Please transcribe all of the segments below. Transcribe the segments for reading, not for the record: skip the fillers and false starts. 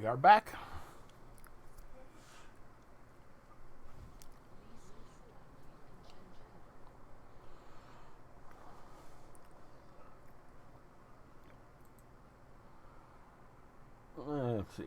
are back. Let's see.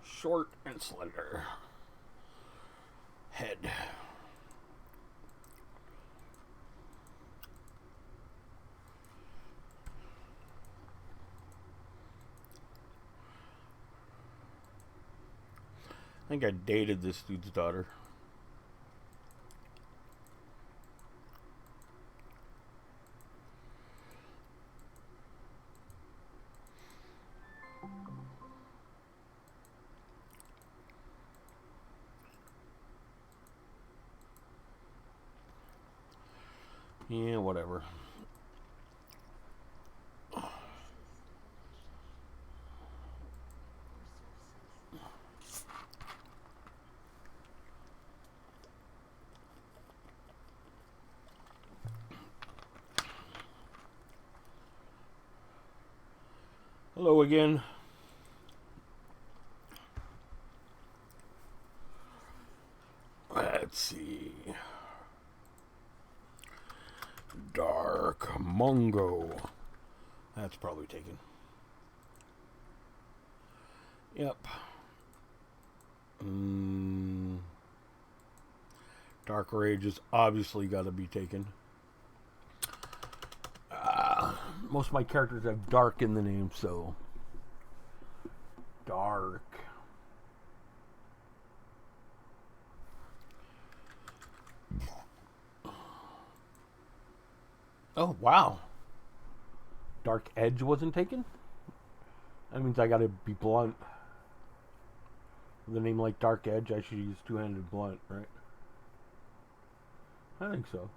Short and slender. Head. I think I dated this dude's daughter. Yeah, whatever. Hello again. Let's see. Dark Mungo. That's probably taken. Yep. Dark Rage has obviously got to be taken. Most of my characters have dark in the name, so. Dark. Oh, wow. Dark Edge wasn't taken? That means I gotta be blunt. With a name like Dark Edge, I should use two-handed blunt, right? I think so.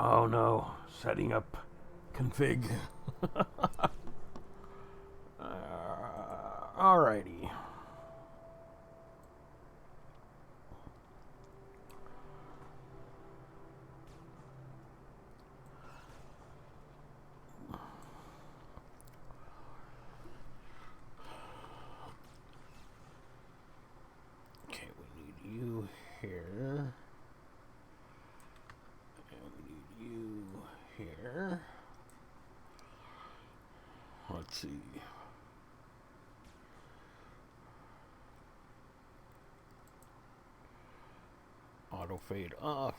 Oh no, setting up config. Alrighty. Okay, we need you here. And we need you here. Let's see. Auto fade off.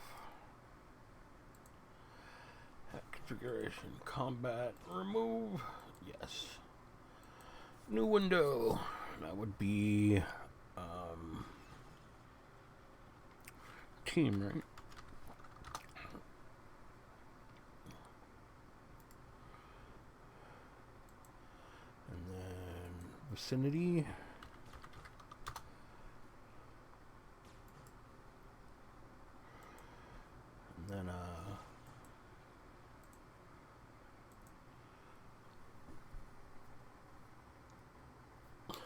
Configuration, combat, remove. Yes. New window. That would be team, right? And then vicinity. And then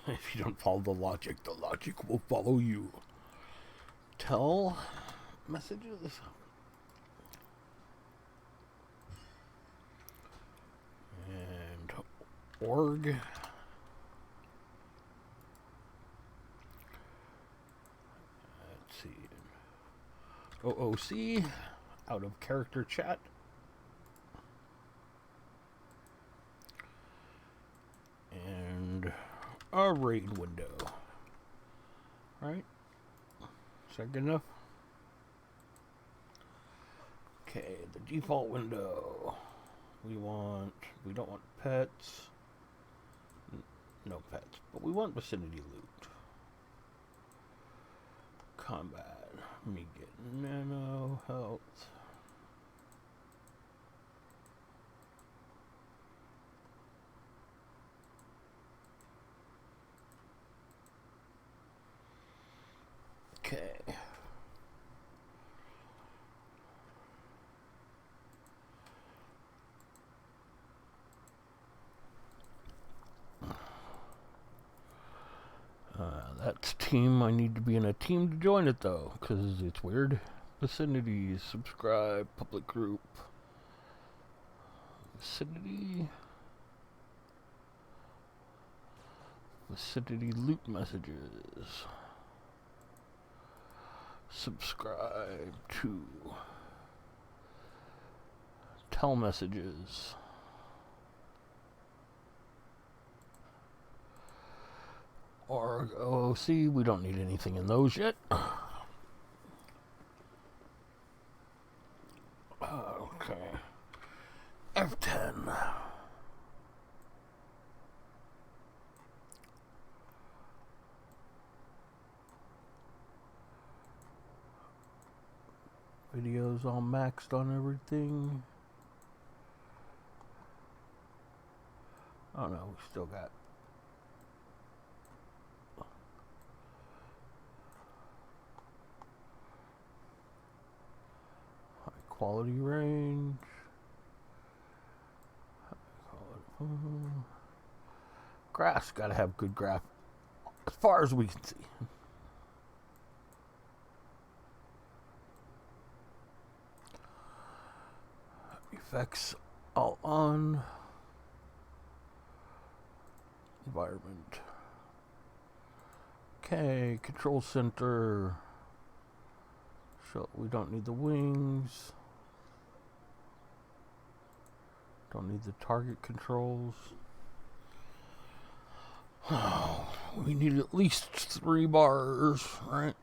if you don't follow the logic will follow you. Tell messages. And org. Let's see. OOC. Out of character chat. And a raid window. Right? Is that good enough? Okay, the default window. We don't want pets. No pets, but we want vicinity loot. Combat. Me get nano health. Okay. That's team. I need to be in a team to join it though, because it's weird. Vicinity, subscribe, public group. Vicinity. Vicinity loot messages. Subscribe to. Tell messages. Or OOC, we don't need anything in those yet. Okay. F10. Videos all maxed on everything. Oh no, we still got high quality range. Grass gotta have good graph as far as we can see. Effects all on. Environment. Okay, control center. So we don't need the wings. Don't need the target controls. Oh, we need at least 3 bars, right?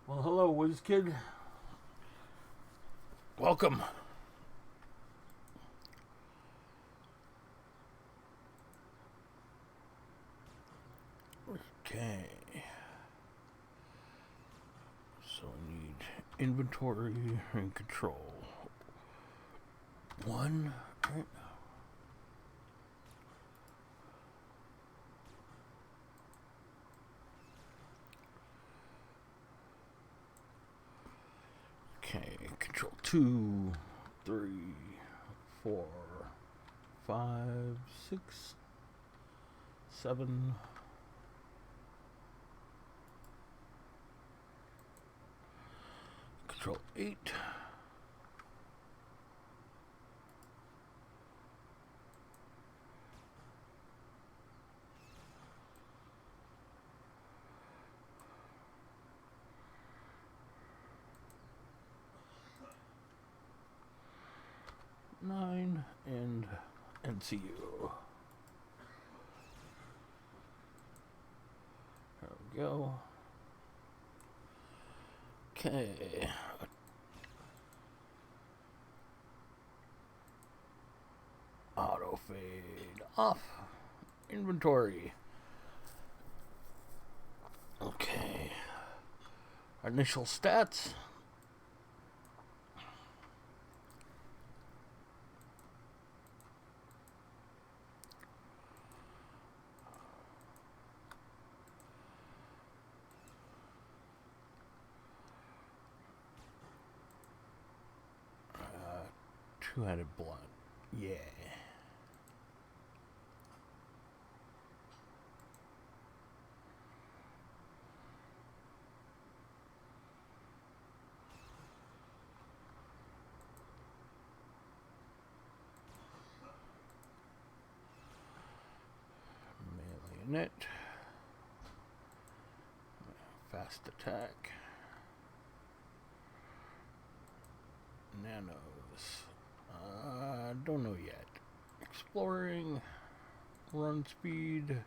Well, hello, WizKid. Welcome. Okay. So we need inventory and control. 1, right? Okay, control 2, 3, 4, 5, 6, 7. Control 8. Nine and NCU. There we go. Okay. Auto fade off. Inventory. Okay. Our initial stats. Two-handed blunt. Yeah. Bayonet. Fast attack. Nanos. Don't know yet. Exploring, run speed,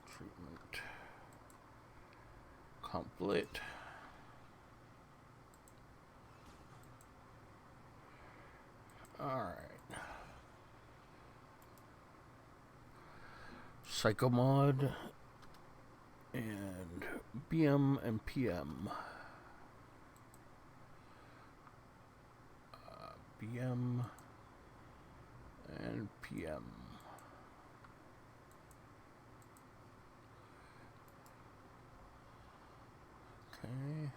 treatment, complete. Alright. Psychomod and BM and PM. BM and PM. Okay.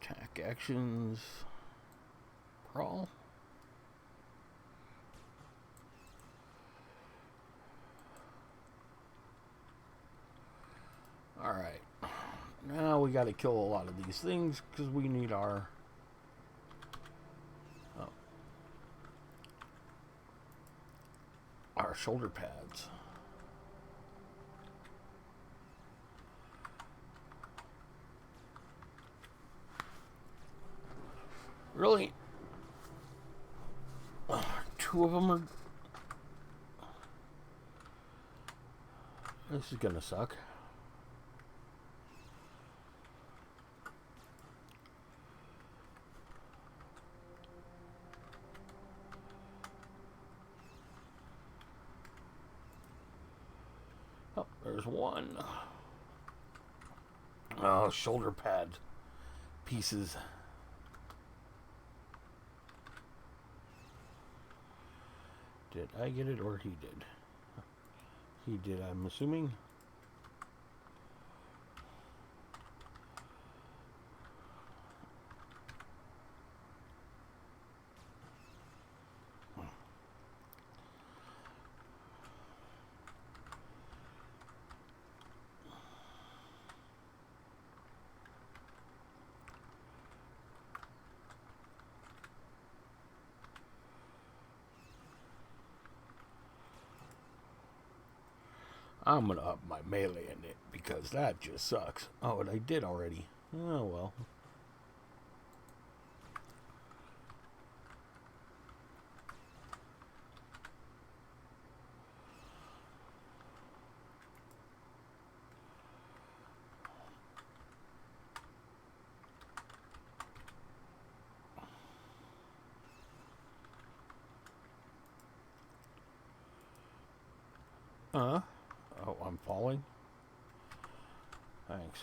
Attack actions. Brawl. Alright. Now we gotta kill a lot of these things because we need our shoulder pads. Really? Two of them are... This is gonna suck. Oh, there's one. Oh, shoulder pad pieces. Did I get it or he did? He did, I'm assuming. I'm gonna up my melee in it because that just sucks. Oh, and I did already. Oh well. Oh, I'm falling. Thanks.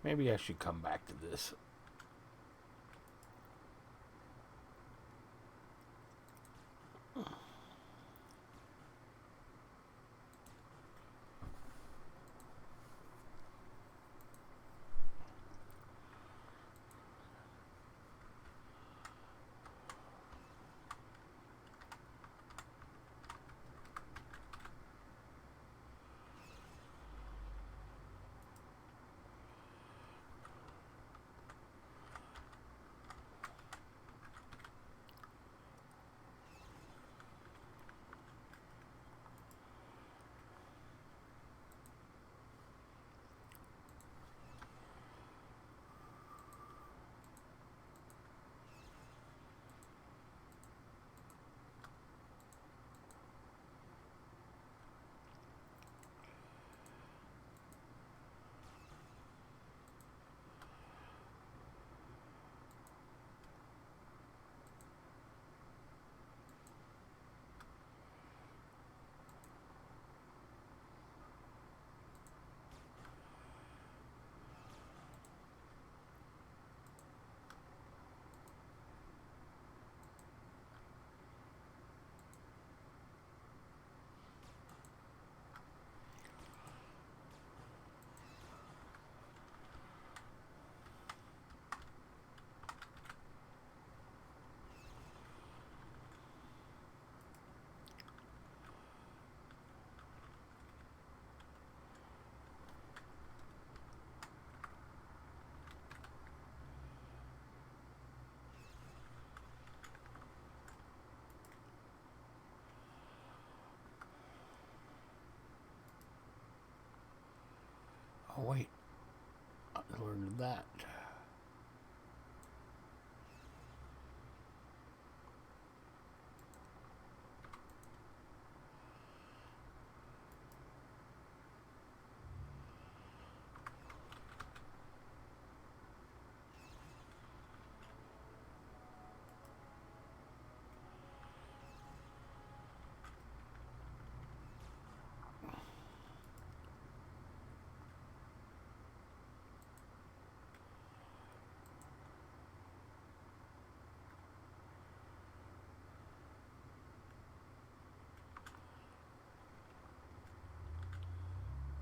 Maybe I should come back to this. that.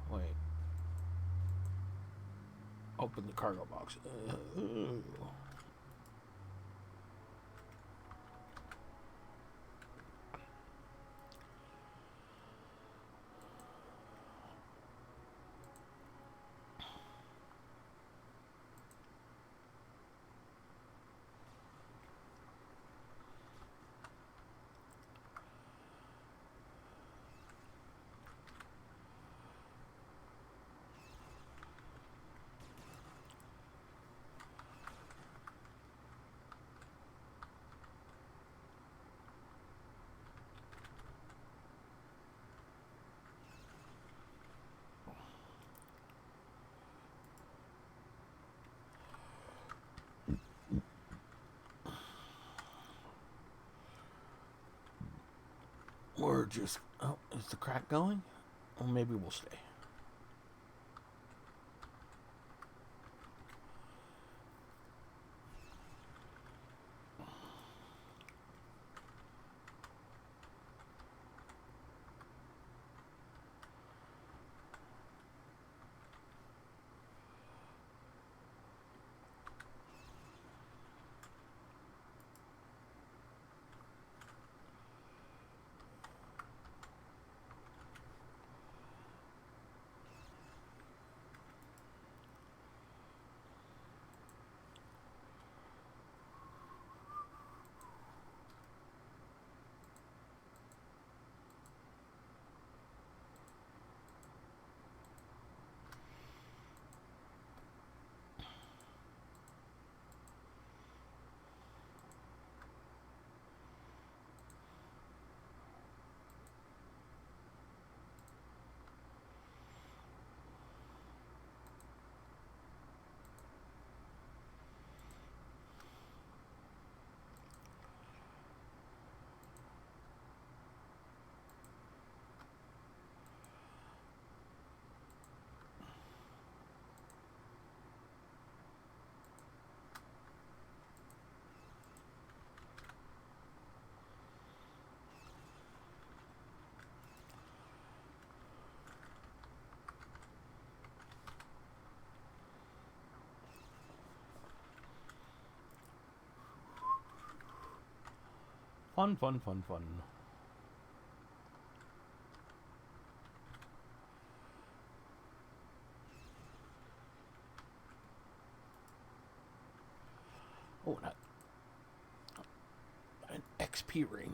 Wait. Open the cargo box. We're just... Oh, is the crack going? Or maybe we'll stay. Fun, fun, fun, fun. Oh, not an XP ring.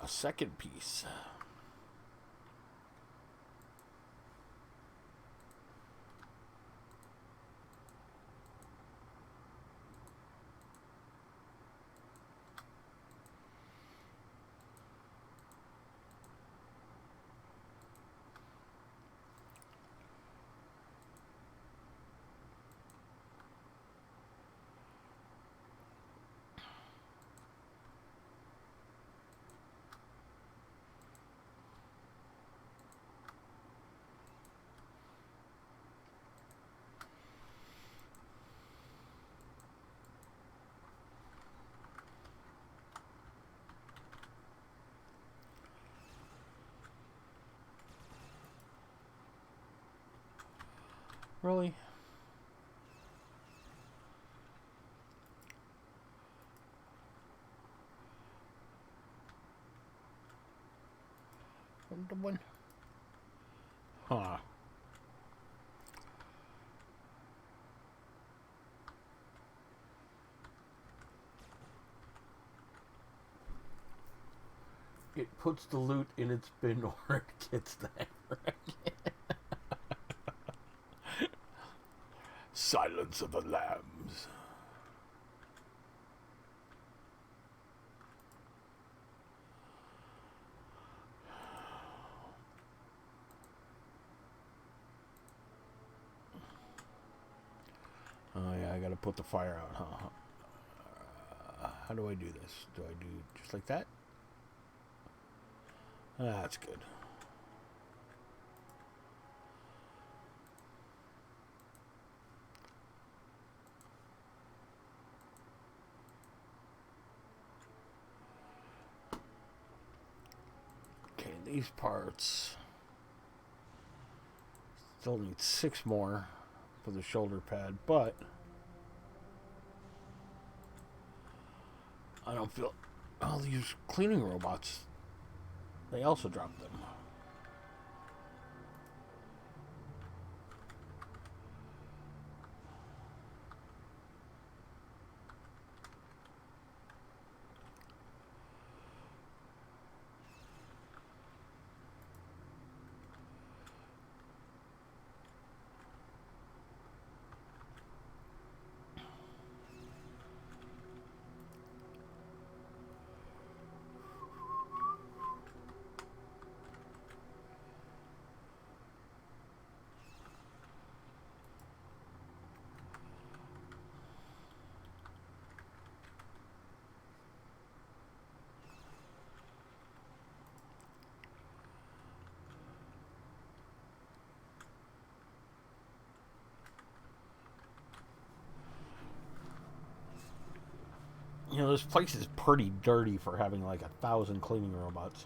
a second piece. Really? One. Huh. It puts the loot in its bin or it gets the hammer again. Silence of the Lambs. Oh yeah, I gotta put the fire out, huh? How do I do this? Do I do just like that? That's good. Okay, these parts still need 6 more for the shoulder pad, but I don't feel. Oh, these cleaning robots, they also drop them. You know, this place is pretty dirty for having like 1,000 cleaning robots.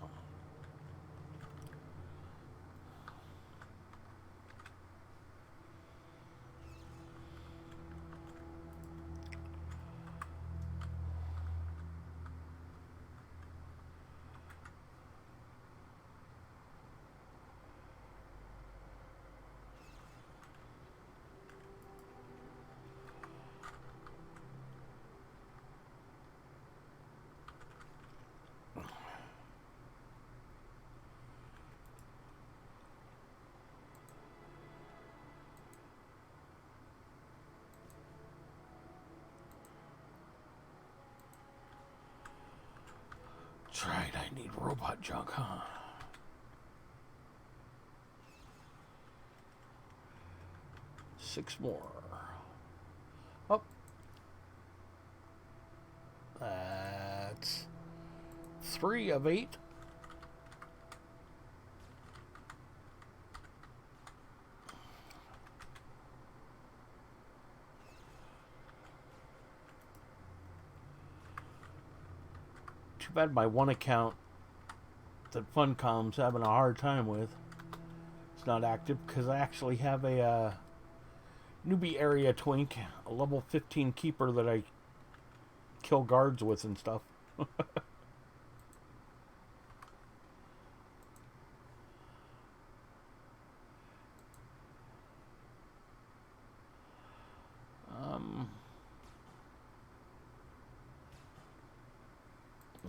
That's right, I need robot junk, huh? Six more. Oh. That's 3 of 8. Too bad my one account that Funcom's having a hard time with. It's not active because I actually have a newbie area twink, a level 15 keeper that I kill guards with and stuff.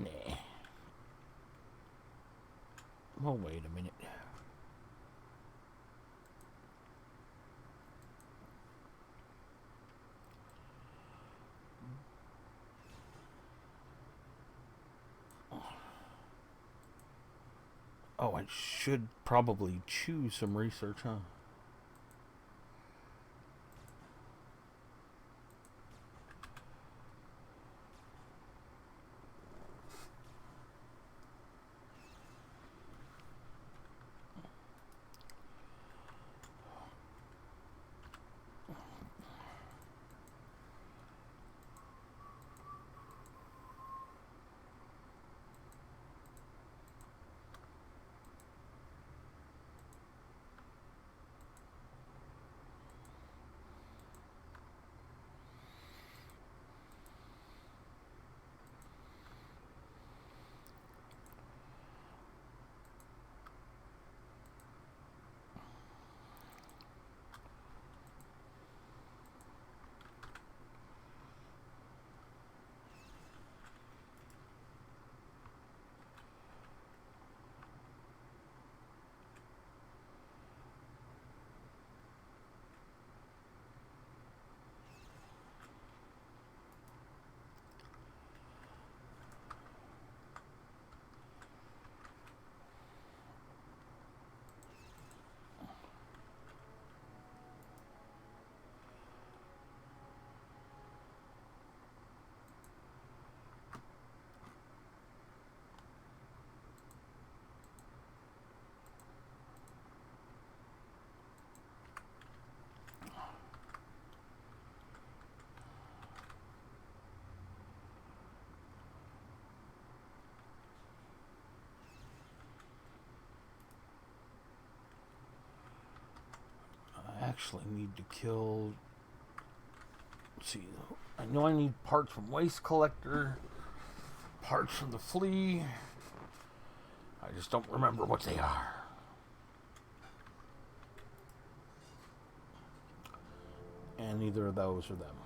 Nah. Oh, wait a minute. Oh, I should probably choose some research, huh? I actually need to kill. Let's see. I know I need parts from Waste Collector, parts from the Flea. I just don't remember what they are. And neither of those are them.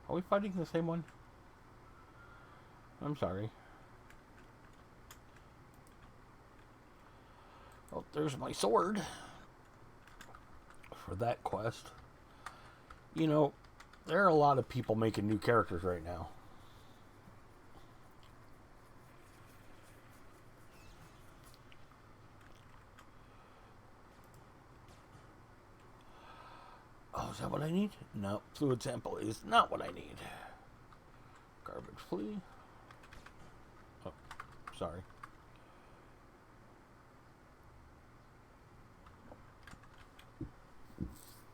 Are we fighting the same one? I'm sorry. Oh, there's my sword for that quest. You know, there are a lot of people making new characters right now. Oh, is that what I need? No, fluid sample is not what I need. Garbage flea. Oh, sorry.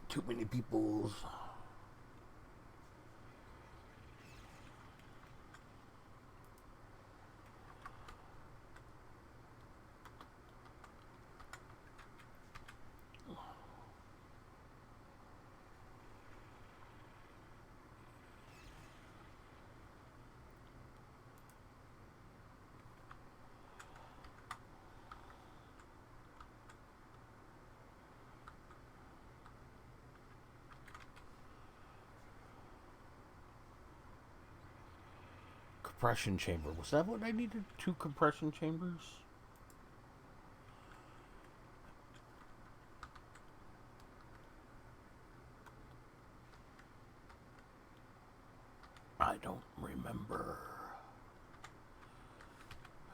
Too many peoples. Compression chamber. Was that what I needed? 2 compression chambers? I don't remember.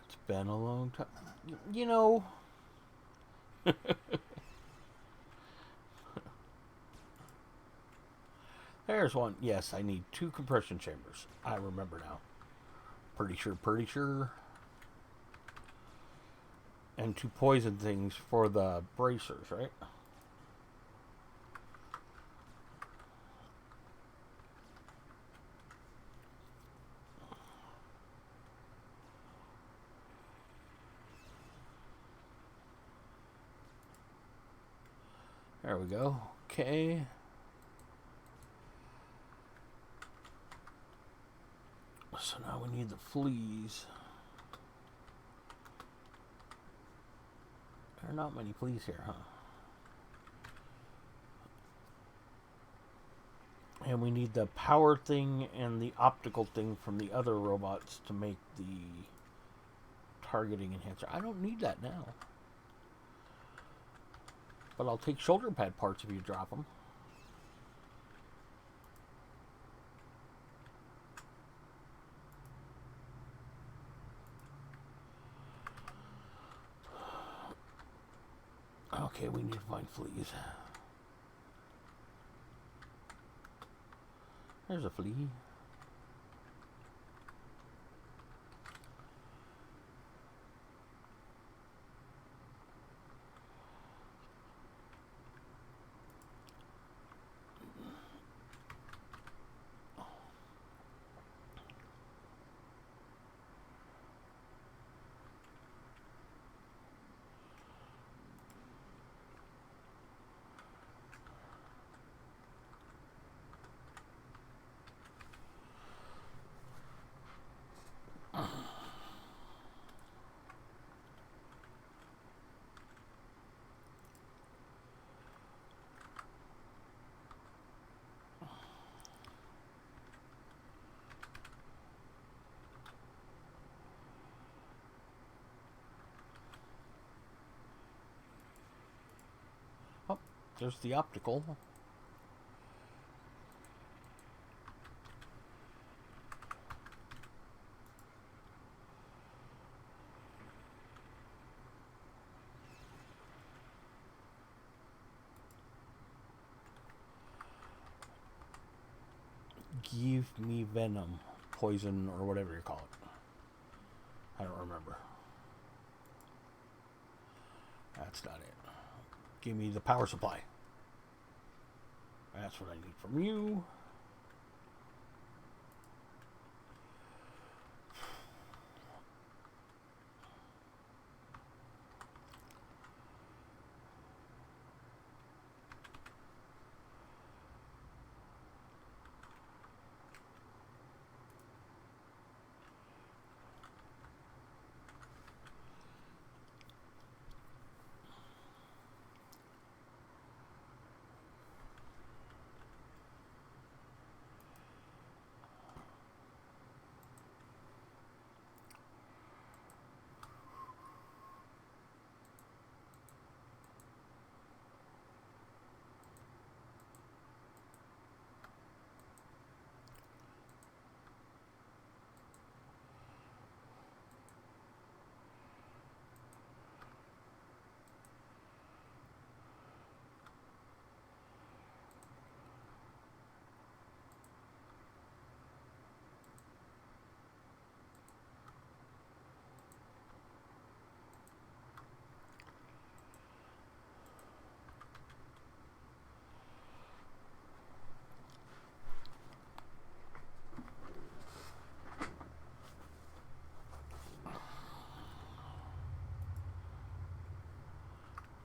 It's been a long time. You know. There's one. Yes, I need 2 compression chambers. I remember now. Pretty sure. And 2 poison things for the bracers, right? There we go. Okay. So now we need the fleas. There are not many fleas here, huh? And we need the power thing and the optical thing from the other robots to make the targeting enhancer. I don't need that now. But I'll take shoulder pad parts if you drop them. Okay, we need to find fleas. There's a flea. Oh, there's the optical. Give me venom, poison, or whatever you call it. I don't remember. That's not it. Give me the power supply. That's what I need from you.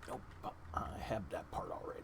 Nope, I have that part already.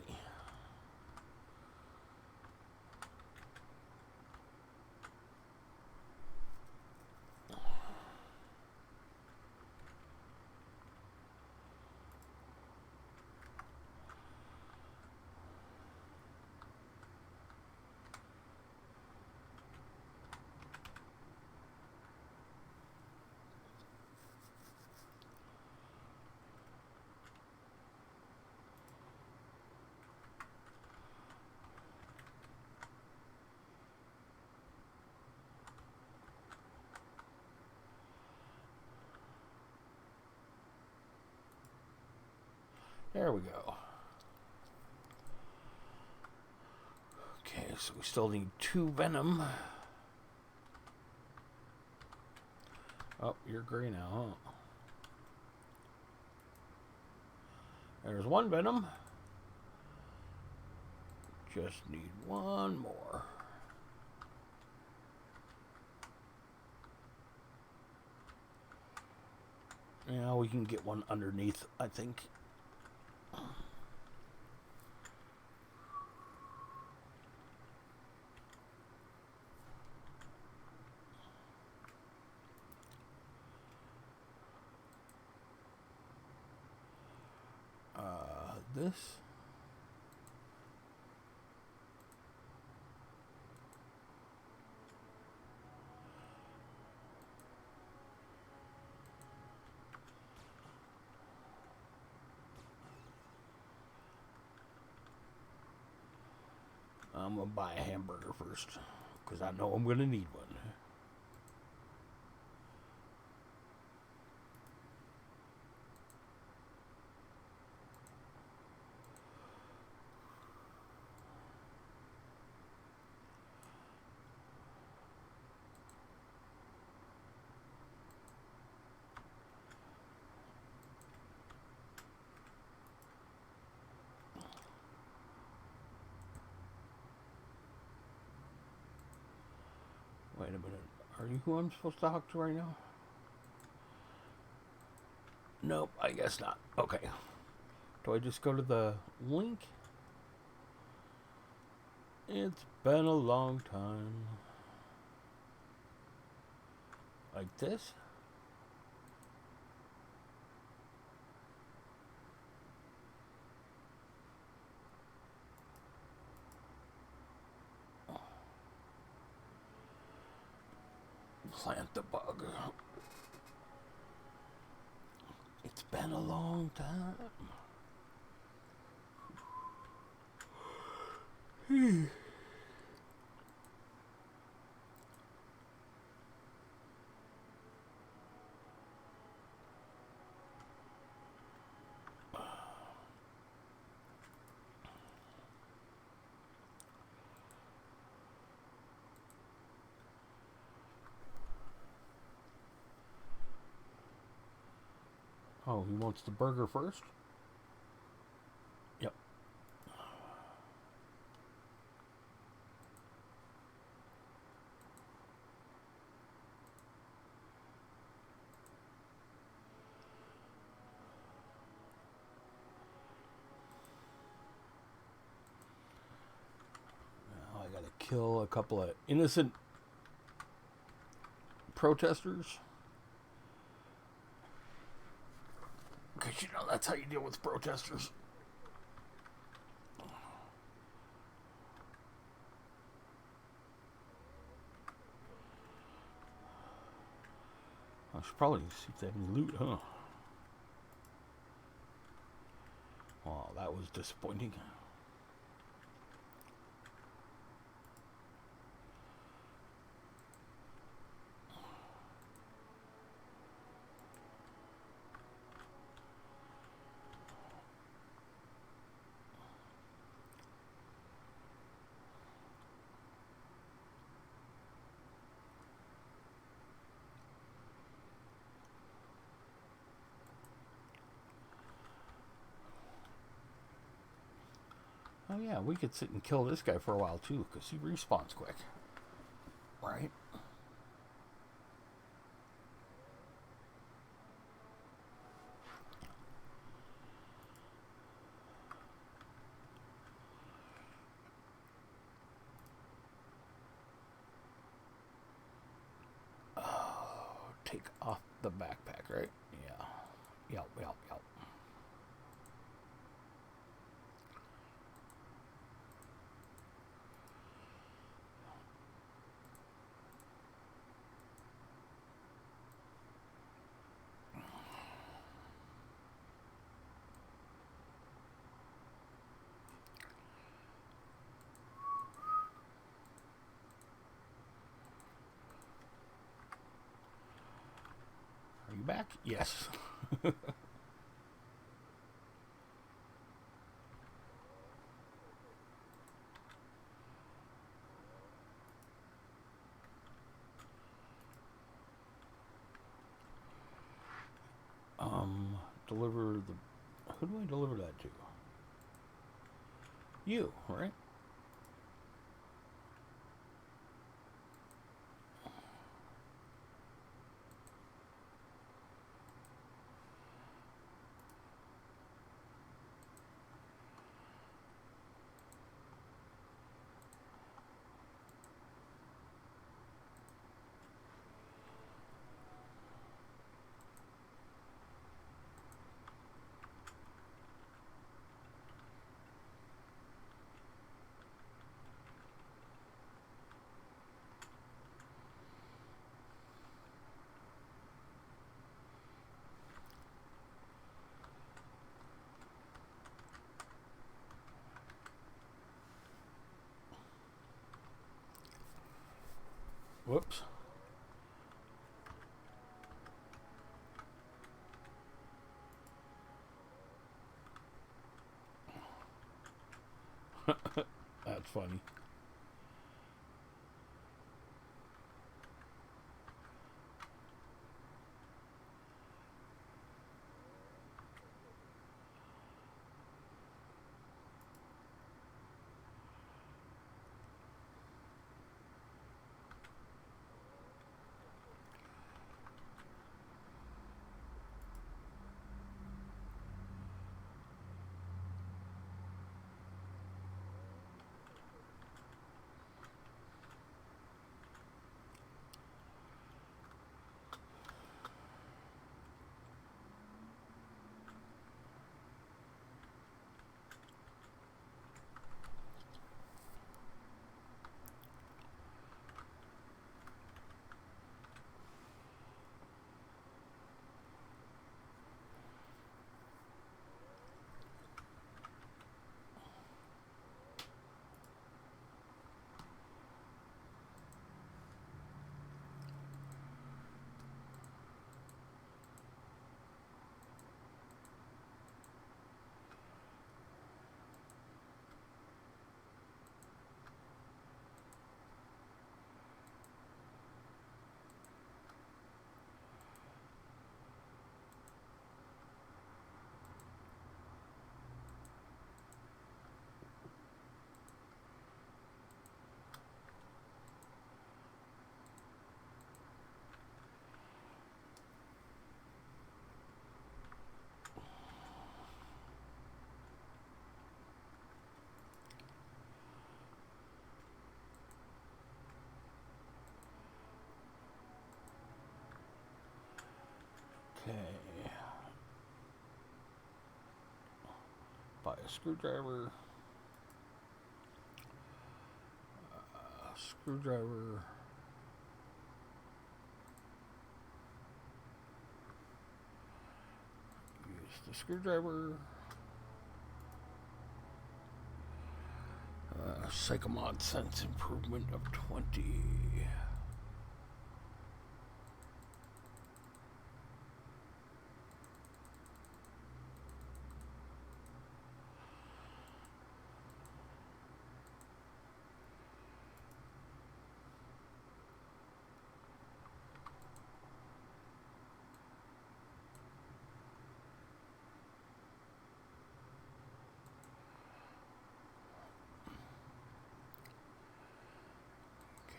There we go. Okay, so we still need 2 venom. Oh, you're gray now, huh? There's 1 venom. Just need 1 more. Now we can get one underneath, I think. this. I'm going to buy a hamburger first, because I know I'm going to need one. Wait a minute. Are you who I'm supposed to talk to right now? Nope, I guess not. Okay. Do I just go to the link? It's been a long time. Like this? Plant the bug. It's been a long time. Oh, he wants the burger first? Yep. Now I gotta kill a couple of innocent protesters. Because you know that's how you deal with protesters. I should probably see if they have any loot, huh? Oh, that was disappointing. Oh yeah, we could sit and kill this guy for a while too, because he respawns quick. Right? Take off the backpack, right? Yeah. Yep. Are you back? Yes. Deliver the... Who do I deliver that to? You, right? That's funny. Okay. Buy a screwdriver. Screwdriver. Use the screwdriver. Psychomod sense improvement of 20.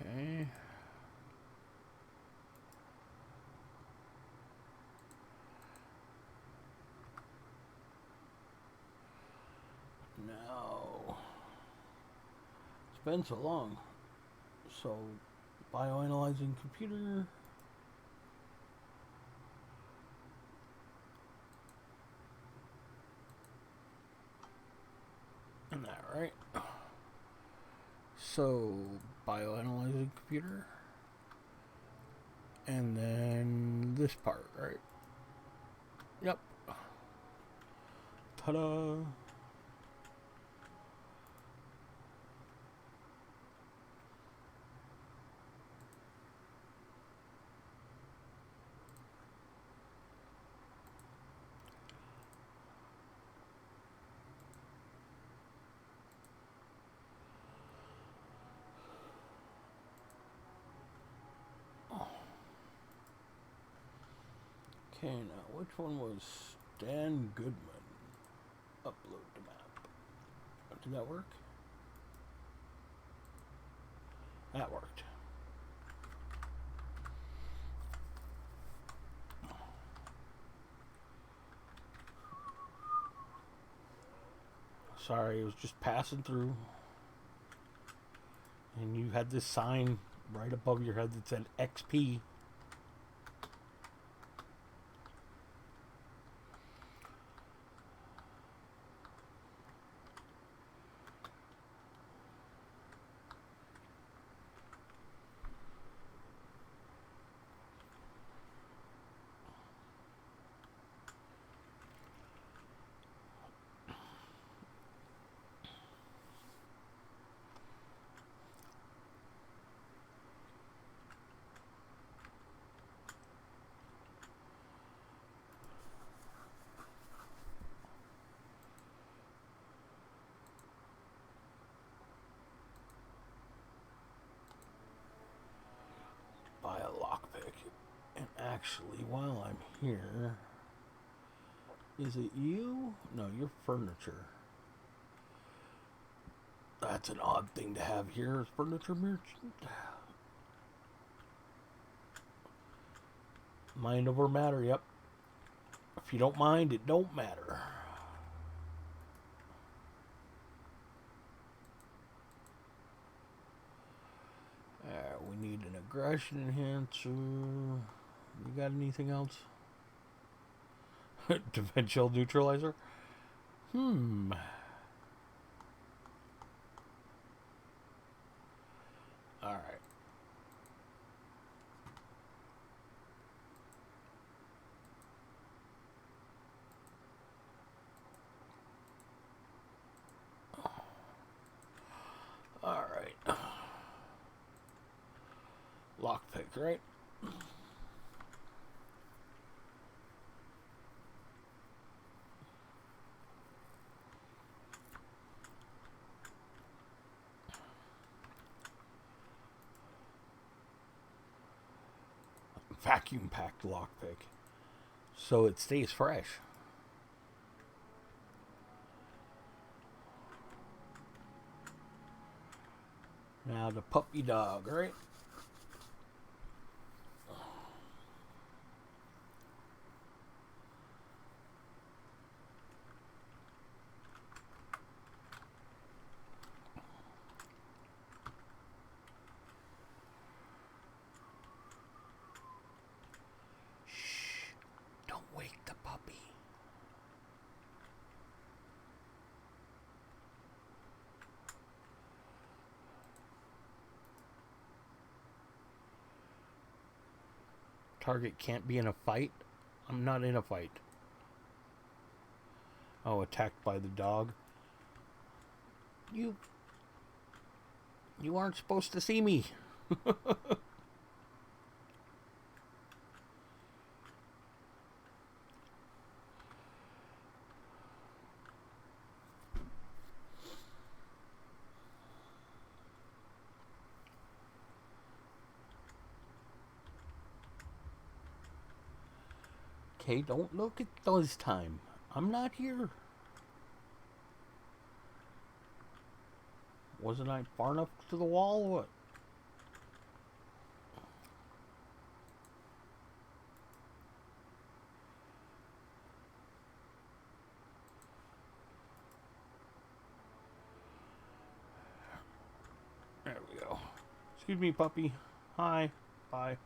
Okay. Now, it's been so long. So, bioanalyzing computer. Isn't that right? So, bioanalyzing computer. And then this part, right? Yep. Ta-da! Okay, now which one was Stan Goodman? Upload the map. Did that work? That worked. Sorry, it was just passing through. And you had this sign right above your head that said XP. actually, while I'm here, is it you? No, you're furniture. That's an odd thing to have here as furniture merchant. Mind over matter, yep. If you don't mind, it don't matter. We need an aggression enhancer. You got anything else? Dimensional neutralizer? Alright. Alright. Lockpick, right? Vacuum packed lockpick. So it stays fresh. Now the puppy dog, right? Shh. Don't wake the puppy. Target can't be in a fight? I'm not in a fight. Oh, attacked by the dog. You aren't supposed to see me. Okay, don't look at this time. I'm not here. Wasn't I far enough to the wall or what? There we go. Excuse me, puppy. Hi. Bye.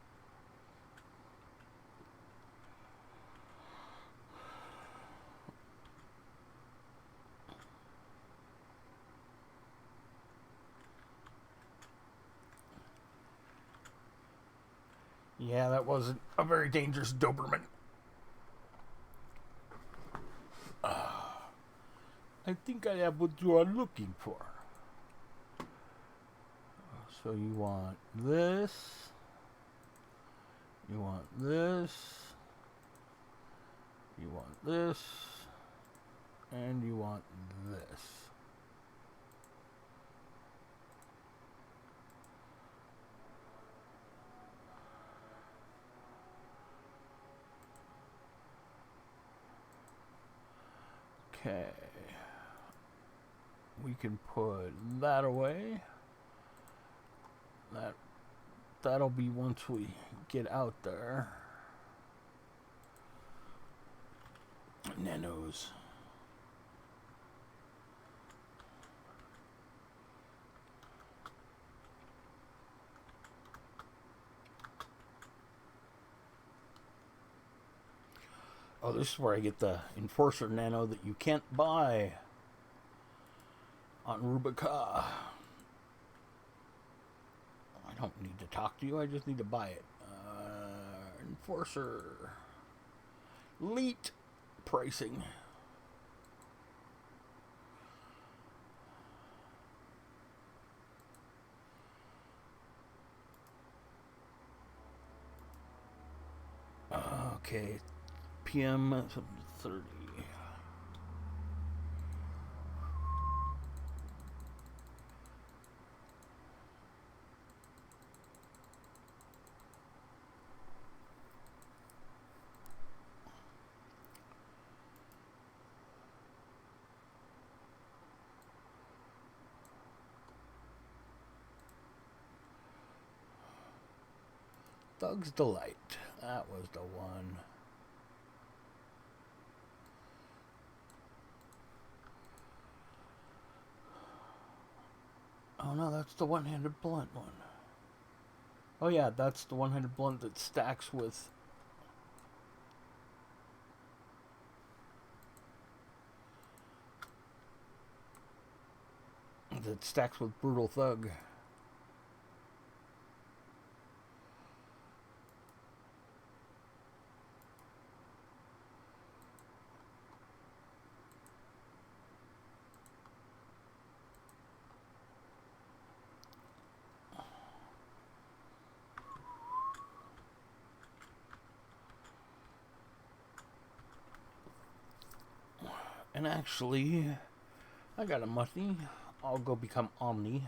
Yeah, that wasn't a very dangerous Doberman. I think I have what you are looking for. So you want this. You want this. You want this. And you want this. Okay. We can put that away. That'll be once we get out there. Nanos. Oh, this is where I get the Enforcer Nano that you can't buy on Rubica. I don't need to talk to you, I just need to buy it. Enforcer. Elite pricing. Okay. PM 30. Thug's Delight. That was the one. Oh no, that's the one-handed blunt one. Oh yeah, that's the one-handed blunt that stacks with... that stacks with Brutal Thug. And actually, I got a money. I'll go become Omni.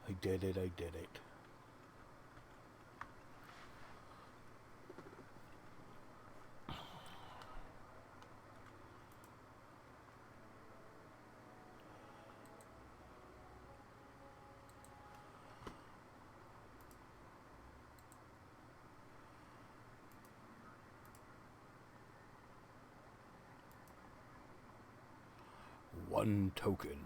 I did it, I did it. One token.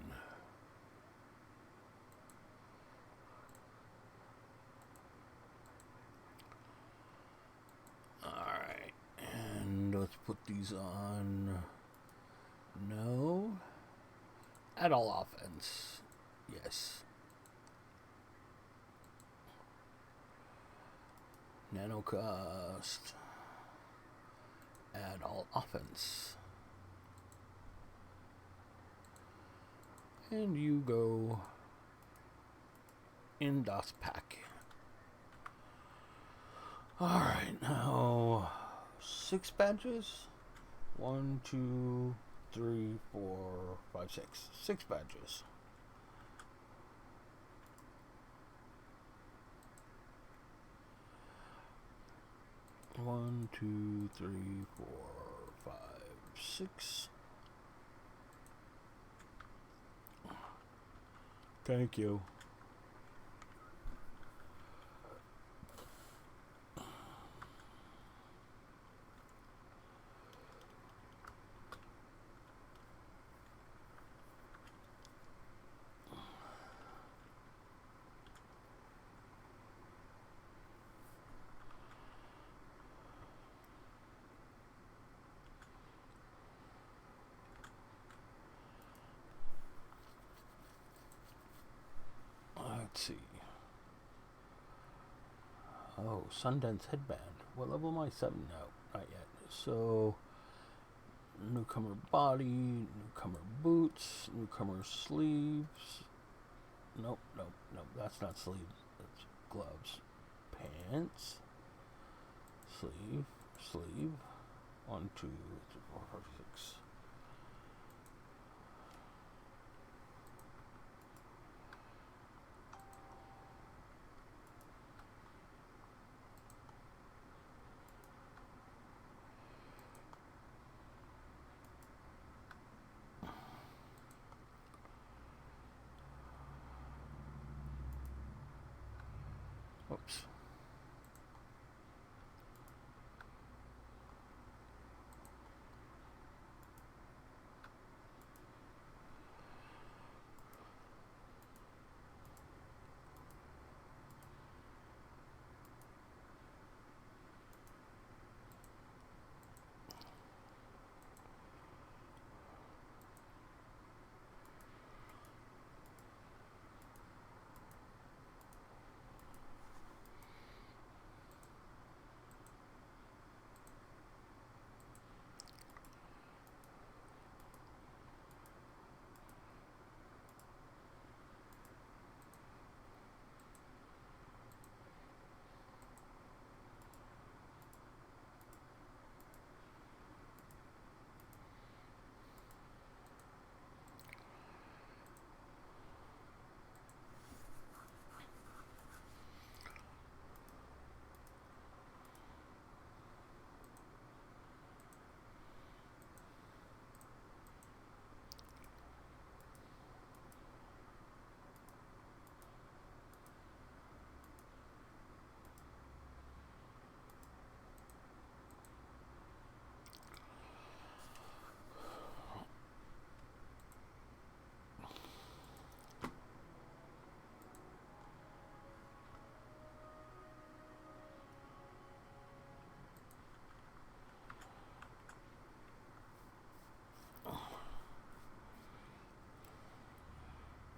Alright, and let's put these on. No. Add all offense. Yes. Nanocost. Add all offense. And you go in das Pack. Alright, now 6 badges. 1, 2, 3, 4, 5, 6. 6 badges. One, two, three, 4, 5, 6. Thank you. Let's see. Oh, Sundance Headband. What level am I? 7? No, not yet. So, newcomer body, newcomer boots, newcomer sleeves. Nope, nope, nope. That's not sleeves. That's gloves. Pants. Sleeve. Sleeve. 1, 2, 3, 4, 5, 6. Oops.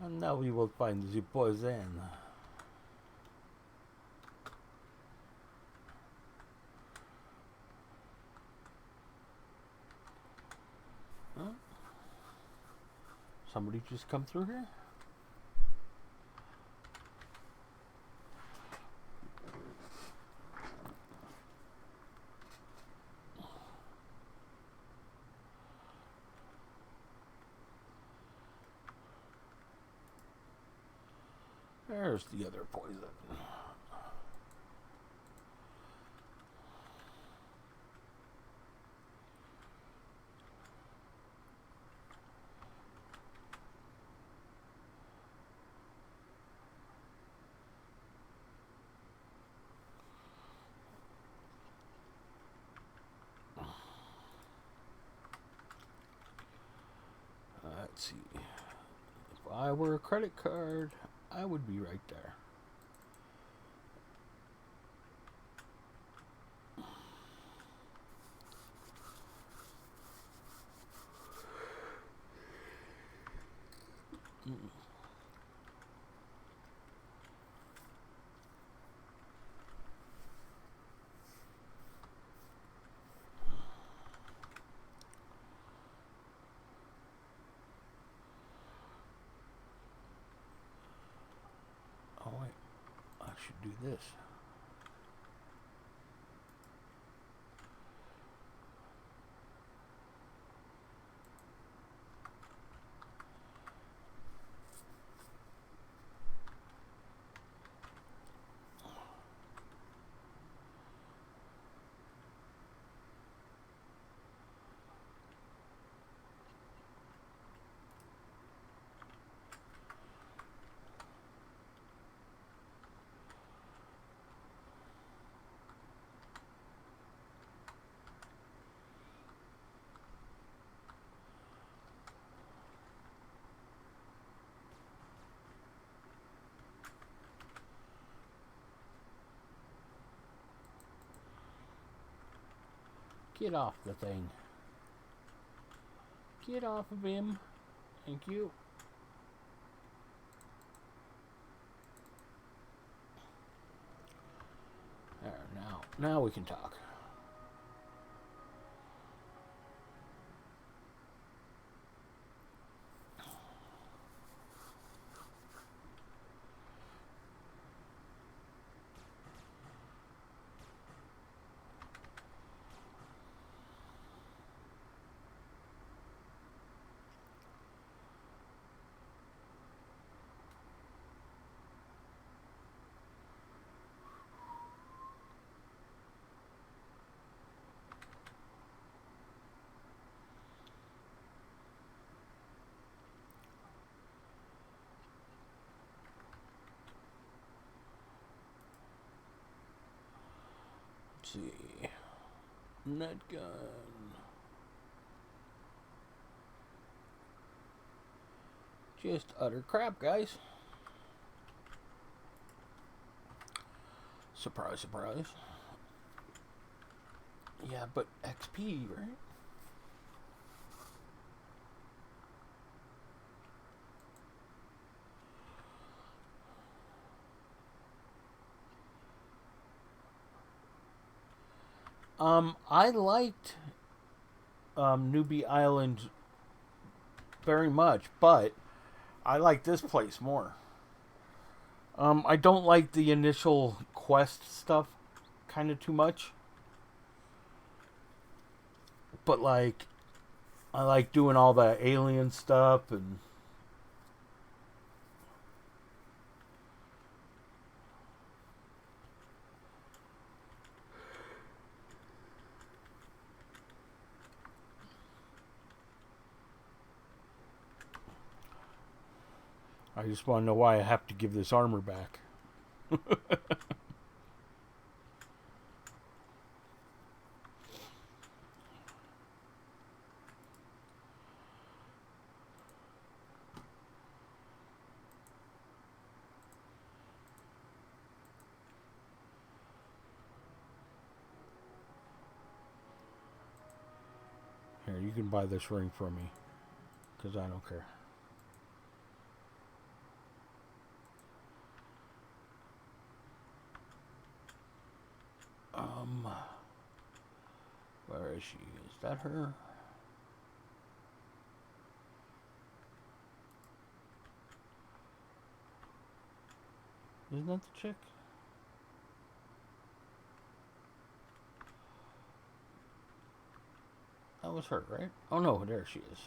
And now we will find the poison. Huh? Somebody just come through here? There's the other poison. Let's see. If I were a credit card, I would be right there. Oh wait, I should do this. Get off the thing. Get off of him. Thank you. There, now we can talk. see. Net gun. Just utter crap, guys. Surprise, surprise. Yeah, but XP, right? I liked Newbie Island very much, but I like this place more. I don't like the initial quest stuff kind of too much. But, like, I like doing all the alien stuff and... I just want to know why I have to give this armor back. Here, you can buy this ring from me. Because I don't care. Where is she? Is that her? Isn't that the chick? That was her, right? Oh no, there she is.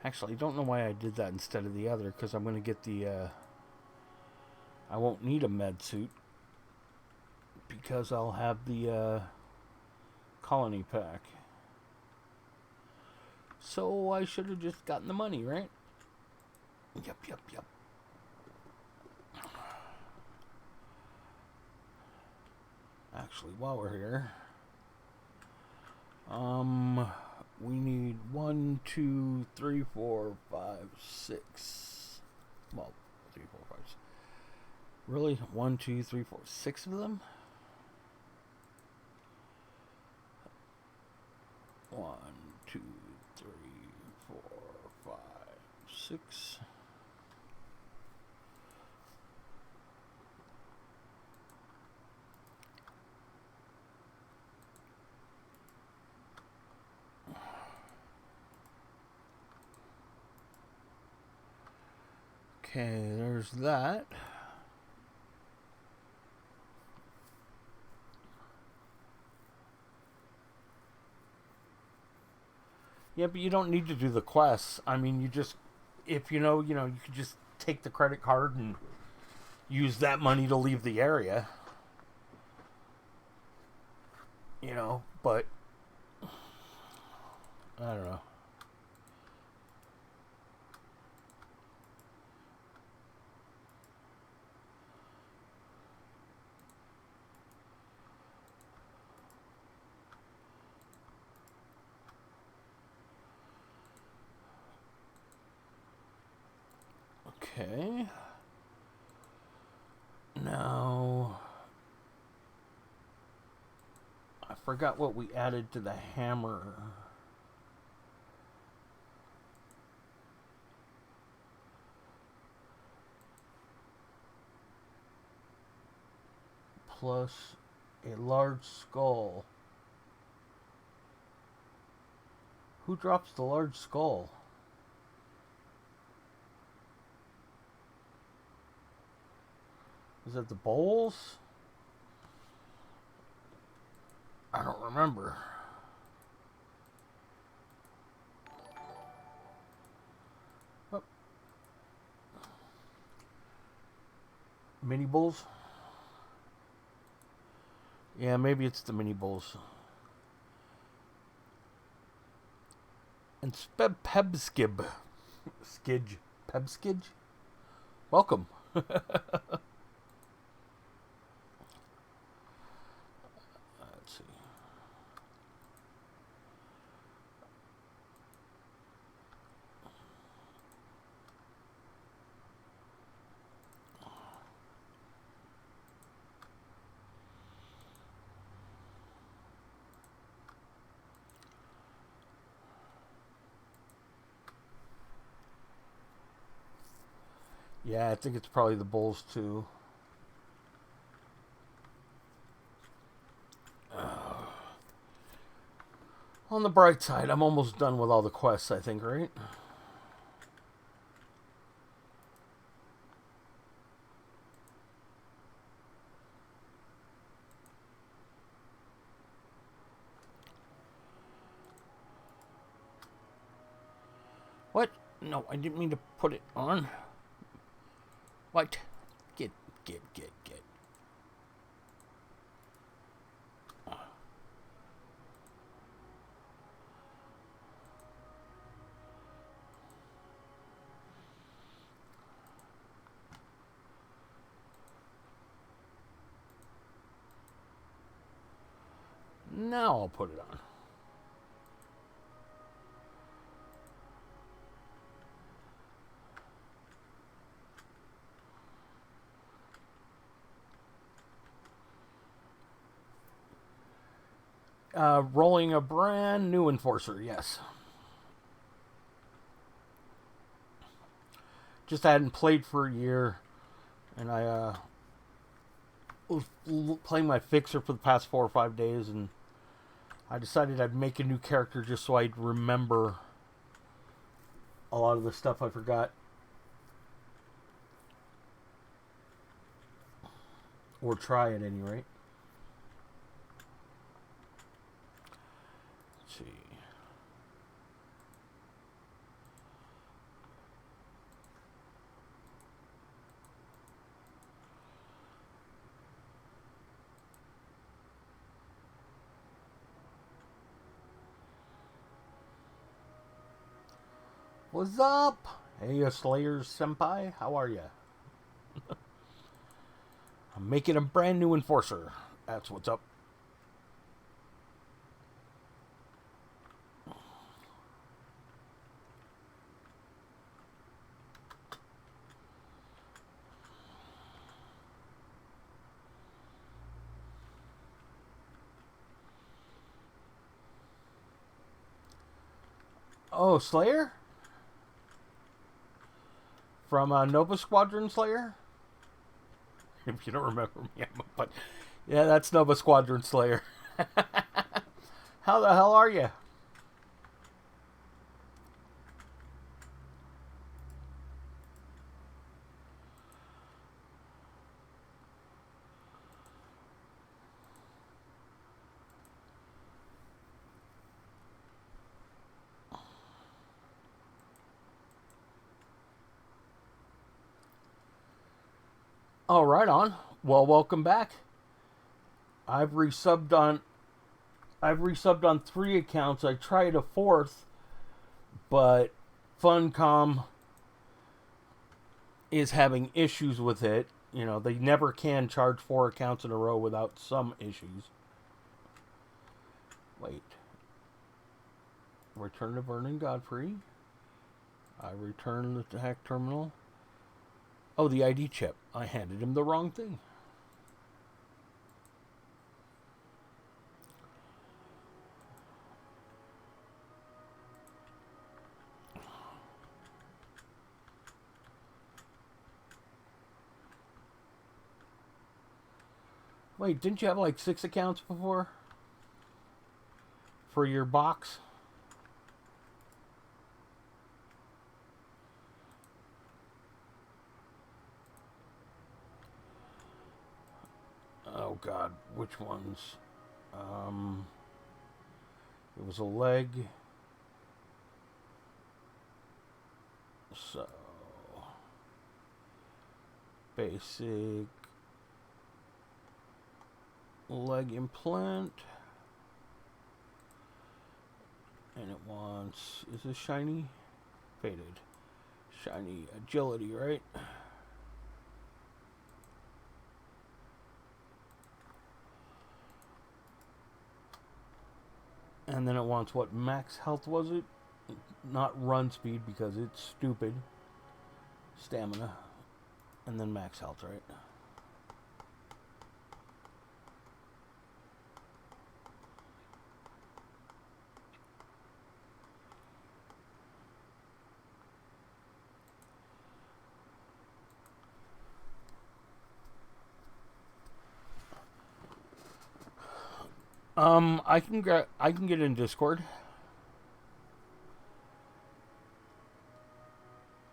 Actually, I don't know why I did that instead of the other, because I'm going to get the, I won't need a med suit, because I'll have the, colony pack. So I should have just gotten the money, right? Yep. Actually, while we're here, we need 1, 2, 3, 4, 5, 6. Well, 3, 4, 5. Really? 1, 2, 3, 4, 6 of them? 1, 2, 3, 4, 5, 6. Okay, there's that. Yeah, but you don't need to do the quests. I mean, you just, if you know, you could just take the credit card and use that money to leave the area. But I don't know. Okay. Now, I forgot what we added to the hammer. Plus a large skull. Who drops the large skull? Is it the bowls? I don't remember. Oh. Mini bowls? Yeah, maybe it's the mini bowls. And Pebskib. Skidge. Pebskidge? Welcome. Let's see. Yeah, I think it's probably the Bulls too. On the bright side, I'm almost done with all the quests, I think, right? What? No, I didn't mean to put it on. What? Get. Now I'll put it on. Rolling a brand new enforcer, yes. Just hadn't played for a year, and I was playing my fixer for the past 4 or 5 days, and I decided I'd make a new character just so I'd remember a lot of the stuff I forgot. Or try at any rate. Let's see. What's up? Hey, Slayers Senpai, how are ya? I'm making a brand new enforcer. That's what's up. Oh, Slayer? From Nova Squadron Slayer? If you don't remember me, but yeah, that's Nova Squadron Slayer. How the hell are you? Oh, right on. Well, welcome back. I've resubbed on 3 accounts. I tried a 4th, but Funcom is having issues with it. You know, they never can charge 4 accounts in a row without some issues. Wait. Return to Vernon Godfrey. I return the hack terminal. Oh, the ID chip. I handed him the wrong thing. Wait, didn't you have like 6 accounts before? For your box? Oh god, which ones? It was a leg. So basic leg implant. And it wants, is this shiny? Faded. Shiny agility, right? And then it wants what max health was it? Not run speed because it's stupid. Stamina. And then max health, right? I can get in Discord.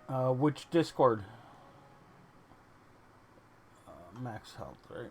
Which Discord? Max health, right?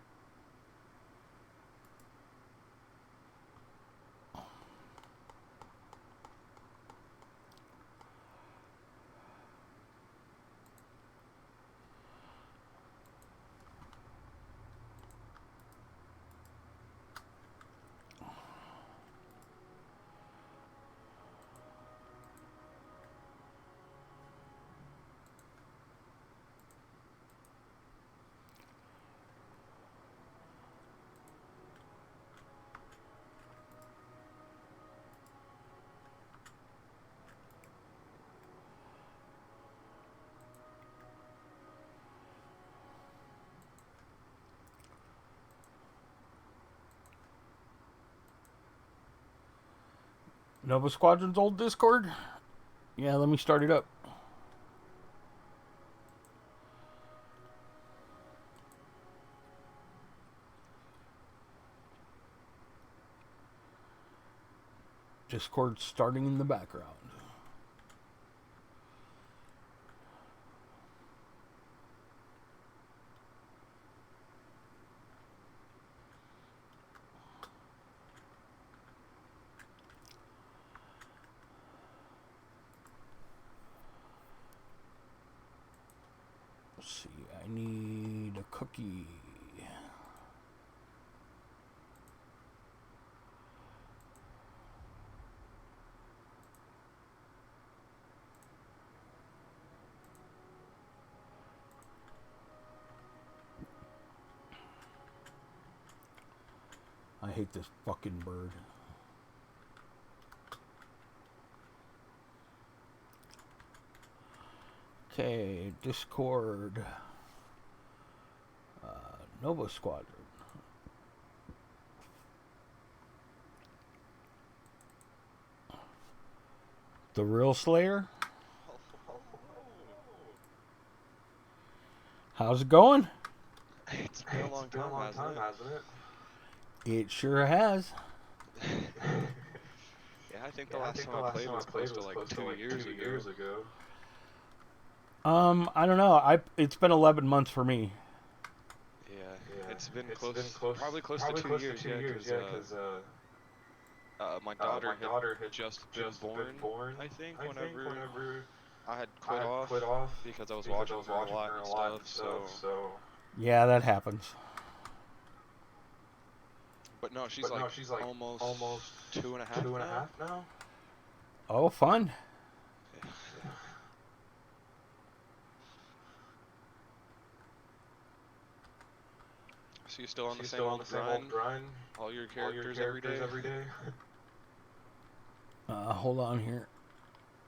Nova Squadron's old Discord? Yeah, let me start it up. Discord starting in the background. Let's see, I need a cookie. I hate this fucking bird. Okay, Discord. Nova Squadron. The Real Slayer? How's it going? It's been a long time, hasn't it? It sure has. Yeah, I think the last time I played was close to like 2 years ago. I don't know. It's been 11 months for me. Yeah, it's been probably close to 2 years, yeah, because my daughter had just been born, I think, whenever I had quit off because I was watching her a lot and stuff, so... Yeah, that happens. But no, she's like almost 2.5 now. Oh, fun. Yeah. So you still on the same old grind? All your characters every day? Hold on here.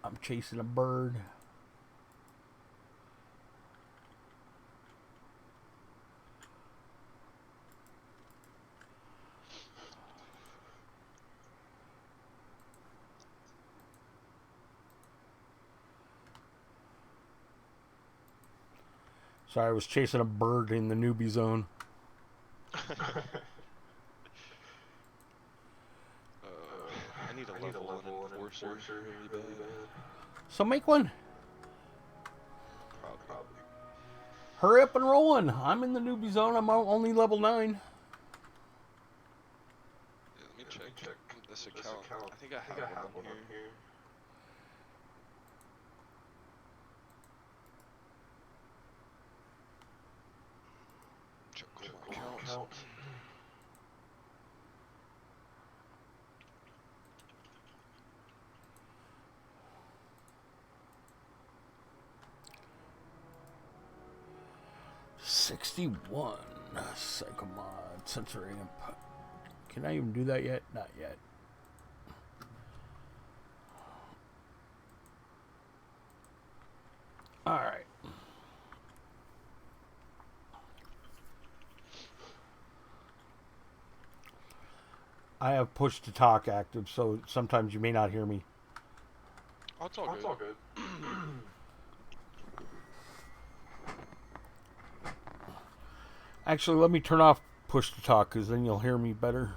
I'm chasing a bird. Sorry, I was chasing a bird in the newbie zone. I need a level 1 enforcer really bad. So make one. Probably. Hurry up and roll one. I'm in the newbie zone. I'm only level 9. Yeah, let me check this account. I think I have one here. Check my accounts. 61. Psychomod. Sensory input. Can I even do that yet? Not yet. Alright. I have push to talk active, so sometimes you may not hear me. Oh, it's all good. Actually, let me turn off push to talk, because then you'll hear me better.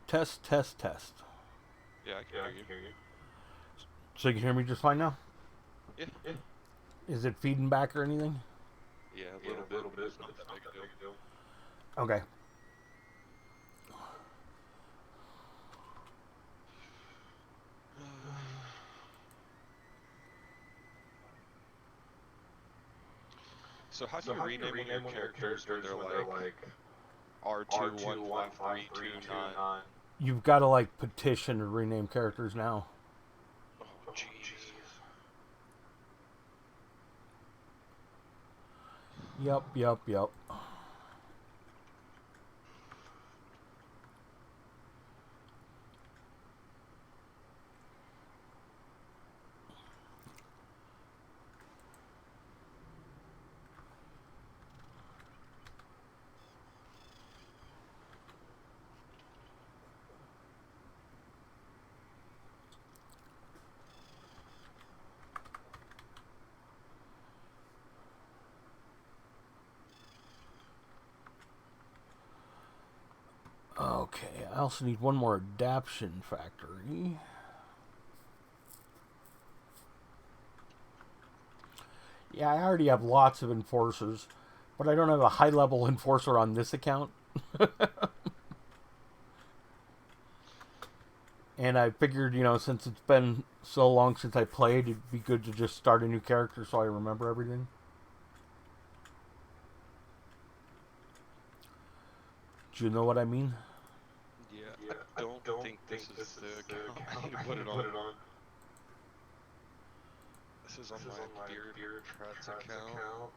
Test, test, test. Yeah, I can hear you. So you can hear me just fine now? Yeah. Is it feeding back or anything? Yeah, a little bit. It's not that big a deal. Okay. So how do you rename one of your characters when they're like R215329? You've got to like petition to rename characters now. Oh, jeez. Yep. Okay, I also need one more adaption factory. Yeah, I already have lots of enforcers, but I don't have a high-level enforcer on this account. And I figured, since it's been so long since I played, it'd be good to just start a new character so I remember everything. Do you know what I mean? Yeah, I don't think this is the account I need to put it on. This is on my Beard Trats account,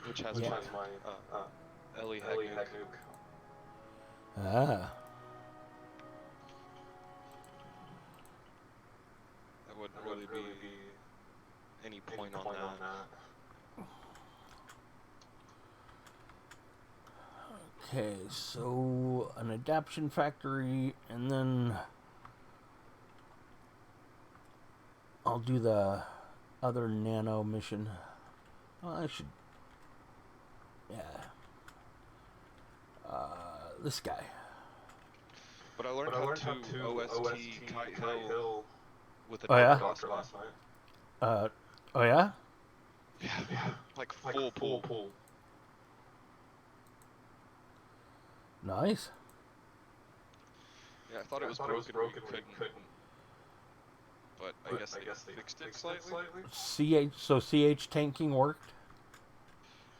which has my Ellie Hagnuke. Ah. That wouldn't really be any point on that. Okay, so an adaption factory, and then I'll do the other nano mission. Well, I should... Yeah. This guy. But I learned how to OST Kite Hill with a doctor last night. Oh yeah? Yeah. Like full pull. Nice. Yeah, I thought it was broken when you couldn't. But I guess they fixed it slightly. CH tanking worked?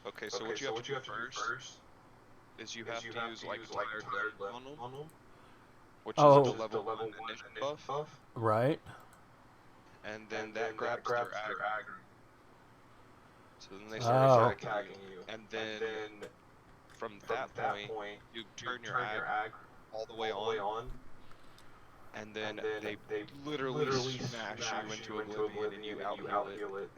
Okay, so what you have to do first is you have to use like tired lead on them, which is the level 1 initial buff. Right. And then that grabs their aggro. So then they start attacking you. And then from that point, you turn your ag all the way on. And then they literally smash you into oblivion and you out-heal it.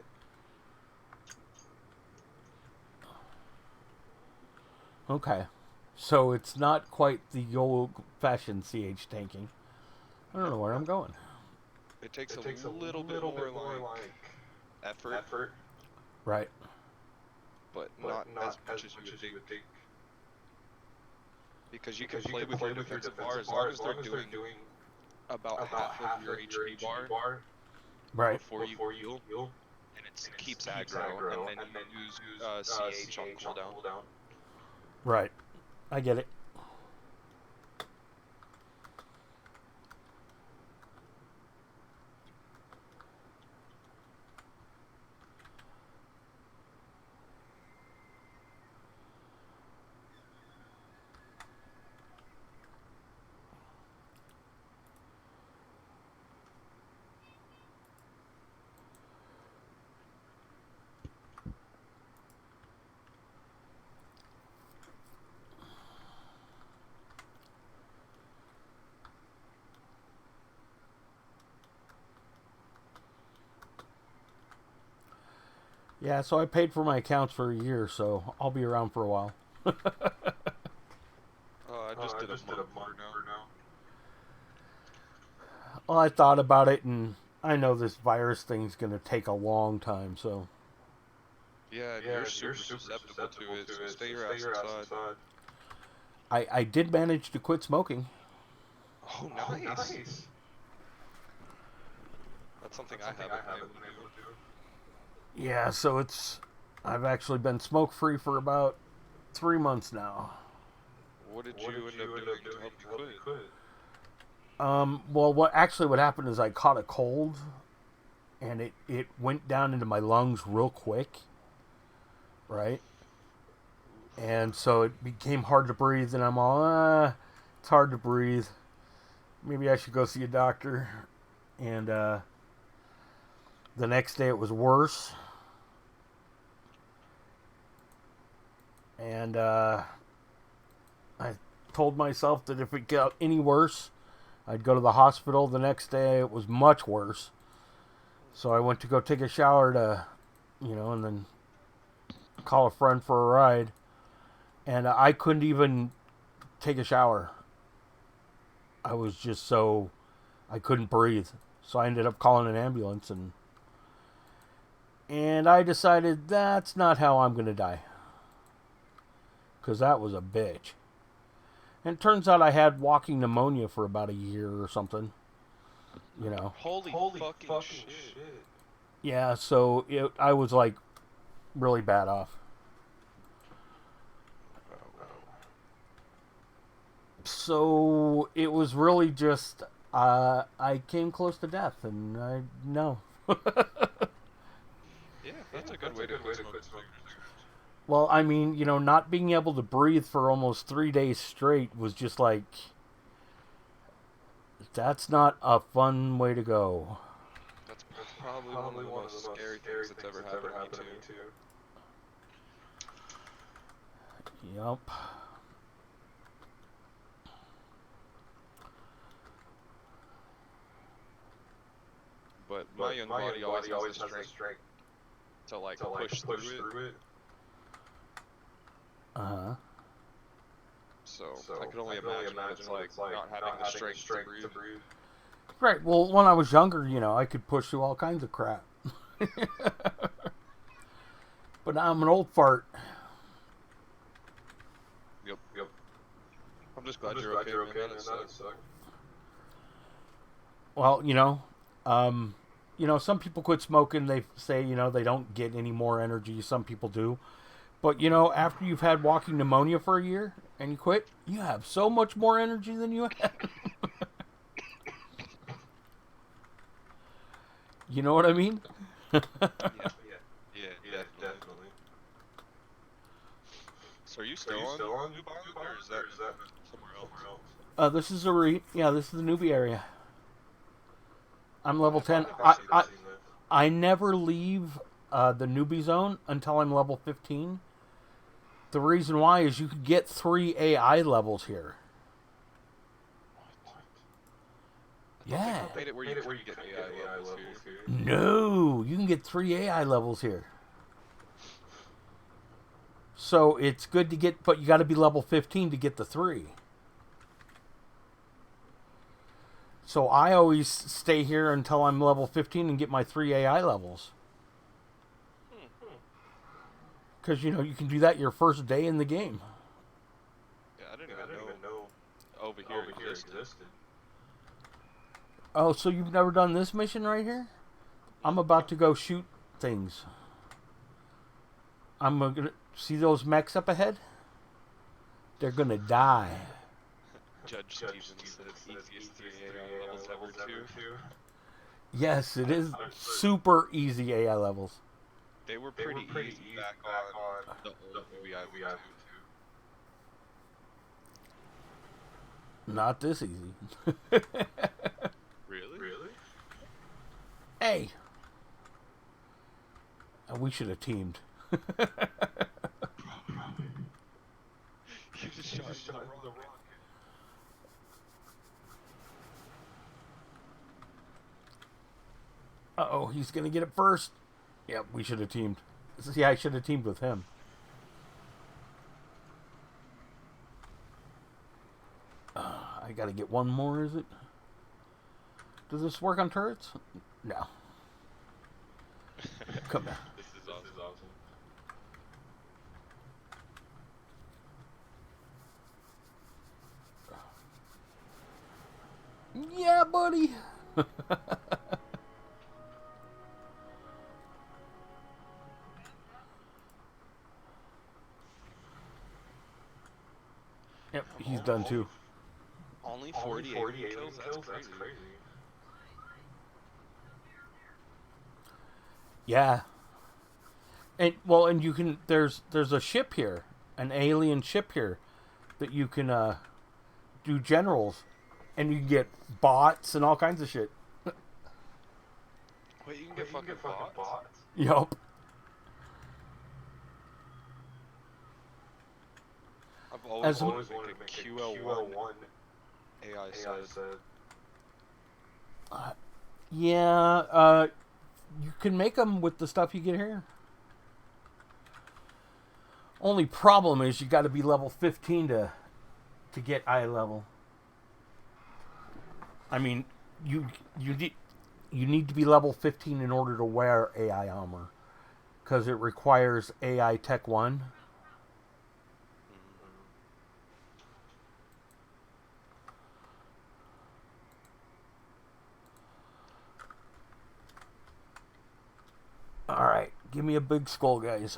Okay. So it's not quite the old-fashioned CH tanking. I don't know where I'm going. It takes a little bit more like effort. Right. But not as much as you would think. Because you can play with your defensive bar as long as they're doing about half of your HP bar right before you heal, and it keeps aggro, and then you use CH on cooldown. Right. I get it. Yeah, so I paid for my accounts for a year, so I'll be around for a while. I just did a month for now. Well, I thought about it, and I know this virus thing's going to take a long time, so... Yeah, and you're super susceptible to it, so stay your ass inside. I did manage to quit smoking. Oh, nice. That's something I haven't been able to do. Yeah, so I've actually been smoke-free for about 3 months now. What did you end up doing to help you quit? Well, what happened is I caught a cold, and it went down into my lungs real quick, right? And so it became hard to breathe, and I'm all, it's hard to breathe. Maybe I should go see a doctor. And the next day it was worse. And I told myself that if it got any worse, I'd go to the hospital. The next day it was much worse. So I went to go take a shower to, and then call a friend for a ride. And I couldn't even take a shower. I was just I couldn't breathe. So I ended up calling an ambulance, and I decided that's not how I'm going to die. Because that was a bitch. And it turns out I had walking pneumonia for about a year or something. Holy fucking shit. Yeah, so I was like really bad off. So it was really just I came close to death, and I no. Yeah, that's a good way to quit smoking. Well, I mean, not being able to breathe for almost 3 days straight was just like, that's not a fun way to go. That's probably one of the most scary things that's ever happened to me too. Yep. But my young body always has the strength to push through it. Uh-huh. So I can only imagine what it's like not having the strength to breathe. Right. Well, when I was younger, I could push through all kinds of crap. But now I'm an old fart. Yep. I'm just glad you're okay, man. That sucks. Well, some people quit smoking. They say, they don't get any more energy. Some people do. But, after you've had walking pneumonia for a year and you quit, you have so much more energy than you had. You know what I mean? Yeah, definitely. So are you still on New Bond, or is that somewhere else? This is this is the newbie area. I'm level 10. I never leave the newbie zone until I'm level 15. The reason why is you could get 3 AI levels here. Yeah. Made it where you get AI levels here. No, you can get 3 AI levels here. So it's good to get, but you got to be level 15 to get the 3. So I always stay here until I'm level 15 and get my 3 AI levels. Because, you can do that your first day in the game. Yeah, I didn't even know over here existed. Oh, so you've never done this mission right here? I'm about to go shoot things. I'm going to see those mechs up ahead? They're gonna die. Judge Stevens said easiest 3 AI levels ever too. Yes, it is super easy AI levels. They were pretty easy back on the old movie Island 2. Not this easy. Really? Hey! We should have teamed. You just shot the rocket. Uh-oh, he's gonna get it first. Yep, we should have teamed. See, I should have teamed with him. I gotta get one more, is it? Does this work on turrets? No. Come on. This is awesome. Yeah, buddy. Yep, he's done too. Only 48 kills? That's crazy. Yeah. And you can there's a ship here, an alien ship here that you can do generals, and you can get bots and all kinds of shit. Wait, you can get fucking bots? Yup. I've always wanted to make a QL1 AI set. Yeah, you can make them with the stuff you get here. Only problem is you got to be level 15 to get eye level. I mean, you need to be level 15 in order to wear AI armor, because it requires AI Tech 1. All right, give me a big skull, guys.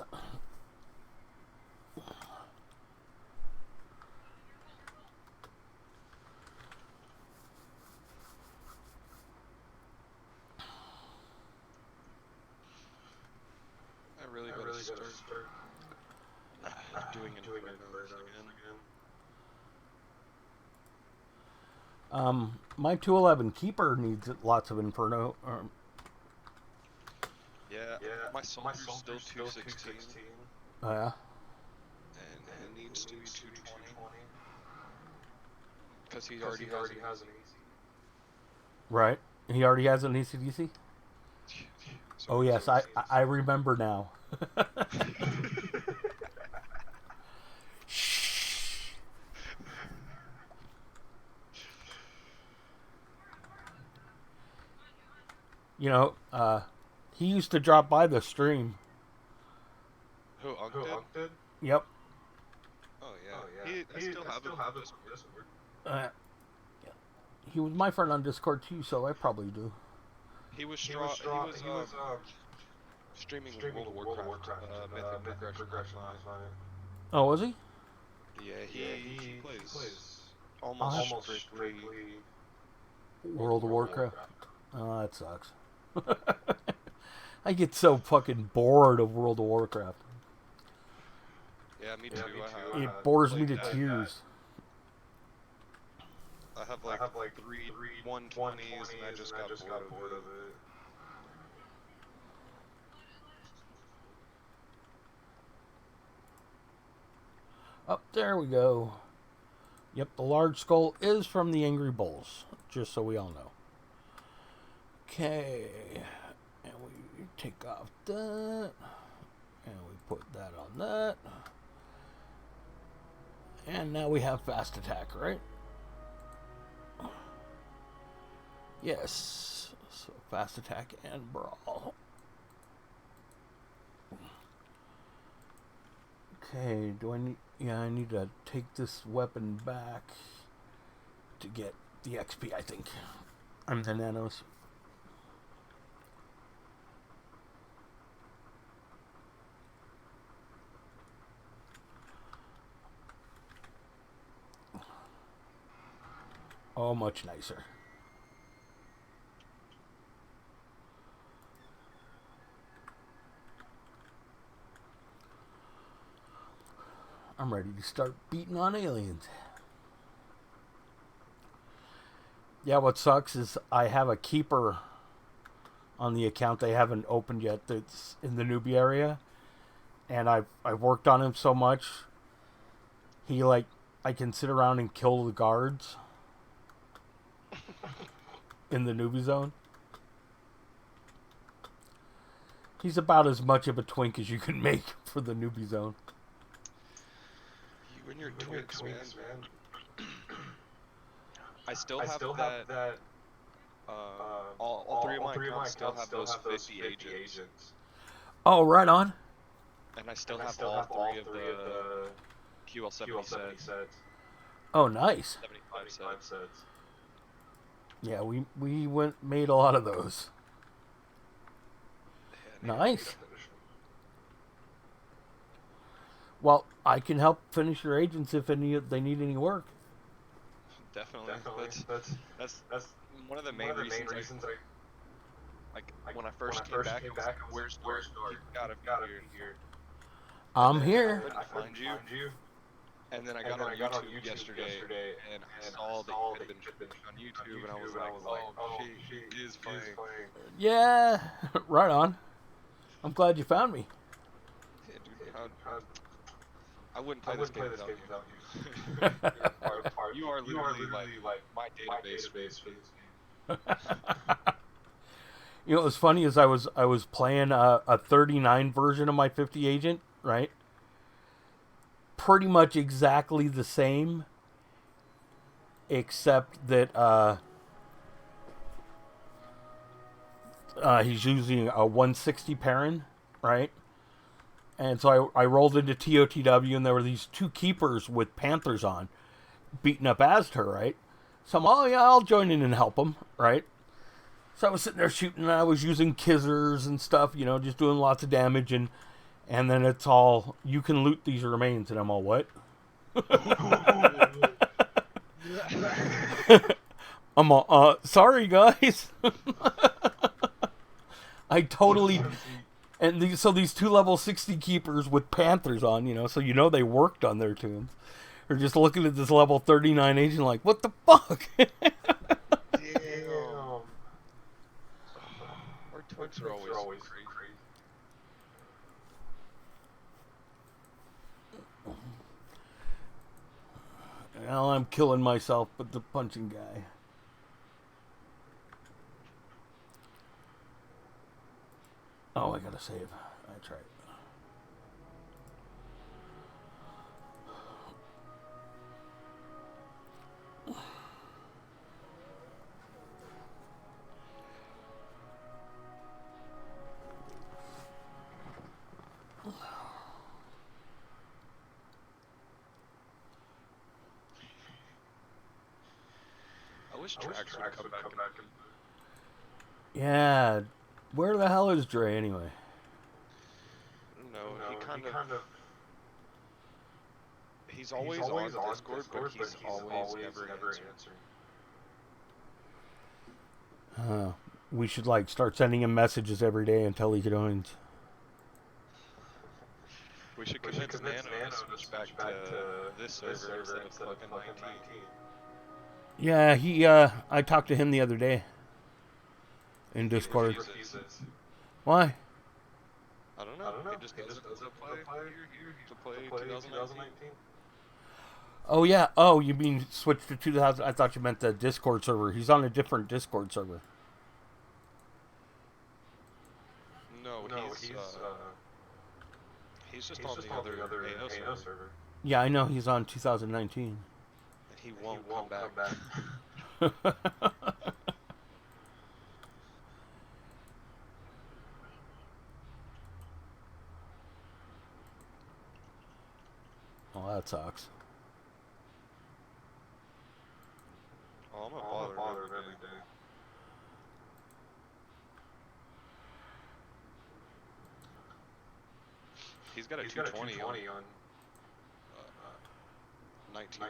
I really gotta start doing infernos again. My 211 keeper needs lots of inferno. Yeah, my soldier's still 216. Oh yeah. And it needs to be 220. Because he already has an AC. Right. He already has an ACDC? So Oh yes, I remember now. Shh. You know, he used to drop by the stream. Who, Unk did? Yep. Oh yeah. I still have him on Discord. Yeah. He was my friend on Discord too, so I probably do. He was streaming World of Warcraft, Mythic Progression last night. Oh, was he? Yeah, he plays almost strictly World of Warcraft. Oh, that sucks. I get so fucking bored of World of Warcraft. Yeah, me too. It bores me to tears. I have like three 120s and I just got bored of it. Up there we go. Yep, the large skull is from the Angry Bulls, just so we all know. Okay, and we take off that, and we put that on that, and now we have fast attack, right? Yes, so fast attack and brawl. Okay, do I need... Yeah, I need to take this weapon back to get the XP, I think. I'm the nanos. Oh, much nicer. I'm ready to start beating on aliens. Yeah, what sucks is I have a keeper on the account they haven't opened yet that's in the newbie area. And I've worked on him so much. He like I can sit around and kill the guards in the newbie zone. He's about as much of a twink as you can make for the newbie zone. You and your twinks, man. I still have that. All three of my accounts still have those 50 agents. Oh, right on. And I still have all three of the QL70 sets. Oh, nice. 75 sets. Yeah, we made a lot of those. Yeah, nice. Well, I can help finish your agents if they need any work. Definitely. That's one of the main reasons I when I first came back, I was like, where's Guard? You gotta be here. I'm here. I couldn't find you. And then I got on YouTube yesterday, and I saw that you had been on YouTube, and I was like, oh, she is playing. Yeah, right on. I'm glad you found me. Yeah, dude, I wouldn't play this game without you. You are literally like my database for this game. You know what was funny is I was playing a 39 version of my 50 agent, right? Pretty much exactly the same, except that he's using a 160 Perrin, right? And so I rolled into TOTW, and there were these two keepers with Panthers on, beating up Azter, right? So I'm, oh yeah, I'll join in and help them, right? So I was sitting there shooting, and I was using Kizzers and stuff, you know, just doing lots of damage, and then it's all, you can loot these remains, and I'm all, what? I'm all, sorry guys. I totally, and these two level 60 keepers with Panthers on, you know, so you know they worked on their tunes. They're just looking at this level 39 agent like, what the fuck? Damn. Our twins are always crazy. Well, I'm killing myself, but the punching guy. Oh, I gotta save. That's right. I wish Trax would come back and... Yeah. Where the hell is Dre anyway? No, he kind of... He's always on Discord, but he's always never answering. We should like start sending him messages every day until he joins. We should convince Nano to switch back to this server instead of fucking 19. Yeah, I talked to him the other day in Discord. Why? I don't know. He just doesn't play 2019. Oh yeah. Oh, you mean switch to 2000? I thought you meant the Discord server. He's on a different Discord server. No, he's just on the other AO server. Yeah, I know he's on 2019. And he won't come back. Well, that sucks. Oh, I'm gonna bother him every day. He's got a 220 on 19.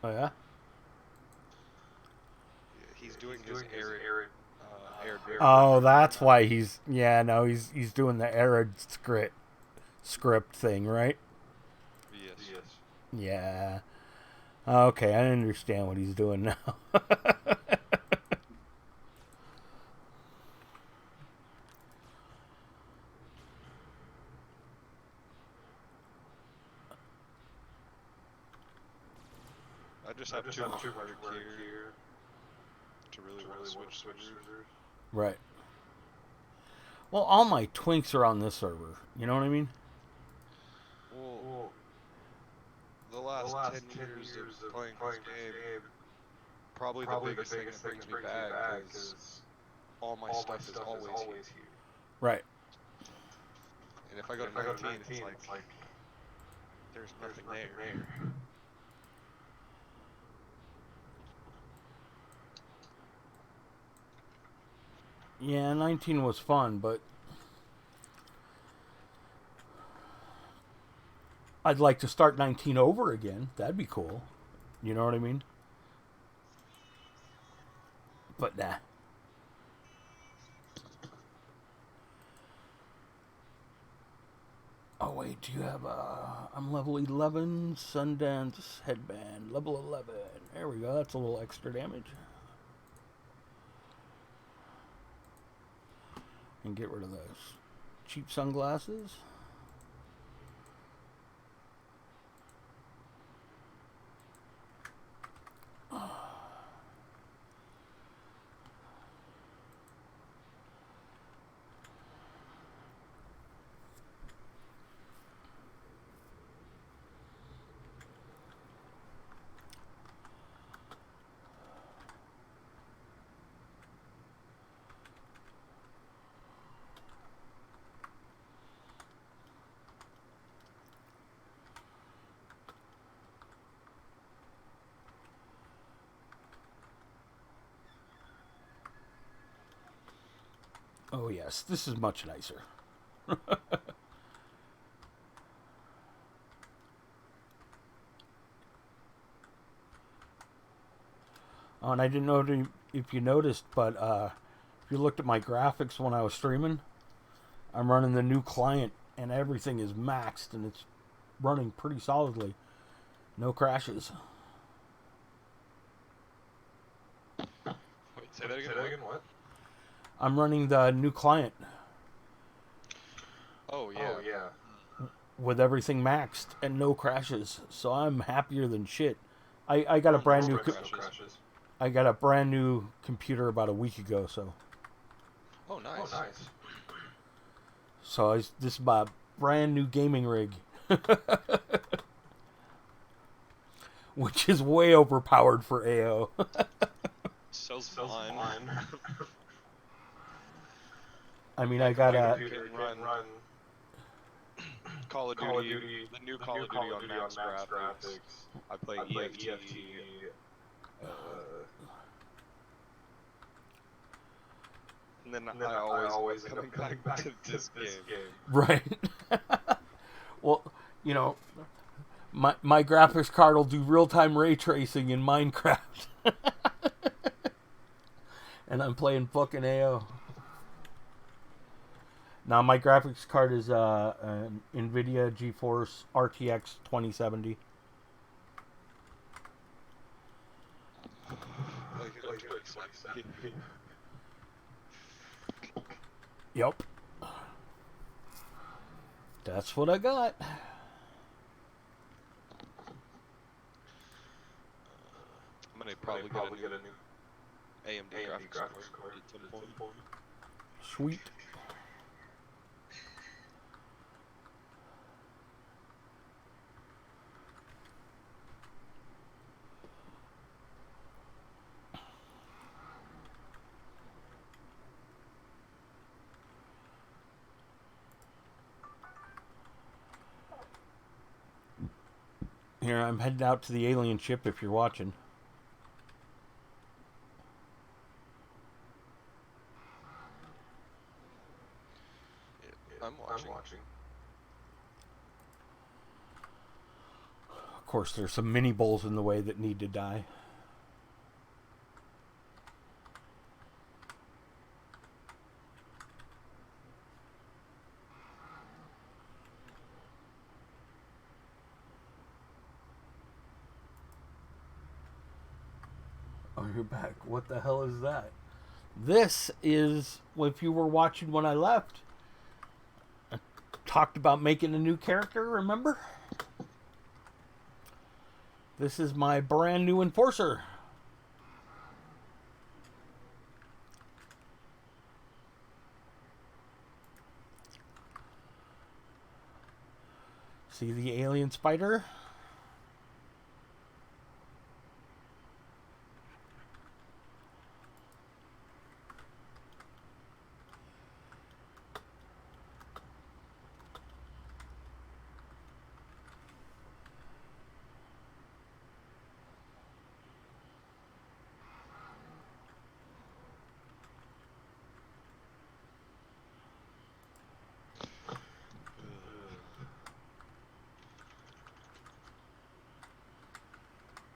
Oh yeah. he's doing his arid variant. Oh, that's why he's doing the arid script thing, right? Yes. Yeah. Okay, I understand what he's doing now. I just have too much work here to really want to switch servers. Right. Well, all my twinks are on this server. You know what I mean? Well, the last 10 years of playing this game, probably the biggest thing that brings me back is all my stuff is always here. Right. And if I go to 19, it's like there's nothing there. Yeah, 19 was fun, but I'd like to start 19 over again. That'd be cool. You know what I mean? But nah. Oh, wait, do you have I'm level 11, Sundance headband, level 11. There we go, that's a little extra damage. And get rid of those cheap sunglasses. Oh yes, this is much nicer. Oh, and I didn't know if you noticed, but if you looked at my graphics when I was streaming, I'm running the new client and everything is maxed and it's running pretty solidly. No crashes. Wait, say that again, what? I'm running the new client. Oh, yeah. With everything maxed and no crashes. So I'm happier than shit. I got a brand new I got a brand new computer about a week ago, so. Oh, nice. So this is my brand new gaming rig. Which is way overpowered for AO. So's mine. I mean, I got a run Call of Duty, the new Call of Duty on max graphics. I play EFT. And then I always coming back to this game. Right. Well, you know, my graphics card will do real-time ray tracing in Minecraft. And I'm playing fucking AO. Now my graphics card is an NVIDIA GeForce RTX 2070. Yep. That's what I got. I'm gonna probably get a new AMD graphics card at some point. Sweet. Here, I'm heading out to the alien ship if you're watching. I'm watching. Of course, there's some mini bowls in the way that need to die. you're back. What the hell is that? This is, if you were watching when I left, I talked about making a new character, remember? This is my brand new enforcer. See the alien spider?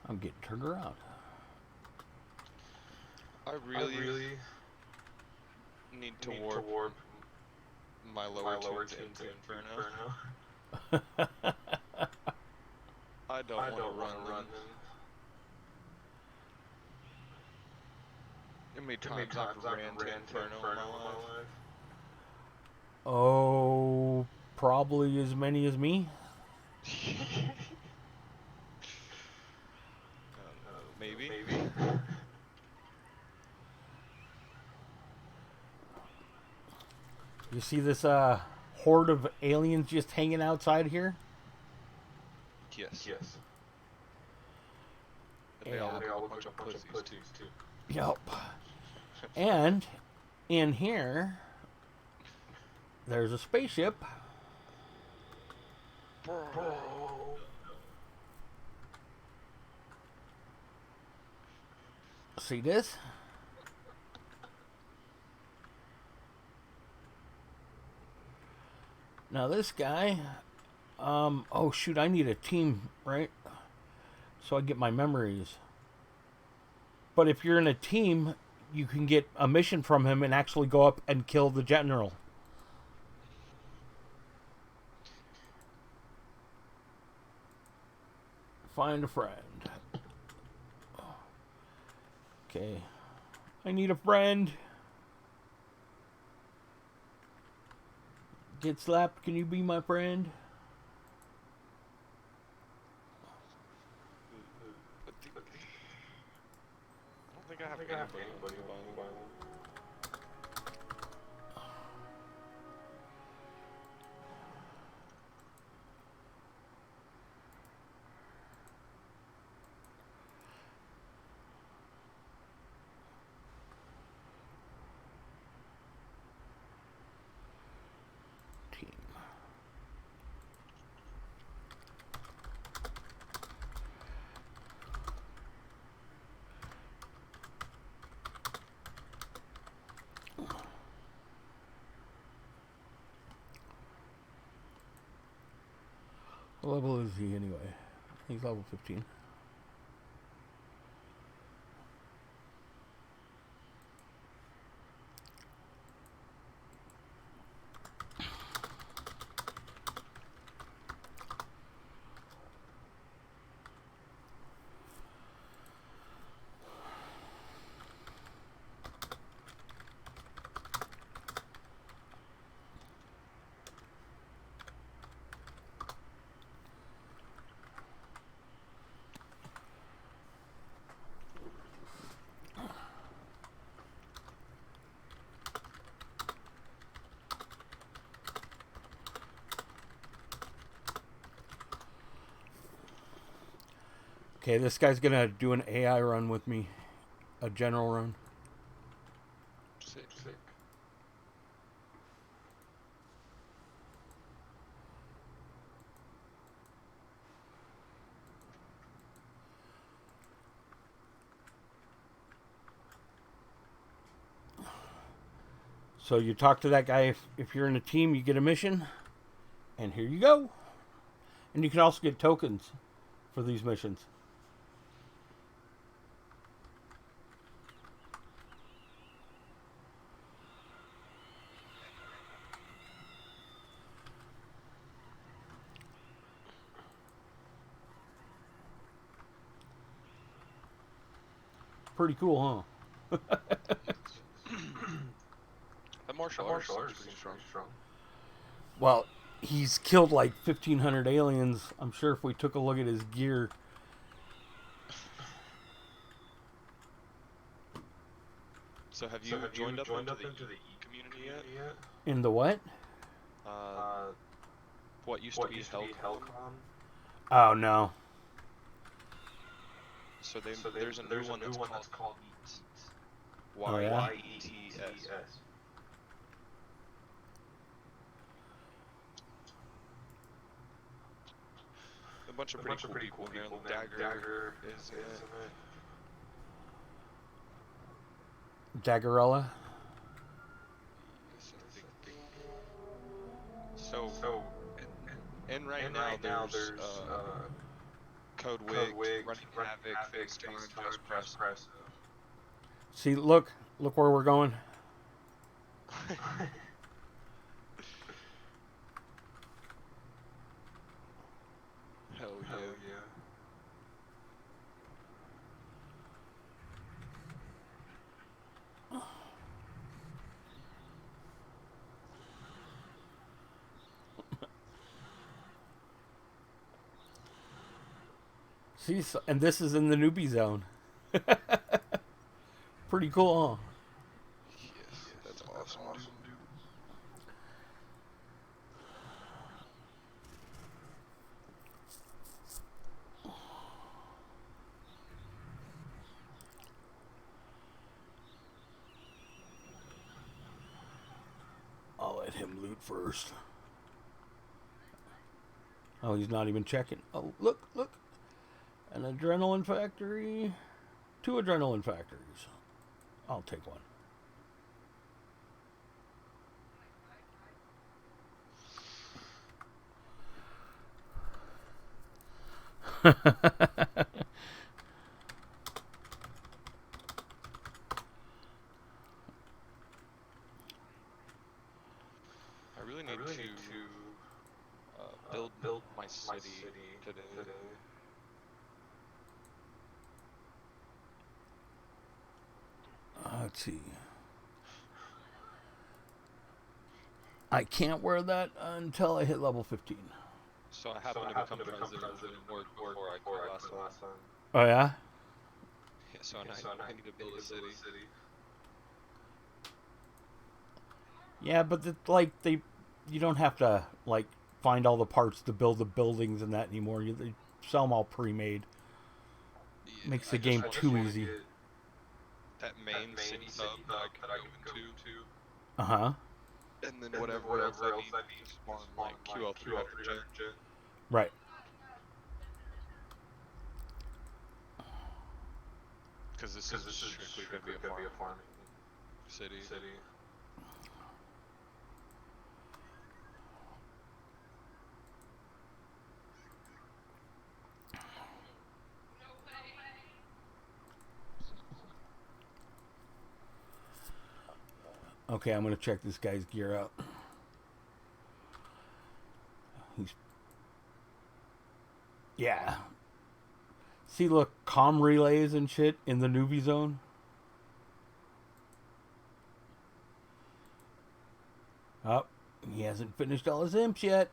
I'm getting turned around. I really need to warp my lower tunes into Inferno. I don't want to run them. How many times I've ran to Inferno in my life? Oh, probably as many as me. Maybe. You see this horde of aliens just hanging outside here? Yes. And they all look like a bunch of pussies too. Yup. And in here, there's a spaceship. See this? Now this guy, oh shoot, I need a team, right? So I get my memories. But if you're in a team, you can get a mission from him and actually go up and kill the general. Find a friend. Okay. I need a friend. Get slapped. Can you be my friend? I don't think I have anybody on the bottom. Team. What level is he anyway? He's level 15. Okay, this guy's gonna do an AI run with me. A general run. Sick. So you talk to that guy if you're in a team, you get a mission. And here you go. And you can also get tokens for these missions. pretty cool, huh? That martial arts seems pretty strong. Well, he's killed like 1,500 aliens. I'm sure if we took a look at his gear. So have you joined up into the community yet? In the what? What used to be Hellcom? Oh, no. So there's a new one that's called Oh, yeah? YETS. A bunch of pretty cool people in there. Dagger is in it. Daggerella? Yes, I think. So, and right now there's Code Wig, Running Havoc, FaceTime, Just Press. See, look where we're going. Hell yeah. See, and this is in the newbie zone. Pretty cool, huh? Yes, that's awesome, dude. I'll let him loot first. Oh, he's not even checking. Oh, look. An adrenaline factory. 2 adrenaline factories. I'll take one. I really need to build my city today. Let's see. I can't wear that until I hit level 15. So I happen to become president of work before I quit last time. Oh, yeah? Yeah, so I need to build a city. Yeah, but you don't have to find all the parts to build the buildings and that anymore. They sell them all pre-made. Yeah, Makes the game too easy. That main city hub that I can go into. Uh-huh. And then whatever else I need to spawn like QL 300 gen. Right. Because this is strictly going to be a farming city. Okay, I'm going to check this guy's gear out. Yeah. See, look, comm relays and shit in the newbie zone. Oh, he hasn't finished all his imps yet.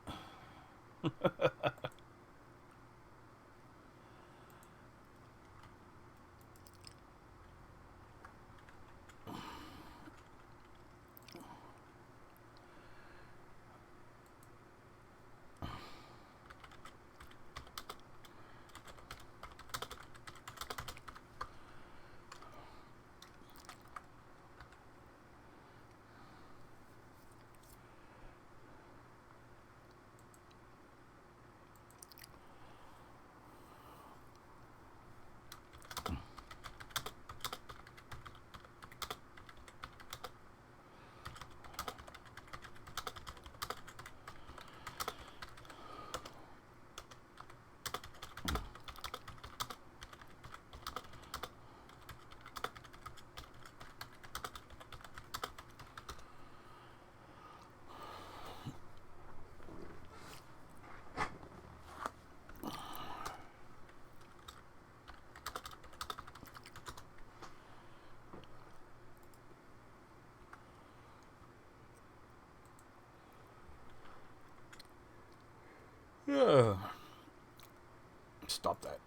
Stop that.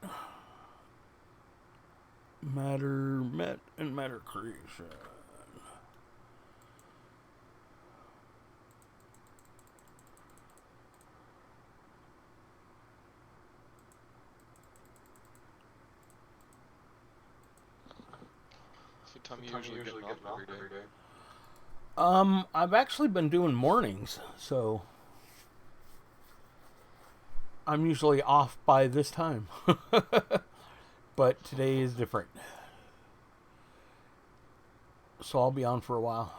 Matter, met, and matter creation. What time you usually getting off every day? I've actually been doing mornings, so I'm usually off by this time. But today is different. So I'll be on for a while.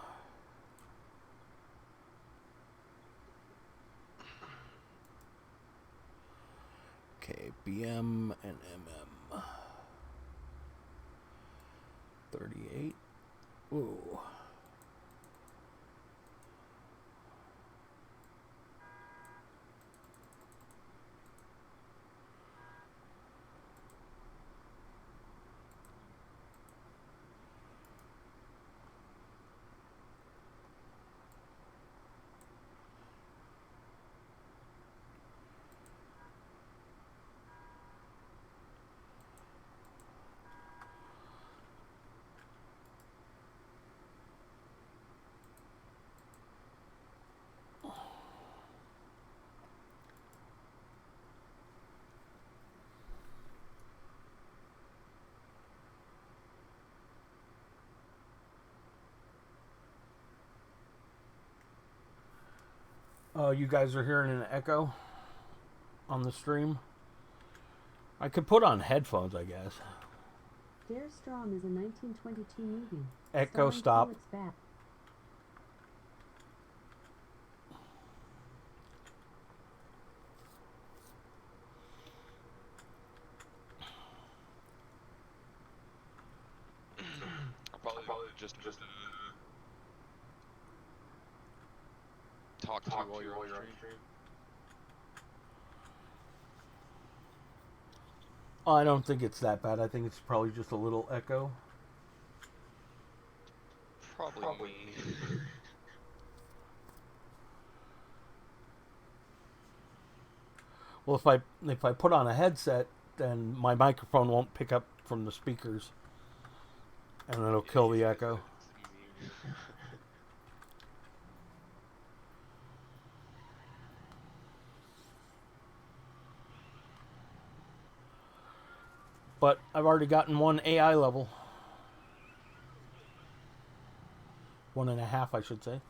Okay, BM and MM. 38. Ooh. You guys are hearing an echo on the stream. I could put on headphones, I guess. Dare Strong is a 1922 movie. Echo, stop. Felix Bat. I'll probably just talk to you while you're on stream. Oh, I don't think it's that bad. I think it's probably just a little echo. Probably me. Well, if I put on a headset, then my microphone won't pick up from the speakers, and it'll kill the echo. But I've already gotten one AI level. 1.5, I should say.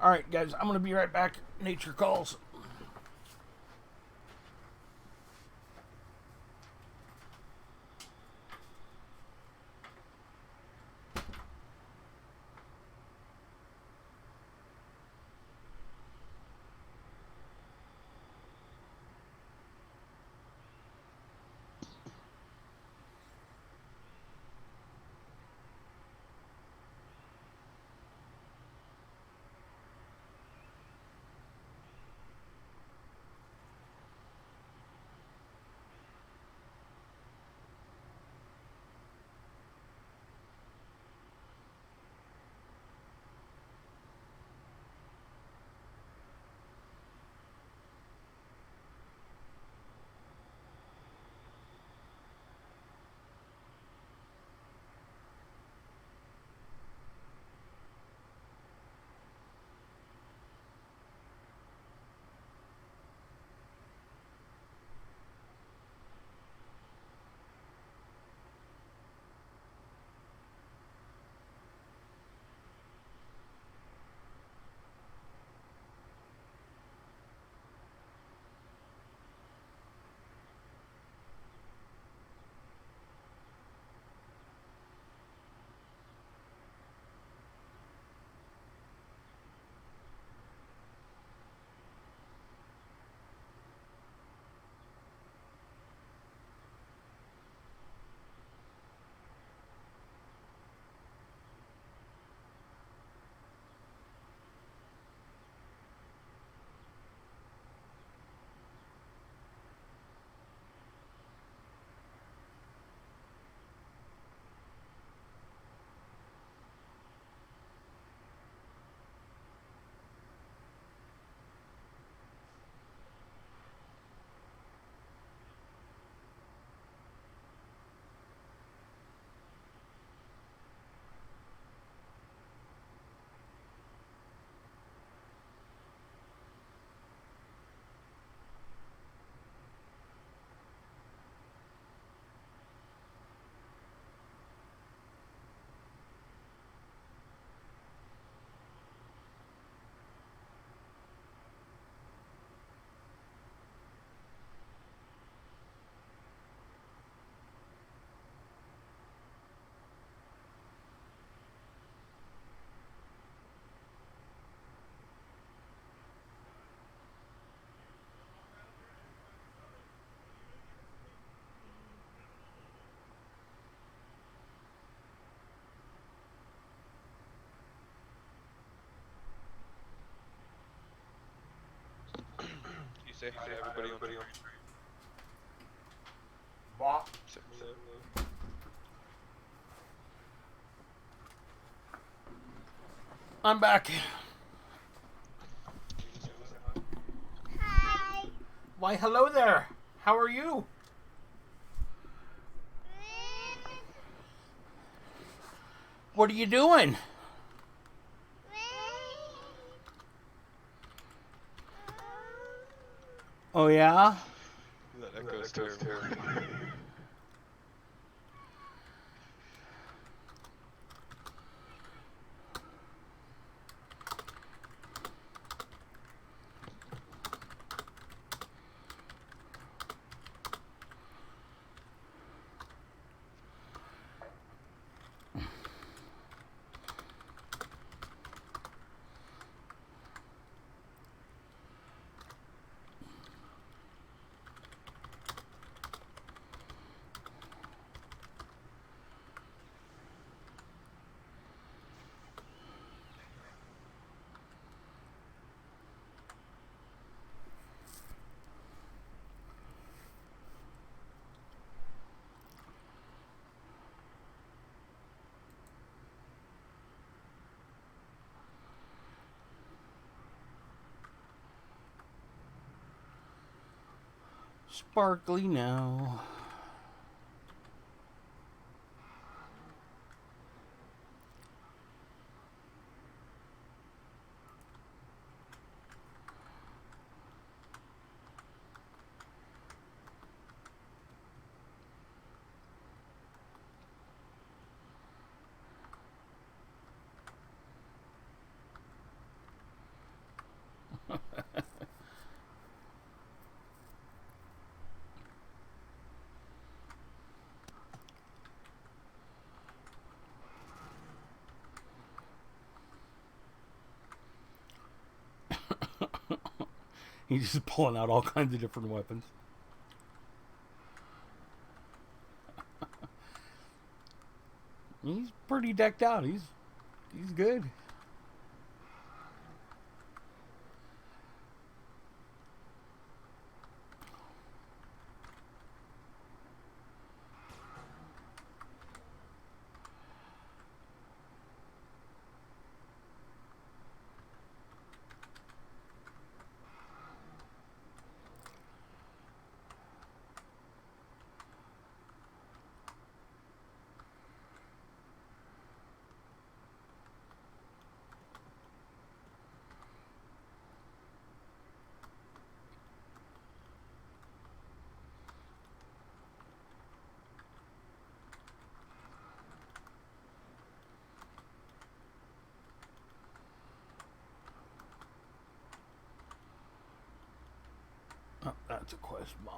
Alright, guys, I'm going to be right back. Nature calls. say hi to everybody on the train. Bop. Say I'm back. Hi. Why, hello there. How are you? What are you doing? Oh, yeah? that echoes terrible. Sparkly now. He's just pulling out all kinds of different weapons. He's pretty decked out. He's good. Oh, that's a quest mob.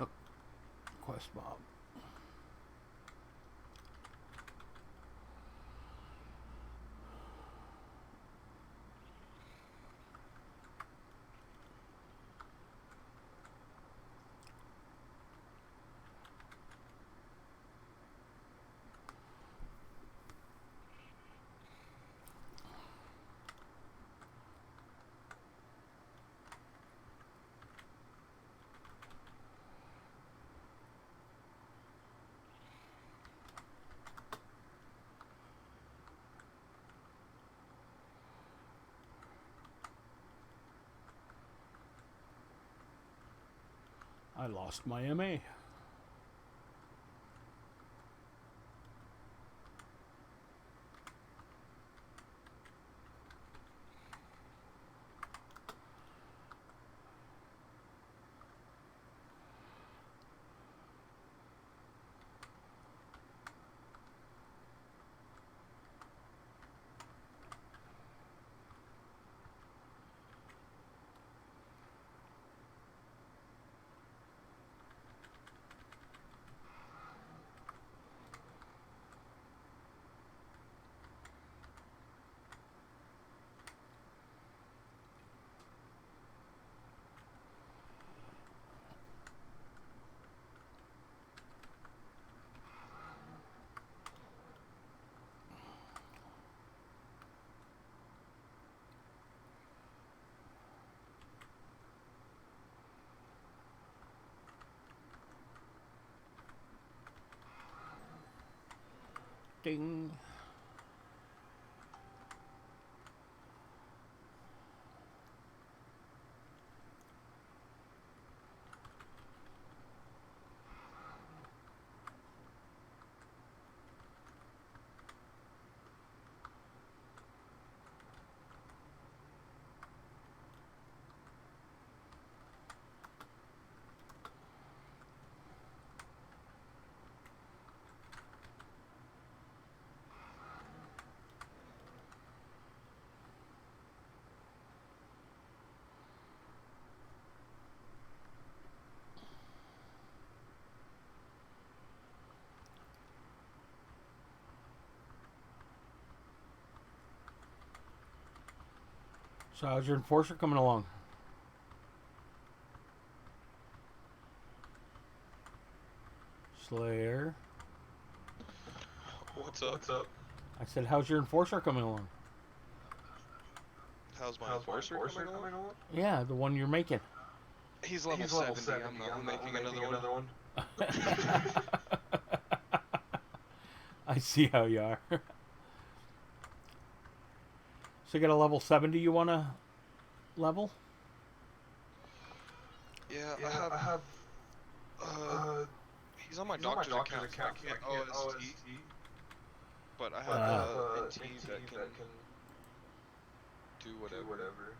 Oh, quest mob. I lost my MA. Connecting. So how's your enforcer coming along? Slayer. What's up? I said, how's your enforcer coming along? How's my enforcer coming along? Yeah, the one you're making. He's level 70. I'm not making another one. I see how you are. So you got a level 70 you want to level? Yeah, I have. He's on my doctor's account, so I can't OST. But I have NT that can do whatever.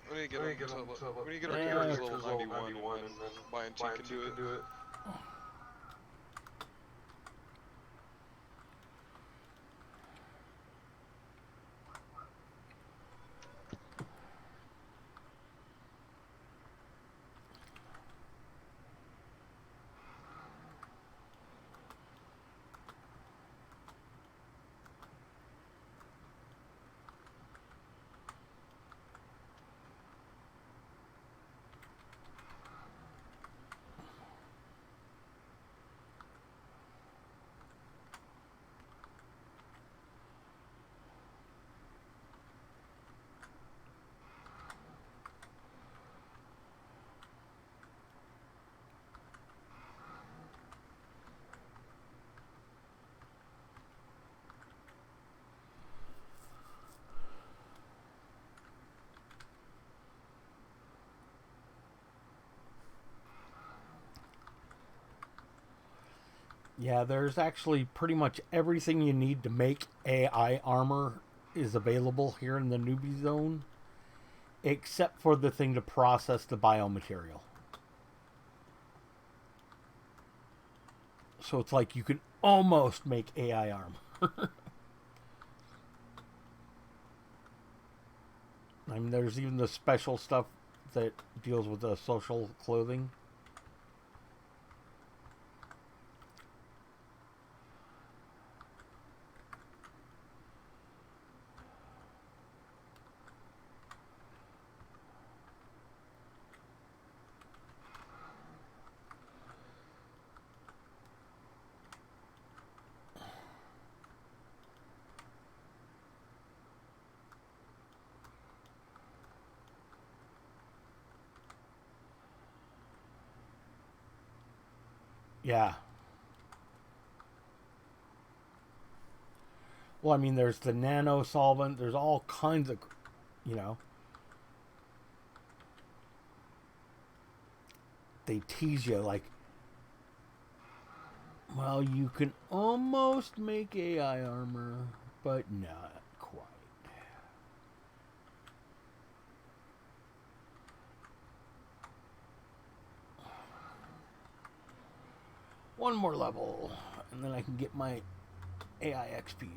When you get him to level 91, and then my NT can do it. Yeah, there's actually pretty much everything you need to make AI armor is available here in the newbie zone, except for the thing to process the biomaterial. So it's like you can almost make AI armor. I mean, there's even the special stuff that deals with the social clothing. Yeah. Well, I mean, there's the nano solvent. There's all kinds of, you know. They tease you like, well, you can almost make AI armor, but not quite. One more level, and then I can get my AI XP.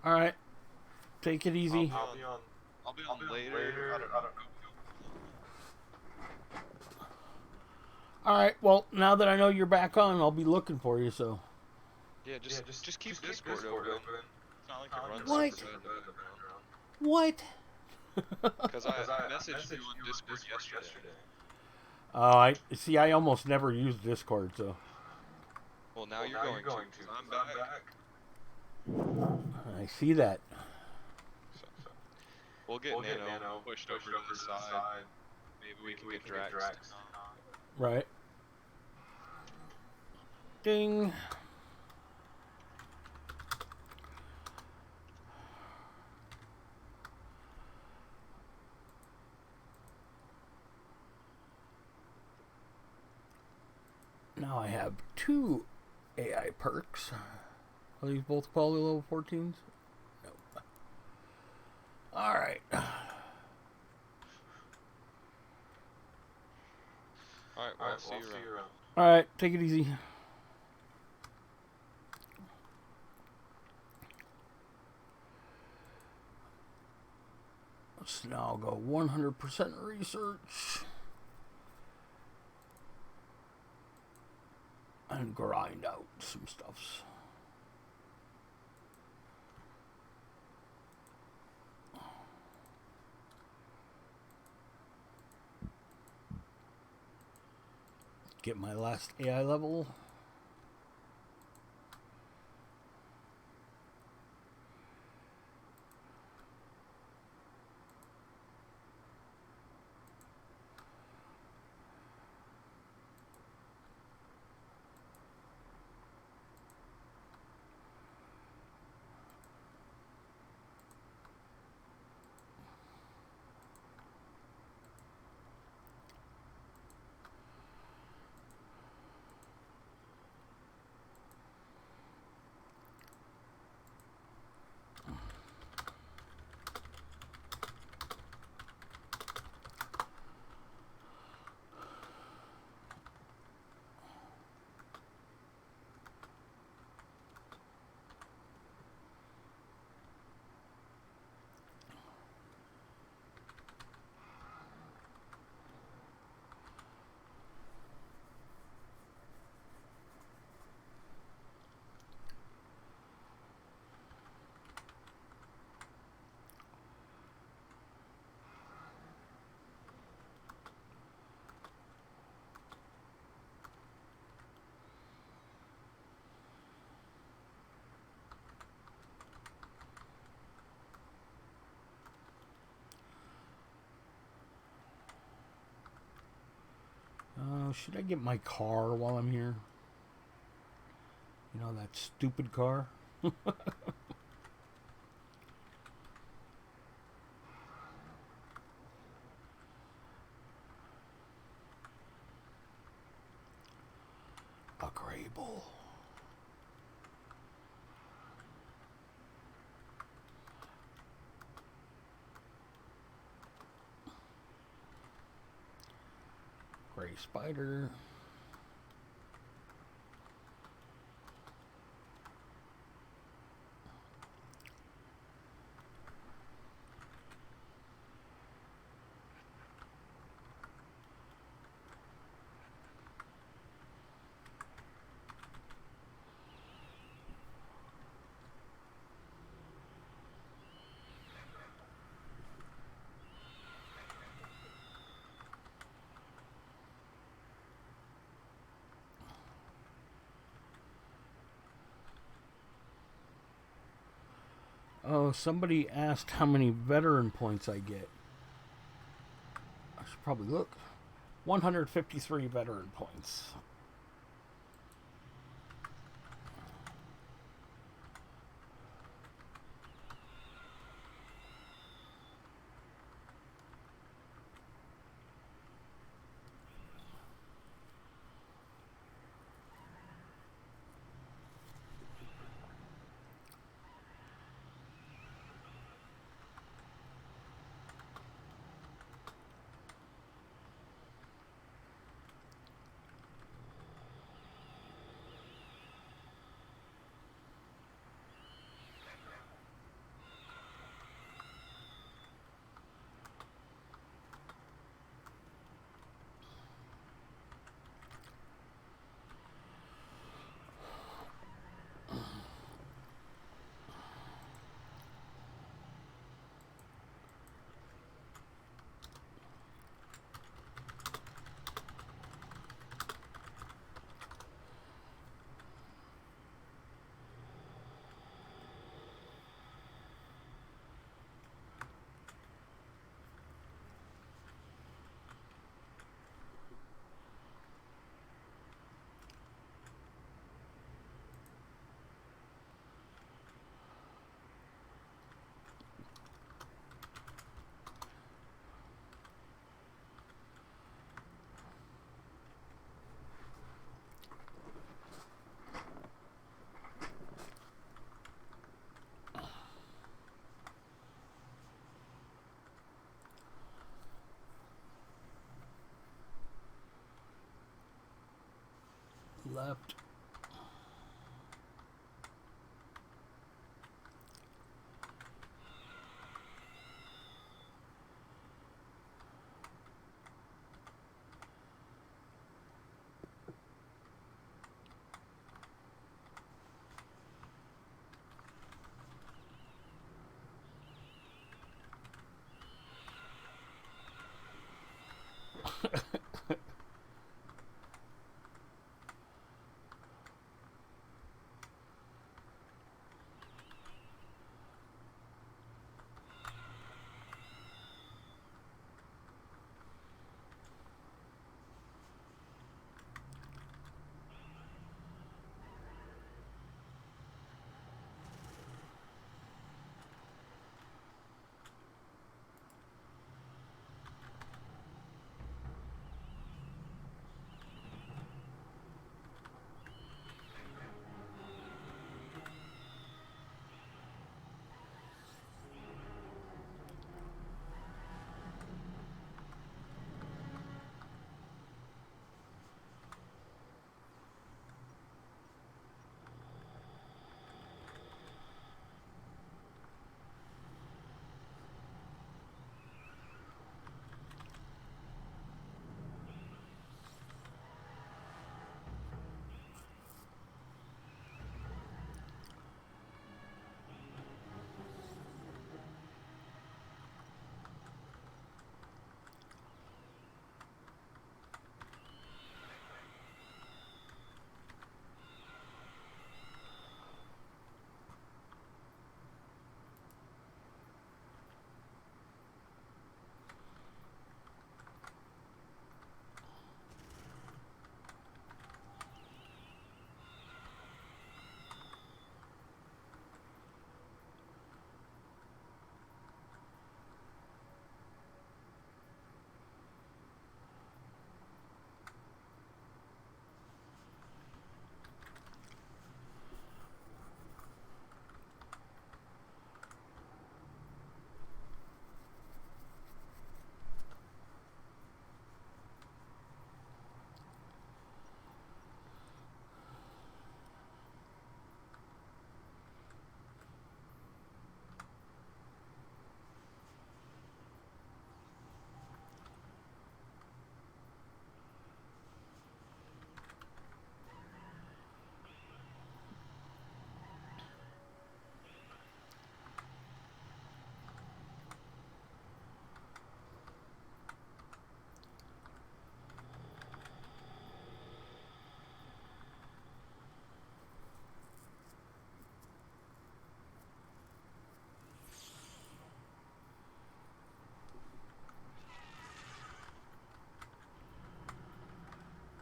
All right. Take it easy. I'll be on later. I don't know. All right. Well, now that I know you're back on, I'll be looking for you. So. Yeah, just keep Discord open. It's not like it runs What? super bad in the background. What? Because I messaged you on Discord yesterday. I see. I almost never use Discord, so. Well, now you're going to, because I'm back. I see that. So, we'll get Nano pushed over to the side. Maybe we can get Drax. Right. Ding. Now I have 2 AI perks. Are these both quality level 14s? Nope. Alright. Alright, well, I'll see you around. Alright, take it easy. Let's now go 100% research. And grind out some stuffs. Get my last AI level. Should I get my car while I'm here? You know, that stupid car? A Grable. Gray Spider. Oh, somebody asked how many veteran points I get. I should probably look. 153 veteran points. left.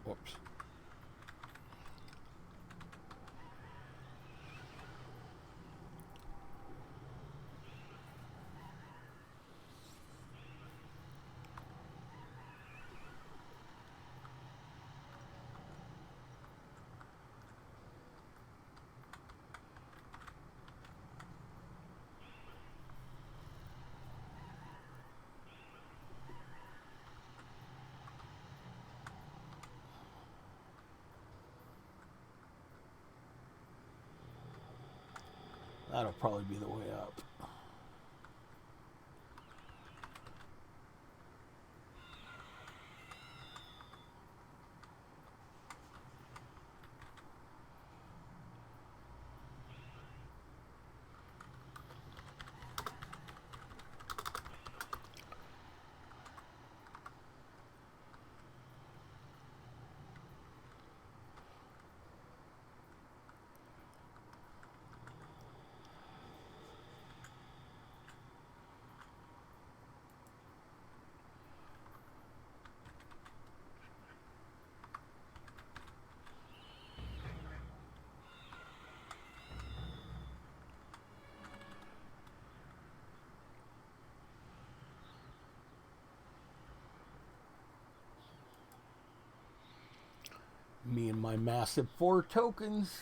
Whoops. That'll probably be the way up. Me and my massive 4 tokens.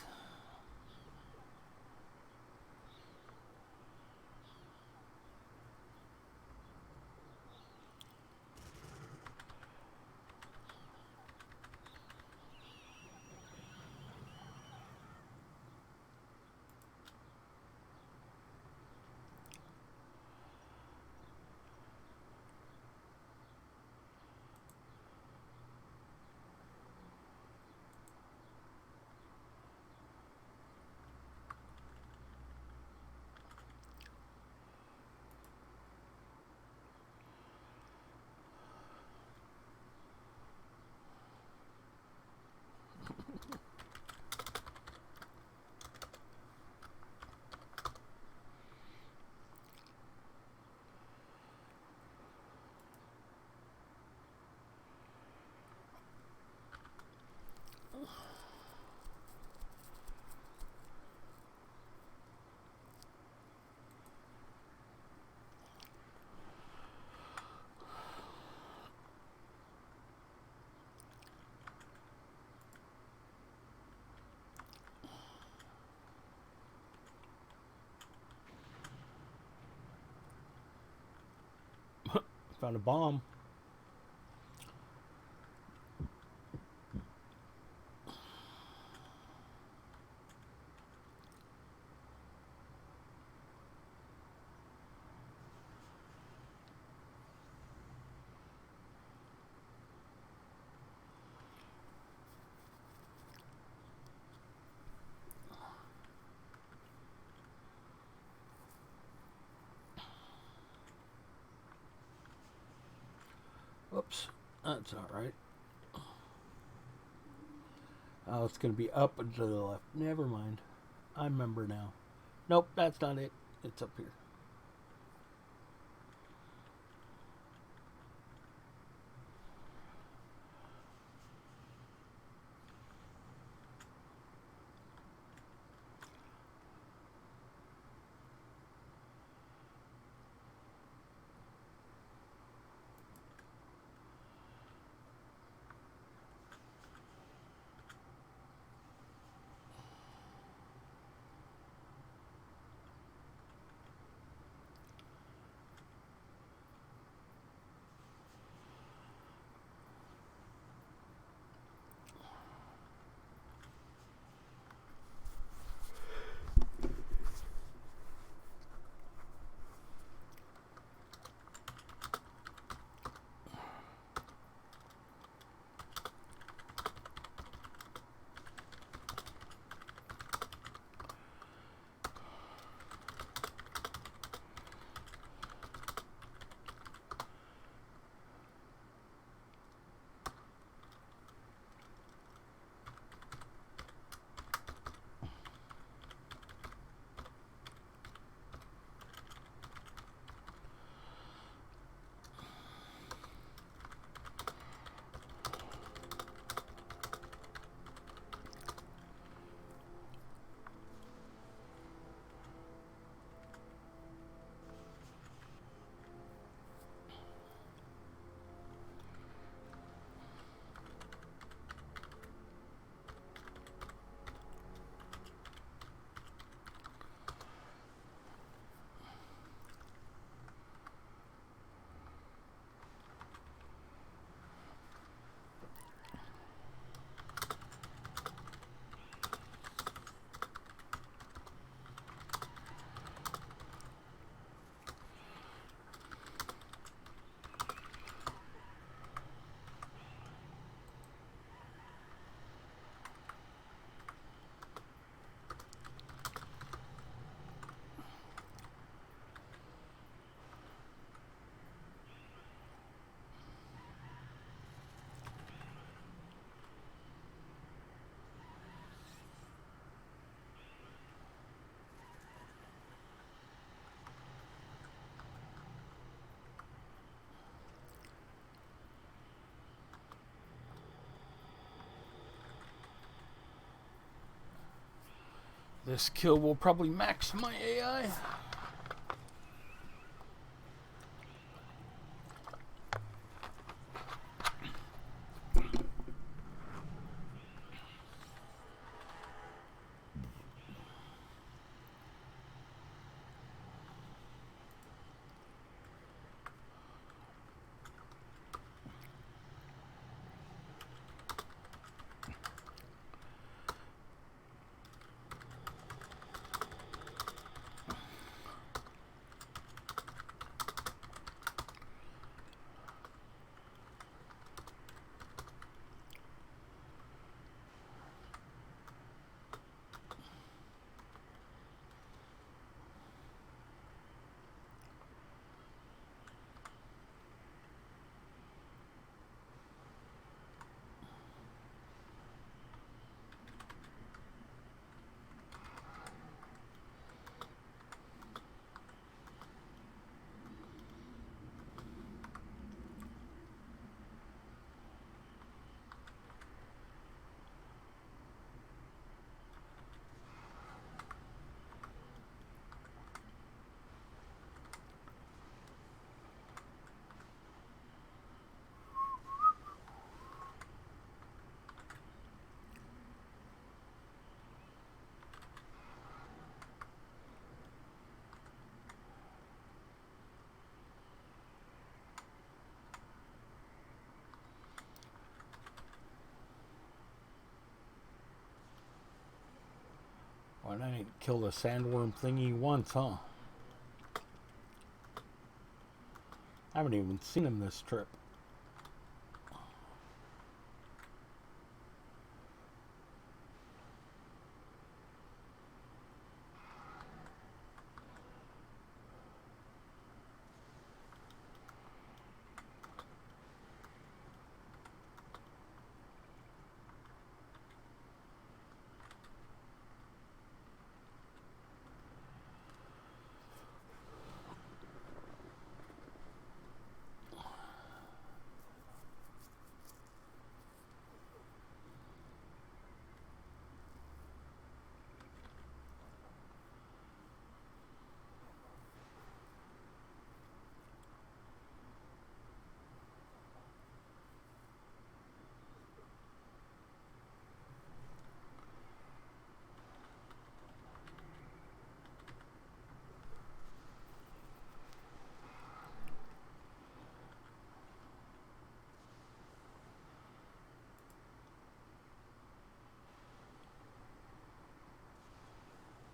Found a bomb. Whoops, that's not right. Oh, it's going to be up and to the left. Never mind. I remember now. Nope, that's not it. It's up here. This kill will probably max my AI. And I didn't kill the sandworm thingy once, huh? I haven't even seen him this trip.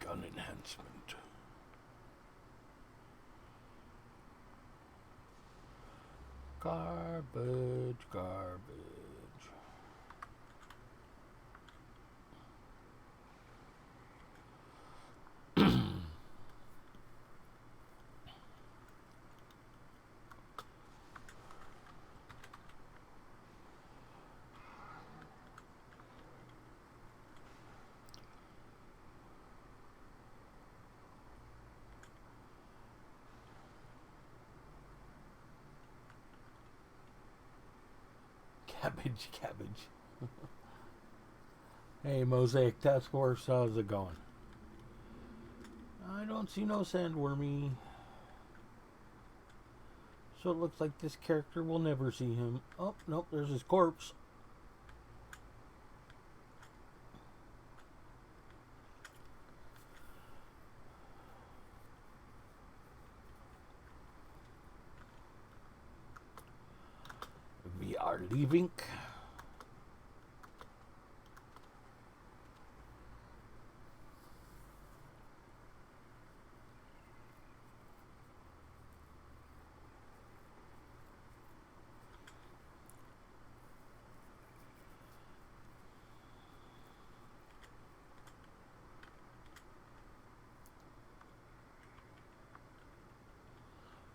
Gun enhancement. Garbage, garbage. Cabbage, cabbage. Hey, Mosaic Task Force, how's it going? I don't see no sandwormy. So it looks like this character will never see him. Oh, nope, there's his corpse. We are leaving.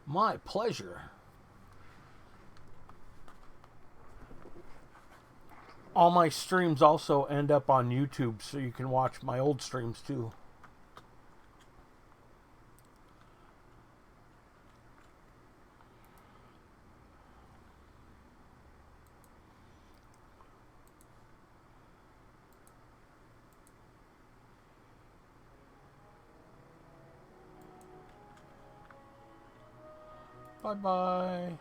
My pleasure. All my streams also end up on YouTube, so you can watch my old streams too. Bye-bye.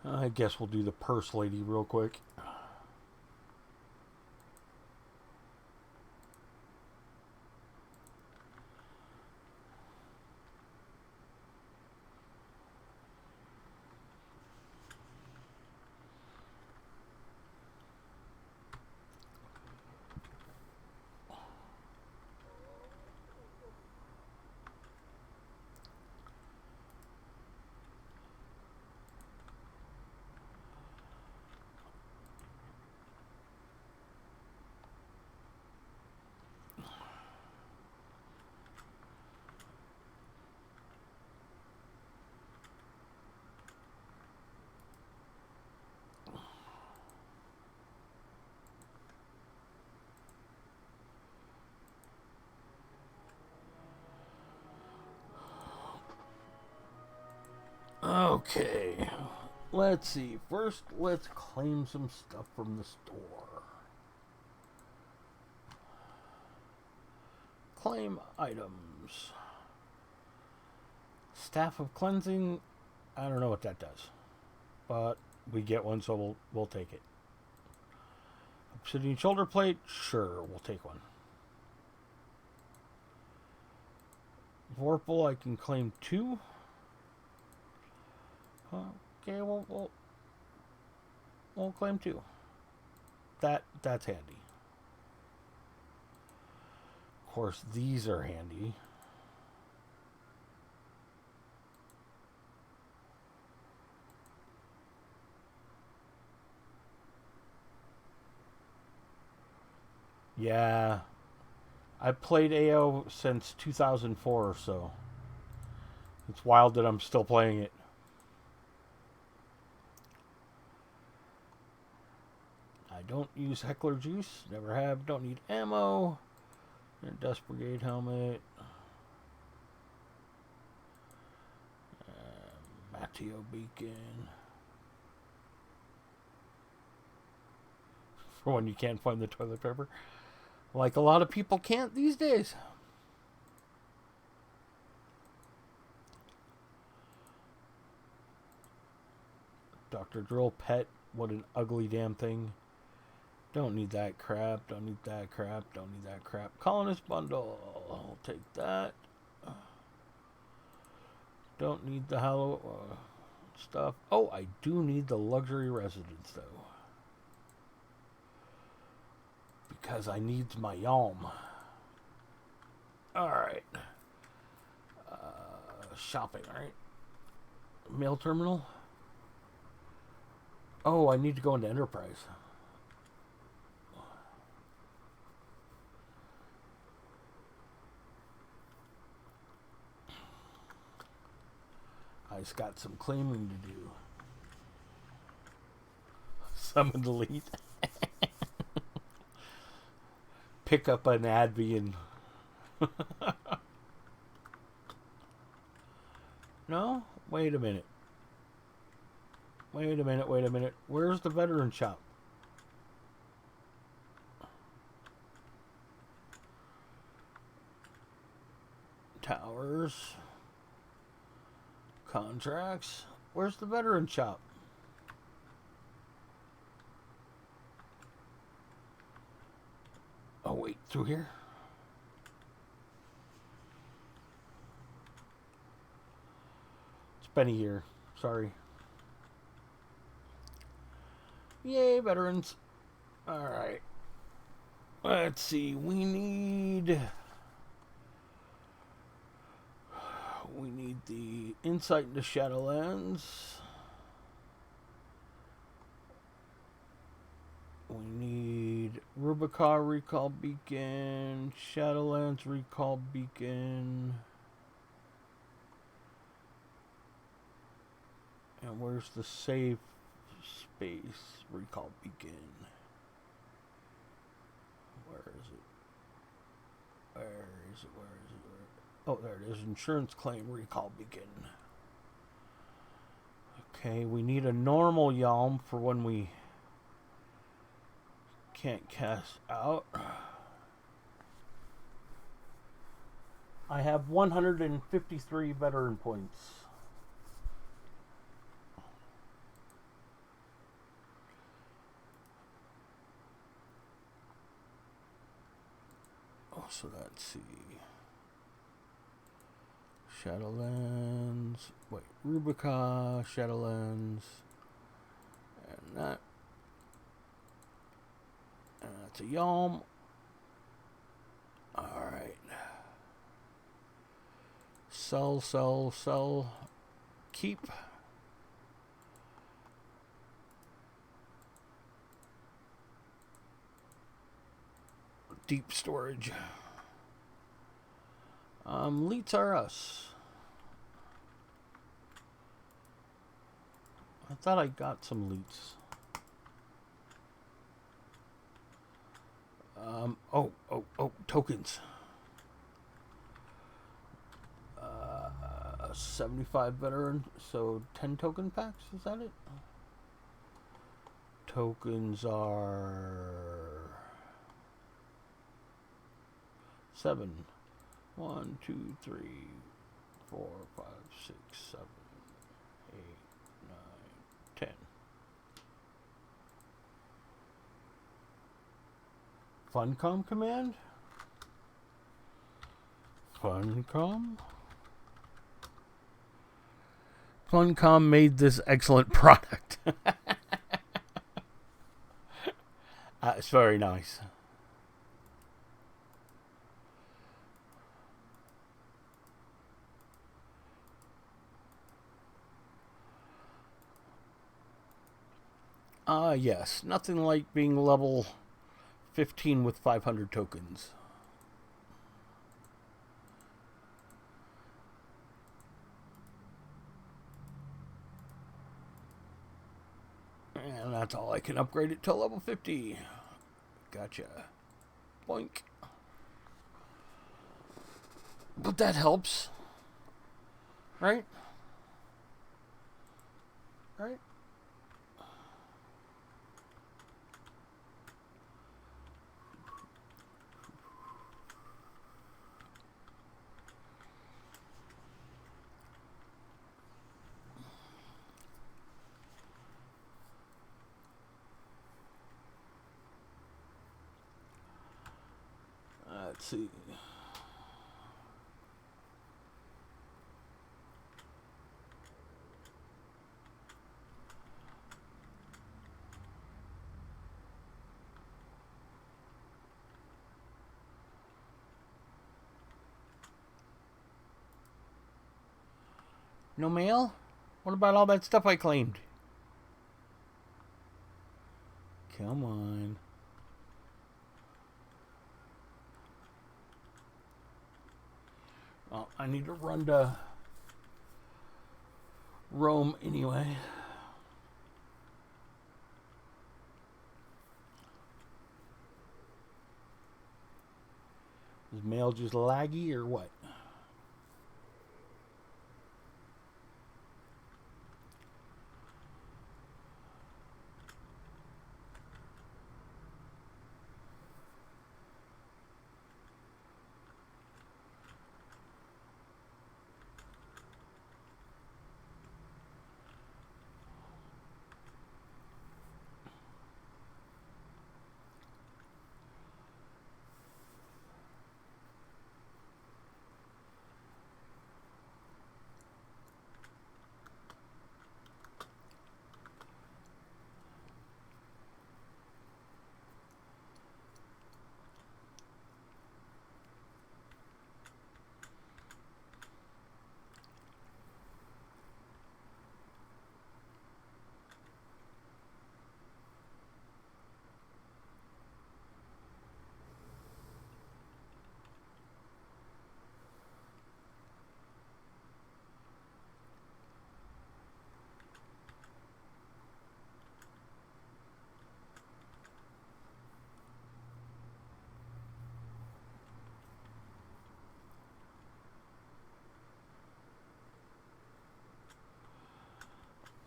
I guess we'll do the purse lady real quick. Okay, let's see. First, let's claim some stuff from the store. Claim items. Staff of cleansing. I don't know what that does, but we get one, so we'll take it. Obsidian shoulder plate. Sure, we'll take one. Vorpal, I can claim 2. Okay, we'll claim 2. That's handy. Of course, these are handy. Yeah. I played AO since 2004 or so. It's wild that I'm still playing it. I don't use Heckler Juice. Never have. Don't need ammo. Dust Brigade helmet. Mateo Beacon. For when you can't find the toilet paper. Like a lot of people can't these days. Dr. Drill Pet. What an ugly damn thing. Don't need that crap. Don't need that crap. Don't need that crap. Colonist Bundle. I'll take that. Don't need the Hallow stuff. Oh, I do need the Luxury Residence, though. Because I need my Yalm. Alright. Shopping, alright. Mail terminal. Oh, I need to go into Enterprise. I just got some claiming to do. Summon delete. Pick up an Advie and... No? Wait a minute. Wait a minute. Where's the veteran shop? Towers. Contracts. Where's the veteran shop? Oh, wait. Through here? It's been a year. Sorry. Yay, veterans. Alright. Let's see. We need the insight into Shadowlands. We need Rubicon Recall Beacon, Shadowlands Recall Beacon. And where's the safe space recall beacon? Where is it? Oh, there it is. Insurance claim recall beacon. Okay, we need a normal Yalm for when we can't cast out. I have 153 veteran points. Oh, so let's see. Shadowlands. Wait, Rubica, Shadowlands. And that. And that's a Yalm. Alright. Sell. Keep. Deep storage. Leets are us. I thought I got some leets. Tokens. 75 veteran, so 10 token packs, is that it? Tokens are 7. 1, 2, 3, 4, 5, 6, 7, 8, 9, 10. Funcom command? Funcom? Funcom made this excellent product. It's very nice. Yes. Nothing like being level 15 with 500 tokens. And that's all I can upgrade it to level 50. Gotcha. Boink. But that helps. Right? Right? Let's see. No mail? What about all that stuff I claimed? Come on. Well, I need to run to Rome anyway. Is mail just laggy or what?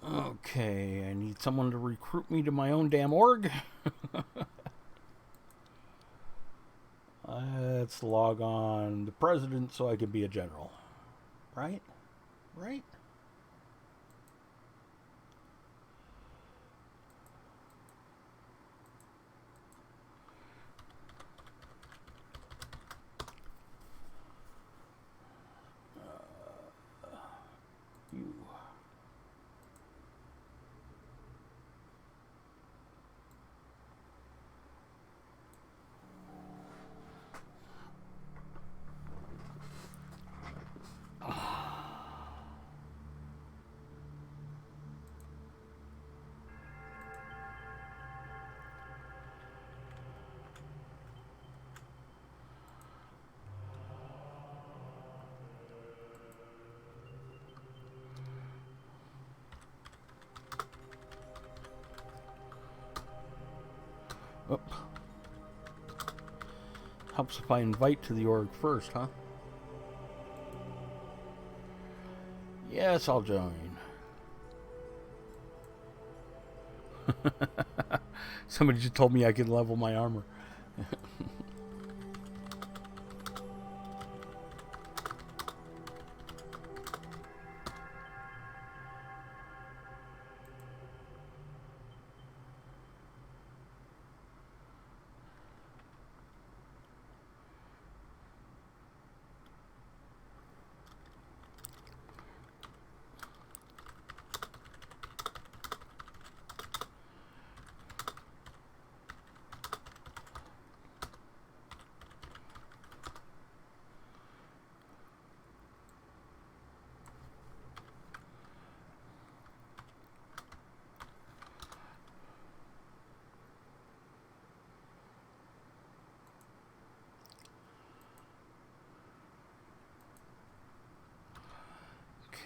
Okay, I need someone to recruit me to my own damn org. Let's log on the president so I can be a general. Right? Right? You. Oh. Helps if I invite to the org first, huh? Yes, I'll join. Somebody just told me I could level my armor.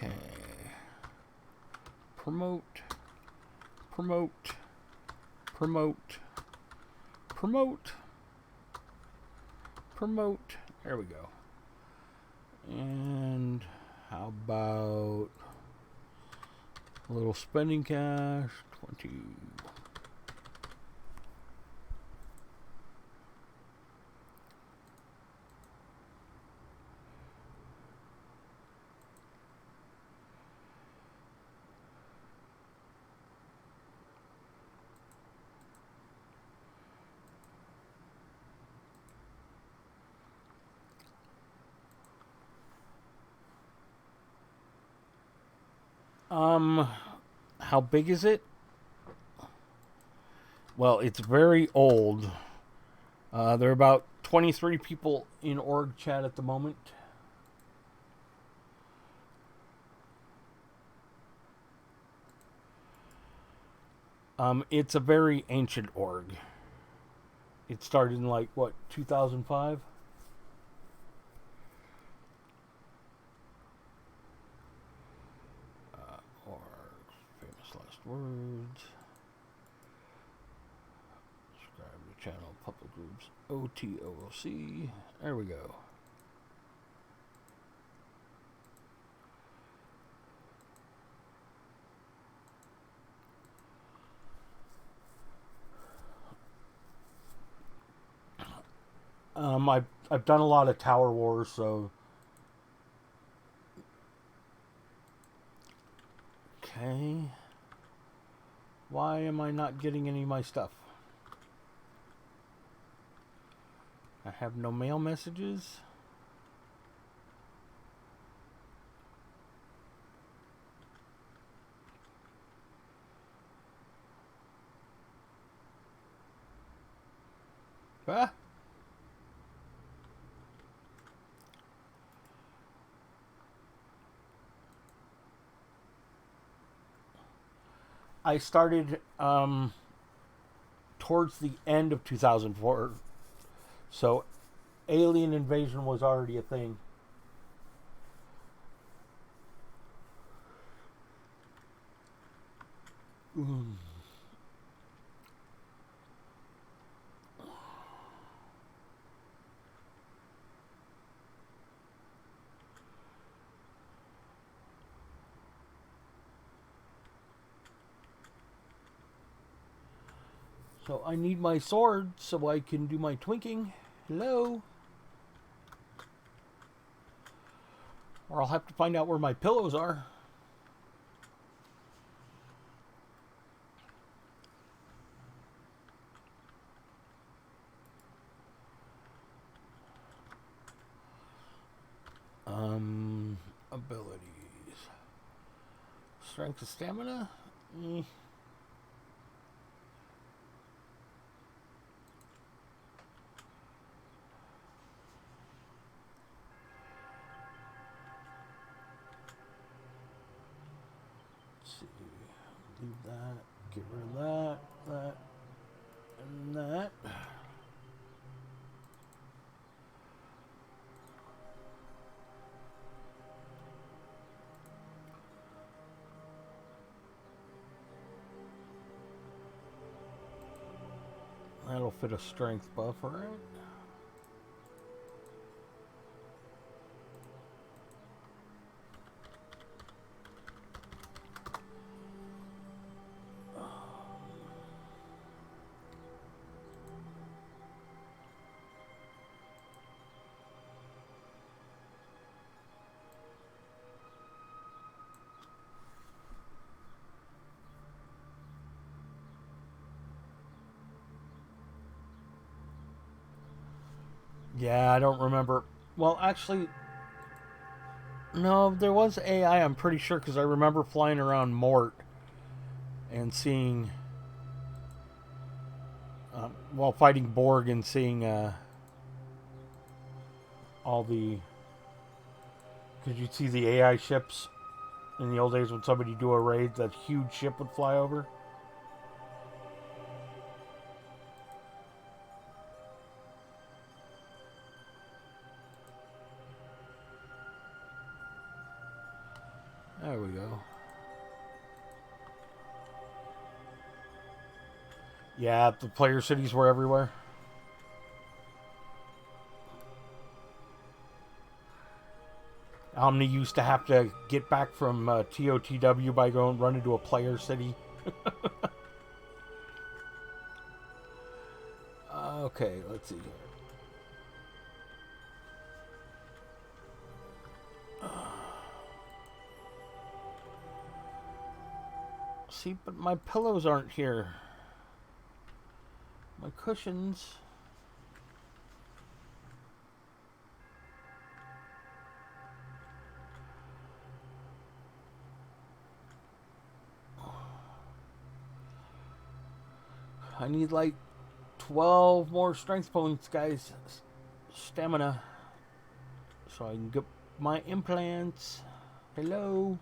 Okay. Promote. Promote. Promote. Promote. Promote. There we go. And how about a little spending cash? 20. How big is it? Well, it's very old. There are about 23 people in org chat at the moment. It's a very ancient org. It started in like, what, 2005? Or famous last words. Subscribe to the channel, public groups, OTOOC. There we go. I've done a lot of Tower Wars, so. Okay. Why am I not getting any of my stuff? I have no mail messages. Ah. I started towards the end of 2004, so alien invasion was already a thing. So I need my sword so I can do my twinking. Hello? Or I'll have to find out where my pillows are. Abilities. Strength and stamina? Eh. Let's see. Leave that. Get rid of that. That. And that. That'll fit a strength buff, right? Yeah, I don't remember. Well, actually, no, there was AI, I'm pretty sure, because I remember flying around Mort and seeing, while fighting Borg and seeing all the, because you'd see the AI ships in the old days when somebody do a raid, that huge ship would fly over. There we go. Yeah, the player cities were everywhere. Omni used to have to get back from TOTW by going run into a player city. Okay, let's see here. See, but my pillows aren't here. My cushions. I need like 12 more strength points, guys. Stamina. So I can get my implants. Hello.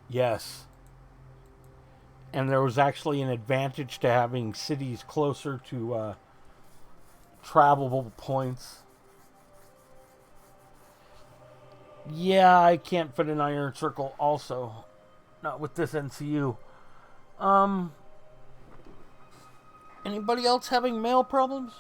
Yes. And there was actually an advantage to having cities closer to travelable points. Yeah, I can't fit an iron circle also. Not with this NCU. Anybody else having mail problems?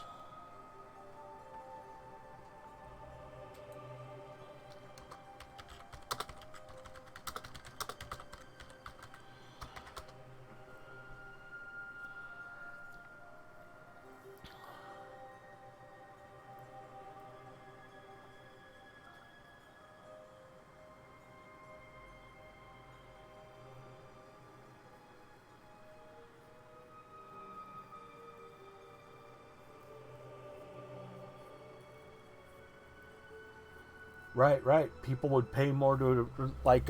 Right. People would pay more to, like,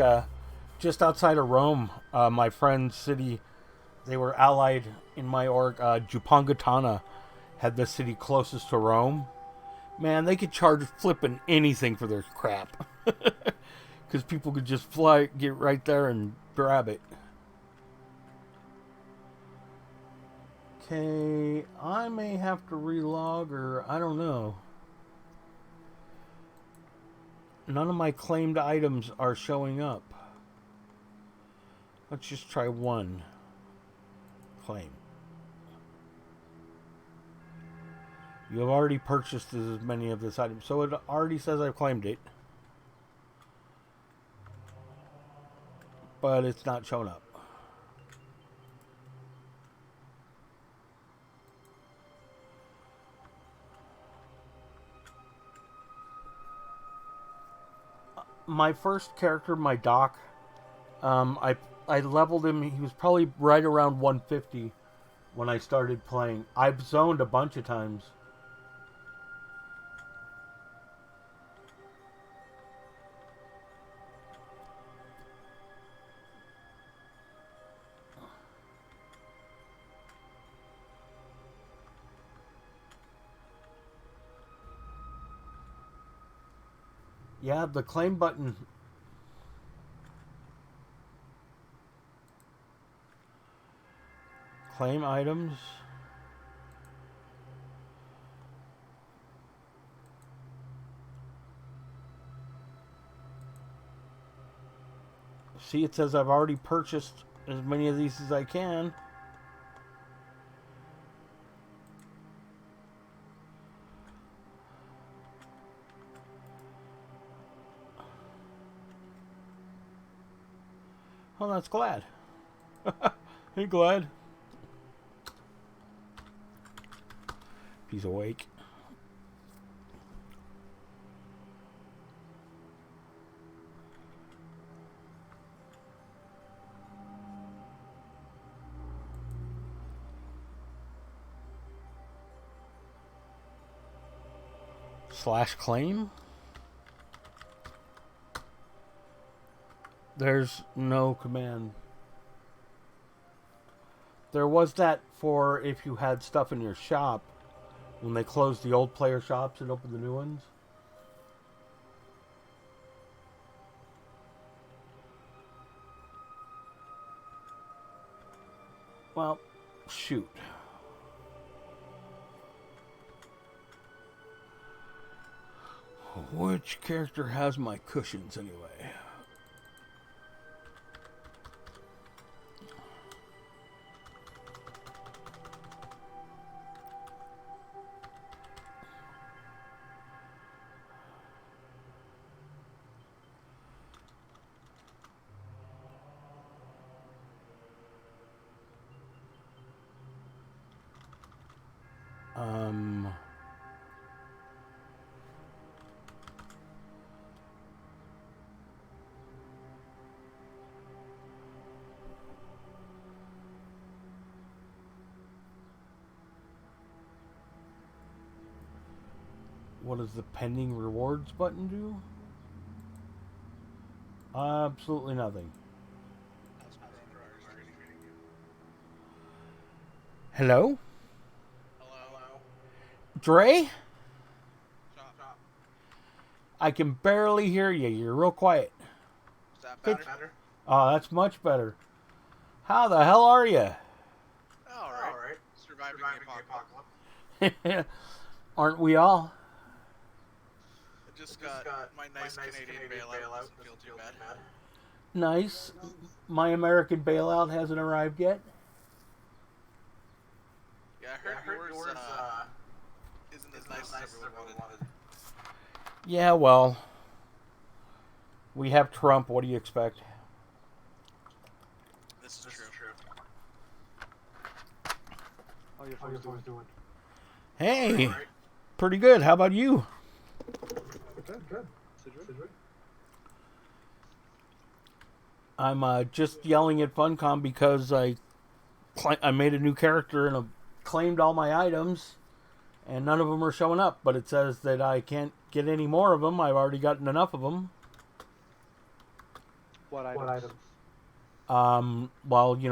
just outside of Rome, my friend's city, they were allied in my org. Jupangatana had the city closest to Rome. Man, they could charge flipping anything for their crap. Because people could just fly, get right there and grab it. Okay, I may have to relog, or I don't know. None of my claimed items are showing up. Let's just try one claim. You have already purchased as many of this item. So it already says I've claimed it. But it's not showing up. My first character, my doc, I leveled him. He was probably right around 150 when I started playing. I've zoned a bunch of times. Yeah, the claim button. Claim items. See, it says I've already purchased as many of these as I can. Oh, that's glad. Hey, glad. He's awake. Slash claim? There's no command. There was that for if you had stuff in your shop. When they closed the old player shops and opened the new ones. Well, shoot. Which character has my cushions anyway? What does the pending rewards button do? Absolutely nothing. Hello? Hello? Dre? Stop. I can barely hear you. You're real quiet. Is that better? Oh, that's much better. How the hell are you? Alright. Surviving the apocalypse. Aren't we all? I just got my nice Canadian bailout. Doesn't feel too bad. Nice. My American bailout hasn't arrived yet. Yeah, I heard yours isn't as nice as everyone wanted. Yeah, well, we have Trump. What do you expect? This is true. How are your folks doing? Hey, pretty good. How about you? Good. I'm just yelling at Funcom because I made a new character and claimed all my items, and none of them are showing up. But it says that I can't get any more of them. I've already gotten enough of them. What items? Well,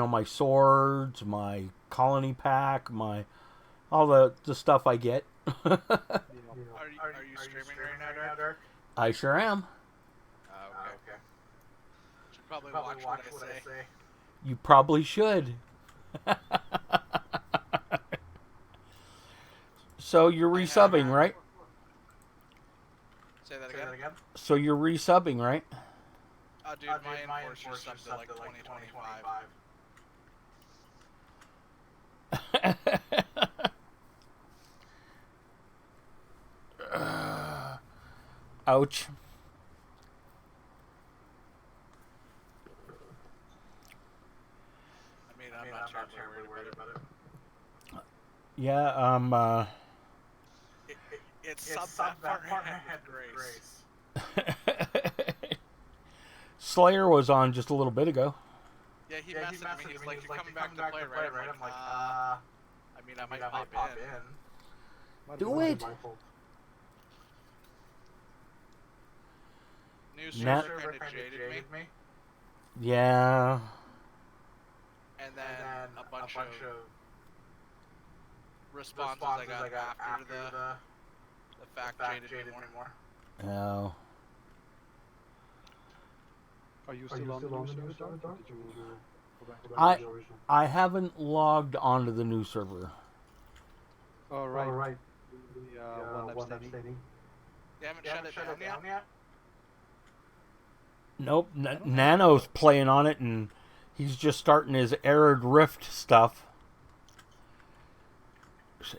my swords, my colony pack, all the stuff I get. Are you streaming right now, Dark? I sure am. Okay. Should probably watch what I say. You probably should. So you're resubbing, right? Say that again? So you're resubbing, right? Dude, my enforcer's up to like 2025. Ouch. I mean, I'm not terribly worried about it. Yeah, It's sub that far ahead Grace. Slayer was on just a little bit ago. Yeah, he messaged me. He's like, you're coming back to play, right? I'm like, I mean, I might pop in. Do it. New server kind of jaded me. Yeah. And then a bunch of responses I got after the fact jaded me more. Oh. Are you still on the new server? Did you go back to the original? I haven't logged onto the new server. All right. The one that's stating. You haven't shut it down yet? Nope. Nano's playing on it, and he's just starting his Arid Rift stuff.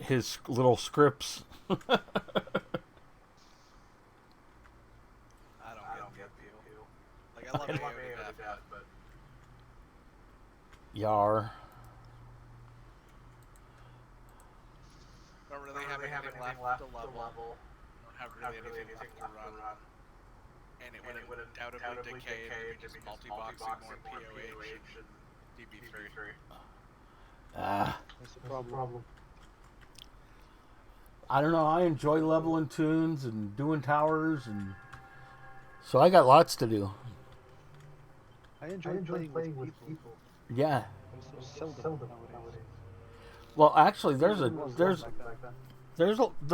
His little scripts. I don't get the appeal. Like, I love AO to death, but... Yar. Don't really have anything left to level. Don't have really anything left to run. And it would undoubtedly decay into just multi-boxing more POH and DB3. That's the problem. I don't know. I enjoy leveling tunes and doing towers, and so I got lots to do. I enjoy playing with people. Yeah. It's so seldom nowadays. Well, actually, the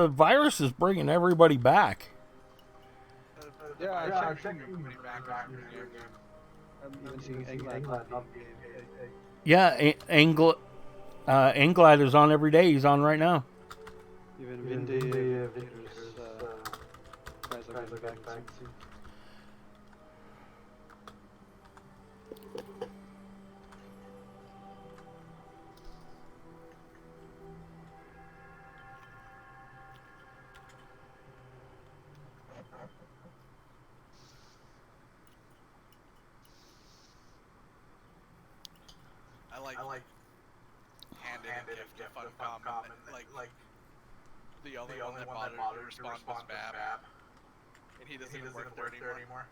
virus is bringing everybody back. Yeah, I checked. I'm even seeing England. Yeah, Englad is on every day. He's on right now. Even Windy Vinters guys are getting back soon. I like handed a gift to Funcom and like the only one that bothered to respond was Bab. And he doesn't even work there anymore.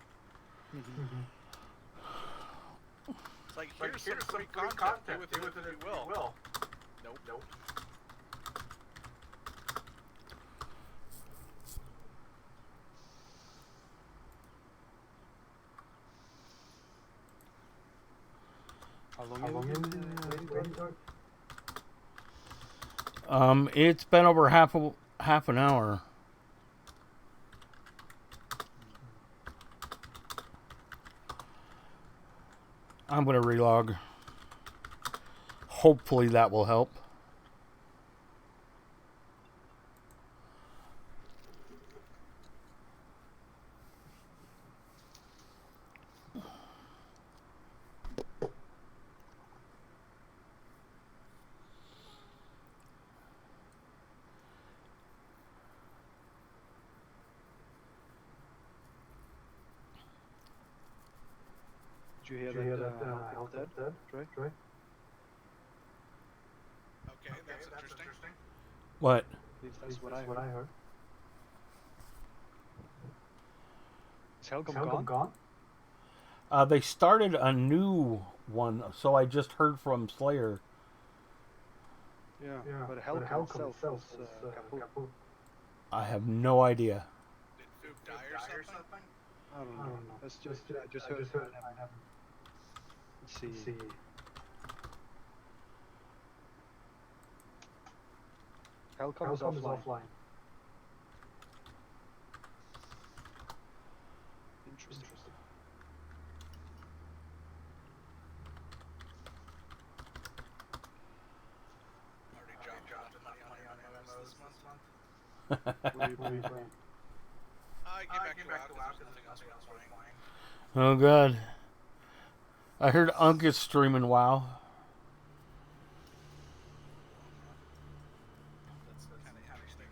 It's like, here's some free content, do with it if you will. Nope. How long is it waiting time? It's been over half an hour. I'm gonna relog. Hopefully that will help. Did you hear that health dead? Right? Okay, that's interesting. What? At least that's what I heard. Is Helcom gone? They started a new one, so I just heard from Slayer. Yeah, but Helcom itself is kaput. I have no idea. Did Foop die or something? I don't know. That's just I just heard that. Let's see. Helcom is offline. Interesting. Already dropped enough money on MMOs this month. What are you playing? I came back to WoW because nothing else was playing. Oh god. I heard Unk is streaming WoW. That's kind of interesting.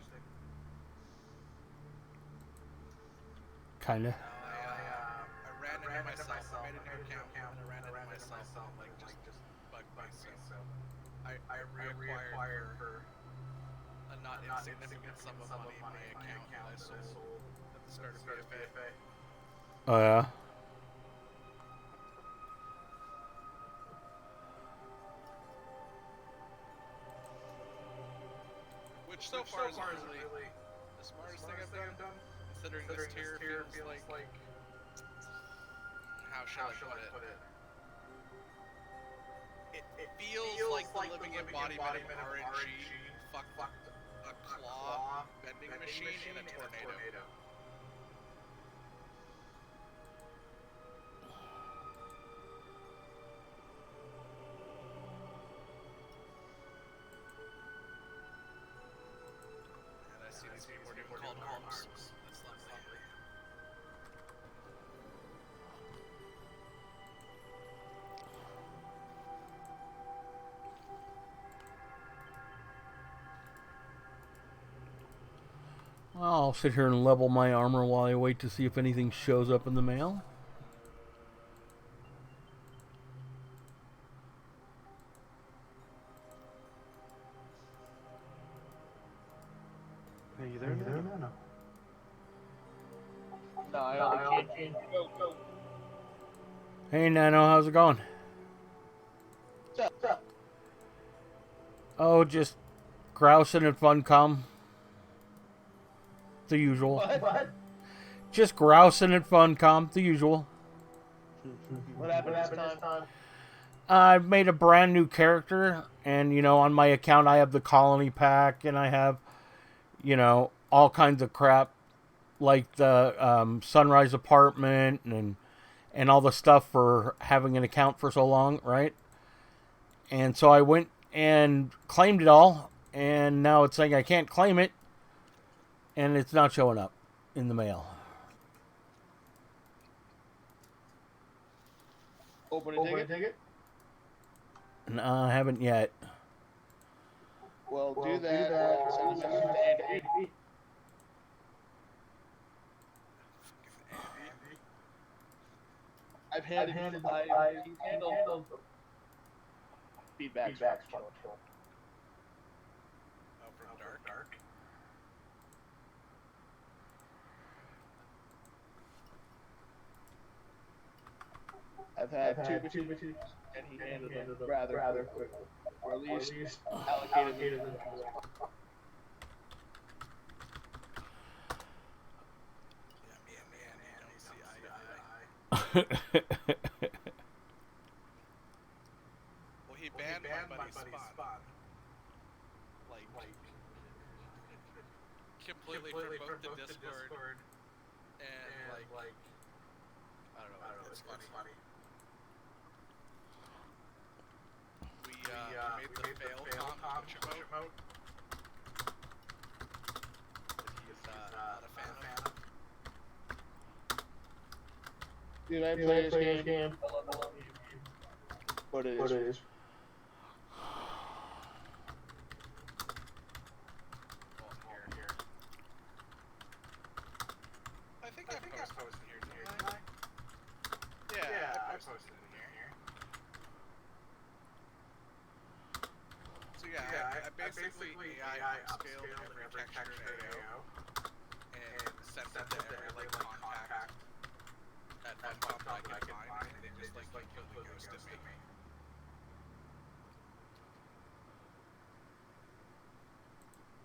Kinda. I ran into myself. I made a new account and I ran into myself. Like just bugged me. So I reacquired for a not insignificant sum of money in my account that I sold at the start of BFA. Oh yeah. Which so far is really the smartest thing I've done. Considering this tier feels like how shall I put it? It feels like the living embodiment of RNG fucked a claw bending machine in a tornado. And I see these people are even called arms. That's lovely. Well, I'll sit here and level my armor while I wait to see if anything shows up in the mail. Are you there now? No, I only can't change. Go. Hey Nano, how's it going? What's up? Oh, just grousing at Funcom. The usual. What? Just grousing at Funcom. The usual. What happened this time? I've made a brand new character, and on my account I have the colony pack, and I have, all kinds of crap, like the Sunrise apartment and all the stuff for having an account for so long, right? And so I went and claimed it all, and now it's saying I can't claim it, and it's not showing up in the mail. Open a ticket? No, I haven't yet. Well, do that. Send a message to Andy. I've handled feedback. Oh, from Dark. I've had two petitions, and he handled them rather quickly, or at least allocated them. Yeah, me and Andy don't see eye to eye. Well, he banned my buddy Spawn. Like, completely from both the Discord and like, I don't know, it's funny. We made the fail Tom push emote. He's not a fan of. Dude, I play this game. I love you. What it is. Well, here. I think I posted here, didn't I? Yeah, I posted in here. So yeah, I basically AI upscaled every texture in AO and sent it to every contact at Funcom that I could find, and they just completely ghosted me.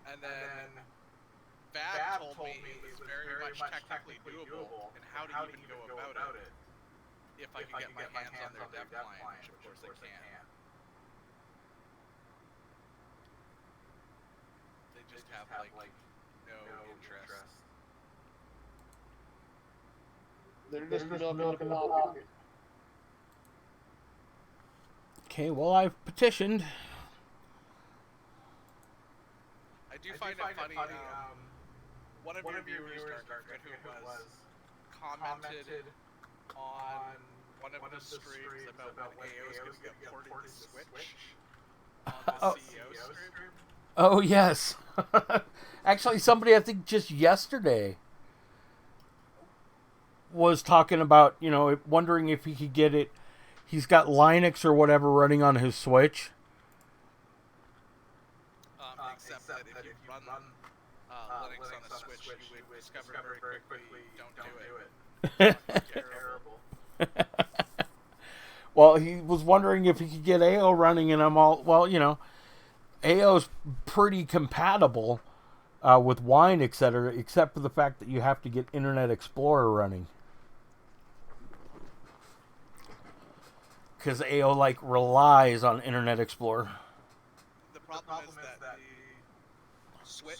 And then Bab told me it was very much technically doable, and how to even go about it if I could get my hands on their dev client, which of course I can. They just have no interest. They're just milking the pocket. Okay, well, I've petitioned. I do find it funny. One of your viewers, Dark, I forget who it was, commented on one of the streams about when AO is going to get ported to Switch on the CEO stream. Oh, yes. Actually, somebody, I think just yesterday, was talking about, wondering if he could get it. He's got Linux or whatever running on his Switch. Except that if you run Linux on a Switch, you would discover very quickly, don't do it. It's terrible. Well, he was wondering if he could get AO running, and I'm all, well, AO's pretty compatible with Wine, etc., except for the fact that you have to get Internet Explorer running. Because AO, relies on Internet Explorer. The problem is that the Switch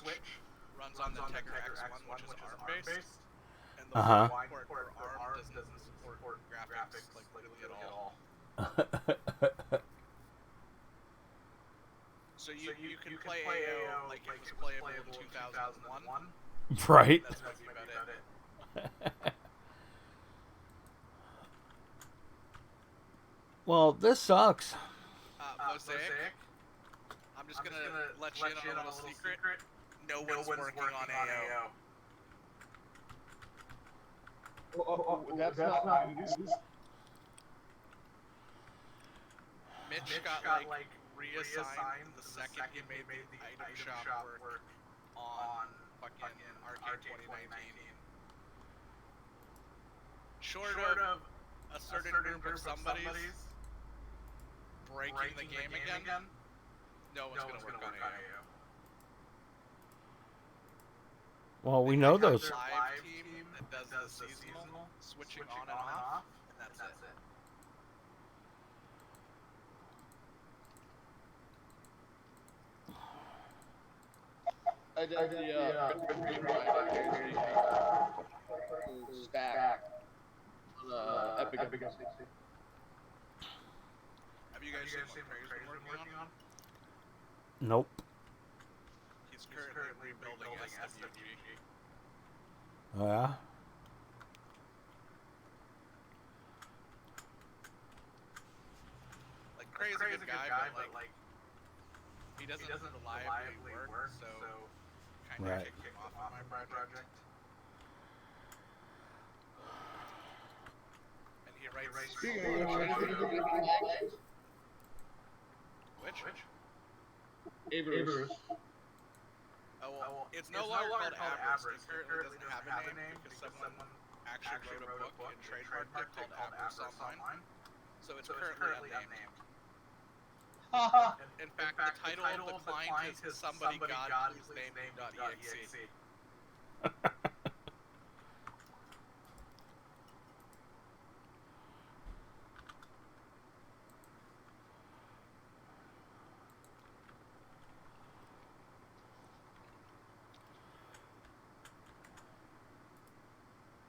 runs on the Tegra X1, which is ARM-based, and the Wine port for ARM doesn't support graphics, literally at all. So you can play AO like it was playable in 2001. Right. That's going to be about it. Well, this sucks. Mosaic, I'm just going to let you in on a little secret. No one's working on AO. That's not news. Mitch got reassigned the second he made the item shop work on fucking Arcade 2019. Short of a certain group of somebody's breaking the game again, no one's gonna work on AO. Well, we know those. There's a live team that does the seasonal switching on and off, and that's it. I did the stack on Epic. Have you guys seen what Craig's been working on? Nope. He's currently rebuilding SWG. Oh, yeah? Like, Craig's a good guy, but like, he doesn't reliably work, so kind of Right. kicked him off of my project. And he writes. Which? Averus. Oh, well, it's no longer called Avarice. It currently doesn't have a name because someone actually wrote a book and trademarked it called Avarice Online. So it's currently unnamed. In fact, the title of the client is Somebody God Please Name Me.exe.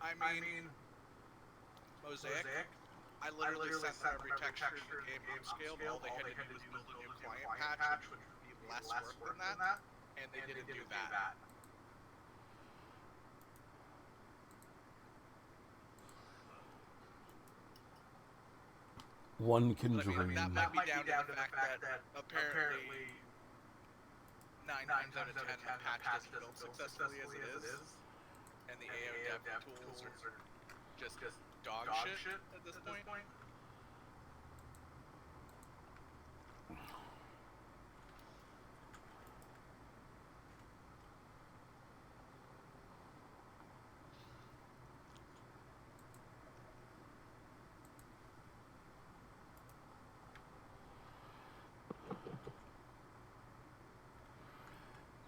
I mean, Mosaic. I literally sent them every texture in the game upscaled. All they had to do was build a new client patch, which would be less work than that, and they didn't do that. One can But, I dream. mean, that might be down to the fact that apparently 9 times out of 10 the patch doesn't build successfully as it is, and the AO dev tools are just dog shit at this point.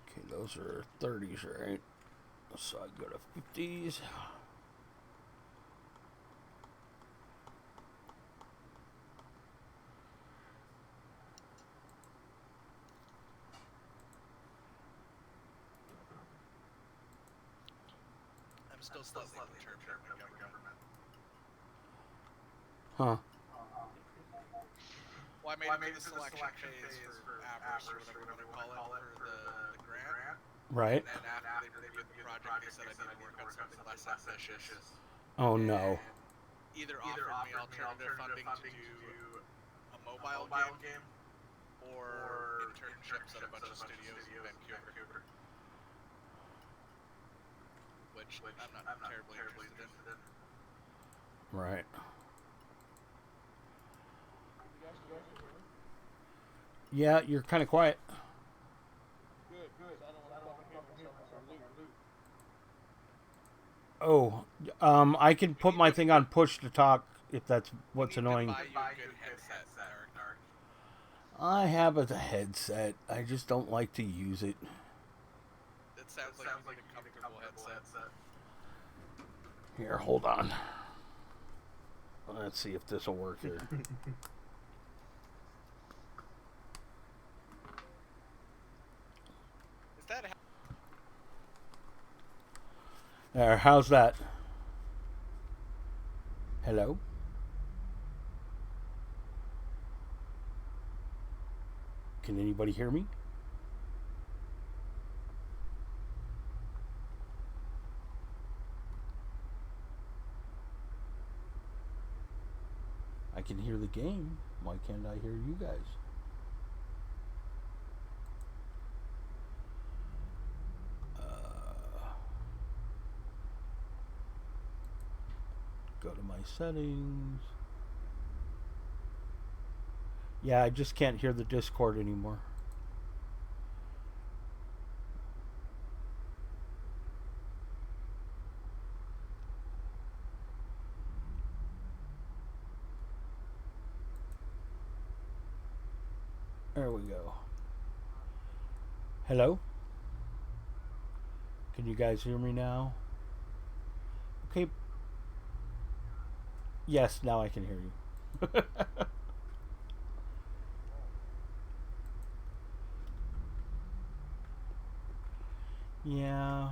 Okay, those are 30s, right? So I go to 50s. I'm still slightly perturbed by government. Huh. Well, I made it to the selection phase for Avarice, or whatever you want to call it, for the grant. Right. And after they reviewed the project, they said I need to work on something less ambitious. Oh, no. Either offered me alternative funding to do a mobile game or internships at a bunch of studios in Vancouver. Which I'm not terribly interested in. Right. Yeah, you're kind of quiet. Good. I don't want to fucking hear myself loot. Oh, I can put my thing on push to talk if that's what's annoying. Buy you a good headset, Narc. I have a headset. I just don't like to use it. It sounds like you need a comfortable headset. Here, hold on. Let's see if this will work here. Is that There, how's that? Hello? Can anybody hear me? I can hear the game. Why can't I hear you guys? Go to my settings. Yeah, I just can't hear the Discord anymore. There we go. Hello? Can you guys hear me now? Okay. Yes, now I can hear you. Yeah.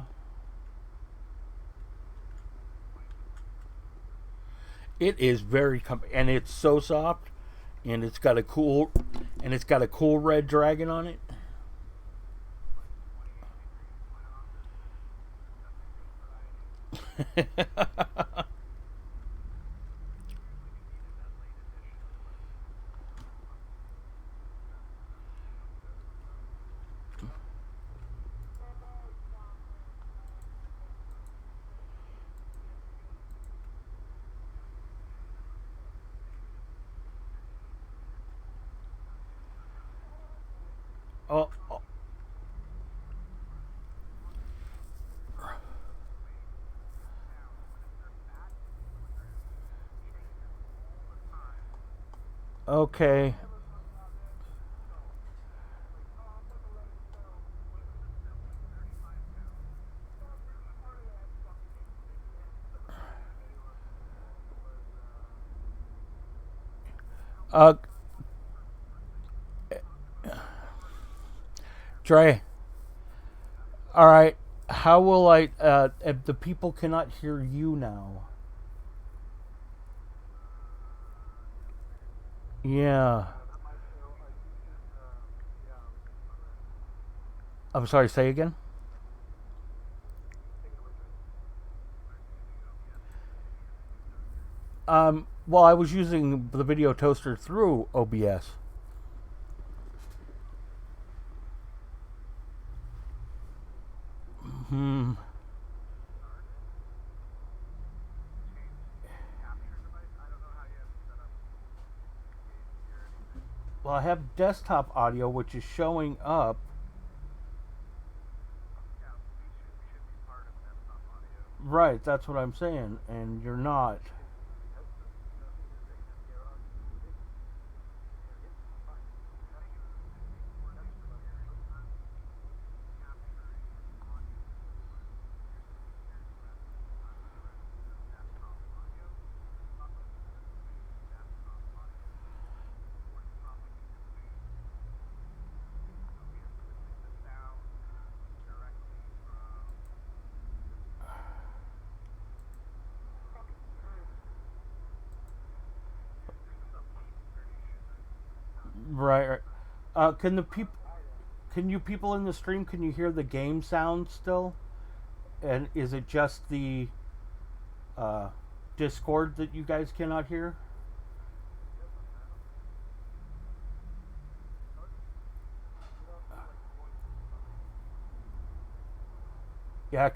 It is very and it's so soft, and it's got a cool red dragon on it. oh, okay. Uh, Dre. All right. How will I? If the people cannot hear you now. Yeah. I'm sorry. Say again. Well, I was using the video toaster through OBS. Hmm. Well, I have desktop audio, which is showing up. Right, that's what I'm saying, and you're not. Right. Right. Can the people? Can you people in the stream? Can you hear the game sound still? And is it just the uh, Discord that you guys cannot hear? Yeah,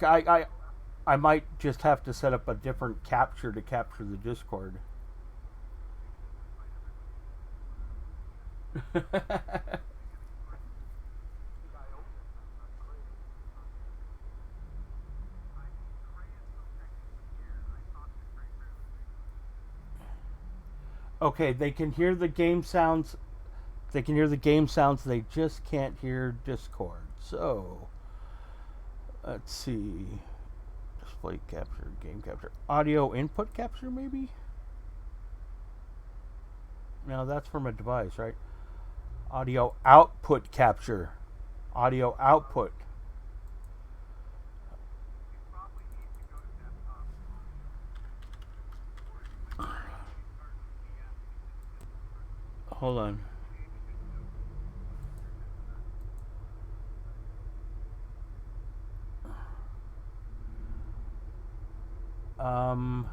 I might just have to set up a different capture to capture the Discord. Okay, they can hear the game sounds. They can hear the game sounds. They just can't hear Discord. So let's see. Display capture, game capture, audio input capture, maybe. No, that's from a device, right? Audio output capture. Audio output. Hold on. Um.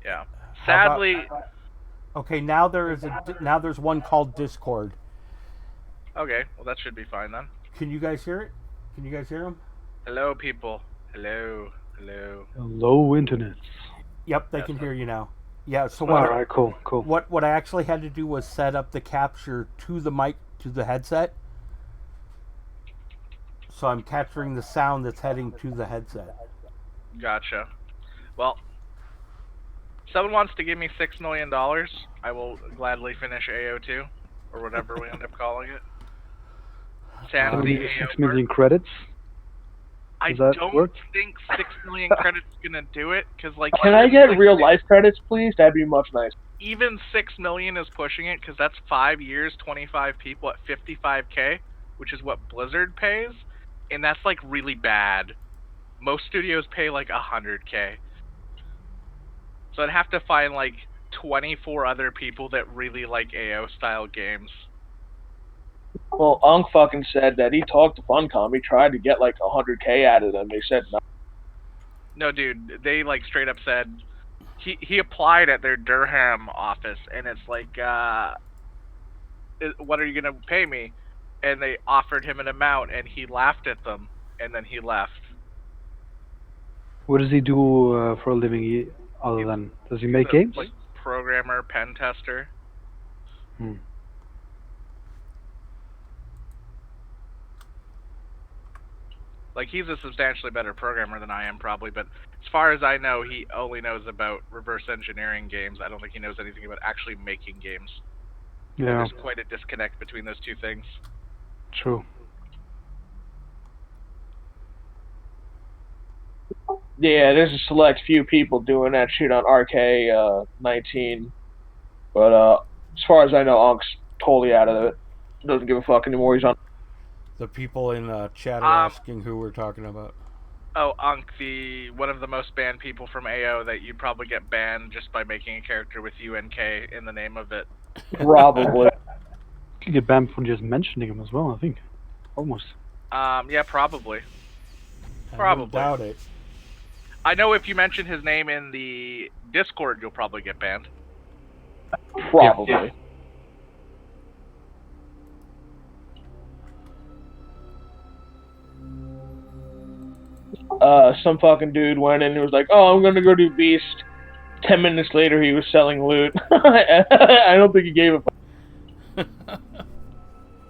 Yeah. How about- Sadly. Okay, now there's one called Discord. Okay, well that should be fine then. Can you guys hear it? Can you guys hear them? Hello, people. Hello. Hello. Low internet. Yep, they Yes, can sir. hear you now. Yeah. So All right, cool. what I actually had to do was set up the capture to the mic to the headset. So I'm capturing the sound that's heading to the headset. Gotcha. Well, someone wants to give me $6 million. I will gladly finish AO2, or whatever we end up calling it. Sans I the need AO 6 million credits. I Does that don't work? think 6 million credits is gonna do it, because like. Can I get real life credits, please? That'd be much nicer. Even 6 million is pushing it, because that's 5 years, 25 people at 55K, which is what Blizzard pays, and that's like really bad. Most studios pay like 100K. So I'd have to find like 24 other people that really like AO style games. Well, Unk fucking said that he talked to Funcom. He tried to get like 100K out of them. They said no. No, dude, they like straight up said he applied at their Durham office, and it's like, what are you gonna pay me? And they offered him an amount, and he laughed at them, and then he left. What does he do for a living? Other than does he make games? Like programmer, pen tester. Hmm. Like he's a substantially better programmer than I am, probably. But as far as I know, he only knows about reverse engineering games. I don't think he knows anything about actually making games. Yeah, There's quite a disconnect between those two things. true. Yeah, there's a select few people doing that shit on RK19, but as far as I know, Unk's totally out of it. Doesn't give a fuck anymore. He's on. The people in the chat are asking who we're talking about. Oh, Unk, the one of the most banned people from AO that you'd probably get banned just by making a character with UNK in the name of it. Probably. You could get banned for just mentioning him as well, I think. Almost. Yeah, probably. I Probably. wouldn't doubt it. I know if you mention his name in the Discord, you'll probably get banned. Probably. Yeah. Some fucking dude went in and was like, "Oh, I'm gonna go do Beast." 10 minutes later, he was selling loot. I don't think he gave a fuck.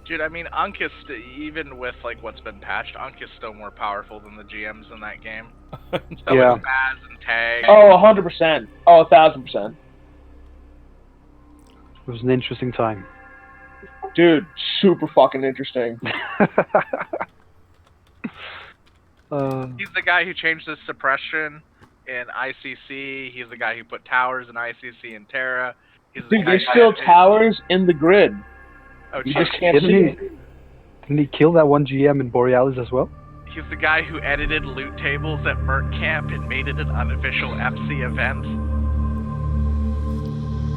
Dude, I mean, Unk is even with like what's been patched, Unk is still more powerful than the GMs in that game. So Yeah. with Spaz and Tag. Oh, 100%. Oh, 1,000%. It was an interesting time. Dude, super fucking interesting. He's the guy who changed the suppression in ICC. He's the guy who put towers in ICC and Terra. He's the Dude, guy there's who still edited- towers in the grid. Oh, You geez. just can't see it. Didn't he kill that one GM in Borealis as well? He's the guy who edited loot tables at Merc Camp and made it an unofficial FC event.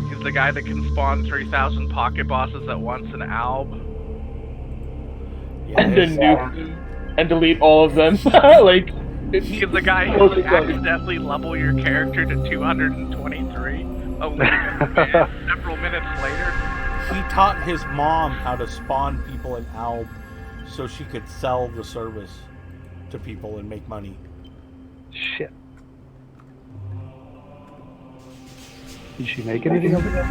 He's the guy that can spawn 3,000 pocket bosses at once in Alb. Yeah, And then nuke them and delete all of them. Like, He's the guy who would accidentally level your character to 223, only to ban several minutes later. he taught his mom how to spawn people in Alb so she could sell the service to people and make money. Shit. Did she make anything of it?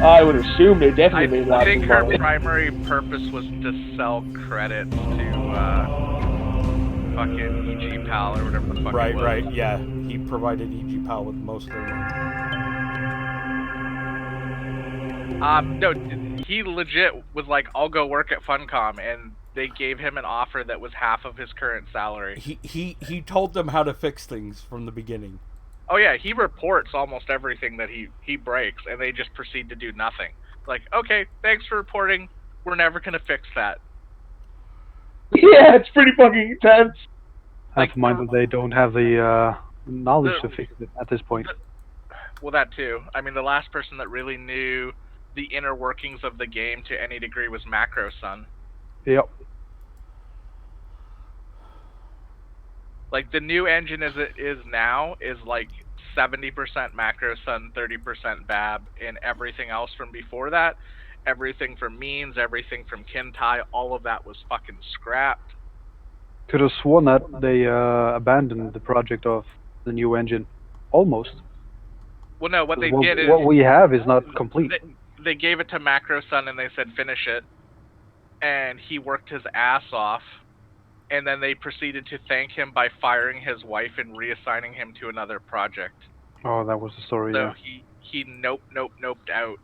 I would assume they definitely made I lots think of her money. primary purpose was to sell credits to fucking EG Pal or whatever the fuck it was. Right, yeah. He provided EG Pal with most of their money. No, he legit was like, I'll go work at Funcom, and they gave him an offer that was half of his current salary. He told them how to fix things from the beginning. Oh yeah, he reports almost everything that he breaks, and they just proceed to do nothing. Like, okay, thanks for reporting. We're never gonna fix that. Yeah, it's pretty fucking intense. Have in mind that they don't have the knowledge to fix it at this point. Well, that too. I mean, the last person that really knew the inner workings of the game to any degree was Macro Sun. Yep. Like, the new engine as it is now is like 70% Macro Sun, 30% Bab, and everything else from before that, everything from means, everything from Kintai, all of that was fucking scrapped. Could have sworn that they abandoned the project of the new engine. Almost. Well, no, what they What, did is what we have is not complete. they gave it to Macro Sun and they said finish it, and he worked his ass off, and then they proceeded to thank him by firing his wife and reassigning him to another project. Oh, that was the story, So yeah. he noped out.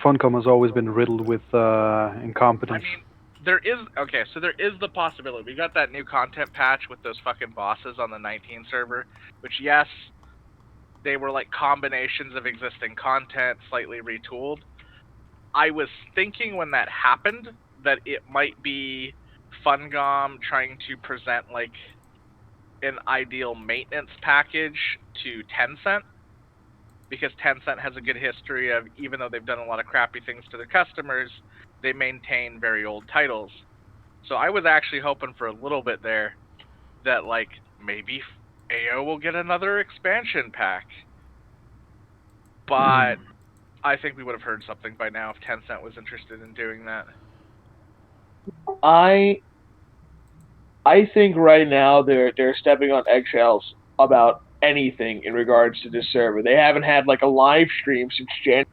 Funcom has always been riddled with I incompetence. mean, there is the possibility. We got that new content patch with those fucking bosses on the 19 server, which, yes, they were like combinations of existing content, slightly retooled. I was thinking when that happened that it might be Fungom trying to present like an ideal maintenance package to Tencent, because Tencent has a good history of, even though they've done a lot of crappy things to their customers, they maintain very old titles. So I was actually hoping for a little bit there that, like, maybe AO will get another expansion pack. But I think we would have heard something by now if Tencent was interested in doing that. I think right now they're stepping on eggshells about anything in regards to this server. They haven't had like a live stream since January.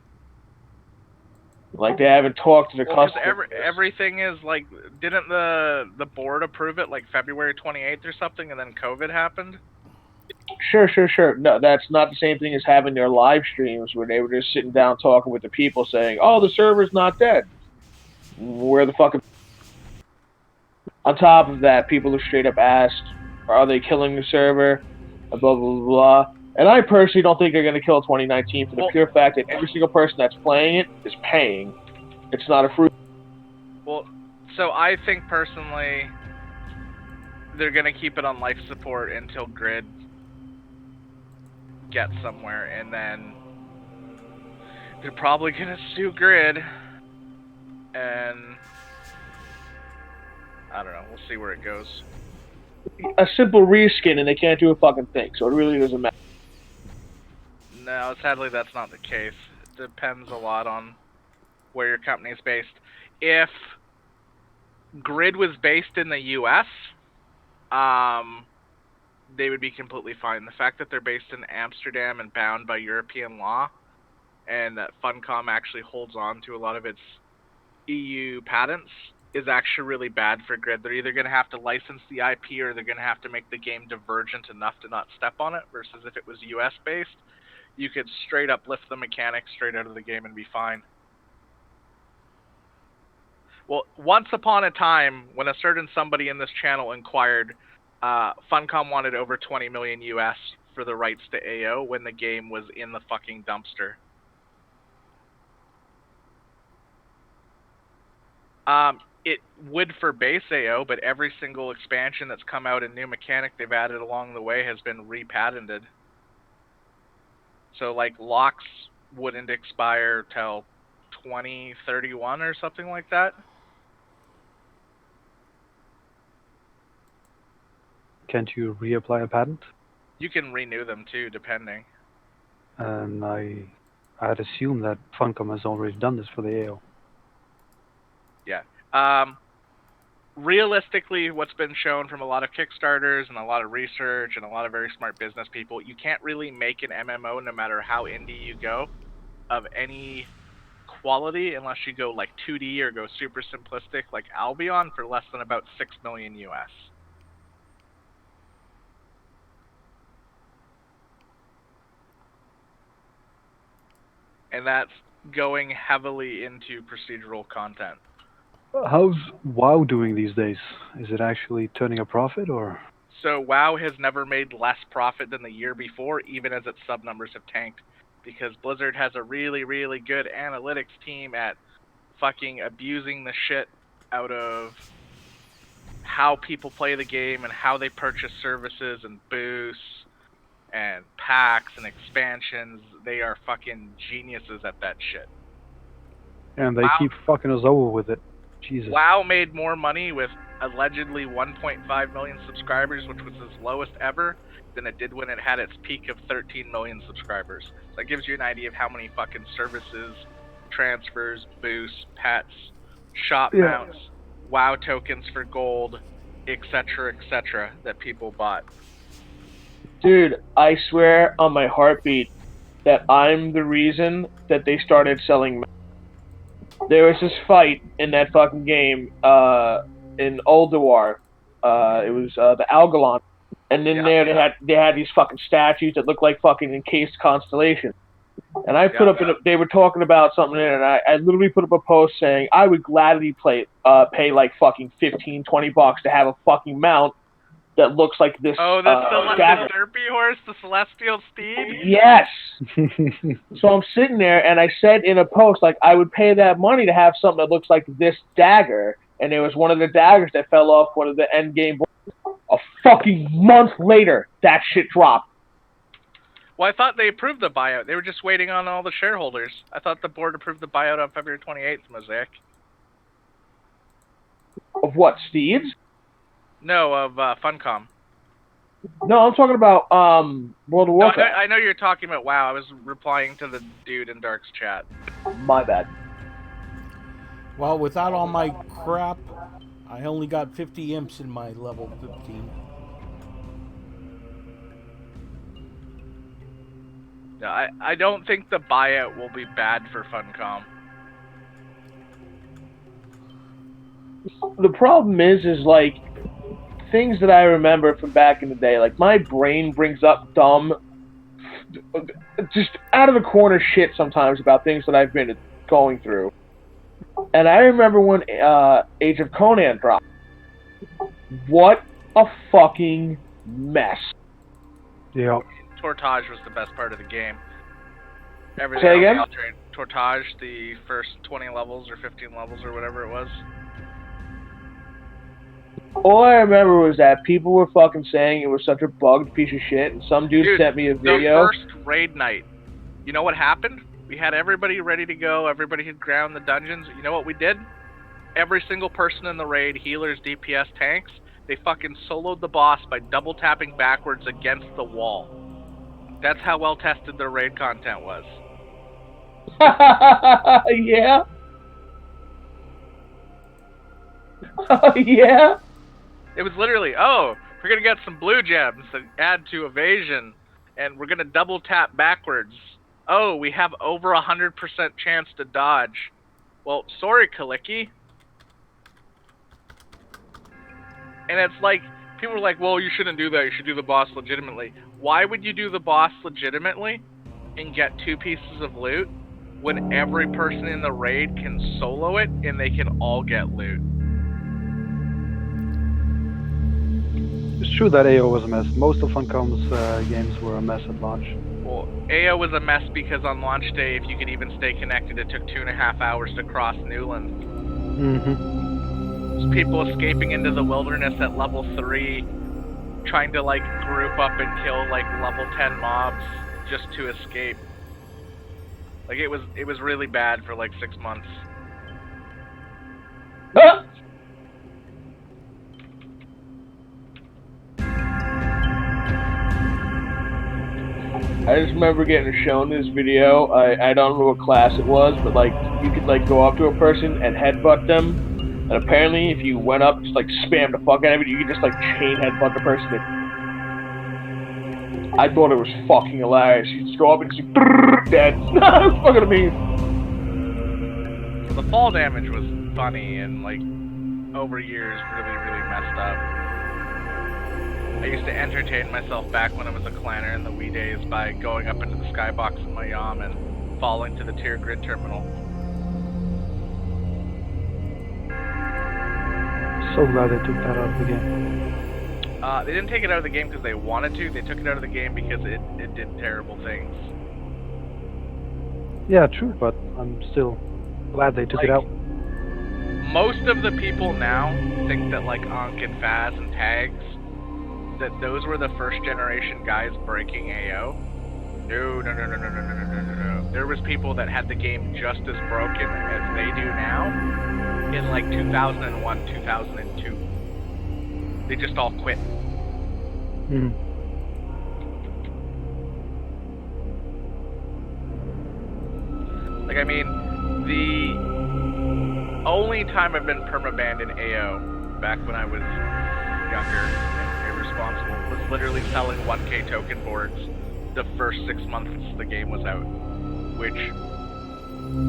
Like they haven't talked to the customers. Everything is like, didn't the board approve it like February 28th or something, and then COVID happened? Sure. No, that's not the same thing as having their live streams where they were just sitting down talking with the people saying, "Oh, the server's not dead." Where the fuck? On top of that, people have straight up asked, "Are they killing the server?" Blah blah blah blah. And I personally don't think they're going to kill 2019 for the pure fact that every single person that's playing it is paying. It's not a free. Well, so I think personally they're going to keep it on life support until Grid gets somewhere, and then they're probably going to sue Grid, and I don't know, we'll see where it goes. A simple reskin and they can't do a fucking thing, so it really doesn't matter. No, sadly that's not the case. It depends a lot on where your company's based. If Grid was based in the US, they would be completely fine. The fact that they're based in Amsterdam and bound by European law, and that Funcom actually holds on to a lot of its EU patents, is actually really bad for Grid. They're either going to have to license the IP or they're going to have to make the game divergent enough to not step on it, versus if it was US based, you could straight up lift the mechanics straight out of the game and be fine. Well, once upon a time, when a certain somebody in this channel inquired, Funcom wanted over 20 million US for the rights to AO when the game was in the fucking dumpster. It would for base AO, but every single expansion that's come out and new mechanic they've added along the way has been repatented. So, like, locks wouldn't expire till 2031 or something like that. Can't you reapply a patent? You can renew them too, depending. And I had assumed that Funcom has already done this for the AO. Yeah. Realistically, what's been shown from a lot of Kickstarters and a lot of research and a lot of very smart business people, you can't really make an MMO, no matter how indie you go, of any quality unless you go like 2D or go super simplistic like Albion for less than about 6 million US. And that's going heavily into procedural content. How's WoW doing these days? Is it actually turning a profit, or? So WoW has never made less profit than the year before, even as its sub numbers have tanked, because Blizzard has a really, really good analytics team at fucking abusing the shit out of how people play the game and how they purchase services and boosts and packs and expansions. They are fucking geniuses at that shit. And they keep fucking us over with it. Jesus. WoW made more money with allegedly 1.5 million subscribers, which was its lowest ever, than it did when it had its peak of 13 million subscribers. So that gives you an idea of how many fucking services, transfers, boosts, pets, shop mounts, WoW tokens for gold, etc., that people bought. Dude, I swear on my heartbeat that I'm the reason that they started selling. There was this fight in that fucking game in Ulduar. It was the Algalon, and in there they had these fucking statues that looked like fucking encased constellations. And I put up they were talking about something in it, and I literally put up a post saying I would gladly pay like fucking $15-$20 to have a fucking mount that looks like this. Oh, the derpy horse, the celestial steed? Yes! So I'm sitting there, and I said in a post, like, I would pay that money to have something that looks like this dagger, and it was one of the daggers that fell off one of the endgame boards. A fucking month later, that shit dropped. Well, I thought they approved the buyout. They were just waiting on all the shareholders. I thought the board approved the buyout on February 28th, Mosaic. Of what, Steve's? No, of Funcom. No, I'm talking about World of No, Warcraft. I know you're talking about WoW. I was replying to the dude in Dark's chat. My bad. Well, without all my crap, I only got 50 imps in my level 15. No, I don't think the buyout will be bad for Funcom. The problem is like things that I remember from back in the day. Like my brain brings up dumb, just out of the corner shit sometimes about things that I've been going through. And I remember when Age of Conan dropped. What a fucking mess. Yeah. Tortage was the best part of the game. Everything Say again? else, Tortage, the first 20 levels or 15 levels or whatever it was. All I remember was that people were fucking saying it was such a bugged piece of shit, and some dude sent me a video. The first raid night, you know what happened? We had everybody ready to go, everybody had ground the dungeons. You know what we did? Every single person in the raid, healers, DPS, tanks, they fucking soloed the boss by double tapping backwards against the wall. That's how well tested their raid content was. Yeah? Yeah? It was literally, oh, we're gonna get some blue gems to add to evasion, and we're gonna double tap backwards. Oh, we have over 100% chance to dodge. Well, sorry, Kaliki. And it's like, people are like, well, you shouldn't do that, you should do the boss legitimately. Why would you do the boss legitimately and get 2 pieces of loot when every person in the raid can solo it and they can all get loot? It's true that AO was a mess. Most of Funcom's games were a mess at launch. Well, AO was a mess because on launch day, if you could even stay connected, it took 2.5 hours to cross Newland. Mm-hmm. People escaping into the wilderness at level 3, trying to like group up and kill like level 10 mobs just to escape. Like it was really bad for like 6 months. Ah! I just remember getting shown this video. I don't know what class it was, but like you could like go up to a person and headbutt them, and apparently if you went up just like spam the fuck out of it, you could just like chain headbutt the person. I thought it was fucking hilarious. You just go up and just dead. That's fucking amazing. The fall damage was funny and like over years really messed up. I used to entertain myself back when I was a clanner in the wee days by going up into the skybox in my Yam and falling to the tier grid terminal. So glad they took that out of the game. They didn't take it out of the game because they wanted to. They took it out of the game because it did terrible things. Yeah, true, but I'm still glad they took it out. Most of the people now think that like Ankh and Faz and Tags, that those were the first generation guys breaking AO. No. There was people that had the game just as broken as they do now in like 2001, 2002. They just all quit. Mm-hmm. Like, I mean, the only time I've been permabanned in AO, back when I was younger and irresponsible, was literally selling 1K token boards the first 6 months the game was out. Which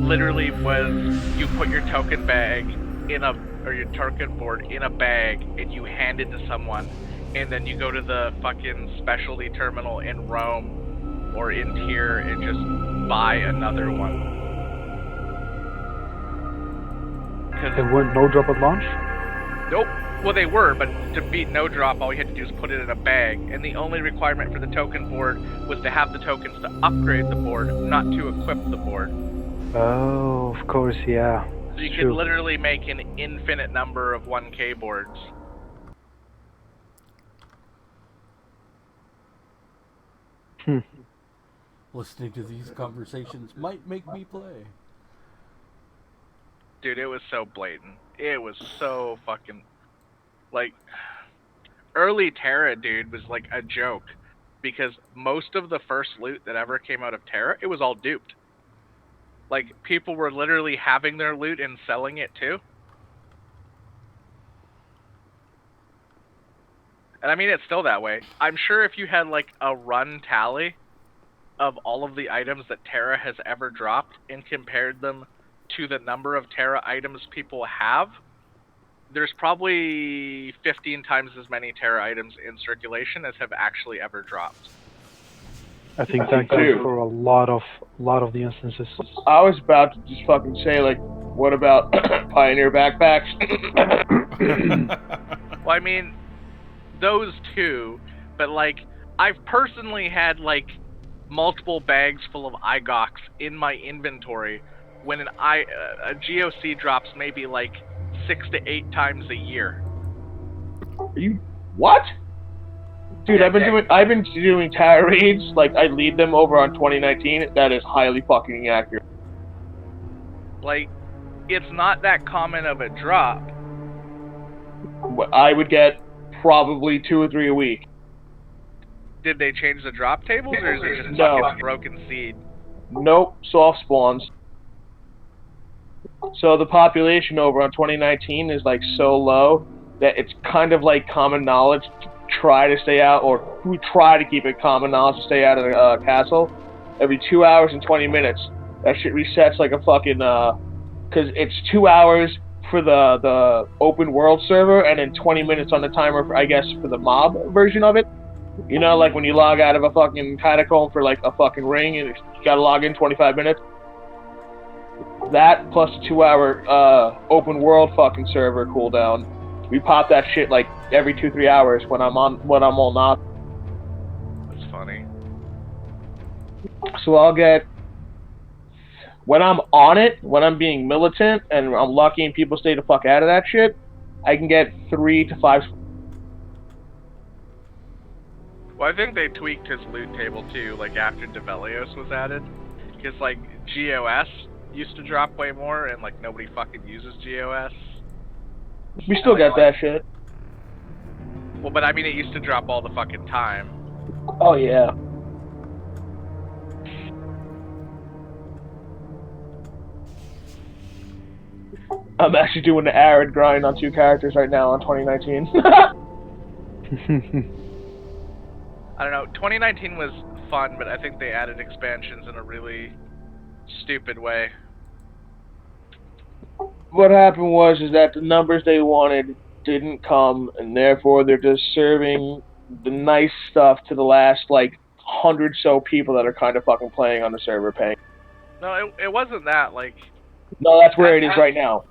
literally was, you put your token bag in a, or your token board in a bag, and you hand it to someone, and then you go to the fucking specialty terminal in Rome or in Tier and just buy another one. They weren't no drop at launch? Nope. Well, they were, but to beat no drop, all you had to do is put it in a bag, and the only requirement for the token board was to have the tokens to upgrade the board, not to equip the board. Oh, of course, yeah. So you could literally make an infinite number of 1K boards. Listening to these conversations might make me play. Dude, it was so blatant. It was so fucking like early Terra, dude, was like a joke because most of the first loot that ever came out of Terra, it was all duped. Like people were literally having their loot and selling it too. And I mean, it's still that way. I'm sure if you had like a run tally of all of the items that Terra has ever dropped and compared them to the number of Terra items people have, there's probably 15 times as many Terra items in circulation as have actually ever dropped. I think that goes for a lot of the instances. I was about to just fucking say, like, what about Pioneer backpacks? Well, I mean, those two, but like, I've personally had like multiple bags full of IGOX in my inventory when a GOC drops maybe like 6 to 8 times a year. You what? Dude, I've been doing Terra raids. Like, I lead them over on 2019. That is highly fucking accurate. Like, it's not that common of a drop. I would get probably 2 or 3 a week. Did they change the drop tables, or is it just No. fucking broken seed? Nope, soft spawns. So the population over on 2019 is like so low that it's kind of like common knowledge to try to stay out, or we try to keep it common knowledge to stay out of the castle. Every 2 hours and 20 minutes, that shit resets like a fucking, cause it's 2 hours for the open world server, and then 20 minutes on the timer, for, I guess, for the mob version of it. You know, like when you log out of a fucking catacomb for like a fucking ring, and you gotta log in 25 minutes. That plus a 2 hour open world fucking server cooldown. We pop that shit like every 2-3 hours when I'm all not. That's funny. So I'll get, when I'm on it, when I'm being militant and I'm lucky and people stay the fuck out of that shit, I can get 3 to 5. Well, I think they tweaked his loot table too, like after Develios was added, because like GOS used to drop way more, and like nobody fucking uses GOS. We still get that shit. Well, but I mean, it used to drop all the fucking time. Oh yeah. I'm actually doing the arid grind on 2 characters right now on 2019. I don't know. 2019 was fun, but I think they added expansions in a really stupid way. What happened was that the numbers they wanted didn't come, and therefore they're just serving the nice stuff to the last like 100 so people that are kind of fucking playing on the server paying. No, it wasn't that. Like, no, that's where it is right now.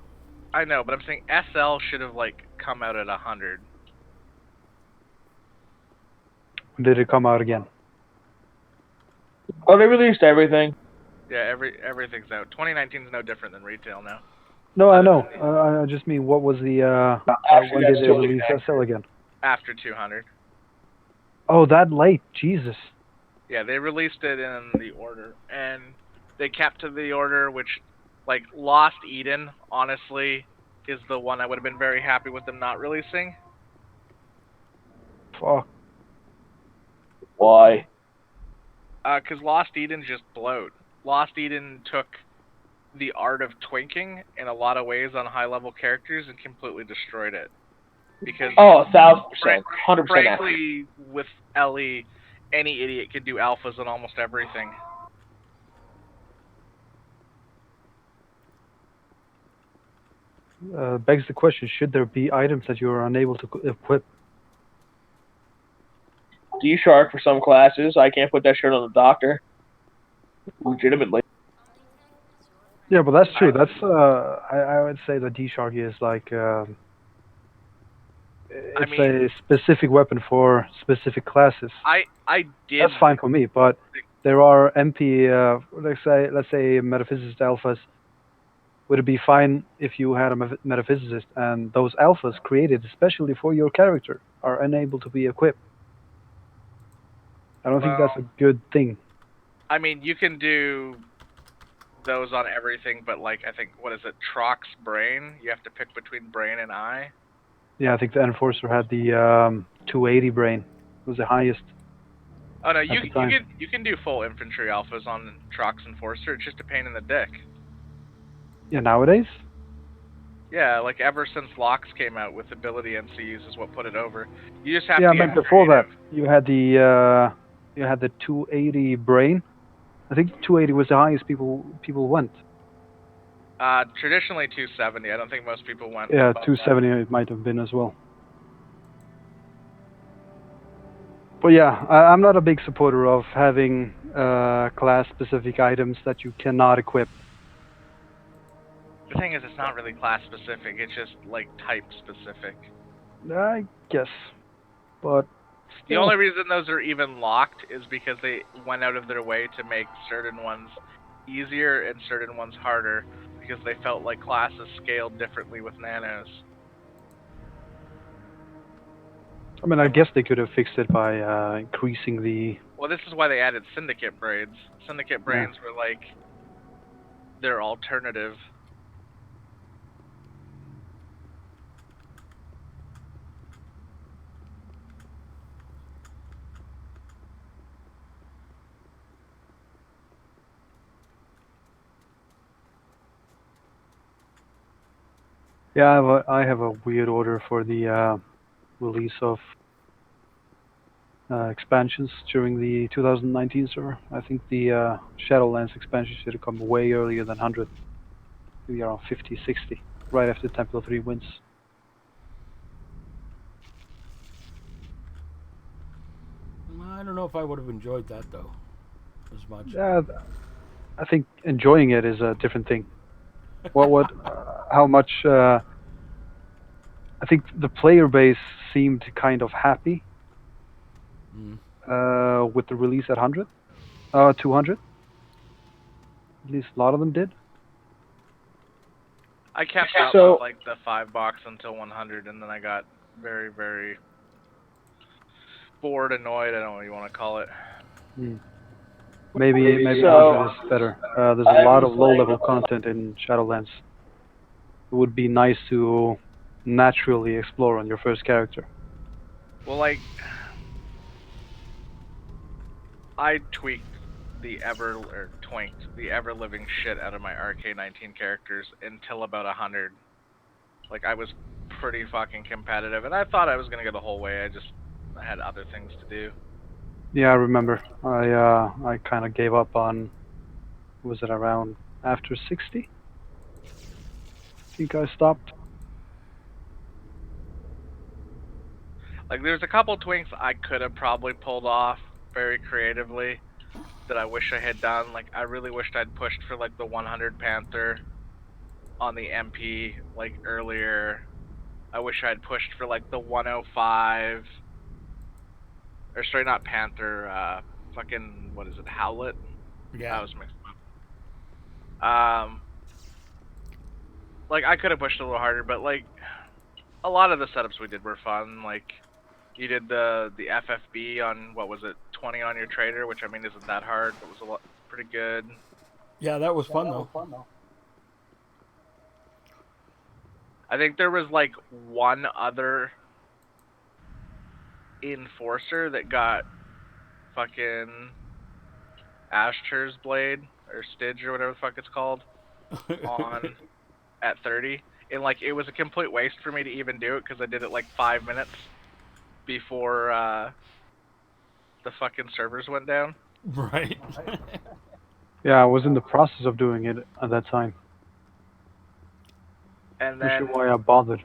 I know, but I'm saying SL should have like come out at 100. Did it come out again? Oh, they released everything. Yeah, everything's out. 2019 is no different than retail now. No, I know. I just mean, what was the when did they release SL again? After 200. Oh, that late? Jesus. Yeah, they released it in the order, and they kept to the order, which, like, Lost Eden, honestly, is the one I would have been very happy with them not releasing. Fuck. Why? 'Cause Lost Eden just blowed. Lost Eden took the art of twinking in a lot of ways on high-level characters and completely destroyed it. Because 1,000%, 100%. Frankly, with Ellie, any idiot could do alphas on almost everything. Begs the question, should there be items that you are unable to equip? D-Shark for some classes. I can't put that shit on the doctor. Legitimately. Yeah, but that's true. That's I would say that D-Shark is like it's a specific weapon for specific classes. I did. That's fine for me, but there are MP let's say metaphysicist alphas. Would it be fine if you had a metaphysicist and those alphas created especially for your character are unable to be equipped? I don't think that's a good thing. I mean, you can do those on everything, but like I think what is it, Trox Brain? You have to pick between Brain and Eye. Yeah, I think the Enforcer had the 280 brain. It was the highest. Oh no, At the time. you can do full infantry alphas on Trox Enforcer. It's just a pain in the dick. Yeah, nowadays. Yeah, like ever since Locks came out with ability NCUs is what put it over. You just have Yeah, to I get meant before that. creative. You had the 280 brain. I think 280 was the highest people went. Traditionally 270. I don't think most people went. Yeah, above 270 it might have been as well. But yeah, I'm not a big supporter of having class-specific items that you cannot equip. The thing is, it's not really class specific. It's just like type specific. I guess, but The still. only reason those are even locked is because they went out of their way to make certain ones easier and certain ones harder because they felt like classes scaled differently with nanos. I mean, I guess they could have fixed it by increasing the. Well, this is why they added syndicate braids. Syndicate braids were like their alternative. Yeah, I have a weird order for the release of expansions during the 2019 server. I think the Shadowlands expansion should have come way earlier than 100. Maybe around 50, 60, right after Temple 3 wins. I don't know if I would have enjoyed that though, as much. Yeah, I think enjoying it is a different thing. How much? I think the player base seemed kind of happy with the release at 100, 200. At least a lot of them did. I kept up with like the 5 box until 100, and then I got very, very bored, annoyed. I don't know what you want to call it. Maybe 100 is better. There's a lot of low-level content in Shadowlands. It would be nice to naturally explore on your first character. Well, like, I twinked the ever-living shit out of my RK19 characters until about 100. Like, I was pretty fucking competitive, and I thought I was gonna go the whole way. I had other things to do. Yeah, I remember. I kind of gave up on. Was it around after 60? I think I stopped. Like, there's a couple twinks I could have probably pulled off very creatively that I wish I had done. Like, I really wished I'd pushed for, like, the 100 Panther on the MP, like, earlier. I wish I'd pushed for, like, the 105. Or, sorry, not Panther, fucking, what is it, Howlet? Yeah. I was mixed up. Like, I could have pushed a little harder, but, like, a lot of the setups we did were fun. Like, you did the FFB on, what was it, 20 on your trader, which, I mean, isn't that hard, but was pretty good. Yeah, that was fun, though. I think there was, like, one other Enforcer that got fucking Ashtur's Blade, or Stidge, or whatever the fuck it's called, on at 30. And, like, it was a complete waste for me to even do it, because I did it, like, 5 minutes before, the fucking servers went down. Right. Yeah, I was in the process of doing it at that time. And Not then sure why I bothered.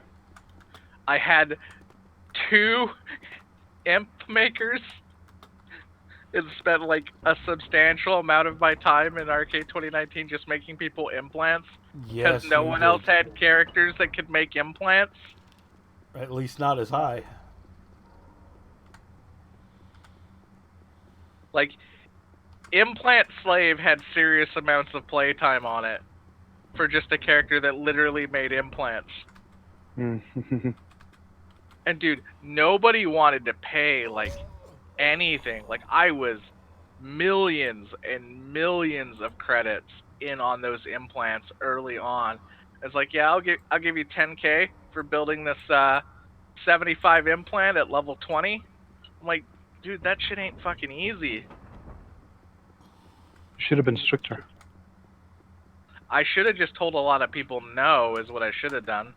I had 2 imp makers and spent like a substantial amount of my time in Arcade 2019 just making people implants. Yes, because no one else had characters that could make implants. At least not as high. Like, Implant Slave had serious amounts of playtime on it for just a character that literally made implants. And dude, nobody wanted to pay, like, anything. Like, I was millions and millions of credits in on those implants early on. It's like, yeah, I'll give you 10K for building this 75 implant at level 20. I'm like, dude, that shit ain't fucking easy. Should have been stricter. I should have just told a lot of people no, is what I should have done.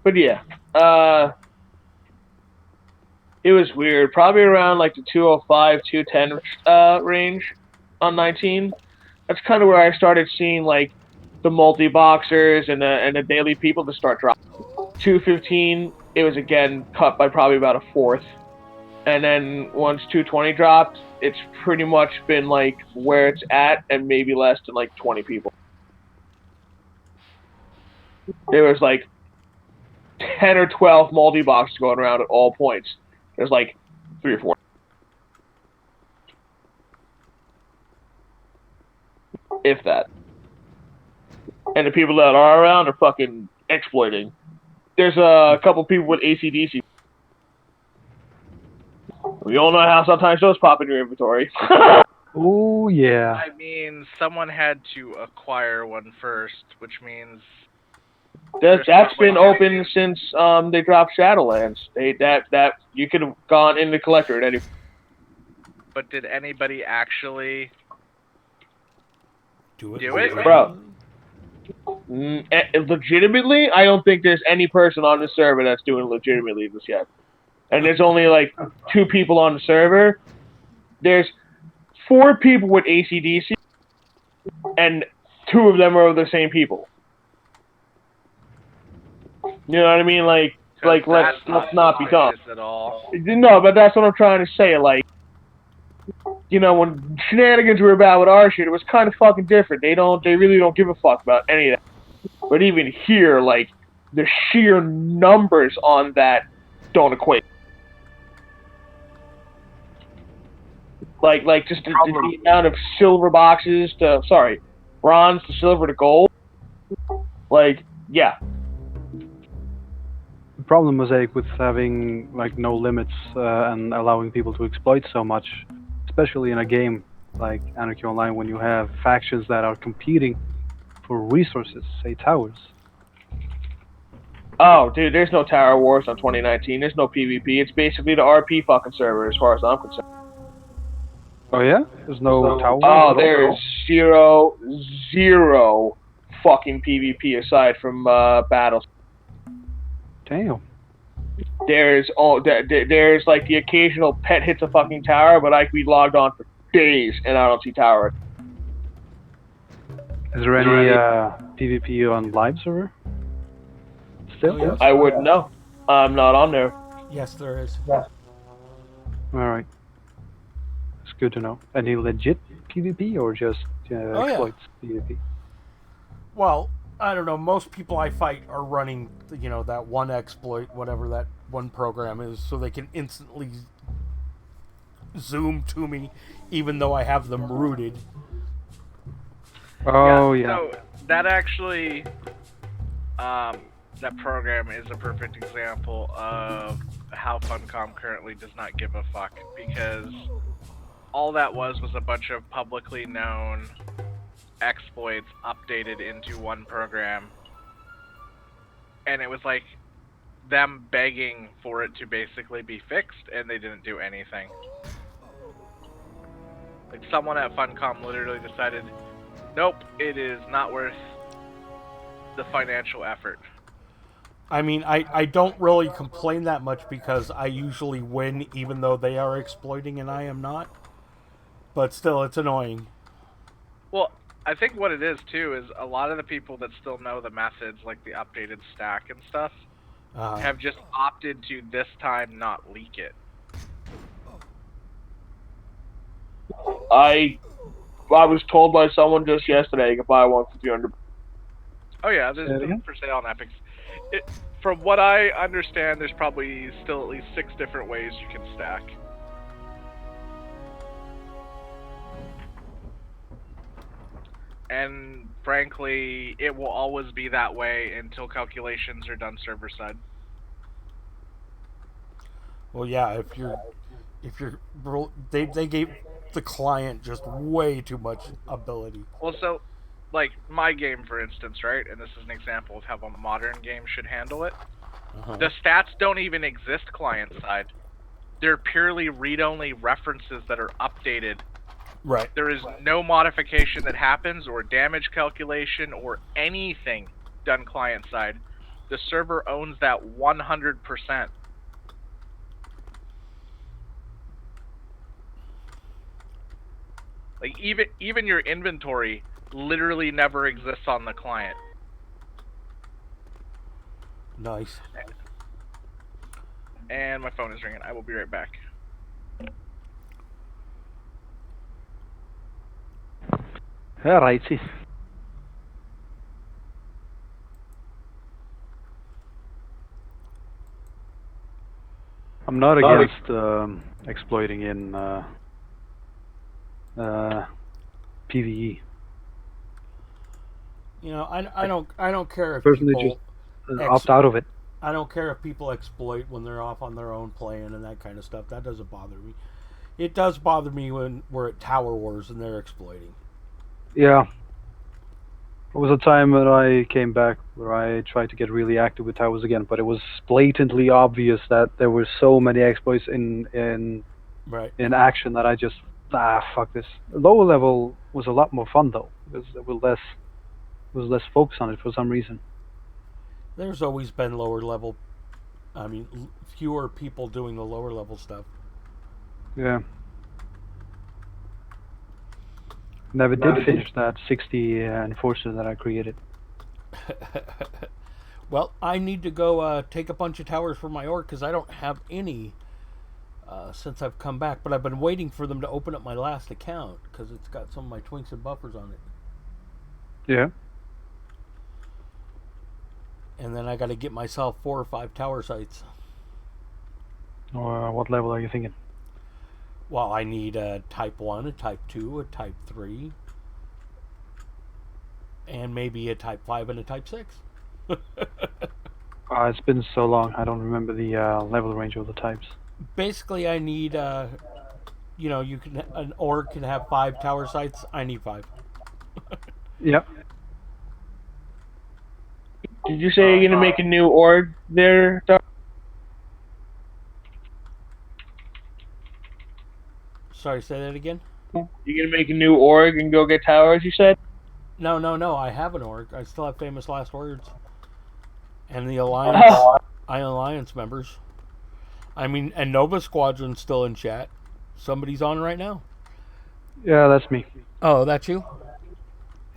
But yeah, it was weird. Probably around like the 205, 210 range on 19. That's kind of where I started seeing like the multi-boxers and the daily people to start dropping. 215, it was again cut by probably about a fourth. And then once 220 dropped, it's pretty much been like where it's at and maybe less than like 20 people. There was like 10 or 12 multi-boxes going around at all points. There's like 3 or 4. If that. And the people that are around are fucking exploiting. There's a couple people with ACDC. We all know how sometimes those pop in your inventory. Oh yeah. I mean, someone had to acquire one first, which means That's been open since they dropped Shadowlands. That you could have gone in the collector at any. But did anybody actually Do it? Bro. Legitimately, I don't think there's any person on the server that's doing it legitimately this yet. And there's only like 2 people on the server. There's 4 people with ACDC, and 2 of them are the same people. You know what I mean? Like let's not be dumb. At all. No, but that's what I'm trying to say. Like, you know, when shenanigans were about with our shit, it was kind of fucking different. They really don't give a fuck about any of that. But even here, like, the sheer numbers on that don't equate. Like just the amount of silver boxes bronze to silver to gold. Like, yeah. The problem, Mosaic, with having like no limits and allowing people to exploit so much, especially in a game like Anarchy Online, when you have factions that are competing for resources, say towers. Oh, dude, there's no Tower Wars on 2019. There's no PvP. It's basically the RP fucking server, as far as I'm concerned. Oh yeah? There's no tower? Oh, there is zero fucking PvP aside from battles. Damn. There's like the occasional pet hits a fucking tower, but I could be logged on for days and I don't see tower. Is there any PvP on live server? Still? Oh, yes. I wouldn't know. I'm not on there. Yes, there is. Alright. It's good to know. Any legit PvP or just exploits PvP? Well, I don't know. Most people I fight are running, you know, that one exploit, whatever that one program is, so they can instantly zoom to me, even though I have them rooted. Oh yeah. So that actually, that program is a perfect example of how Funcom currently does not give a fuck, because all that was a bunch of publicly known exploits updated into one program, and it was like them begging for it to basically be fixed, and they didn't do anything. Like, someone at Funcom literally decided, nope, it is not worth the financial effort. I mean, I don't really complain that much because I usually win, even though they are exploiting and I am not. But still, it's annoying. Well, I think what it is, too, is a lot of the people that still know the methods, like the updated stack and stuff, have just opted to this time not leak it. I was told by someone just yesterday you could buy one for 300. Oh yeah, there's for sale on Epics. From what I understand, there's probably still at least 6 different ways you can stack. And frankly, it will always be that way until calculations are done server side. Well, yeah, if you're they gave the client just way too much ability. Well, so, like, my game, for instance, right? And this is an example of how a modern game should handle it. Uh-huh. The stats don't even exist client-side. They're purely read-only references that are updated. Right. There is no modification that happens, or damage calculation, or anything done client-side. The server owns that 100%. Like, even your inventory literally never exists on the client. Nice. And my phone is ringing. I will be right back. Yeah, righty. I'm not against exploiting in PvE. You know, I don't care if Personally, people just opt out of it. I don't care if people exploit when they're off on their own playing and that kind of stuff. That doesn't bother me. It does bother me when we're at Tower Wars and they're exploiting. Yeah. There was a time when I came back where I tried to get really active with towers again, but it was blatantly obvious that there were so many exploits in Right. action that I just fuck this. Lower level was a lot more fun though, because there was less focus on it for some reason. There's always been lower level. I mean, fewer people doing the lower level stuff. Yeah. Never did finish that 60 enforcer that I created. Well, I need to go take a bunch of towers for my orc because I don't have any since I've come back. But I've been waiting for them to open up my last account because it's got some of my twinks and buffers on it. Yeah. And then I got to get myself 4 or 5 tower sites. What level are you thinking? Well, I need a type 1, a type 2, a type 3, and maybe a type 5 and a type 6. It's been so long, I don't remember the level range of the types. Basically, I need, you know, an orc can have 5 tower sites. I need 5. Yep. Did you say you're gonna make a new org there, Doc? Sorry, say that again? You're gonna make a new org and go get towers, you said? No. I have an orc. I still have famous last words. And the alliance, alliance members. I mean, and Nova Squadron's still in chat. Somebody's on right now. Yeah, that's me. Oh, that's you?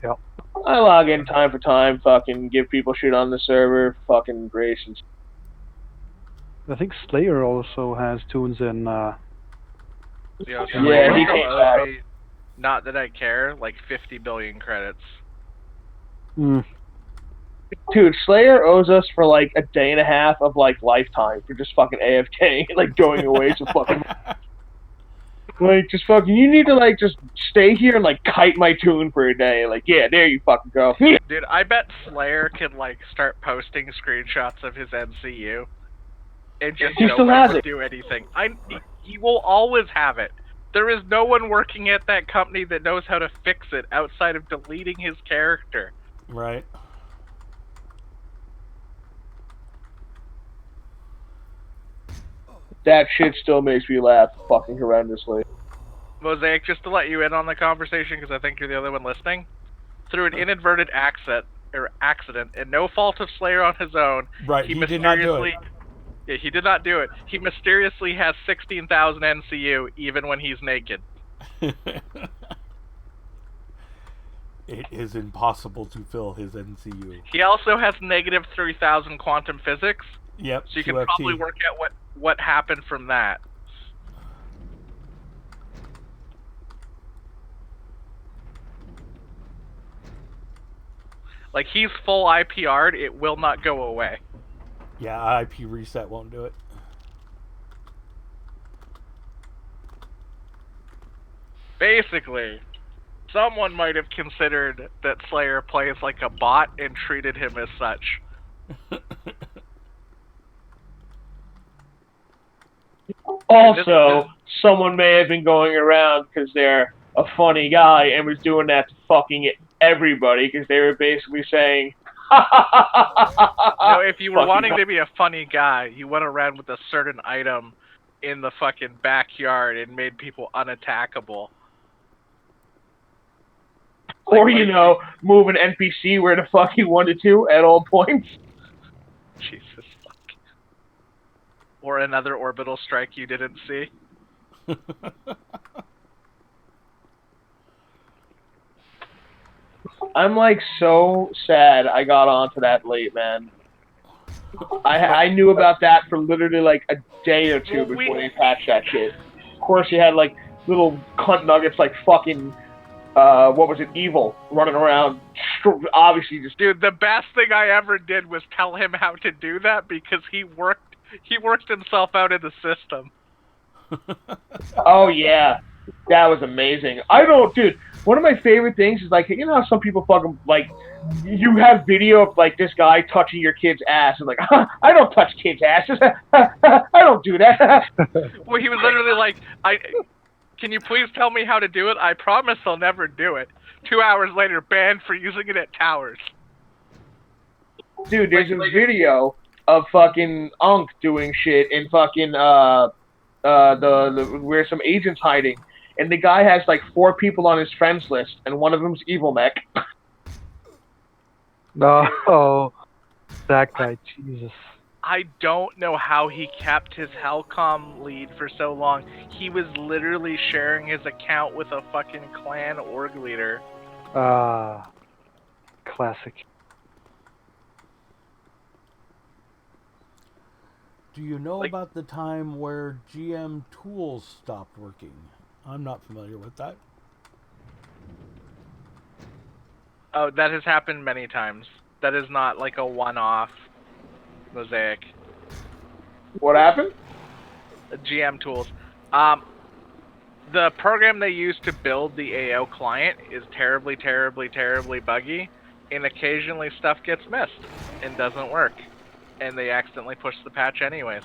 Yep. I log in time for time, fucking give people shit on the server, fucking gracious. I think Slayer also has tunes in. Yeah, he takes that. Not that I care, like 50 billion credits. Dude, Slayer owes us for like a day and a half of like lifetime for just fucking AFK, like going away to fucking. Like, just fucking, you need to, like, just stay here and, like, kite my tune for a day. Like, yeah, there you fucking go. Dude, I bet Slayer can, like, start posting screenshots of his NCU. And just still has it. do anything. He will always have it. There is no one working at that company that knows how to fix it outside of deleting his character. Right. That shit still makes me laugh fucking horrendously. Mosaic, just to let you in on the conversation, because I think you're the only one listening, through an inadvertent accident, and no fault of Slayer on his own, Right, he did not do it. Yeah, he did not do it. He mysteriously has 16,000 NCU, even when he's naked. It is impossible to fill his NCU. He also has negative 3,000 quantum physics. Yep. So you can 2FT. probably work out what happened from that. Like, he's full IPR'd, it will not go away. Yeah, IP reset won't do it. Basically, someone might have considered that Slayer plays like a bot and treated him as such. Also, someone may have been going around because they're a funny guy and was doing that to fucking everybody because they were basically saying, No, if you were fucking wanting to be a funny guy, you went around with a certain item in the fucking backyard and made people unattackable. Or, you know, move an NPC where the fuck you wanted to at all points. Jesus fuck. Or another orbital strike you didn't see. I'm like so sad I got onto that late, man. I knew about that for literally like a day or two before they patched that shit. Of course, you had like little cunt nuggets like fucking what was it, Evil, running around, obviously just... Dude, the best thing I ever did was tell him how to do that because he worked himself out of the system. Oh, yeah. That was amazing. Dude, one of my favorite things is, like, you know how some people fucking, like, you have video of, like, this guy touching your kid's ass, and like, I don't touch kids' asses. I don't do that. Well, he was literally like, can you please tell me how to do it? I promise I'll never do it. 2 hours later, banned for using it at towers. Dude, there's a video of fucking Unk doing shit in fucking, where some agent's hiding, and the guy has like 4 people on his friends list, and one of them's Evil Mech. No, that guy, Jesus. I don't know how he kept his Hellcom lead for so long. He was literally sharing his account with a fucking clan org leader. Classic. Do you know about the time where GM tools stopped working? I'm not familiar with that. Oh, that has happened many times. That is not like a one-off mosaic. What happened? GM tools. The program they use to build the AO client is terribly, terribly, terribly buggy, and occasionally stuff gets missed and doesn't work, and they accidentally push the patch anyways.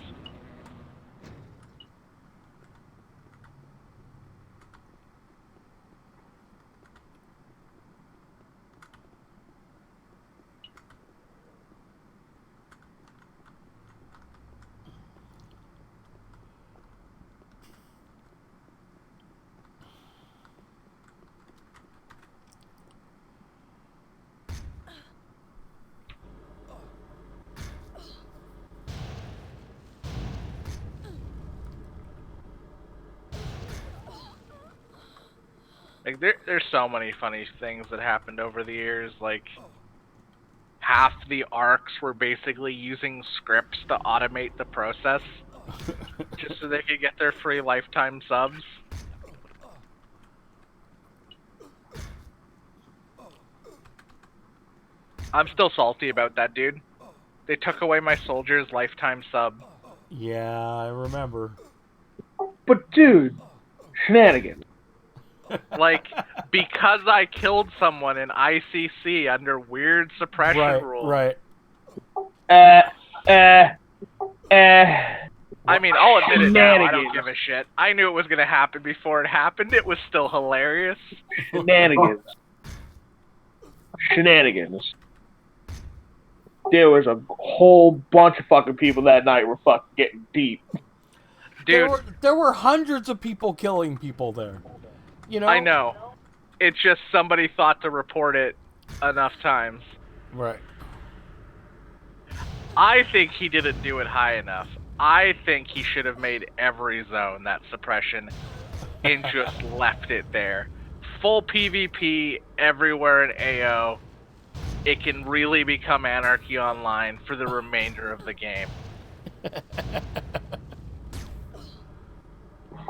Like, there's so many funny things that happened over the years. Like, half the arcs were basically using scripts to automate the process, just so they could get their free lifetime subs. I'm still salty about that, dude. They took away my soldier's lifetime sub. Yeah, I remember. But dude, shenanigans. Like, because I killed someone in ICC under weird suppression rules. Right. I mean, I'll admit it now, I don't give a shit. I knew it was gonna happen before it happened. It was still hilarious. Shenanigans. Shenanigans. There was a whole bunch of fucking people that night were fucking getting deep. Dude, there were hundreds of people killing people there. You know? I know. It's just somebody thought to report it enough times. Right. I think he didn't do it high enough. I think he should have made every zone that suppression and just left it there. Full PvP everywhere in AO. It can really become Anarchy Online for the remainder of the game.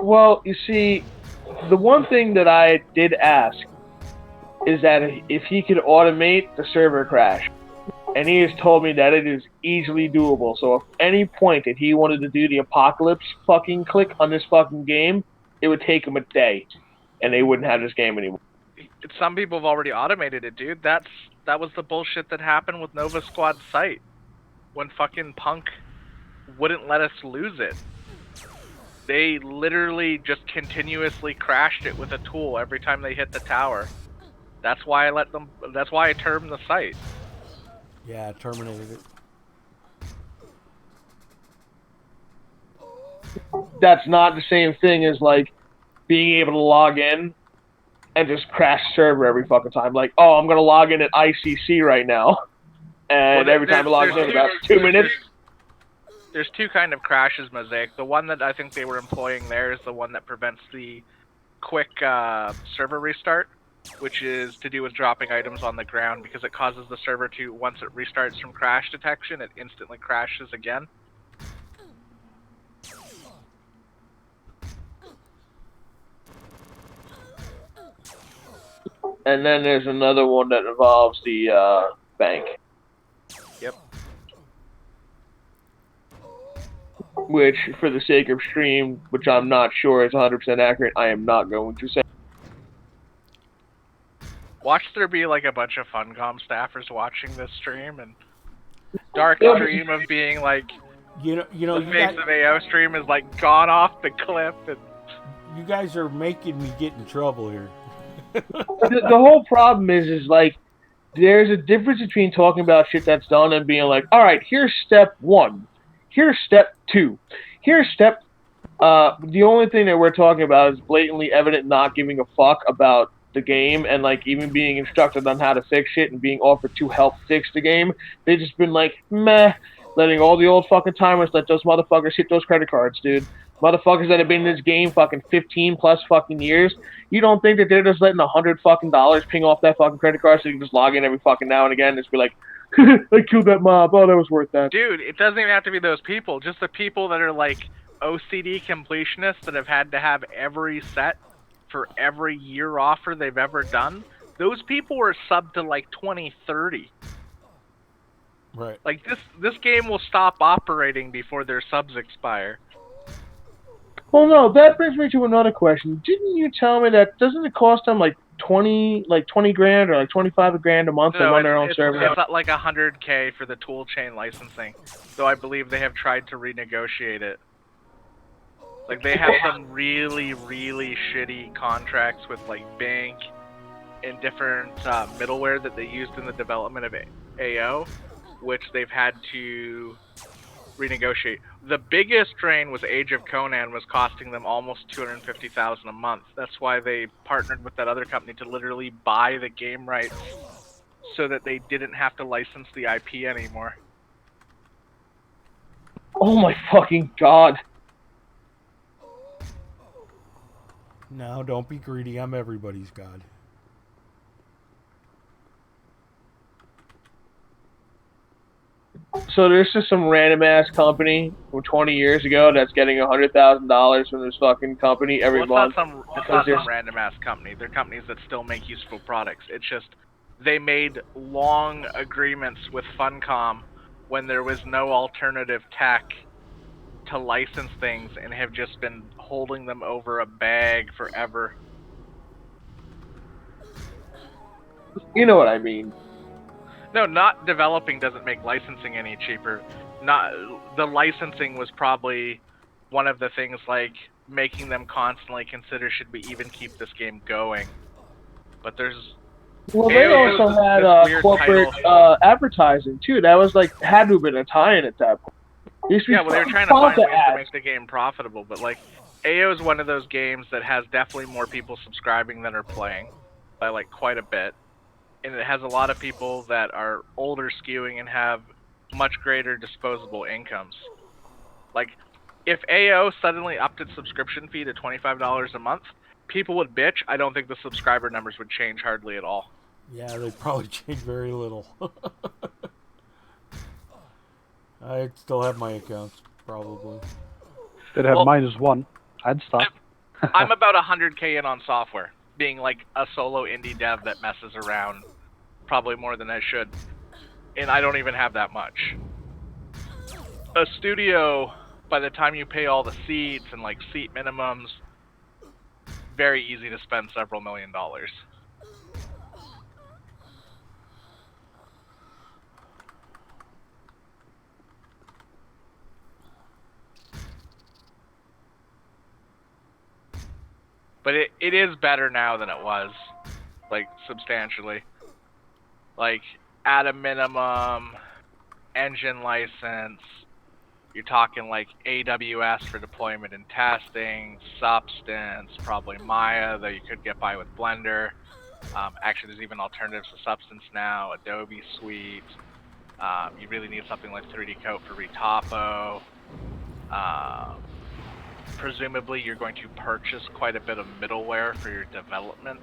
Well, you see, the one thing that I did ask is that if he could automate the server crash. And he has told me that it is easily doable. So if any point that he wanted to do the apocalypse fucking click on this fucking game, it would take him a day. And they wouldn't have this game anymore. Some people have already automated it, dude. That was the bullshit that happened with Nova Squad's site. When fucking Punk wouldn't let us lose it. They literally just continuously crashed it with a tool every time they hit the tower. That's why I let them. That's why I termed the site. Yeah, terminated it. That's not the same thing as like being able to log in and just crash server every fucking time. Like, oh, I'm gonna log in at ICC right now, and every time I log in, about 2 minutes. There's two kind of crashes, Mosaic. The one that I think they were employing there is the one that prevents the quick server restart, which is to do with dropping items on the ground because it causes the server to, once it restarts from crash detection, it instantly crashes again. And then there's another one that involves the bank. Yep. Which, for the sake of stream, which I'm not sure is 100% accurate, I am not going to say. Watch there be like a bunch of Funcom staffers watching this stream, and Dark's dream of being like You know, the face of AO stream is like gone off the cliff, and you guys are making me get in trouble here. The whole problem is like, there's a difference between talking about shit that's done and being like, all right, here's step 1, here's step 2, here's step. The only thing that we're talking about is blatantly evident not giving a fuck about the game and like even being instructed on how to fix shit and being offered to help fix the game. They've just been like, meh, letting all the old fucking timers let those motherfuckers hit those credit cards, dude. Motherfuckers that have been in this game fucking 15 plus fucking years. You don't think that they're just letting $100 fucking ping off that fucking credit card so you can just log in every fucking now and again and just be like, I killed that mob. Oh, that was worth that. dude, it doesn't even have to be those people. Just the people that are like OCD completionists that have had to have every set for every year offer they've ever done. Those people were subbed to like 2030. Right. Like this game will stop operating before their subs expire. Well, no, that brings me to another question. Didn't you tell me that doesn't it cost them like 20 grand or like 25 grand a month to run their own server? It's like $100K for the toolchain licensing. Though I believe they have tried to renegotiate it. Like they have some really, really shitty contracts with like Bank and different middleware that they used in the development of AO, which they've had to renegotiate. The biggest drain was Age of Conan was costing them almost $250,000 a month. That's why they partnered with that other company to literally buy the game rights so that they didn't have to license the IP anymore. Oh my fucking god. No, don't be greedy. I'm everybody's god. So there's just some random ass company from 20 years ago that's getting $100,000 from this fucking company every month. It's not some random ass company. They're companies that still make useful products. It's just they made long agreements with Funcom when there was no alternative tech to license things and have just been holding them over a bag forever. You know what I mean. No, not developing doesn't make licensing any cheaper. The licensing was probably one of the things like making them constantly consider should we even keep this game going. But there's they also had corporate advertising too. That was like had to have been a tie-in at that point. Yeah, well, they were trying to find ways to make the game profitable, but like AO is one of those games that has definitely more people subscribing than are playing by like quite a bit. And it has a lot of people that are older skewing and have much greater disposable incomes. Like, if AO suddenly upped its subscription fee to $25 a month, people would bitch. I don't think the subscriber numbers would change hardly at all. Yeah, they'd probably change very little. I'd still have my accounts, probably. They'd have -1. I'd stop. I'm about 100K in on software, being like a solo indie dev that messes around probably more than I should. And I don't even have that much. A studio, by the time you pay all the seats and like seat minimums, very easy to spend several $1 million. But it is better now than it was, like, substantially. Like, at a minimum, engine license, you're talking like AWS for deployment and testing, Substance, probably Maya, though you could get by with Blender. Actually, there's even alternatives to Substance now, Adobe Suite. You really need something like 3D Coat for Retopo. Presumably, you're going to purchase quite a bit of middleware for your development.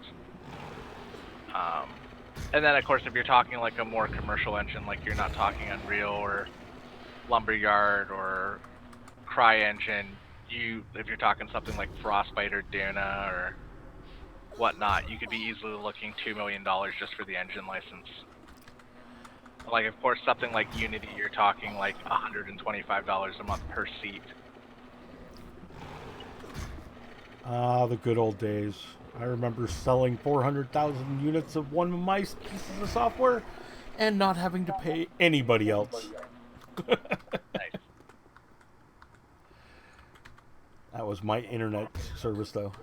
And then, of course, if you're talking like a more commercial engine, like you're not talking Unreal or Lumberyard or CryEngine, if you're talking something like Frostbite or Duna or whatnot, you could be easily looking $2 million just for the engine license. Like, of course, something like Unity, you're talking like $125 a month per seat. Ah, the good old days. I remember selling 400,000 units of one of my pieces of software and not having to pay anybody else. Nice. That was my internet service, though.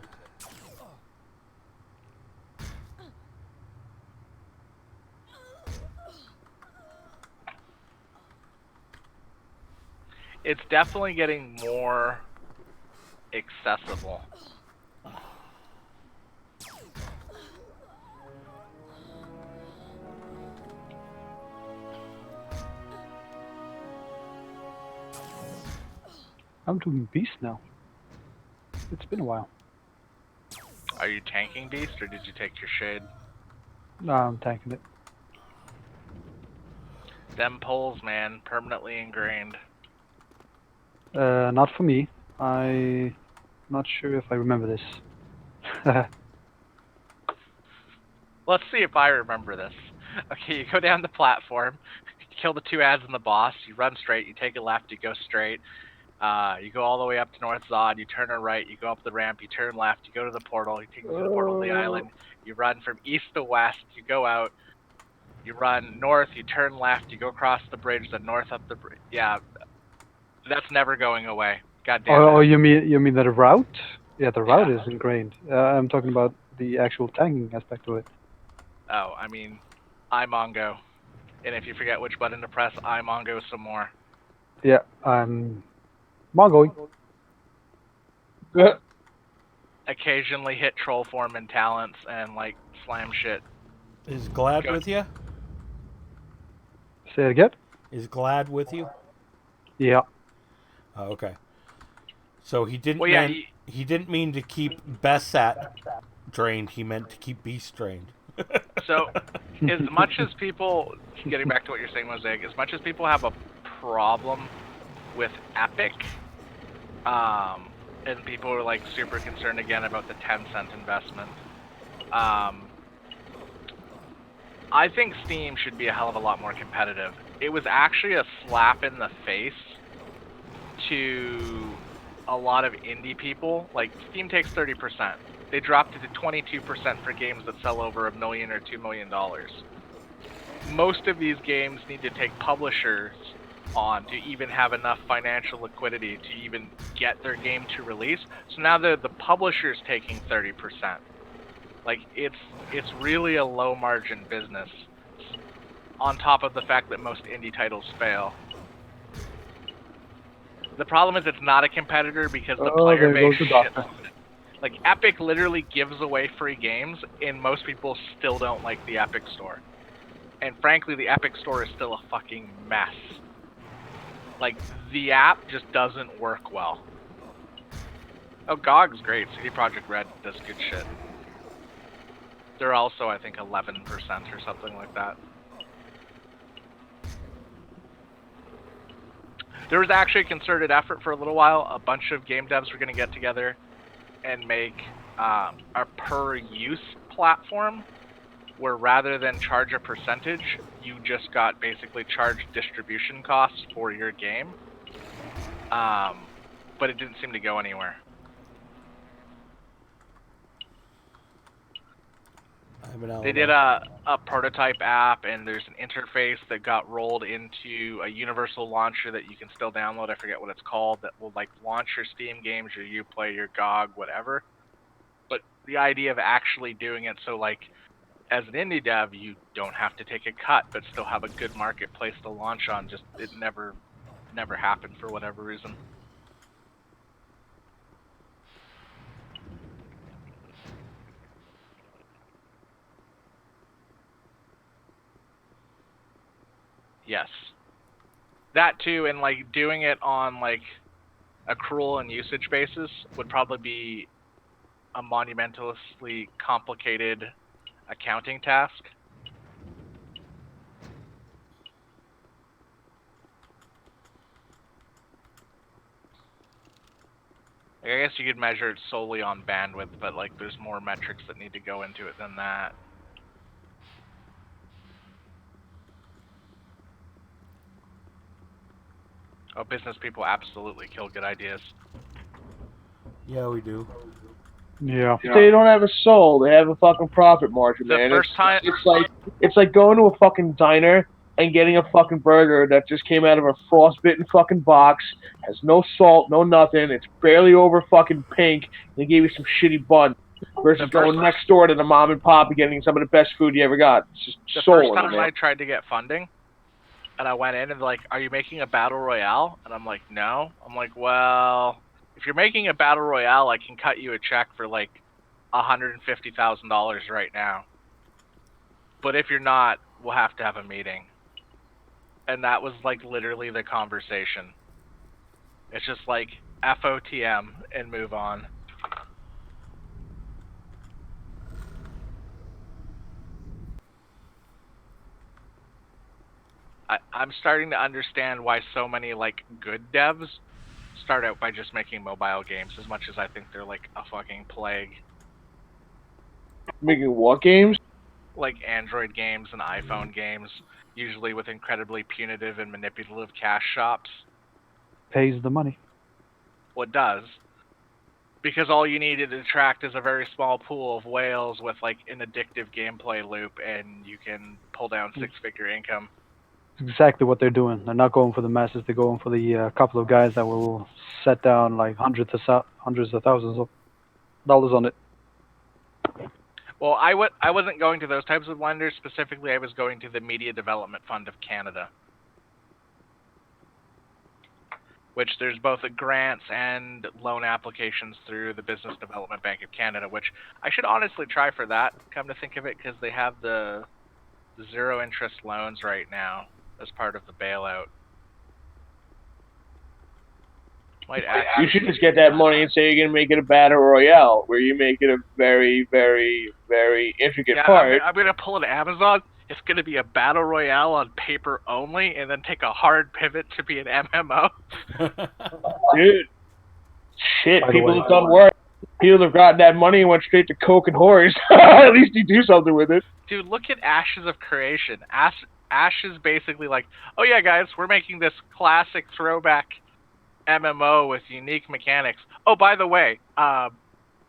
It's definitely getting more accessible. I'm doing Beast now. It's been a while. Are you tanking Beast, or did you take your shade? No, I'm tanking it. Them poles, man, permanently ingrained. Not for me. I'm not sure if I remember this. Let's see if I remember this. Okay, you go down the platform, you kill the two ads and the boss, you run straight, you take a left, you go straight. You go all the way up to North Zod, you turn a right, you go up the ramp, you turn left, you go to the portal, you take you to the portal to the island, you run from east to west, you go out, you run north, you turn left, you go across the bridge, then north up the bridge. Yeah, that's never going away. God damn it. Oh, you mean the route? Yeah, the route is ingrained. I'm talking about the actual tanking aspect of it. Oh, I mean, I Mongo. And if you forget which button to press, I Mongo some more. Yeah, I'm Mongoing. Occasionally hit troll form and talents and, like, slam shit. Is Glad with you? Say it again? Is Glad with you? Yeah. Oh, okay. So he didn't Well, yeah, he didn't mean to keep Bessat drained. He meant to keep Beast drained. So, as much as people, getting back to what you're saying, Mosaic, as much as people have a problem with Epic, and people are like super concerned again about the 10-cent investment, I think Steam should be a hell of a lot more competitive. It was actually a slap in the face to a lot of indie people. Like, Steam takes 30%. They dropped it to 22% for games that sell over $1 million or $2 million. Most of these games need to take publishers on to even have enough financial liquidity to even get their game to release. So now the publisher's taking 30%. Like, it's really a low margin business, on top of the fact that most indie titles fail. The problem is it's not a competitor because the player base shits. Like, Epic literally gives away free games, and most people still don't like the Epic Store. And frankly, the Epic Store is still a fucking mess. Like, the app just doesn't work well. Oh, GOG's great. CD Projekt Red does good shit. They're also, I think, 11% or something like that. There was actually a concerted effort for a little while. A bunch of game devs were going to get together and make a per-use platform where rather than charge a percentage, you just got basically charged distribution costs for your game. But it didn't seem to go anywhere. They did a prototype app, and there's an interface that got rolled into a universal launcher that you can still download. I forget what it's called. That will, like, launch your Steam games, your Uplay, your GOG, whatever. But the idea of actually doing it so, like, as an indie dev, you don't have to take a cut, but still have a good marketplace to launch on. Just it never happened for whatever reason. Yes, that too, and like doing it on like accrual and usage basis would probably be a monumentally complicated accounting task. Like, I guess you could measure it solely on bandwidth, but like there's more metrics that need to go into it than that. Oh, business people absolutely kill good ideas. Yeah, we do. Yeah. If they don't have a soul, they have a fucking profit margin, The man. first time- It's like going to a fucking diner and getting a fucking burger that just came out of a frostbitten fucking box, has no salt, no nothing, it's barely over fucking pink, and they gave you some shitty bun. Versus going next door to the mom and pop and getting some of the best food you ever got. It's just The soul first in it, time man. I tried to get funding, and I went in and they're like, "Are you making a battle royale?" And I'm like, "No." I'm like, "Well, if you're making a battle royale, I can cut you a check for like $150,000 right now. But if you're not, we'll have to have a meeting." And that was like literally the conversation. It's just like FOTM and move on. I'm starting to understand why so many like good devs start out by just making mobile games, as much as I think they're like a fucking plague. Making what games? Like Android games and iPhone games, usually with incredibly punitive and manipulative cash shops. Pays the money. Well, it does. Because all you need to attract is a very small pool of whales with like an addictive gameplay loop, and you can pull down six-figure income. It's exactly what they're doing. They're not going for the masses. They're going for the couple of guys that will set down like hundreds of thousands of dollars on it. Well, I wasn't going to those types of lenders specifically. I was going to the Media Development Fund of Canada, which there's both grants and loan applications through the Business Development Bank of Canada, which I should honestly try for that, come to think of it, because they have the zero interest loans right now as part of the bailout. You should just get that money and say you're going to make it a battle royale, where you make it a very, very, very intricate part. I'm going to pull an Amazon. It's going to be a battle royale on paper only, and then take a hard pivot to be an MMO. Dude, shit, people have done work. People have gotten that money and went straight to coke and whores. At least you do something with it. Dude, look at Ashes of Creation. Ash is basically like, oh yeah, guys, we're making this classic throwback MMO with unique mechanics. Oh, by the way,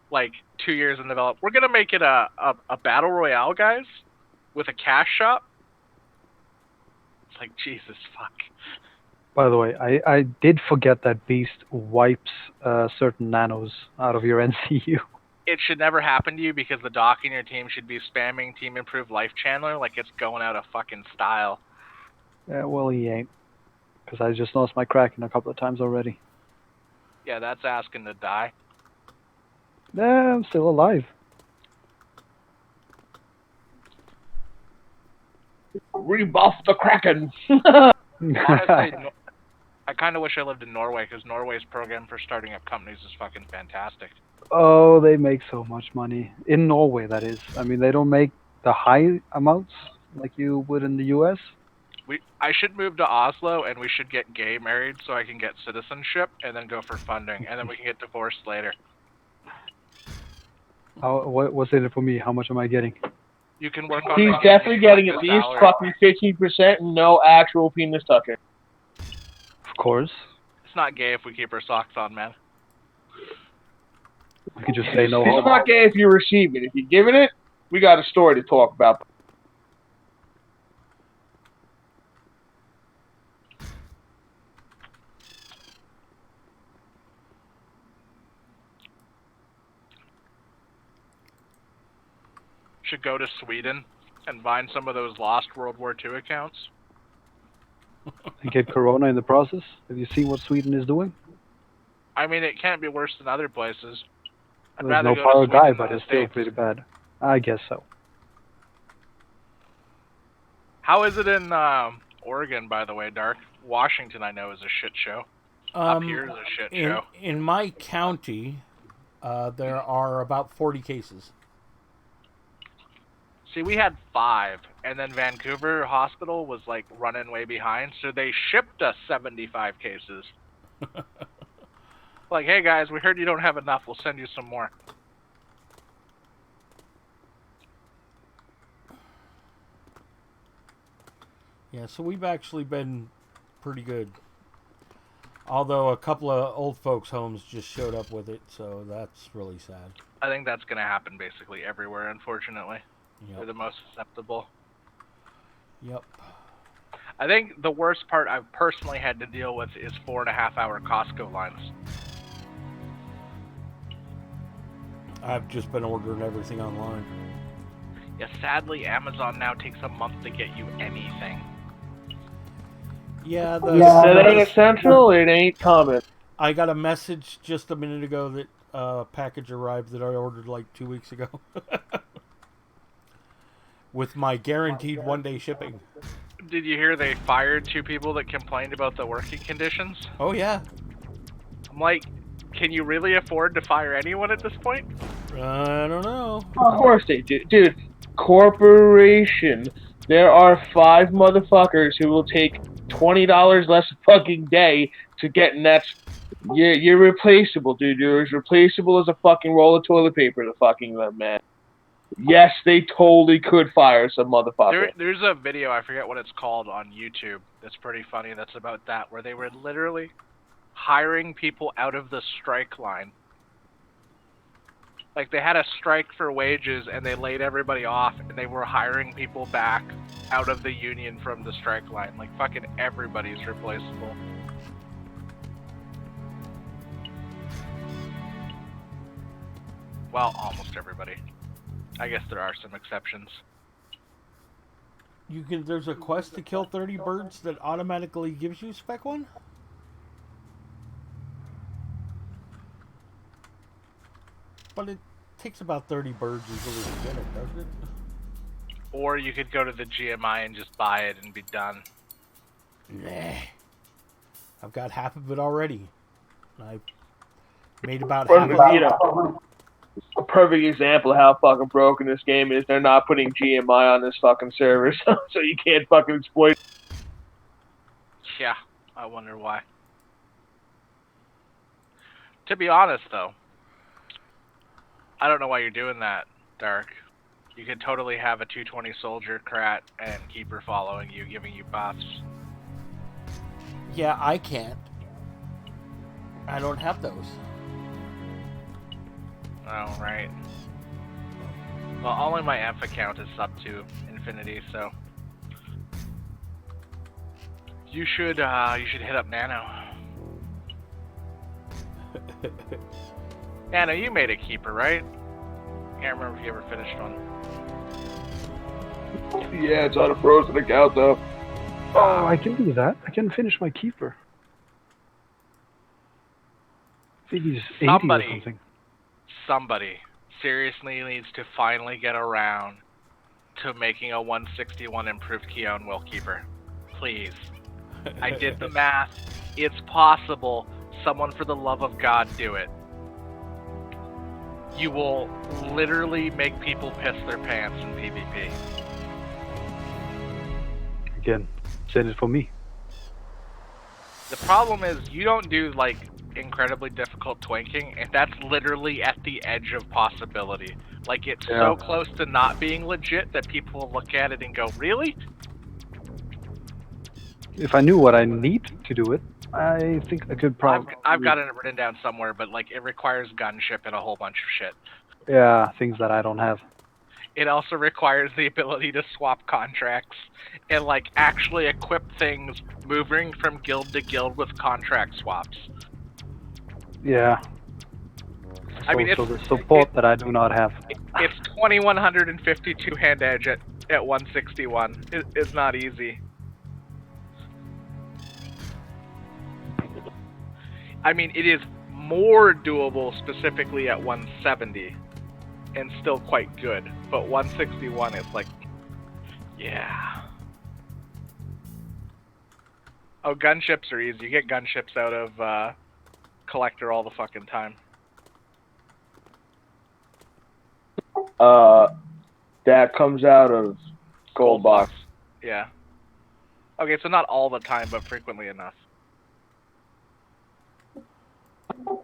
like 2 years in development, we're gonna make it a battle royale, guys, with a cash shop. It's like, Jesus fuck. By the way, I did forget that Beast wipes certain nanos out of your NCU. It should never happen to you, because the doc in your team should be spamming Team Improved Life Channeler like it's going out of fucking style. Yeah, well, he ain't. Because I just lost my Kraken a couple of times already. Yeah, that's asking to die. Yeah, I'm still alive. Rebuff the Kraken! Honestly, I kind of wish I lived in Norway, because Norway's program for starting up companies is fucking fantastic. Oh, they make so much money. In Norway, that is. I mean, they don't make the high amounts like you would in the US. I should move to Oslo, and we should get gay married so I can get citizenship, and then go for funding, and then we can get divorced later. What's in it for me? How much am I getting? You can work on. He's definitely getting at least fucking 15% and no actual penis touching. Of course. It's not gay if we keep our socks on, man. We can just say no. It's not gay if you receive it. If you're giving it, we got a story to talk about. should go to Sweden and find some of those lost World War II accounts. And get Corona in the process. Have you seen what Sweden is doing? I mean, it can't be worse than other places. I'd There's rather no go power to guy, Sweden but than it's the still States. pretty bad. I guess so. How is it in Oregon, by the way, Dark? Washington, I know, is a shit show. Up here is a shit show. In my county, there are about 40 cases. See, we had 5, and then Vancouver Hospital was like running way behind, so they shipped us 75 cases. Like, hey guys, we heard you don't have enough, we'll send you some more. Yeah, so we've actually been pretty good. Although a couple of old folks' homes just showed up with it, so that's really sad. I think that's going to happen basically everywhere, unfortunately. Yep. They're the most susceptible. Yep. I think the worst part I've personally had to deal with is 4.5-hour Costco lines. I've just been ordering everything online. Yeah, sadly, Amazon now takes a month to get you anything. Yeah, If it ain't essential, it ain't common. I got a message just a minute ago that a package arrived that I ordered like 2 weeks ago. With my guaranteed one-day shipping. Did you hear they fired 2 people that complained about the working conditions? Oh, yeah. I'm like, can you really afford to fire anyone at this point? I don't know. Of course they do. Dude, corporation. There are 5 motherfuckers who will take $20 less a fucking day to get, and that's... You're replaceable, dude. You're as replaceable as a fucking roll of toilet paper to fucking them, man. Yes, they totally could fire some motherfucker. There's a video, I forget what it's called, on YouTube that's pretty funny, that's about that, where they were literally hiring people out of the strike line. Like, they had a strike for wages, and they laid everybody off, and they were hiring people back out of the union from the strike line. Like, fucking everybody's replaceable. Well, almost everybody. I guess there are some exceptions. There's a quest to kill 30 birds that automatically gives you Spec 1? But it takes about 30 birds usually to get it, doesn't it? Or you could go to the GMI and just buy it and be done. Nah. I've got half of it already. I made about half of it. A perfect example of how fucking broken this game is. They're not putting GMI on this fucking server, so you can't fucking exploit. Yeah, I wonder why. To be honest, though, I don't know why you're doing that, Dark. You could totally have a 220 soldier, Krat, and Keeper following you, giving you buffs. Yeah, I can't. I don't have those. Oh, right. Well, only my Amph account is sub to infinity, so you should hit up Nano. Nano, you made a Keeper, right? Can't remember if you ever finished one. Yeah, it's on a frozen account though. Oh, I can do that. I can finish my keeper. I think he's 80 or something. Somebody seriously needs to finally get around to making a 161 improved Keon Will Keeper. Please. I did the math. It's possible. Someone, for the love of God, do it. You will literally make people piss their pants in PvP. Again, send it for me. The problem is you don't do like incredibly difficult twinking, and that's literally at the edge of possibility. Like, it's so close to not being legit that people will look at it and go, really? If I knew what I need to do it, I think I could probably... I've got it written down somewhere, but like, it requires gunship and a whole bunch of shit. Yeah, things that I don't have. It also requires the ability to swap contracts and like actually equip things moving from guild to guild with contract swaps. Yeah. I mean, so the support that I do not have. It's 2152 hand edge at 161. It's not easy. I mean, it is more doable specifically at 170, and still quite good. But 161 is like, yeah. Oh, gunships are easy. You get gunships out of collector all the fucking time. That comes out of gold box. Yeah. Okay, so not all the time, but frequently enough.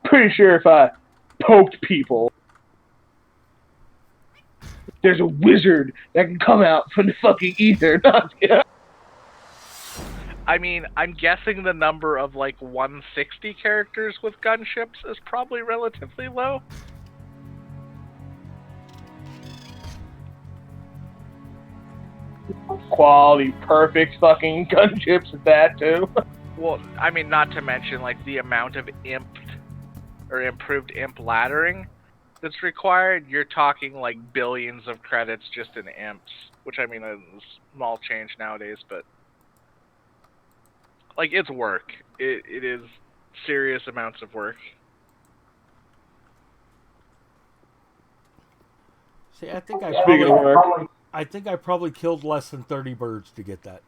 Pretty sure if I poked people, there's a wizard that can come out from the fucking ether. I mean, I'm guessing the number of like 160 characters with gunships is probably relatively low. Quality, perfect fucking gunships at that too. Well, I mean, not to mention like the amount of imped or improved imp laddering that's required. You're talking like billions of credits just in imps, which I mean is small change nowadays, but like it's work. It is serious amounts of work. See, I think I probably killed less than 30 birds to get that.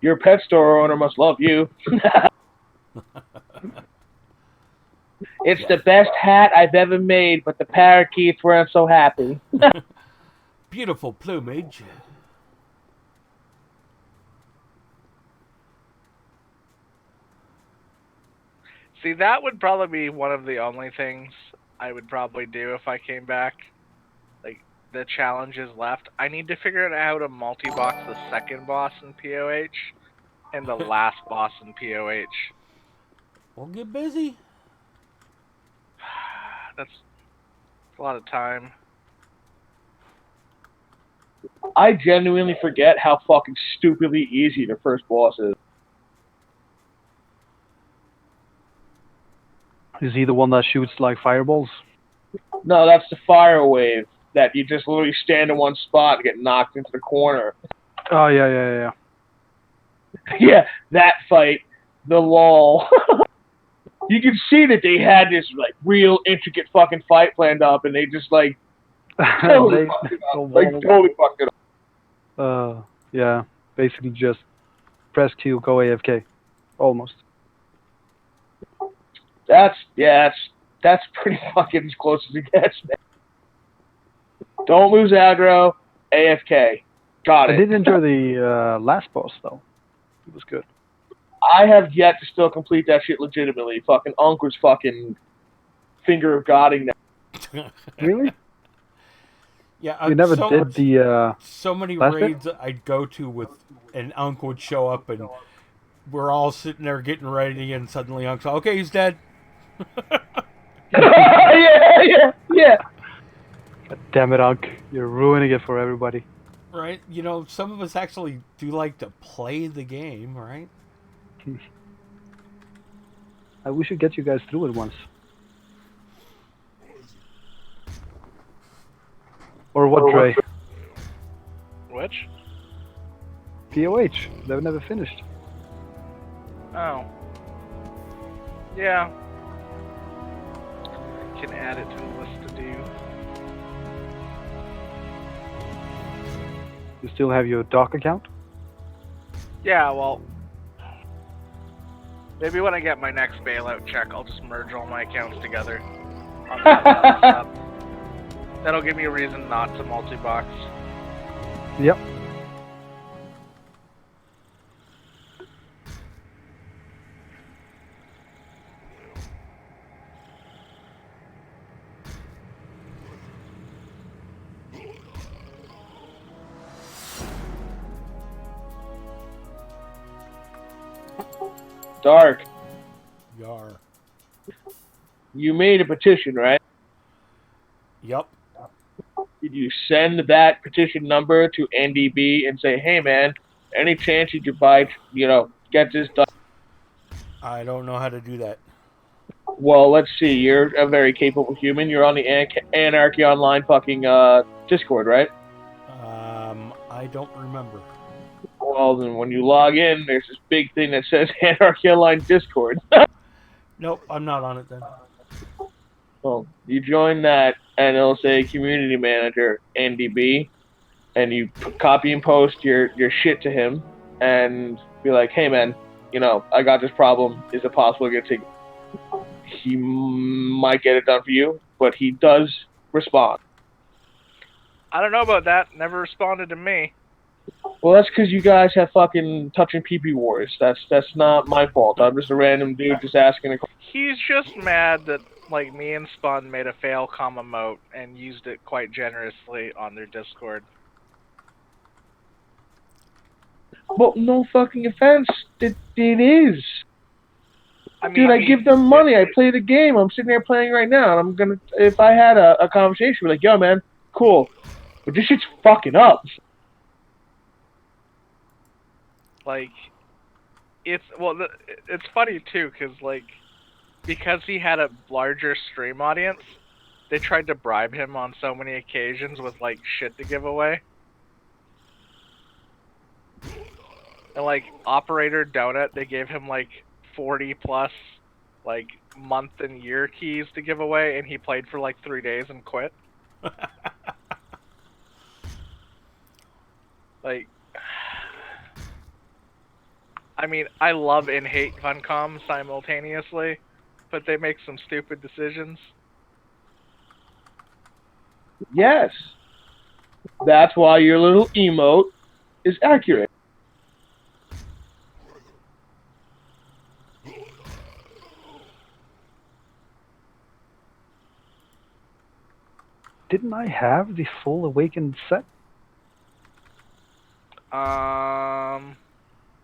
Your pet store owner must love you. It's the best hat I've ever made, but the parakeets weren't so happy. Beautiful plumage. See, that would probably be one of the only things I would probably do if I came back. Like, the challenges left. I need to figure out how to multi-box the second boss in POH and the last boss in POH. Well, get busy. That's a lot of time. I genuinely forget how fucking stupidly easy the first boss is. Is he the one that shoots like fireballs? No, that's the fire wave that you just literally stand in one spot and get knocked into the corner. Oh, yeah. Yeah, that fight, the lull. You can see that they had this like real intricate fucking fight planned up, and they just like totally fucked it up. Like totally fucked it up. Yeah, basically just press Q, go AFK, almost. That's pretty fucking as close as it gets, man. Don't lose aggro, AFK. Got it. I did enjoy the last boss though. It was good. I have yet to still complete that shit legitimately. Fucking Unk was fucking finger of godding that. Really? Yeah, You never did the so many last raids that I'd go to with, and Unk would show up, and we're all sitting there getting ready, and suddenly Unk's like, okay, he's dead. yeah. God damn it, Unk. You're ruining it for everybody. Right? You know, some of us actually do like to play the game, right? We should get you guys through it once. Or what, Dre? Which? POH. They've never finished. Oh. Yeah. Can add it to the list to do. You still have your doc account? Yeah, well, maybe when I get my next bailout check, I'll just merge all my accounts together. On that laptop. That'll give me a reason not to multi-box. Yep. Dark. Yar. You made a petition, right? Yep. Did you send that petition number to NDB and say, hey man, any chance you could get this done? I don't know how to do that. Well, let's see. You're a very capable human. You're on the Anarchy Online fucking Discord, right? I don't remember. Well, then when you log in, there's this big thing that says Anarchy Online Discord. Nope, I'm not on it then. Well, you join that, and it'll say Community Manager NDB, and you copy and post your shit to him, and be like, "Hey, man, I got this problem. Is it possible to get taken?" He might get it done for you, but he does respond. I don't know about that. Never responded to me. Well, that's because you guys have fucking touching pee-pee wars. That's not my fault. I'm just a random dude just asking a question. He's just mad that like me and Spun made a failcom emote and used it quite generously on their Discord. Well, no fucking offense. It is. I mean, Dude, I give them money. I play the game. I'm sitting there playing right now, and I'm gonna. If I had a conversation, be like, "Yo, man, cool," but this shit's fucking up. Like, it's funny too, because he had a larger stream audience, they tried to bribe him on so many occasions with like shit to give away. And like Operator Donut, they gave him like 40 plus like month and year keys to give away, and he played for like 3 days and quit. Like, I mean, I love and hate Funcom simultaneously, but they make some stupid decisions. Yes. That's why your little emote is accurate. Didn't I have the full Awakened set?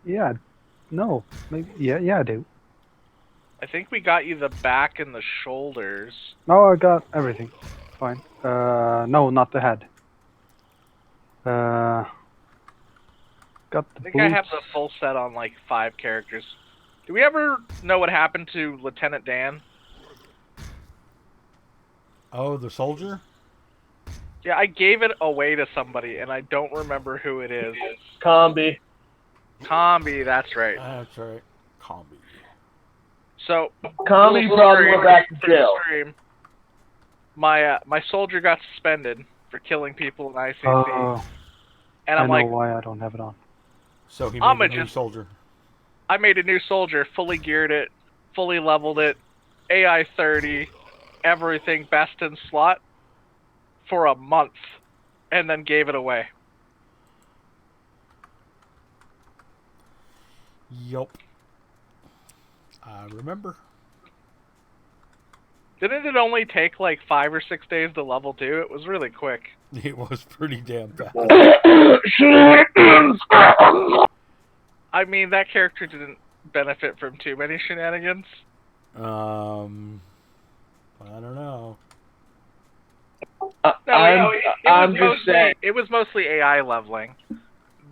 Yeah. No. Maybe. Yeah, I do. I think we got you the back and the shoulders. No, I got everything. Fine. No, not the head. Got the I think boots. I have the full set on like 5 characters. Do we ever know what happened to Lieutenant Dan? Oh, the soldier? Yeah, I gave it away to somebody, and I don't remember who it is. Combi. Combi, that's right. That's right. Combi. So, Combi probably went back to jail. Stream, my soldier got suspended for killing people in ICC. Oh, and I'm I know like, why I don't have it on. So he made a new soldier. I made a new soldier, fully geared it, fully leveled it, AI 30, everything best in slot, for a month, and then gave it away. Yup. I remember. Didn't it only take like 5 or 6 days to level 2? It was really quick. It was pretty damn fast. I mean, that character didn't benefit from too many shenanigans. I don't know. I'm just saying. It was mostly AI leveling.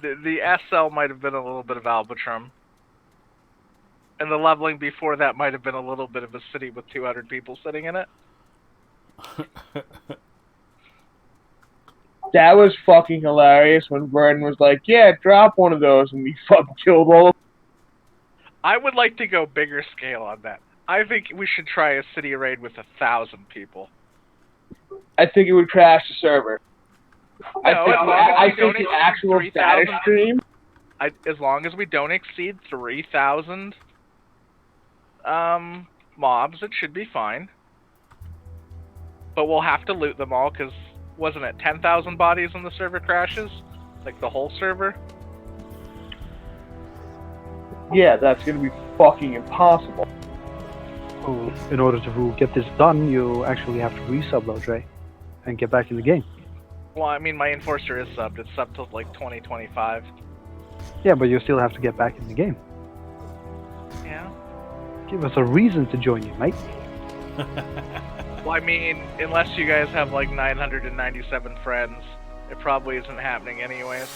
The SL might have been a little bit of Albitrum. And the leveling before that might have been a little bit of a city with 200 people sitting in it. That was fucking hilarious when Vernon was like, "Yeah, drop one of those," and we fucking killed all of them. I would like to go bigger scale on that. I think we should try a city raid with 1,000 people. I think it would crash the server. No, I think the actual status stream. As long as we don't exceed 3,000 mobs, it should be fine. But we'll have to loot them all, because wasn't it 10,000 bodies when the server crashes? Like the whole server? Yeah, that's gonna be fucking impossible. Oh, in order to get this done, you actually have to resub though, Dre, and get back in the game. Well, I mean, my Enforcer is subbed. It's subbed till like 2025. Yeah, but you still have to get back in the game. Yeah. Give us a reason to join you, mate. Well, I mean, unless you guys have like 997 friends, it probably isn't happening anyways.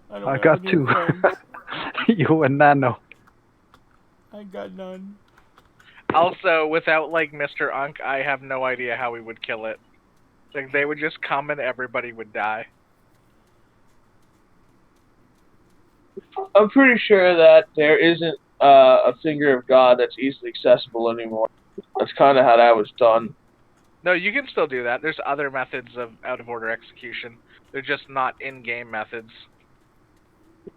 I got 2. You and Nano. I got none. Also, without like Mr. Unk, I have no idea how we would kill it. Like they would just come and everybody would die. I'm pretty sure that there isn't a finger of God that's easily accessible anymore. That's kind of how that was done. No, you can still do that. There's other methods of out of order execution. They're just not in-game methods.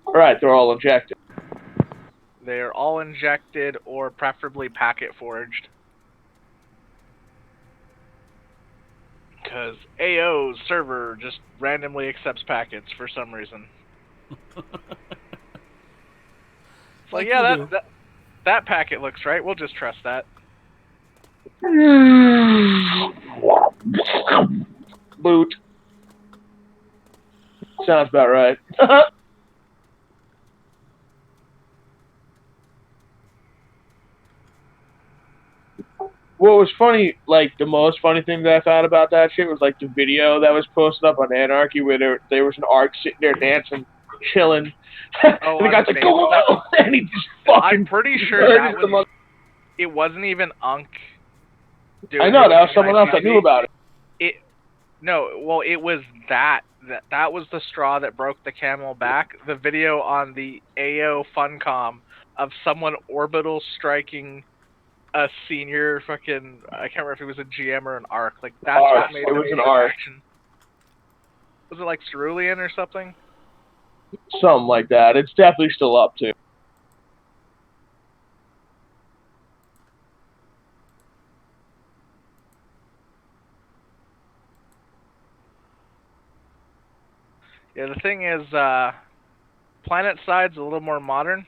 Right, they're all injected. They're all injected or preferably packet forged. Because AO's server just randomly accepts packets for some reason. It's like, yeah, that packet looks right. We'll just trust that. Boot. Sounds about right. What was funny, like the most funny thing that I thought about that shit was like the video that was posted up on Anarchy where there was an ARC sitting there dancing, chilling. Oh, and the guy's like, go, and he just fucking. I'm pretty sure that was. It wasn't even Unk. I know, that was someone else that knew about it. Well, it was that was the straw that broke the camel back. The video on the AO Funcom of someone orbital striking a senior fucking, I can't remember if it was a GM or an ARC. Like that's what made it was an ARC. action. Was it like Cerulean or something? Something like that. It's definitely still up too. Yeah, the thing is, Planet Side's a little more modern.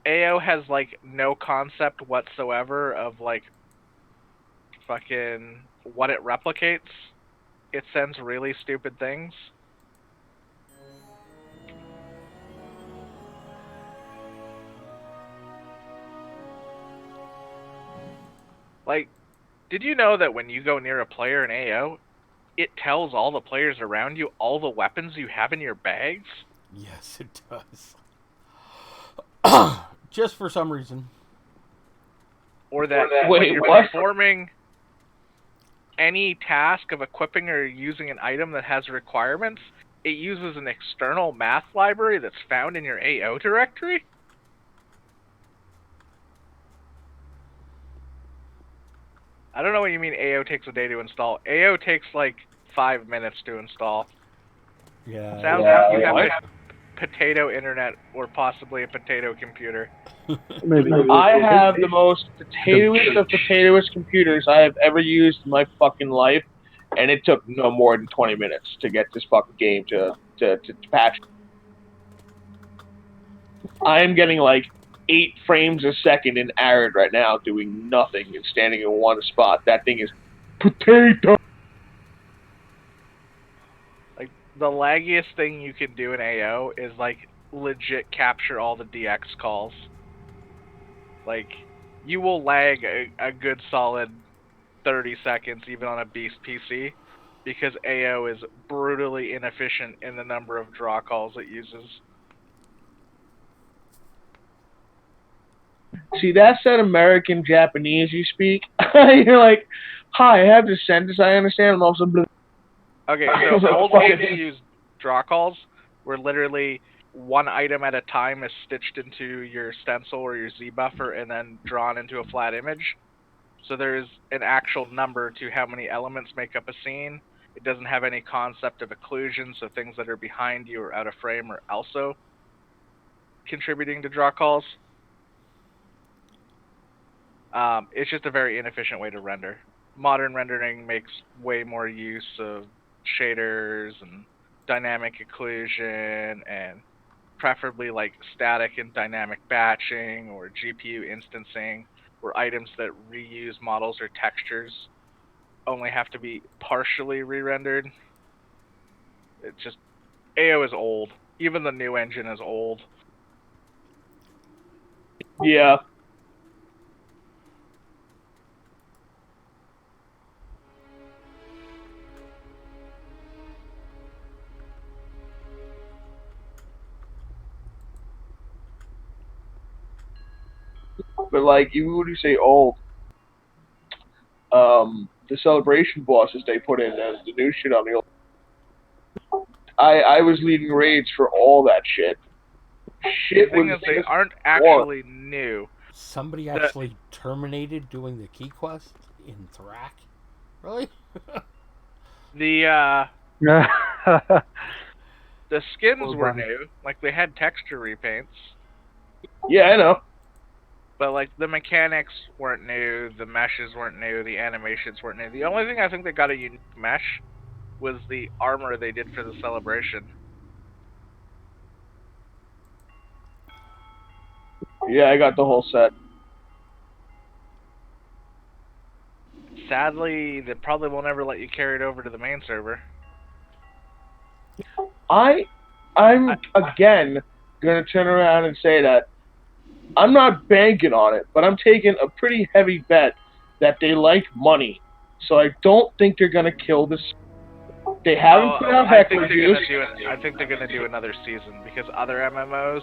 AO has like no concept whatsoever of like fucking what it replicates. It sends really stupid things. Like, did you know that when you go near a player in AO, it tells all the players around you all the weapons you have in your bags? Yes, it does. Just for some reason. Or that when you're performing any task of equipping or using an item that has requirements, it uses an external math library that's found in your AO directory? I don't know what you mean AO takes a day to install. AO takes like 5 minutes to install. Yeah. Sounds like you have potato internet or possibly a potato computer. I have the most potatoest of potatoest computers I have ever used in my fucking life, and it took no more than 20 minutes to get this fucking game to patch. I am getting like 8 frames a second in Arid right now, doing nothing and standing in one spot. That thing is potato. Like, the laggiest thing you can do in AO is like legit capture all the DX calls. Like, you will lag a good solid 30 seconds even on a beast PC because AO is brutally inefficient in the number of draw calls it uses. See, that's that American Japanese you speak. You're like, hi, I have this sentence I understand. I'm also blue. Okay, so old games use draw calls where literally one item at a time is stitched into your stencil or your Z buffer and then drawn into a flat image. So there's an actual number to how many elements make up a scene. It doesn't have any concept of occlusion, so things that are behind you or out of frame are also contributing to draw calls. It's just a very inefficient way to render. Modern rendering makes way more use of shaders and dynamic occlusion and preferably like static and dynamic batching or GPU instancing, where items that reuse models or textures only have to be partially re-rendered. It's just, AO is old. Even the new engine is old. Yeah. But like, even when you say old, the celebration bosses they put in as the new shit on the old. I was leading raids for all that shit. The thing is, they aren't actually new. Somebody actually terminated doing the key quest in Thrak? Really? The skins were new. Like, they had texture repaints. Yeah, I know. But, like, the mechanics weren't new, the meshes weren't new, the animations weren't new. The only thing I think that got a unique mesh was the armor they did for the celebration. Yeah, I got the whole set. Sadly, they probably won't ever let you carry it over to the main server. I'm again gonna turn around and say that I'm not banking on it, but I'm taking a pretty heavy bet that they like money. So I don't think they're gonna kill this. They haven't put out Heckler Juice. I think they're gonna do another season because other MMOs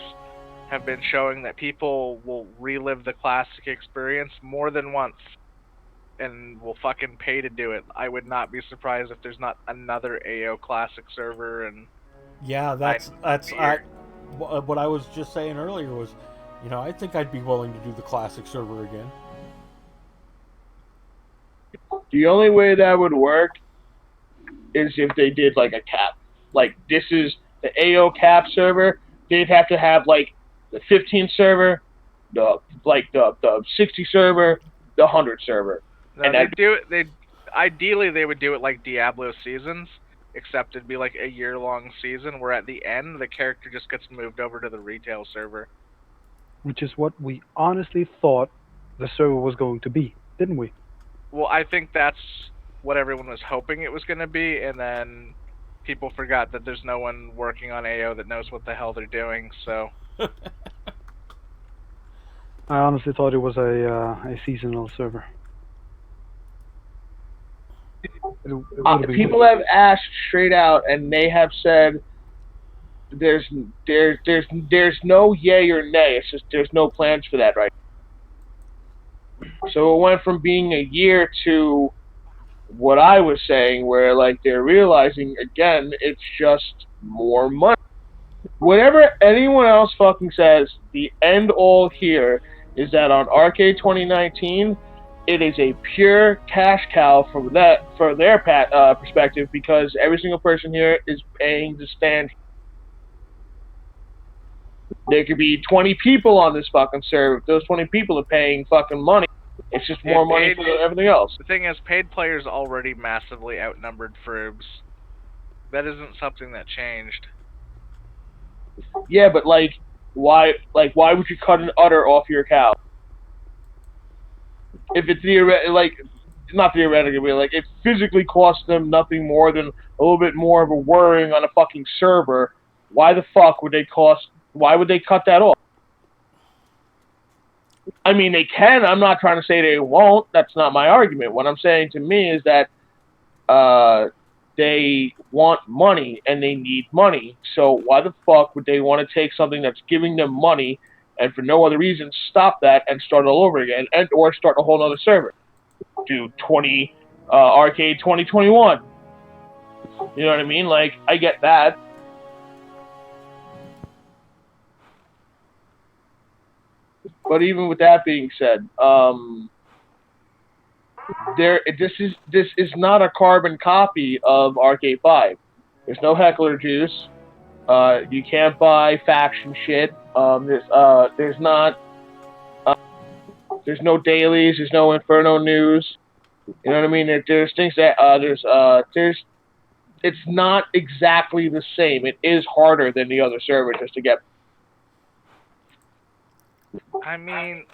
have been showing that people will relive the classic experience more than once and will fucking pay to do it. I would not be surprised if there's not another AO classic server. And yeah, that's what I was just saying earlier was, you know, I think I'd be willing to do the classic server again. The only way that would work is if they did like a cap. Like, this is the AO cap server. They'd have to have like the 15 server, the 60 server, the 100 server. No, and they'd do it. Ideally they would do it like Diablo seasons, except it'd be like a year-long season where at the end the character just gets moved over to the retail server. Which is what we honestly thought the server was going to be, didn't we? Well, I think that's what everyone was hoping it was going to be, and then people forgot that there's no one working on AO that knows what the hell they're doing, so... I honestly thought it was a seasonal server. People have asked straight out, and they have said there's no yay or nay. It's just there's no plans for that right now. So it went from being a year to what I was saying, where like they're realizing again it's just more money. Whatever anyone else fucking says, the end all here is that on Arcade 2019, it is a pure cash cow from their perspective, because every single person here is paying to stand. There could be 20 people on this fucking server. Those 20 people are paying fucking money. It's just more money for everything else. The thing is, paid players already massively outnumbered Frubs. That isn't something that changed. Yeah, but why would you cut an udder off your cow? If it's not theoretically, like, it physically costs them nothing more than a little bit more of a whirring on a fucking server, why the fuck would they cut that off? I mean, they can. I'm not trying to say they won't. That's not my argument. What I'm saying to me is that they want money and they need money. So why the fuck would they want to take something that's giving them money and for no other reason stop that and start all over again, or start a whole other server? Do Arcade 2021. You know what I mean? Like, I get that. But even with that being said, this is not a carbon copy of Arcade 5. There's no Heckler Juice. You can't buy faction shit. There's no dailies. There's no Inferno news. You know what I mean? There's things that it's not exactly the same. It is harder than the other server just to get. I mean,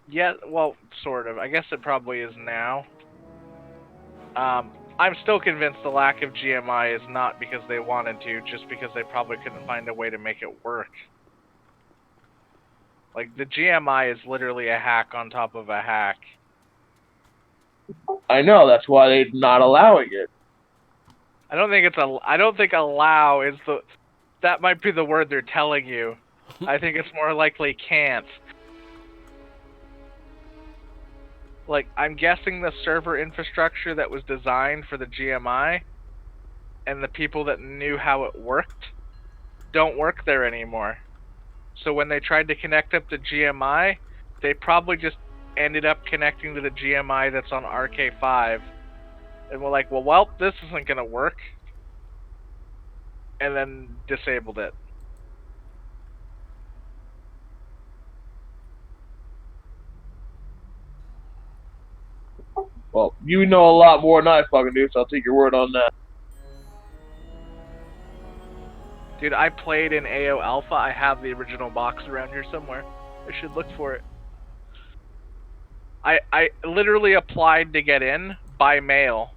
yeah, well, sort of. I guess it probably is now. I'm still convinced the lack of GMI is not because they wanted to, just because they probably couldn't find a way to make it work. Like, the GMI is literally a hack on top of a hack. I know, that's why they're not allowing it. I don't think allow is that might be the word they're telling you. I think it's more likely can't. Like, I'm guessing the server infrastructure that was designed for the GMI and the people that knew how it worked don't work there anymore. So when they tried to connect up to GMI, they probably just ended up connecting to the GMI that's on RK5. And we're like, well, this isn't going to work. And then disabled it. Well, you know a lot more than I fucking do, so I'll take your word on that. Dude, I played in AO Alpha. I have the original box around here somewhere. I should look for it. I literally applied to get in by mail.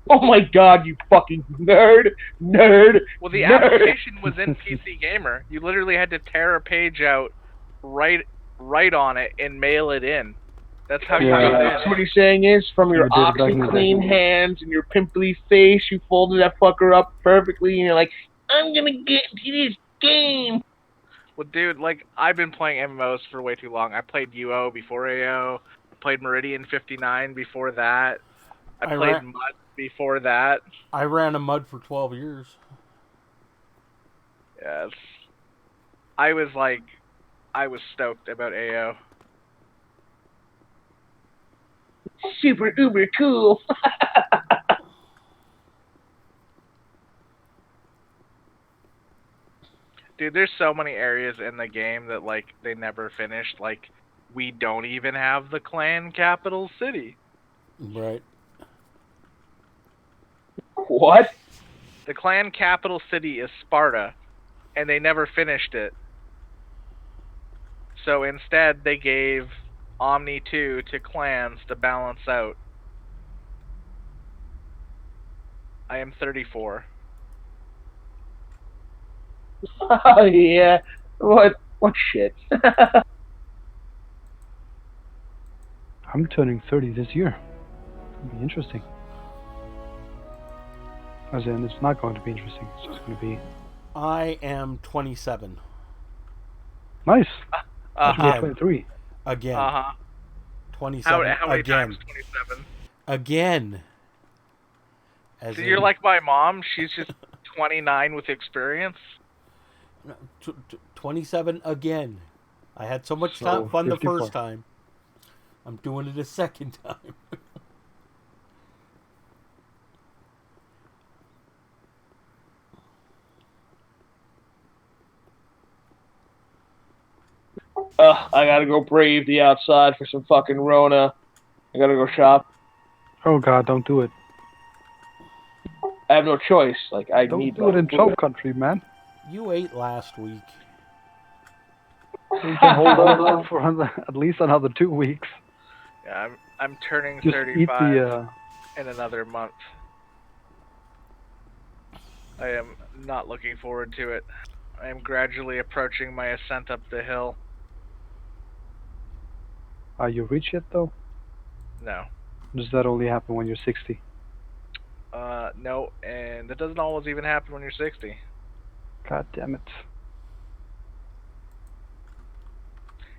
Oh my god, you fucking nerd! Well, the nerd. application was in PC Gamer. You literally had to tear a page out, write on it, and mail it in. That's how you got in. So what he's saying is, from your You did it back in the OxyClean day. hands and your pimply face, you folded that fucker up perfectly, and you're like, I'm gonna get into this game. Well, dude, like, I've been playing MMOs for way too long. I played UO before AO. I played Meridian 59 before that. I played MUD before that. I ran a MUD for 12 years. Yes. I was stoked about AO. Super uber cool. Dude, there's so many areas in the game that, like, they never finished. Like, we don't even have the clan capital city. Right. What? The clan capital city is Sparta, and they never finished it. So instead, they gave Omni 2 to clans to balance out. I am 34. Oh yeah. What shit? I'm turning 30 this year. It'll be interesting. As in, it's not going to be interesting. It's just going to be I am 27. nice. Uh-huh. 23. Again. Uh-huh. 27 How many again. times 27? Again. As So you're like my mom? She's just 29 with experience? 27 again. I had so much So, fun the 54. first time. I'm doing it a second time. I gotta go brave the outside for some fucking Rona. I gotta go shop. Oh god, don't do it. I have no choice. Like, I Don't need do it in 12 country, man. You ate last week. You can hold on for at least another 2 weeks. Yeah, I'm turning Just 35 eat the. in another month. I am not looking forward to it. I am gradually approaching my ascent up the hill. Are you rich yet, though? No. Does that only happen when you're 60? No, and that doesn't always even happen when you're 60. God damn it.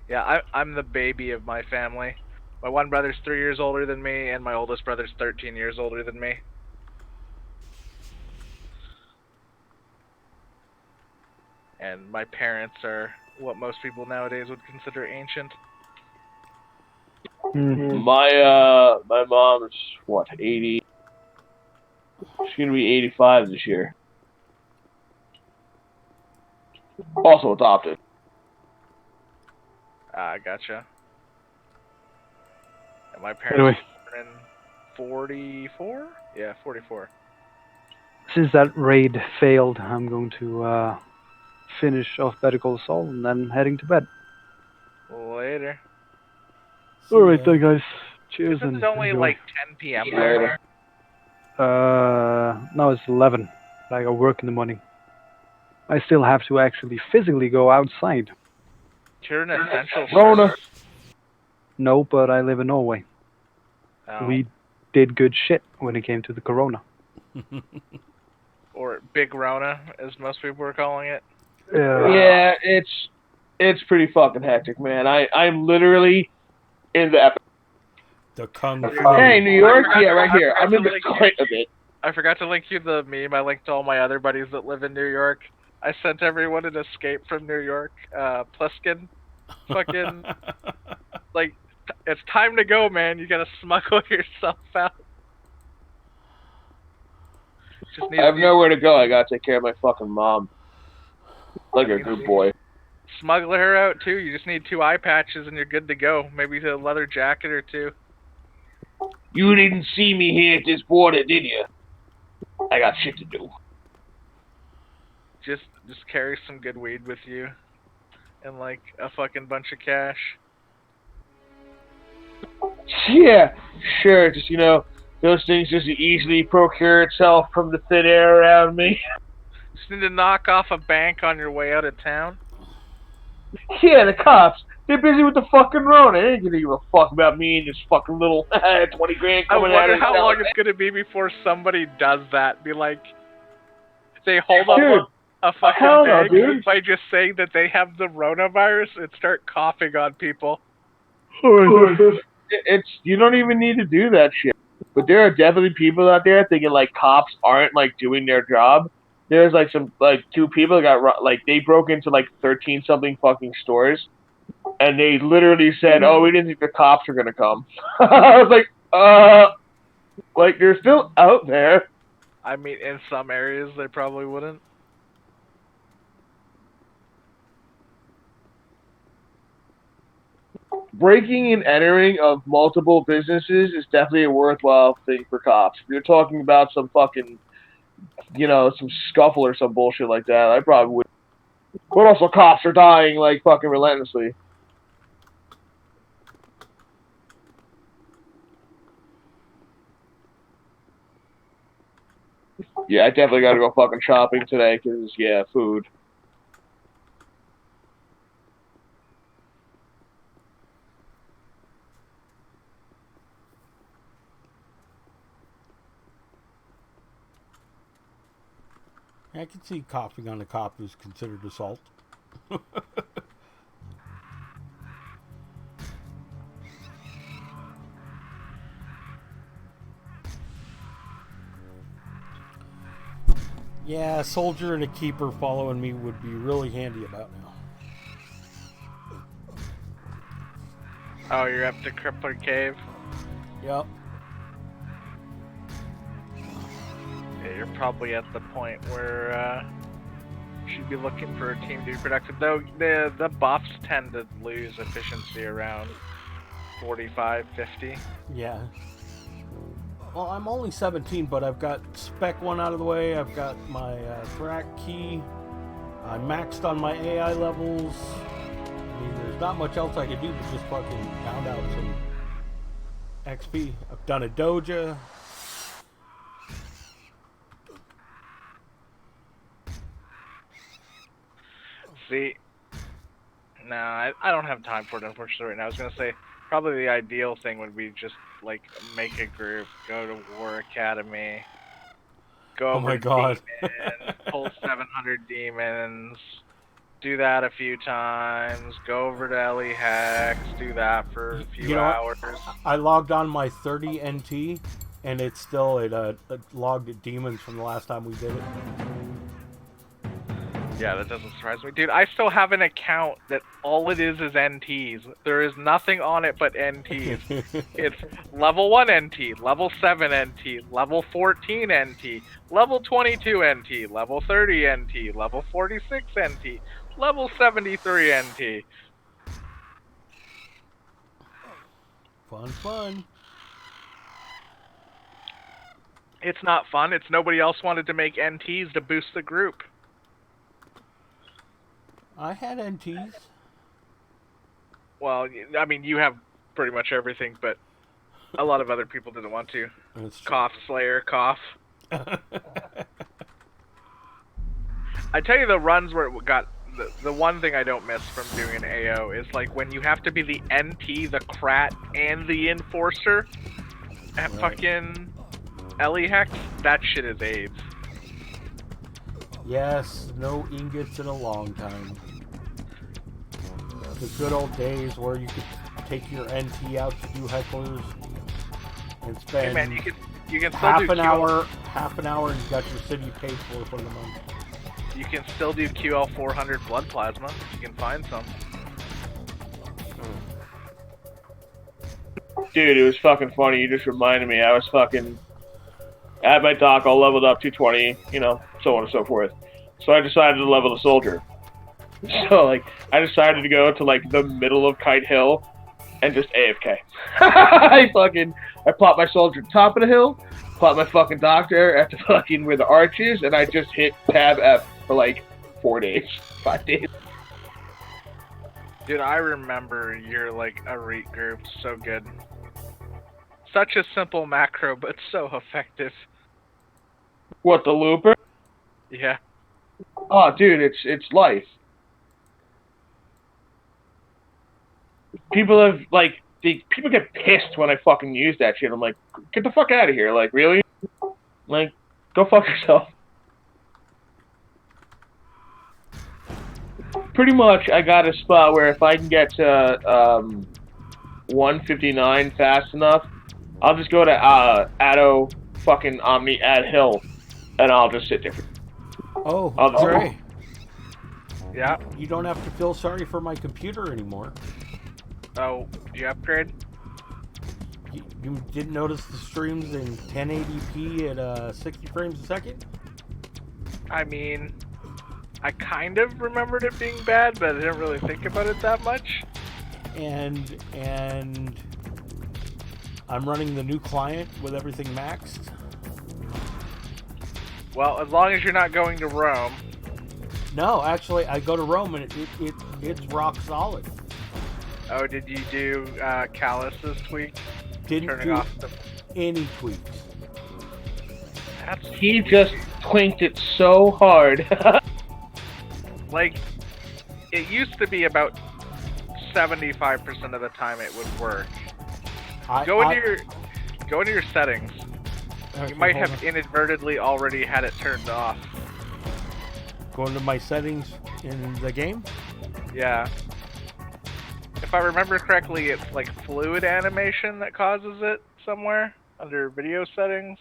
Yeah, I'm the baby of my family. My one brother's 3 years older than me, and my oldest brother's 13 years older than me. And my parents are what most people nowadays would consider ancient. Mm-hmm. My mom's, what, 80? She's gonna be 85 this year. Also adopted. Ah, gotcha. And my parents Anyway. are in 44? Yeah, 44. Since that raid failed, I'm going to finish off Better Call Saul and then heading to bed. Later. Alright then, guys. Cheers Isn't and it only enjoy. like 10 p.m. there? No, it's 11. I got work in the morning. I still have to actually physically go outside. You're an essential Rona. service. No, but I live in Norway. Oh. We did good shit when it came to the corona. Or Big Rona, as most people were calling it. Yeah, It's pretty fucking hectic, man. I'm literally in The Kung Fu. Hey, New York? I forgot Yeah, to- right I here. forgot I'm to in the link height of it. I forgot to link you the meme. I linked all my other buddies that live in New York. I sent everyone an escape from New York. Pliskin, fucking, like, it's time to go, man. You gotta smuggle yourself out. Just need I have nowhere to go. I gotta take care of my fucking mom. Like a good boy. smuggle her out too. You just need 2 eye patches and you're good to go. Maybe a leather jacket or 2. You didn't see me here at this border, did you? I got shit to do. Just carry some good weed with you, and like a fucking bunch of cash. Yeah, sure. Just, those things just easily procure itself from the thin air around me. Just need to knock off a bank on your way out of town. Yeah, the cops. They're busy with the fucking road. They ain't gonna give a fuck about me and this fucking little 20 grand I coming out wonder of how long it's gonna be before somebody does that. Be like, they hold up a fucking hell no, bank dude. by just saying that they have the coronavirus and start coughing on people. It's you don't even need to do that shit. But there are definitely people out there thinking like cops aren't like doing their job. There's like some 2 people that got they broke into like 13 something fucking stores, and they literally said, "Oh, we didn't think the cops were gonna come." I was like they're still out there. I mean, in some areas they probably wouldn't. Breaking and entering of multiple businesses is definitely a worthwhile thing for cops. If you're talking about some fucking, some scuffle or some bullshit like that, I probably would. But also, cops are dying like fucking relentlessly. Yeah, I definitely gotta go fucking shopping today, cause food. I can see coughing on a cop is considered assault. Yeah, a soldier and a keeper following me would be really handy about now. Oh, you're up to Crippler Cave? Yep. Yeah, you're probably at the point where you should be looking for a team to be productive. Though the buffs tend to lose efficiency around 45, 50. Yeah. Well, I'm only 17, but I've got Spec 1 out of the way. I've got my track key. I maxed on my AI levels. I mean, there's not much else I could do but just fucking pound out some XP. I've done a Doja. See, no, I don't have time for it, unfortunately, right now. I was gonna say, probably the ideal thing would be just, like, make a group, go to War Academy, go over to Demon, pull 700 demons, do that a few times, go over to Ellie Hex, do that for a few hours. I logged on my 30 NT, and it logged demons from the last time we did it. Yeah, that doesn't surprise me. Dude, I still have an account that all it is NTs. There is nothing on it but NTs. It's level 1 NT, level 7 NT, level 14 NT, level 22 NT, level 30 NT, level 46 NT, level 73 NT. Fun. It's not fun. It's nobody else wanted to make NTs to boost the group. I had NTs. Well, I mean, you have pretty much everything, but a lot of other people didn't want to. Cough, Slayer, cough. I tell you, the runs where it got the one thing I don't miss from doing an AO is like when you have to be the NT, the Krat, and the Enforcer at fucking Ellie Hex. That shit is AIDS. Yes, no ingots in a long time. the good old days where you could take your NT out to do hecklers and spend Hey man, you can still half do an hour, and you got your city paid for the month. You can still do QL 400 blood plasma if you can find some. Dude, it was fucking funny. You just reminded me. I was fucking at my dock, all leveled up 220, you know, so on and so forth. So I decided to level the soldier. So, like, I decided to go to, like, the middle of Kite Hill and just AFK. I plopped my soldier at the top of the hill, plopped my fucking doctor at the fucking where the arch is, and I just hit tab F for, like, 4 days, 5 days. Dude, I remember your, like, elite group. So good. Such a simple macro, but so effective. What, the looper? Yeah. Oh, dude, it's life. People have, like, people get pissed when I fucking use that shit. I'm like, get the fuck out of here. Like, really? Like, go fuck yourself. Pretty much, I got a spot where if I can get to 159 fast enough, I'll just go to Addo fucking Omni Ad Hill, and I'll just sit there. Oh, Dre. Yeah. You don't have to feel sorry for my computer anymore. Oh, did you upgrade? You didn't notice the streams in 1080p at 60 frames a second? I mean, I kind of remembered it being bad, but I didn't really think about it that much. And I'm running the new client with everything maxed. Well, as long as you're not going to Rome. No, actually, I go to Rome and it's rock solid. Oh, did you do Callus's tweak? Didn't Turning do off any tweaks. He just twinked it so hard. Like, it used to be about 75% of the time it would work. Go into your settings. Okay, You might hold have on. inadvertently already had it turned off. Go into my settings in the game. Yeah. If I remember correctly, it's like fluid animation that causes it somewhere under video settings.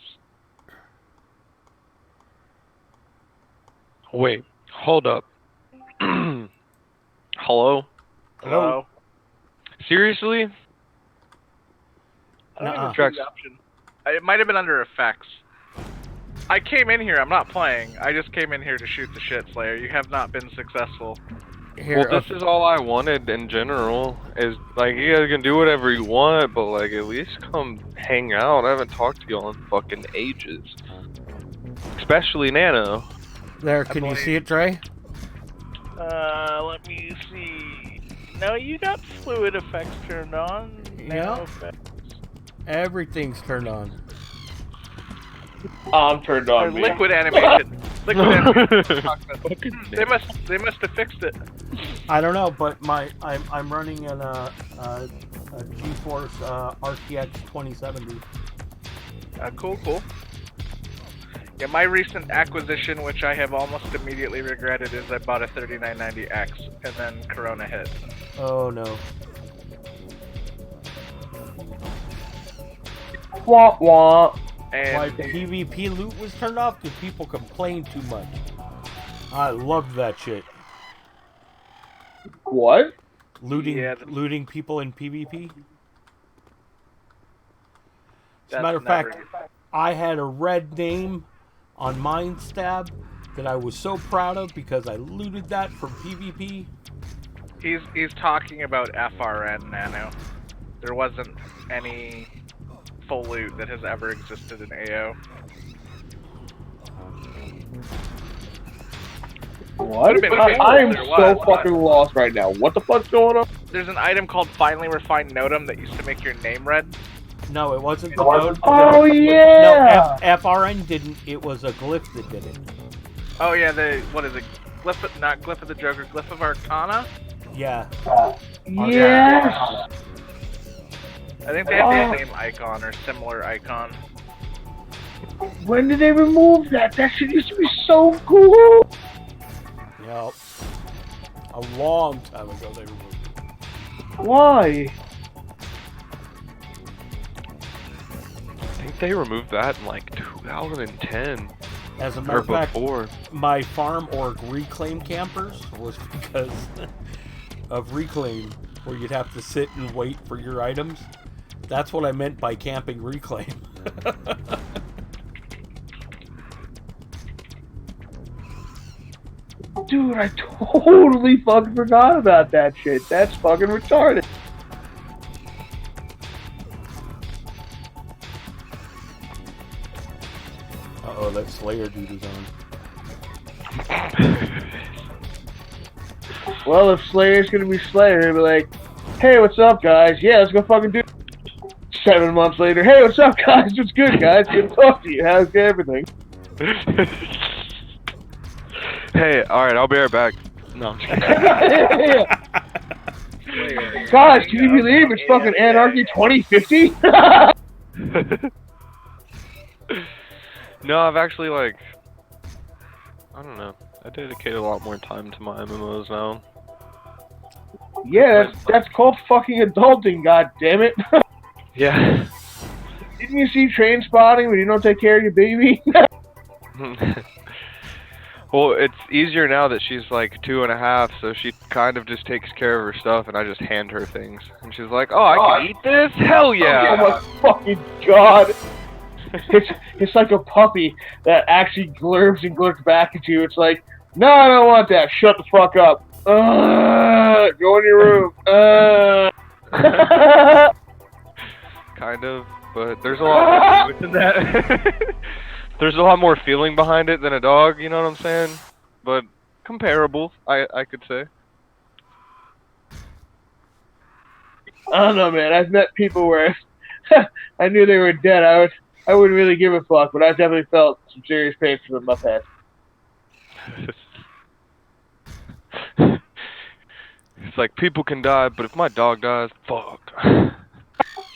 Wait, hold up. Hello? Hello? Seriously? I don't Nuh-uh. even see the option. It might have been under effects. I came in here, I'm not playing. I just came in here to shoot the shit, Slayer. You have not been successful. Here, Well, this is all I wanted in general. Is like you guys can do whatever you want, but like at least come hang out. I haven't talked to you all in fucking ages. Especially Nano. There, can you see it, Dre? Let me see. No, you got fluid effects turned on. Yeah. Everything's turned on. I'm turned on. Or Man. liquid animation. Liquid animation. They must have fixed it. I don't know, but I'm running an a GeForce RTX 2070. Cool. Yeah, my recent acquisition, which I have almost immediately regretted, is I bought a 3990X, and then Corona hit. Oh no. Wah wah. And Why PvP loot was turned off because people complain too much. I loved that shit. What? Looting people in PvP. As a matter of never fact, I had a red name on Mindstab that I was so proud of because I looted that from PvP. He's talking about FRN, Nano. There wasn't any full loot that has ever existed in AO. What? Been I am there so was, fucking lost right now. What the fuck's going on? There's an item called Finely Refined Notum that used to make your name red. No, it wasn't the node. Oh yeah. No, FRN didn't. It was a glyph that did it. Oh yeah, what is it? Not Glyph of the Joker, Glyph of Arcana? Yeah. Yes. I think they have the same icon or similar icon. When did they remove that? That shit used to be so cool. Yep. A long time ago they removed it. Why? I think they removed that in like 2010 As a matter or of fact, before. my farm org reclaim campers was because of reclaim, where you'd have to sit and wait for your items. That's what I meant by camping reclaim. Dude, I totally fucking forgot about that shit. That's fucking retarded. Uh-oh, that Slayer dude is on. Well, if Slayer's gonna be Slayer, he'll be like, hey, what's up, guys? Yeah, let's go fucking do it. 7 months later, hey, what's up, guys? What's good, guys? Good to talk to you. How's everything? Hey, alright, I'll be right back. No, I'm just kidding. Guys, can you believe it's fucking Anarchy 2050? No, I've actually, like, I don't know. I dedicate a lot more time to my MMOs now. Yeah, that's called fucking adulting, god damn it. Yeah. Didn't you see Train Spotting when you don't take care of your baby? Well, it's easier now that she's like 2.5, so she kind of just takes care of her stuff, and I just hand her things. And she's like, "Oh, I can eat this? Hell yeah!" Oh my fucking god. It's like a puppy that actually glurbs and glurks back at you. It's like, no, I don't want that. Shut the fuck up. Go in your room. Kind of, but there's a lot more to it than that. There's a lot more feeling behind it than a dog, you know what I'm saying? But comparable, I could say. I don't know, man. I've met people where I knew they were dead. I wouldn't really give a fuck, but I definitely felt some serious pain for them in my past. It's like, people can die, but if my dog dies, fuck.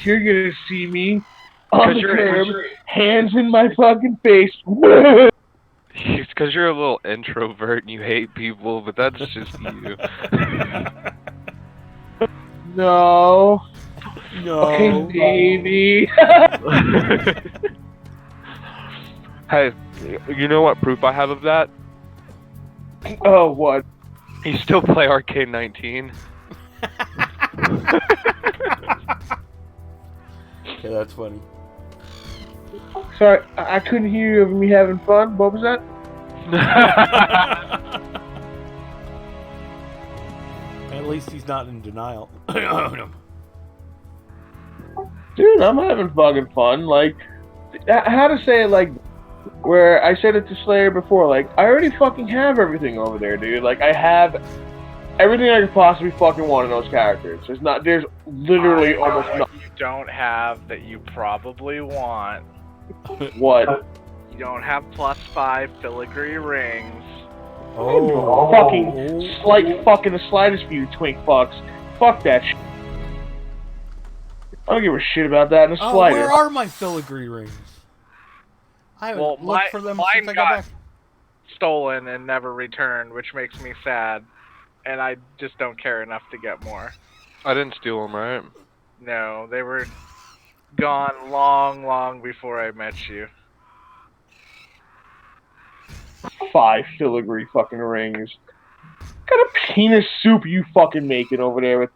You're gonna see me on the curb, hands in my fucking face. It's because you're a little introvert and you hate people, but that's just you. No. No. Okay, baby. Hey, you know what proof I have of that? Oh, what? You still play Arcade 19. Okay, that's funny. Sorry, I couldn't hear you of me having fun. What was that? At least he's not in denial. Dude, I'm having fucking fun. Like, how to say it, like, where I said it to Slayer before, like, I already fucking have everything over there, dude. Like, I have everything I could possibly fucking want in those characters. There's literally almost nothing. You don't have that you probably want. What? You don't have +5 filigree rings. Oh. Fucking the slightest few twink fucks. Fuck that shit. I don't give a shit about that in the slightest. Where are my filigree rings? I haven't looked for them since I got back. Stolen and never returned, which makes me sad. And I just don't care enough to get more. I didn't steal them, right? No, they were gone long before I met you. 5 filigree fucking rings. What kind of penis soup you fucking making over there with?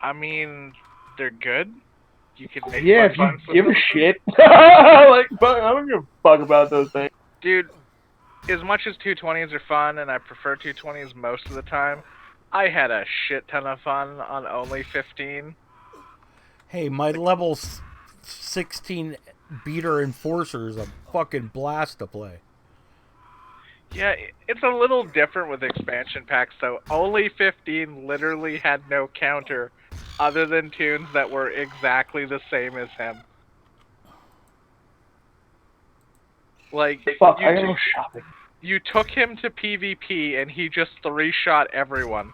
I mean, they're good. You can make if you fun give a shit. Like, I don't give a fuck about those things. Dude, as much as 220s are fun, and I prefer 220s most of the time, I had a shit ton of fun on only 15. Hey, my level 16 beater enforcer is a fucking blast to play. Yeah, it's a little different with expansion packs, though. Only 15 literally had no counter other than tunes that were exactly the same as him. Like, Fuck, I gotta go shopping. You took him to PvP and he just 3-shot everyone.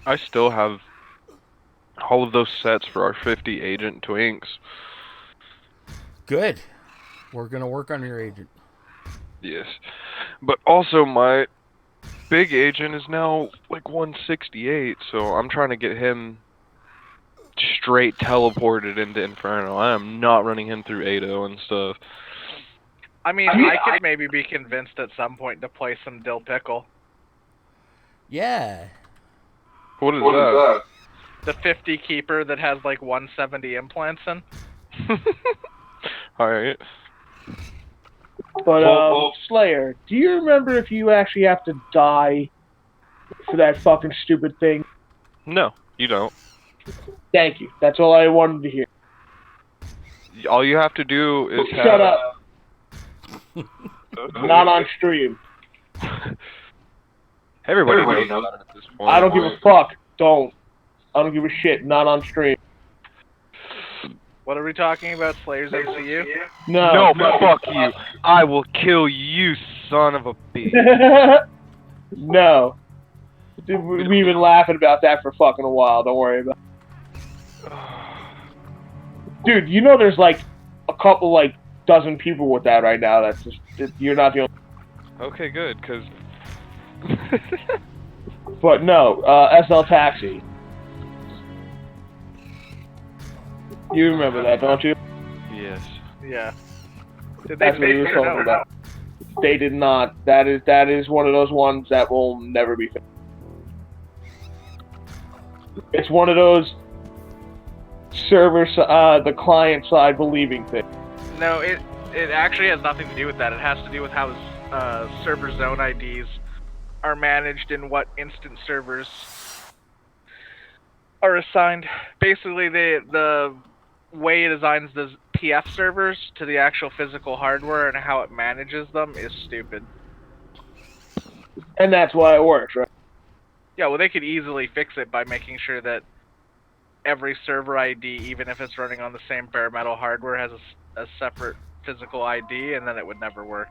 I still have all of those sets for our 50 agent twinks. Good. We're gonna work on your agent. Yes. But also, my big agent is now like 168, so I'm trying to get him straight teleported into Inferno. I am not running him through Ado and stuff. I mean, I could maybe be convinced at some point to play some Dill Pickle. Yeah. What is that? The 50 keeper that has like 170 implants in. Alright. But, Slayer, do you remember if you actually have to die for that fucking stupid thing? No, you don't. Thank you. That's all I wanted to hear. All you have to do is Shut up. Not on stream. Everybody knows that at this point. I don't give a fuck. Don't. I don't give a shit. Not on stream. What are we talking about? Slayer's MCU? No. No, fuck you. I will kill you, son of a bitch. No. We've been laughing about that for fucking a while. Don't worry about it. Dude, you know there's like a couple, like, dozen people with that right now. That's just, you're not the only. Okay, good, because... But no, SL Taxi. You remember that, don't you? Yes. Yeah. Did they That's what he was talking about. They did not. That is one of those ones that will never be fixed. It's one of those server, the client side believing things. No, it actually has nothing to do with that. It has to do with how server zone IDs are managed and what instance servers are assigned. Basically, the way it assigns the PF servers to the actual physical hardware and how it manages them is stupid. And that's why it works, right? Yeah, well, they could easily fix it by making sure that every server ID, even if it's running on the same bare metal hardware, has a separate physical ID, and then it would never work.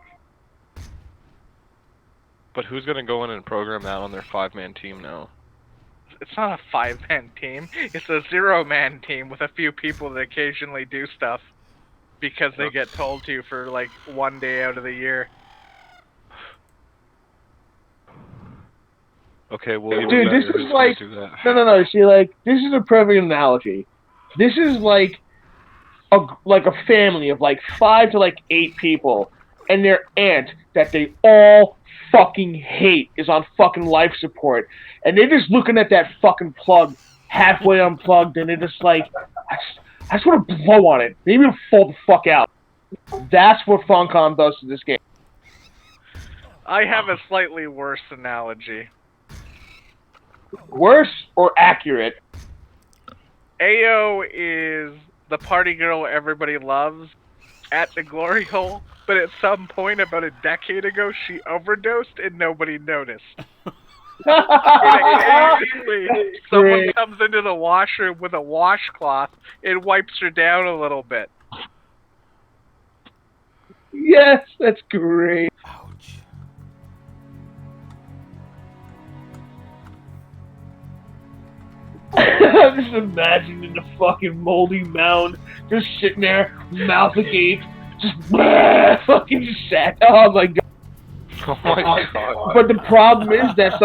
But who's gonna go in and program that on their 5-man team now? It's not a 5-man team. It's a 0-man team with a few people that occasionally do stuff because they get told to for like 1 day out of the year. Okay, well, dude, this is like no. See, like, this is a perfect analogy. This is like a family of like 5 to like 8 people, and their aunt that they all fucking hate is on fucking life support, and they're just looking at that fucking plug halfway unplugged, and they're just like, I just want to blow on it. Maybe it'll fall the fuck out. That's what Funcom does to this game. I have a slightly worse analogy. Worse or accurate? AO is the party girl everybody loves at the glory hole, but at some point about a decade ago she overdosed and nobody noticed. Occasionally, someone comes into the washroom with a washcloth and wipes her down a little bit. Yes, that's great. Ouch. I'm just imagining the fucking moldy mound just sitting there, mouth agape, just fucking just sat. Oh my god. Oh my god. But the problem is that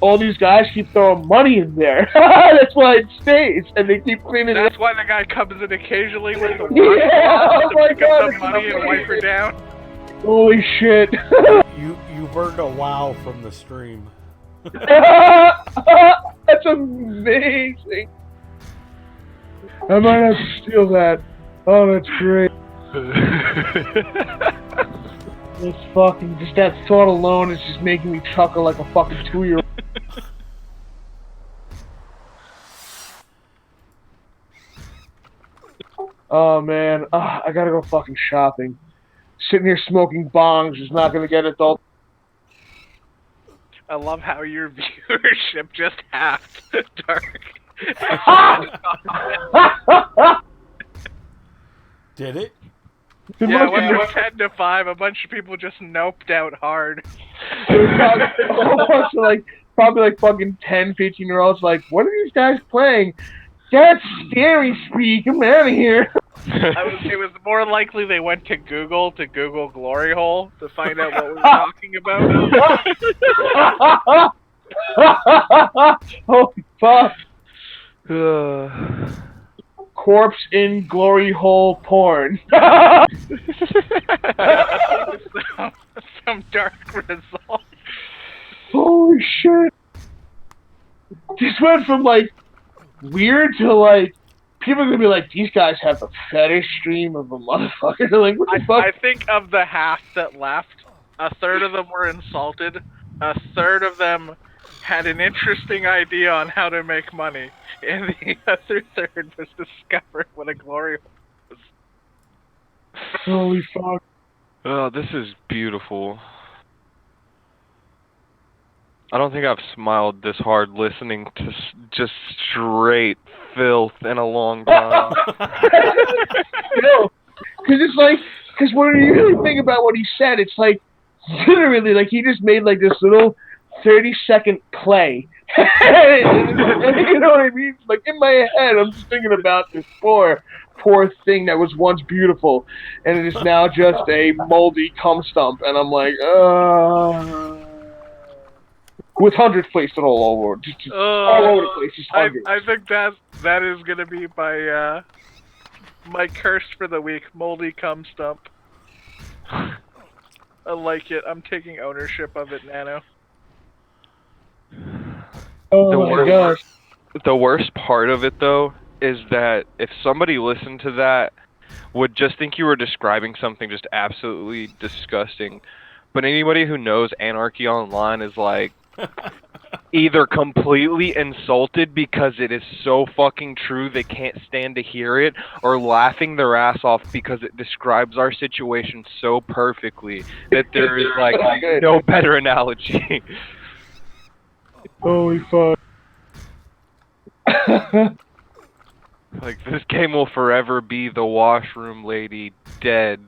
all these guys keep throwing money in there. That's why it stays, and they keep cleaning it. That's why the guy comes in occasionally with the yeah, oh my god, the money and wipe her down. Holy shit. You burned a wow from the stream. That's amazing. I might have to steal that. Oh, that's great. It's fucking, just that thought alone is just making me chuckle like a fucking 2-year-old. Oh man, I gotta go fucking shopping. Sitting here smoking bongs is not gonna get adult. I love how your viewership just halved, Dark. Did it? Yeah, when it was 10 to 5, a bunch of people just noped out hard. Probably like fucking 10, 15-year-olds like, what are these guys playing? That's scary speak, I'm out of here. It was more likely they went to Google Glory Hole to find out what we were talking about. Holy fuck. Corpse in glory hole porn. Some dark results. Holy shit. This went from like weird to like people are gonna be like, these guys have a fetish stream of a motherfucker. Like, what the fuck? I think of the half that left, a third of them were insulted, a third of them had an interesting idea on how to make money, and the other third was discovered what a glory was. Holy fuck. Oh, this is beautiful. I don't think I've smiled this hard listening to just straight filth in a long time. No, because it's like, because when you really think about what he said, it's like, literally, like, he just made, like, this little 30-second play. You know what I mean? Like, in my head, I'm just thinking about this poor thing that was once beautiful, and it is now just a moldy cum stump, and I'm like, with hundreds placed all over, just all over the place, just hundreds. I think that is gonna be my curse for the week, moldy cum stump. I like it. I'm taking ownership of it, Nano. Oh my gosh. The worst part of it, though, is that if somebody listened to that, would just think you were describing something just absolutely disgusting. But anybody who knows Anarchy Online is like either completely insulted because it is so fucking true they can't stand to hear it, or laughing their ass off because it describes our situation so perfectly that there is like no better analogy. Holy fuck. Like, this game will forever be the washroom lady dead.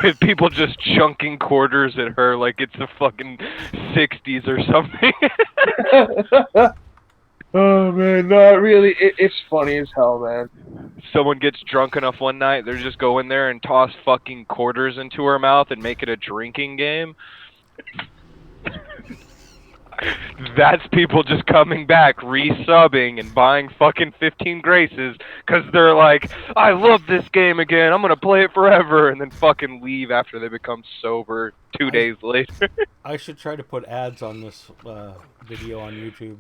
With people just chunking quarters at her like it's the fucking 60s or something. Oh man, no, really, it's funny as hell, man. Someone gets drunk enough one night, they're just go in there and toss fucking quarters into her mouth and make it a drinking game. That's people just coming back, resubbing, and buying fucking 15 Graces, because they're like, I love this game again, I'm gonna play it forever, and then fucking leave after they become sober 2 days later. I should try to put ads on this video on YouTube.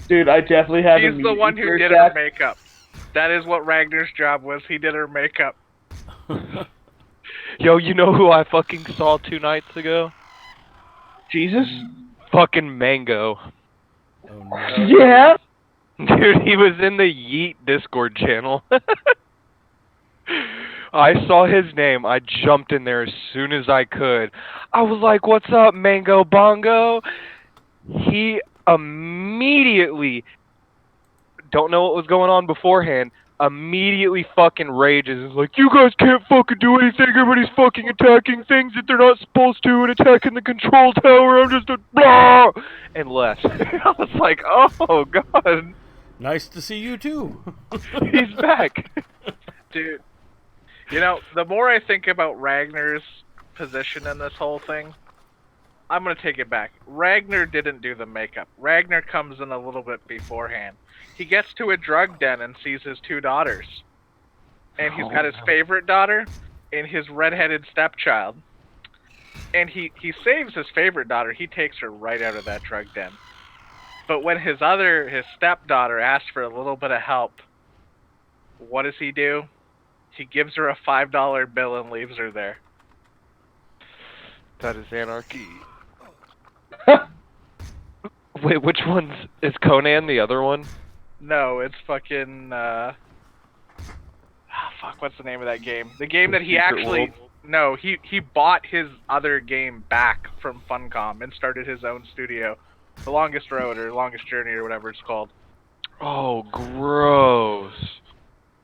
Dude, I definitely have. He's the one who did her makeup. That is what Ragnar's job was. He did her makeup. Yo, you know who I fucking saw 2 nights ago? Jesus? Fucking Mango. Oh, no. Yeah? Dude, he was in the Yeet Discord channel. I saw his name. I jumped in there as soon as I could. I was like, what's up, Mango Bongo? He immediately, don't know what was going on beforehand, immediately fucking rages. Is like, you guys can't fucking do anything. Everybody's fucking attacking things that they're not supposed to and attacking the control tower. I'm just a blah, and left. I was like, oh god. Nice to see you too. He's back. Dude, you know, the more I think about Ragnar's position in this whole thing, I'm gonna take it back. Ragnar didn't do the makeup. Ragnar comes in a little bit beforehand. He gets to a drug den and sees his 2 daughters. And he's got his favorite daughter and his redheaded stepchild. And he saves his favorite daughter. He takes her right out of that drug den. But when his stepdaughter asks for a little bit of help, what does he do? He gives her a $5 bill and leaves her there. That is Anarchy. Wait, which one's... Is Conan the other one? No, it's fucking, fuck, what's the name of that game? The game that he actually... No, he bought his other game back from Funcom and started his own studio. The Longest Road, or Longest Journey, or whatever it's called. Oh, gross.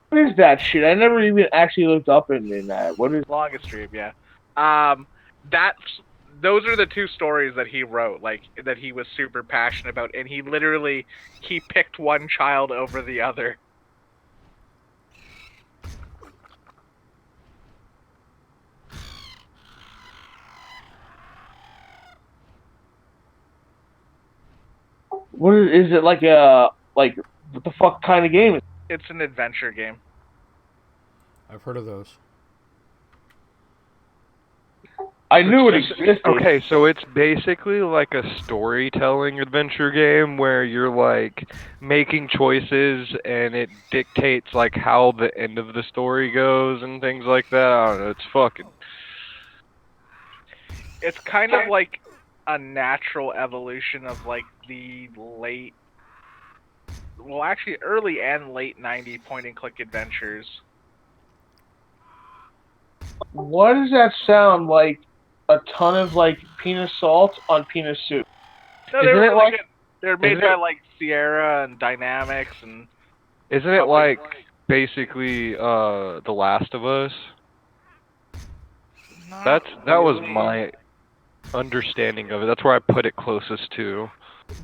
What is that shit? I never even actually looked up in that. What is... Longest Stream, yeah. those are the two stories that he wrote, like that he was super passionate about, and he picked one child over the other. What is it like? What the fuck kind of game is it? It's an adventure game. I've heard of those. I knew it existed. Okay, so it's basically like a storytelling adventure game where you're like making choices and it dictates like how the end of the story goes and things like that. I don't know, it's fucking... It's kind of like a natural evolution of like the early and late 90 point-and-click adventures. What does that sound like? A ton of like penis salt on penis soup. No, they're really good. They're made by like Sierra and Dynamics and. Isn't it like basically The Last of Us? That was my understanding of it. That's where I put it closest to.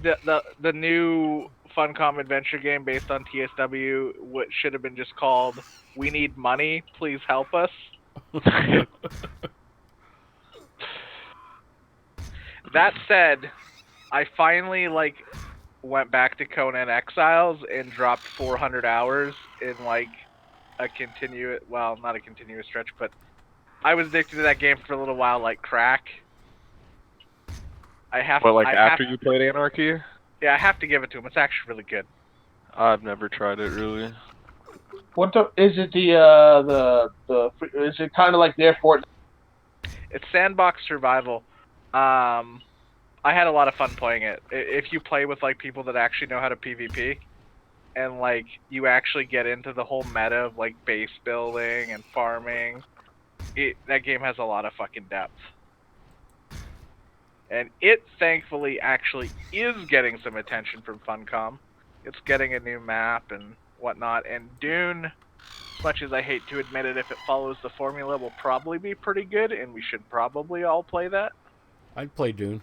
The new Funcom adventure game based on TSW, what should have been just called "We Need Money, Please Help Us." That said, I finally went back to Conan Exiles and dropped 400 hours in like a not a continuous stretch, but I was addicted to that game for a little while like crack. After you played Anarchy? Yeah, I have to give it to him. It's actually really good. I've never tried it really. Is it is it kind of like the airport? It's sandbox survival. I had a lot of fun playing it. If you play with like people that actually know how to PvP, and like you actually get into the whole meta of like base building and farming, that game has a lot of fucking depth. And it thankfully actually is getting some attention from Funcom. It's getting a new map and whatnot, and Dune, as much as I hate to admit it, if it follows the formula, will probably be pretty good, and we should probably all play that. I'd play Dune.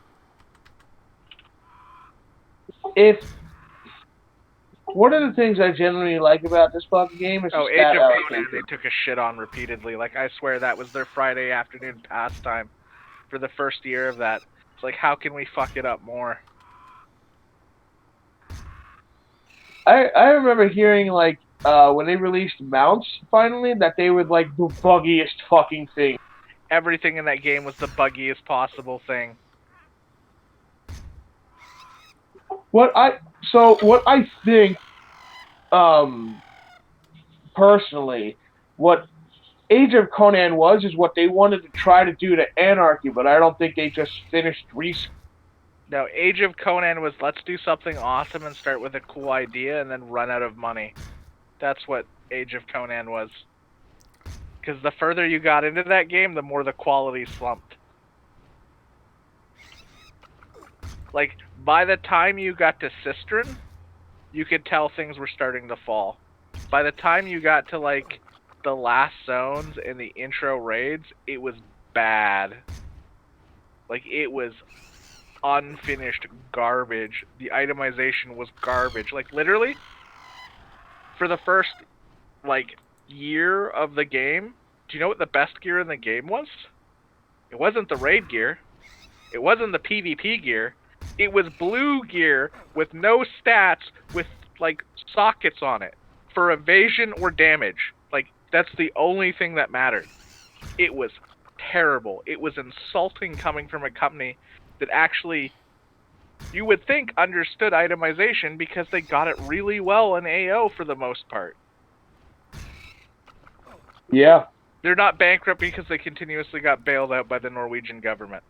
One of the things I generally like about this fucking game is Age of Conan, they took a shit on repeatedly. Like, I swear that was their Friday afternoon pastime for the first year of that. It's like, how can we fuck it up more? I remember hearing like when they released mounts finally that they were like the buggiest fucking thing. Everything in that game was the buggiest possible thing. What I think personally, what Age of Conan is what they wanted to try to do to Anarchy, but I don't think they just finished No, Age of Conan was let's do something awesome and start with a cool idea and then run out of money. That's what Age of Conan was. Because the further you got into that game, the more the quality slumped. Like, by the time you got to Sistren, you could tell things were starting to fall. By the time you got to, like, the last zones and the intro raids, it was bad. Like, it was unfinished garbage. The itemization was garbage. Like, literally, for the first, like, year of the game, do you know what the best gear in the game was? It wasn't the raid gear. It wasn't the PvP gear. It was blue gear with no stats with, like, sockets on it for evasion or damage. Like, that's the only thing that mattered. It was terrible. It was insulting coming from a company that actually, you would think, understood itemization because they got it really well in AO for the most part. Yeah. They're not bankrupt because they continuously got bailed out by the Norwegian government.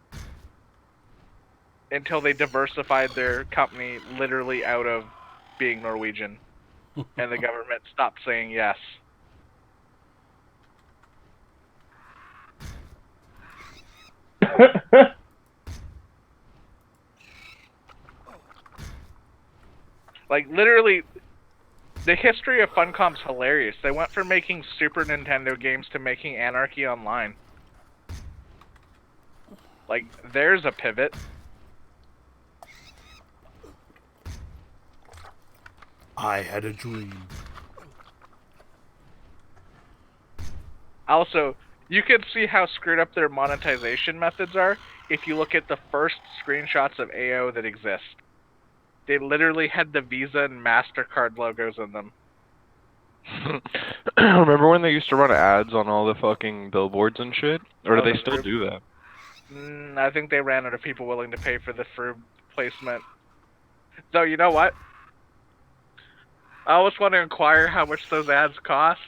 Until they diversified their company literally out of being Norwegian. And the government stopped saying yes. Like, literally, the history of Funcom's hilarious. They went from making Super Nintendo games to making Anarchy Online. Like, there's a pivot. I had a dream. Also, you can see how screwed up their monetization methods are if you look at the first screenshots of AO that exist. They literally had the Visa and MasterCard logos in them. Remember when they used to run ads on all the fucking billboards and shit? Or do Oh, they the still Vroom. do that? I think they ran out of people willing to pay for the free placement. So, you know what? I always want to inquire how much those ads cost.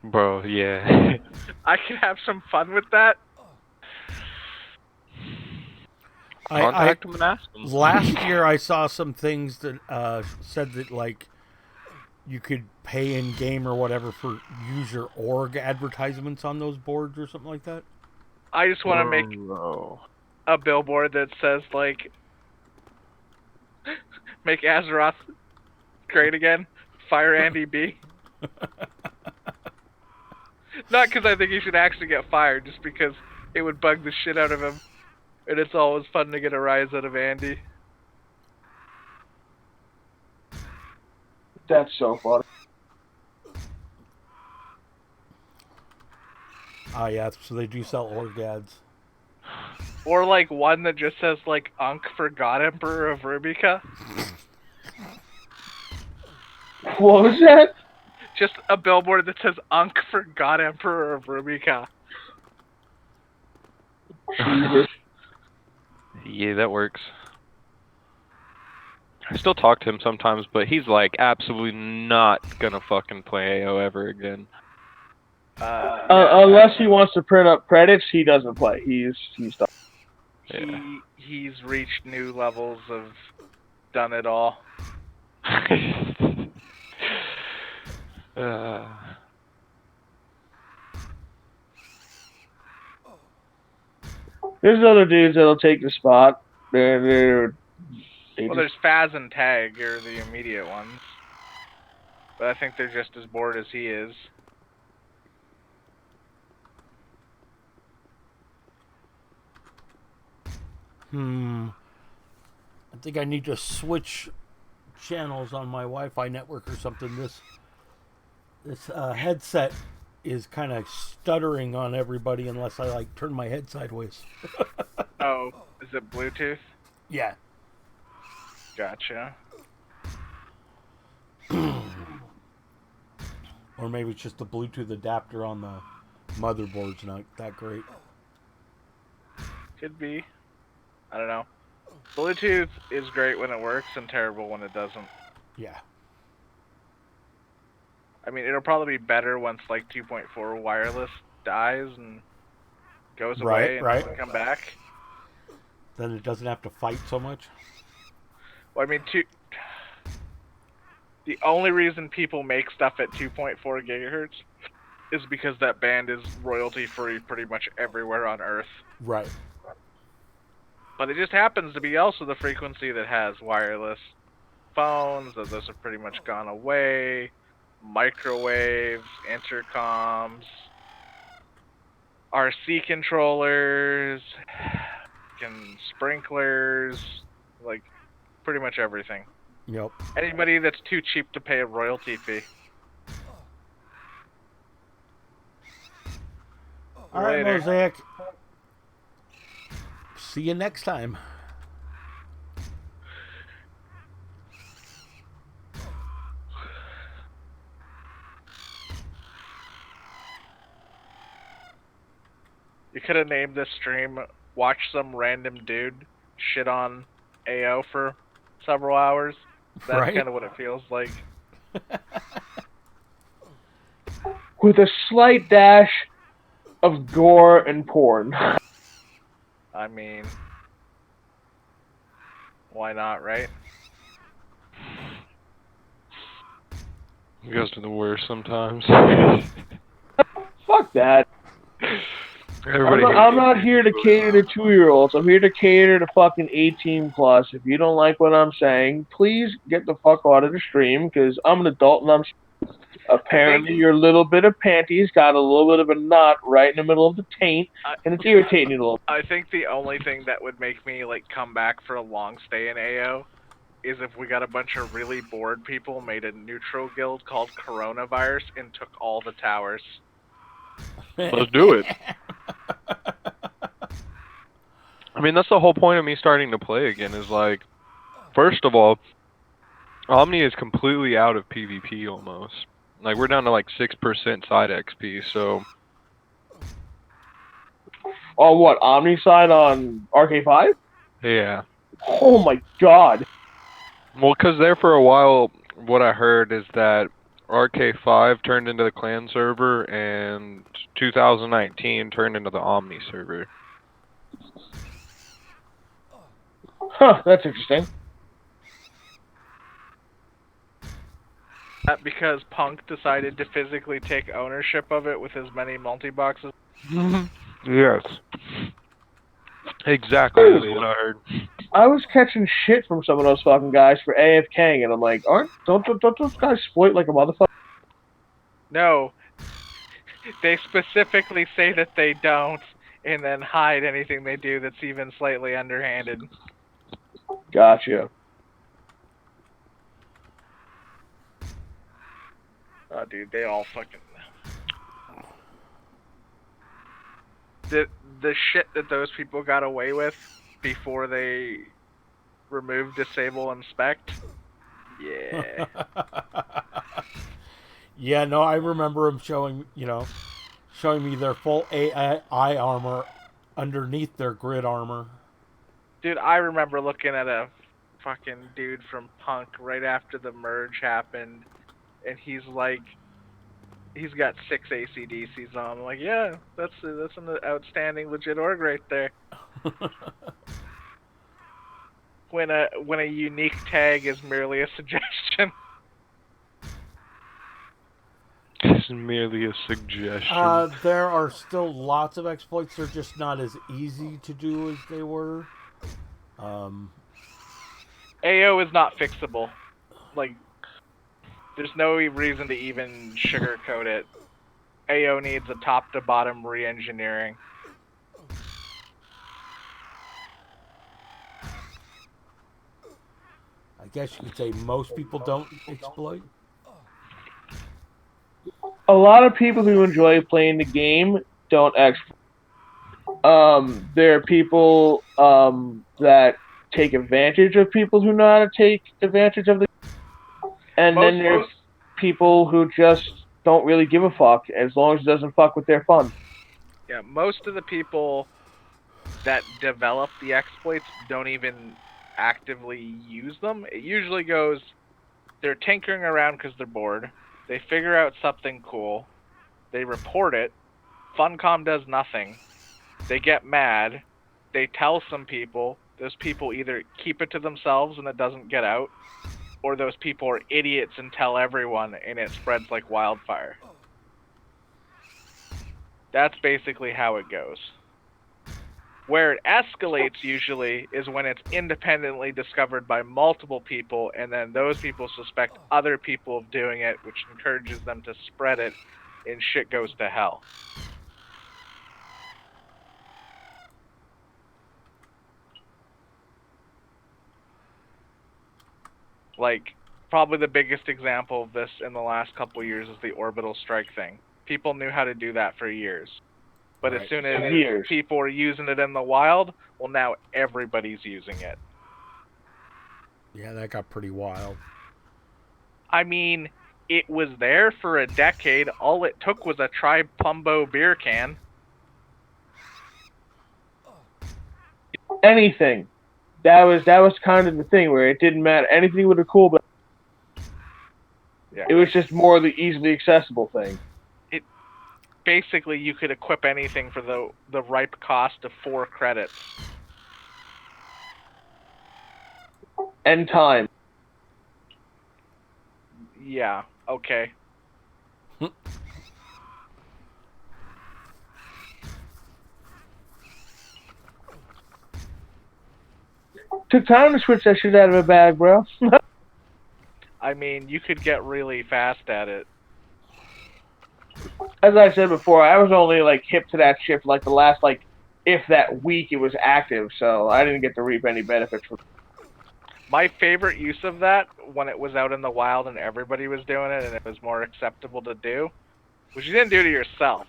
Bro, yeah. I can have some fun with that. Contact them and ask them. Last year I saw some things that said that, like, you could pay in game or whatever for user org advertisements on those boards or something like that. I just want to make a billboard that says, like, make Azeroth great again. Fire Andy B. Not because I think he should actually get fired, just because it would bug the shit out of him. And it's always fun to get a rise out of Andy. That's so funny. Ah, yeah, so they do sell org ads. Or like one that just says like Unk for God Emperor of Rubica. What was that? Just a billboard that says Unk for God Emperor of Rubica. Yeah, that works. I still talk to him sometimes, but he's like absolutely not gonna fucking play AO ever again. Unless he wants to print up credits, he doesn't play. He's done. Yeah. He's reached new levels of done it all. There's other dudes that'll take the spot. Well, there's Faz and Tag are the immediate ones. But I think they're just as bored as he is. I think I need to switch channels on my Wi-Fi network or something. This headset is kind of stuttering on everybody unless I like turn my head sideways. Oh, is it Bluetooth? Yeah. Gotcha. Or maybe it's just the Bluetooth adapter on the motherboard's not that great. Could be. I don't know. Bluetooth is great when it works and terrible when it doesn't. Yeah. I mean, it'll probably be better once like 2.4 wireless dies and goes away and doesn't come back. Then it doesn't have to fight so much. Well, I mean, the only reason people make stuff at 2.4 gigahertz is because that band is royalty free pretty much everywhere on Earth. Right. But it just happens to be also the frequency that has wireless phones. Those have pretty much gone away. Microwaves, intercoms, RC controllers, sprinklers, like pretty much everything. Yep. Anybody that's too cheap to pay a royalty fee. All right, Mosaic. See you next time. You could have named this stream "Watch Some Random Dude Shit on AO for several hours." That's kind of what it feels like. With a slight dash of gore and porn. I mean, why not, right? You guys are the worst sometimes. Fuck that. I'm not here to cater to 2-year-olds. I'm here to cater to fucking 18 plus. If you don't like what I'm saying, please get the fuck out of the stream, because I'm an adult and I'm Apparently, your little bit of panties got a little bit of a knot right in the middle of the taint, and it's irritating you a little. I think the only thing that would make me like come back for a long stay in AO is if we got a bunch of really bored people, made a neutral guild called Coronavirus, and took all the towers. Let's do it. I mean, that's the whole point of me starting to play again, is like, first of all, Omni is completely out of PvP almost. Like, we're down to like 6% side XP, so... On what, Omni side on RK5? Yeah. Oh my god. Well, because there for a while, what I heard is that RK5 turned into the clan server, and 2019 turned into the Omni server. Huh, that's interesting. That because Punk decided to physically take ownership of it with as many multi-boxes. Yes. Exactly, that's what I heard. I was catching shit from some of those fucking guys for AFKing, and I'm like, don't those guys exploit like a motherfucker? No. They specifically say that they don't, and then hide anything they do that's even slightly underhanded. Gotcha. Oh, dude, they all fucking... The shit that those people got away with before they removed Disable Inspect. Yeah. Yeah, no, I remember them showing me their full AI armor underneath their grid armor. Dude, I remember looking at a fucking dude from Punk right after the merge happened, and he's got 6 ACDCs on. I'm like, yeah, that's an outstanding legit org right there. When a unique tag is merely a suggestion. It's merely a suggestion. There are still lots of exploits. They're just not as easy to do as they were. AO is not fixable. Like, there's no reason to even sugarcoat it. AO needs a top-to-bottom re-engineering. I guess you could say most people don't exploit. A lot of people who enjoy playing the game don't exploit. There are people that take advantage of people who know how to take advantage of the game. And then there's people who just don't really give a fuck as long as it doesn't fuck with their fun. Yeah, most of the people that develop the exploits don't even actively use them. It usually goes, they're tinkering around because they're bored. They figure out something cool. They report it. Funcom does nothing. They get mad. They tell some people. Those people either keep it to themselves and it doesn't get out, or those people are idiots and tell everyone and it spreads like wildfire. That's basically how it goes. Where it escalates usually is when it's independently discovered by multiple people, and then those people suspect other people of doing it, which encourages them to spread it, and shit goes to hell. Like, probably the biggest example of this in the last couple years is the orbital strike thing. People knew how to do that for years. But as soon as people are using it in the wild, well, now everybody's using it. Yeah, that got pretty wild. I mean, it was there for a decade. All it took was a Tribe Pumbo beer can. Anything. That was kind of the thing where it didn't matter. Anything with a cool, but it was just more the easily accessible thing. Basically, you could equip anything for the ripe cost of 4 credits. And time. Yeah, okay. Took time to switch that shit out of a bag, bro. I mean, you could get really fast at it. as I said before, I was only like hip to that shit for like the last like if that week it was active, so I didn't get to reap any benefits from. My favorite use of that when it was out in the wild and everybody was doing it and it was more acceptable to do was you didn't do it to yourself.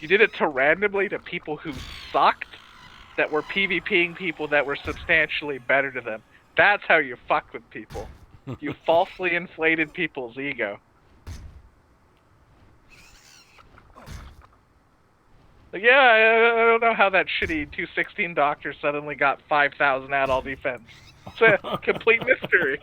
You did it to randomly to people who sucked that were PvPing people that were substantially better to them. That's how you fuck with people. You falsely inflated people's ego. Like, yeah, I don't know how that shitty 216 doctor suddenly got 5,000 at all defense. It's a complete mystery.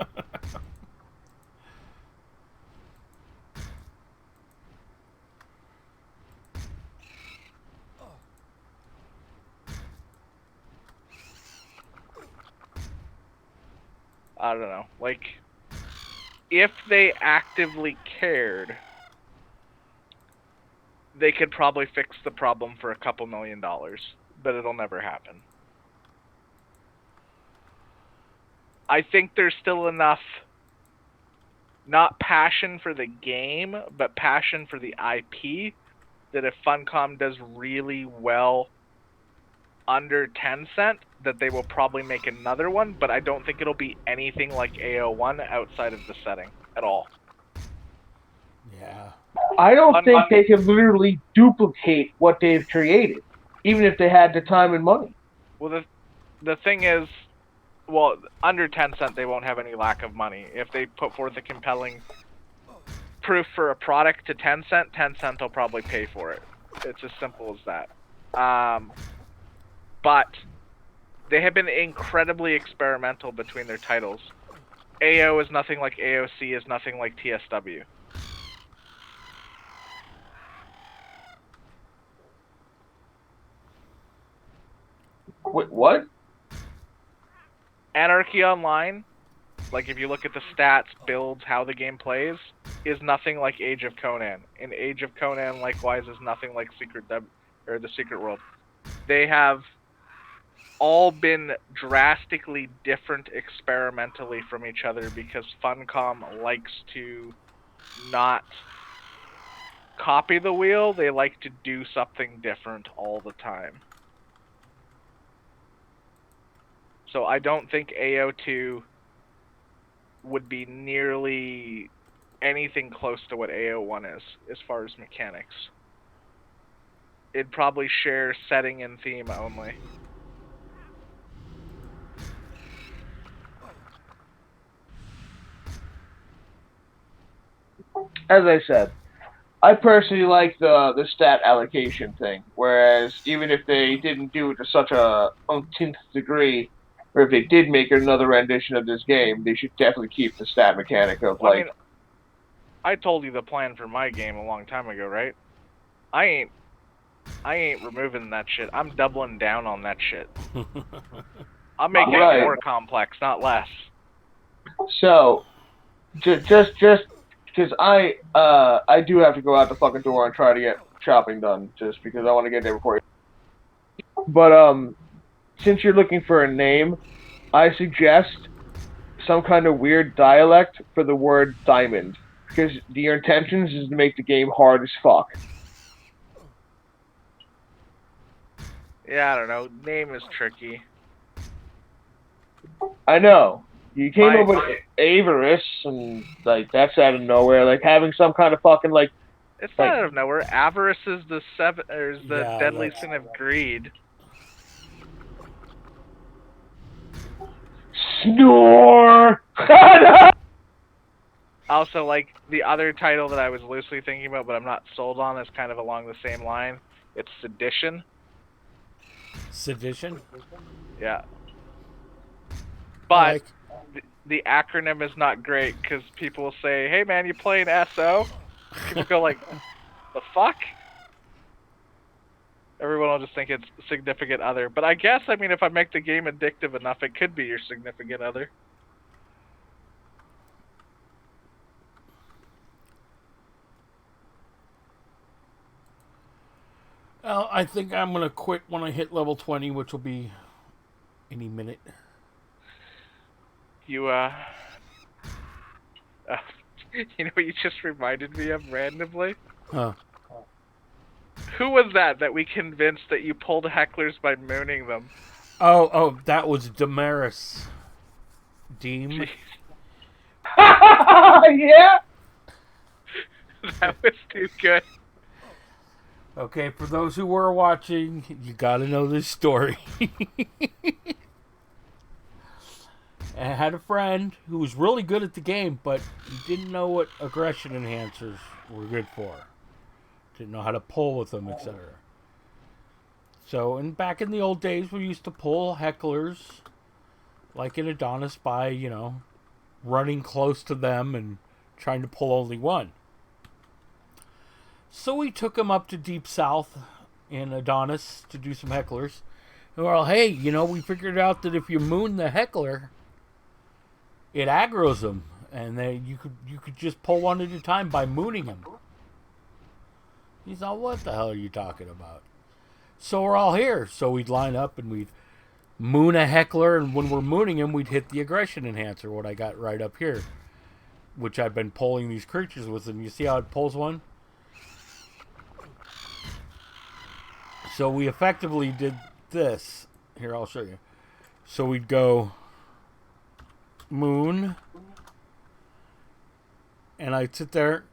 I don't know. Like, if they actively cared, they could probably fix the problem for a couple $1 million, but it'll never happen. I think there's still enough, not passion for the game, but passion for the IP, that if Funcom does really well under 10 cent, that they will probably make another one, but I don't think it'll be anything like AO1 outside of the setting at all. Yeah. I don't think they can literally duplicate what they've created, even if they had the time and money. Well, the thing is, well, under 10 cent, they won't have any lack of money. If they put forth a compelling proof for a product to 10 cent will probably pay for it. It's as simple as that. But they have been incredibly experimental between their titles. AO is nothing like AOC, is nothing like TSW. Wait, what? Anarchy Online, like if you look at the stats, builds, how the game plays, is nothing like Age of Conan. And Age of Conan, likewise, is nothing like the Secret World. They have all been drastically different experimentally from each other because Funcom likes to not copy the wheel. They like to do something different all the time. So I don't think AO2 would be nearly anything close to what AO1 is as far as mechanics. It'd probably share setting and theme only. As I said, I personally like the stat allocation thing, whereas even if they didn't do it to such a umpteenth degree, or if they did make another rendition of this game, they should definitely keep the stat mechanic of Well, like. I mean, I told you the plan for my game a long time ago, right? I ain't removing that shit. I'm doubling down on that shit. I'm making it more complex, not less. So, just because I do have to go out the fucking door and try to get shopping done, just because I want to get there before you. But since you're looking for a name, I suggest some kind of weird dialect for the word diamond, because your intentions is to make the game hard as fuck. Yeah, I don't know. Name is tricky. I know. You came up with Avarice, and like that's out of nowhere. Like having some kind of fucking like. It's not out of nowhere. Avarice is the deadly sin of greed. Snore. Also, like the other title that I was loosely thinking about, but I'm not sold on, is kind of along the same line. It's Sedition. Sedition? Yeah. But the acronym is not great because people will say, "Hey man, you playing SO?" People go like, "The fuck?" Everyone will just think it's significant other. But I guess, I mean, if I make the game addictive enough, it could be your significant other. Well, I think I'm going to quit when I hit level 20, which will be any minute. You know what you just reminded me of randomly? Huh. Who was that we convinced that you pulled hecklers by mooning them? Oh, that was Damaris. Deem. Yeah. That was too good. Okay, for those who were watching, you gotta know this story. I had a friend who was really good at the game, but he didn't know what aggression enhancers were good for. Didn't know how to pull with them, etc. So, and back in the old days, we used to pull hecklers like in Adonis by, running close to them and trying to pull only one. So we took him up to Deep South in Adonis to do some hecklers. And we're all, hey, we figured out that if you moon the heckler, it aggroes them, and then you could just pull one at a time by mooning him. He's all, what the hell are you talking about? So we're all here. So we'd line up and we'd moon a heckler, and when we're mooning him, we'd hit the aggression enhancer, what I got right up here, which I've been pulling these creatures with, and you see how it pulls one? So we effectively did this. Here, I'll show you. So we'd go moon, and I'd sit there,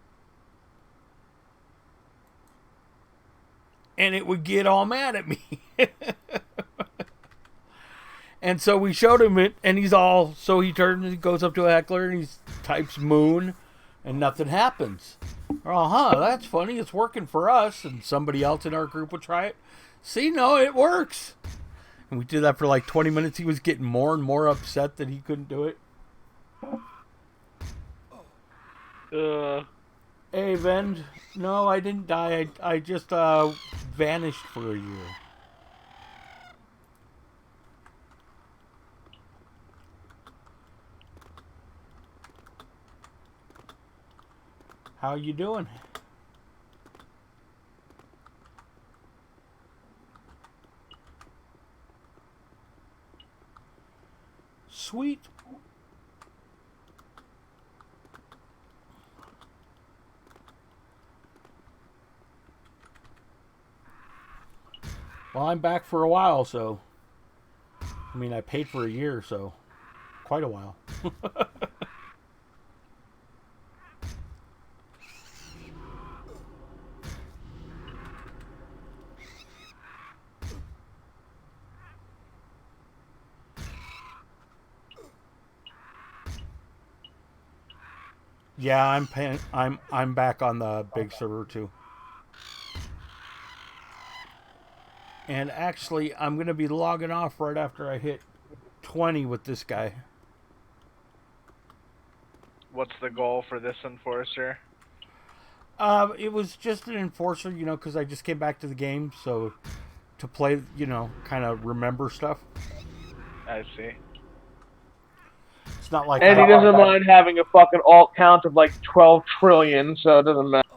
and it would get all mad at me. And so we showed him it, and he's all, so he turns and goes up to a heckler, and he types moon, and nothing happens. Oh, that's funny, it's working for us. And somebody else in our group would try it. See, no, it works. And we did that for like 20 minutes. He was getting more and more upset that he couldn't do it. Hey, Vend. No, I didn't die. I just vanished for a year. How you doing? Sweet. Well, I'm back for a while, so... I mean, I paid for a year, so... Quite a while. Yeah, I'm back on the big server too. And actually, I'm going to be logging off right after I hit 20 with this guy. What's the goal for this enforcer? It was just an enforcer, because I just came back to the game, so to play, kind of remember stuff. I see. It's not like... And he doesn't mind having a fucking alt count of like 12 trillion, so it doesn't matter.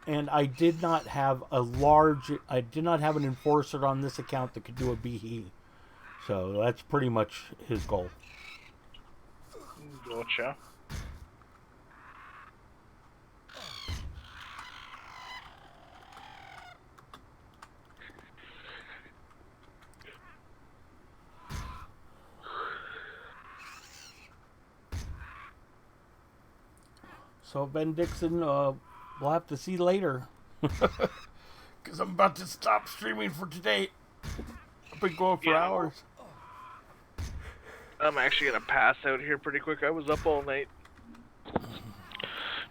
And I did not have an enforcer on this account that could do a BE. So that's pretty much his goal. Gotcha. So Ben Dixon, we'll have to see later. Because I'm about to stop streaming for today. I've been going for hours. I'm actually going to pass out here pretty quick. I was up all night.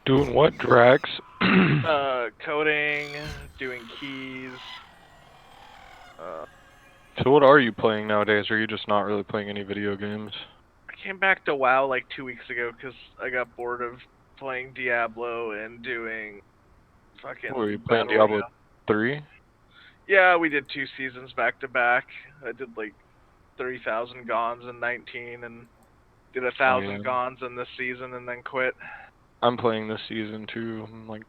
Doing what, Drax? Coding, doing keys. So what are you playing nowadays? Or are you just not really playing any video games? I came back to WoW like 2 weeks ago because I got bored of playing Diablo and doing fucking... Were you playing Diablo 3? Yeah, we did 2 seasons back to back. I did like 30,000 Gons in 19 and did 1,000 Gons in this season and then quit. I'm playing this season too. I'm like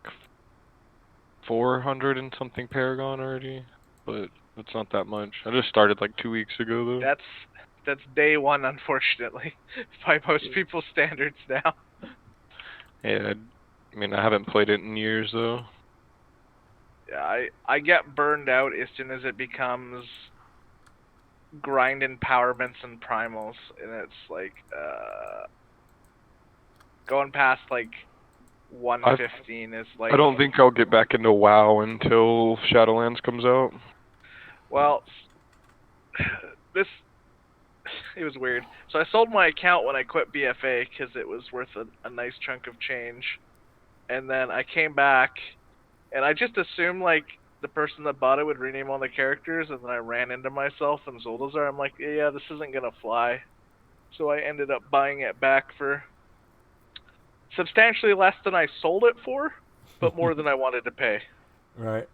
400 and something Paragon already, but it's not that much. I just started like 2 weeks ago though. That's day one, unfortunately, by most people's standards now. Yeah, I mean I haven't played it in years though. Yeah, I get burned out as soon as it becomes grind empowerments and primals, and it's like going past like 115 is like. I don't think I'll get back into WoW until Shadowlands comes out. Well, it was weird. So I sold my account when I quit BFA because it was worth a nice chunk of change, and then I came back, and I just assumed like the person that bought it would rename all the characters, and then I ran into myself and Zoldazar. I'm like, yeah, this isn't gonna fly. So I ended up buying it back for substantially less than I sold it for, but more than I wanted to pay. Right.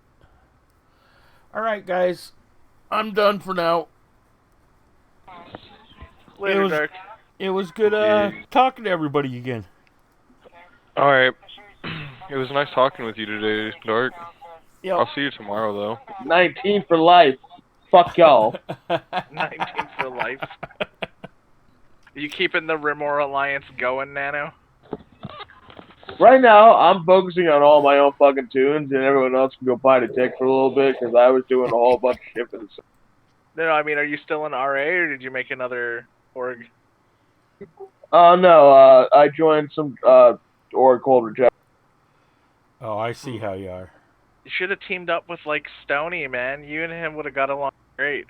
All right, guys. I'm done for now. Later, Dark. It was good talking to everybody again. Alright. It was nice talking with you today, Dark. Yep. I'll see you tomorrow, though. 19 for life. Fuck y'all. 19 for life. Are you keeping the Rimor Alliance going, Nano? Right now, I'm focusing on all my own fucking tunes, and everyone else can go bite a dick for a little bit, because I was doing a whole bunch of shit for the same. No, I mean, are you still in RA, or did you make another org? No, I joined some, org called Reject. Oh, I see how you are. You should have teamed up with, like, Stony, man. You and him would have got along great.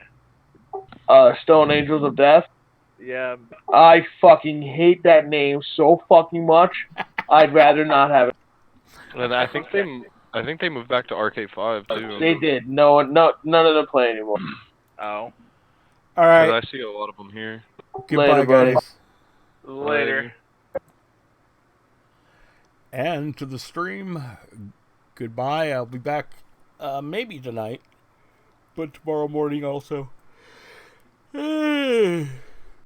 Stone Angels of Death? Yeah. I fucking hate that name so fucking much. I'd rather not have it. And I think they moved back to Arcade 5 too. They did. None of them play anymore. Oh. All right. I see a lot of them here. Goodbye, Later, buddy. guys. Later. And to the stream, goodbye. I'll be back maybe tonight, but tomorrow morning also.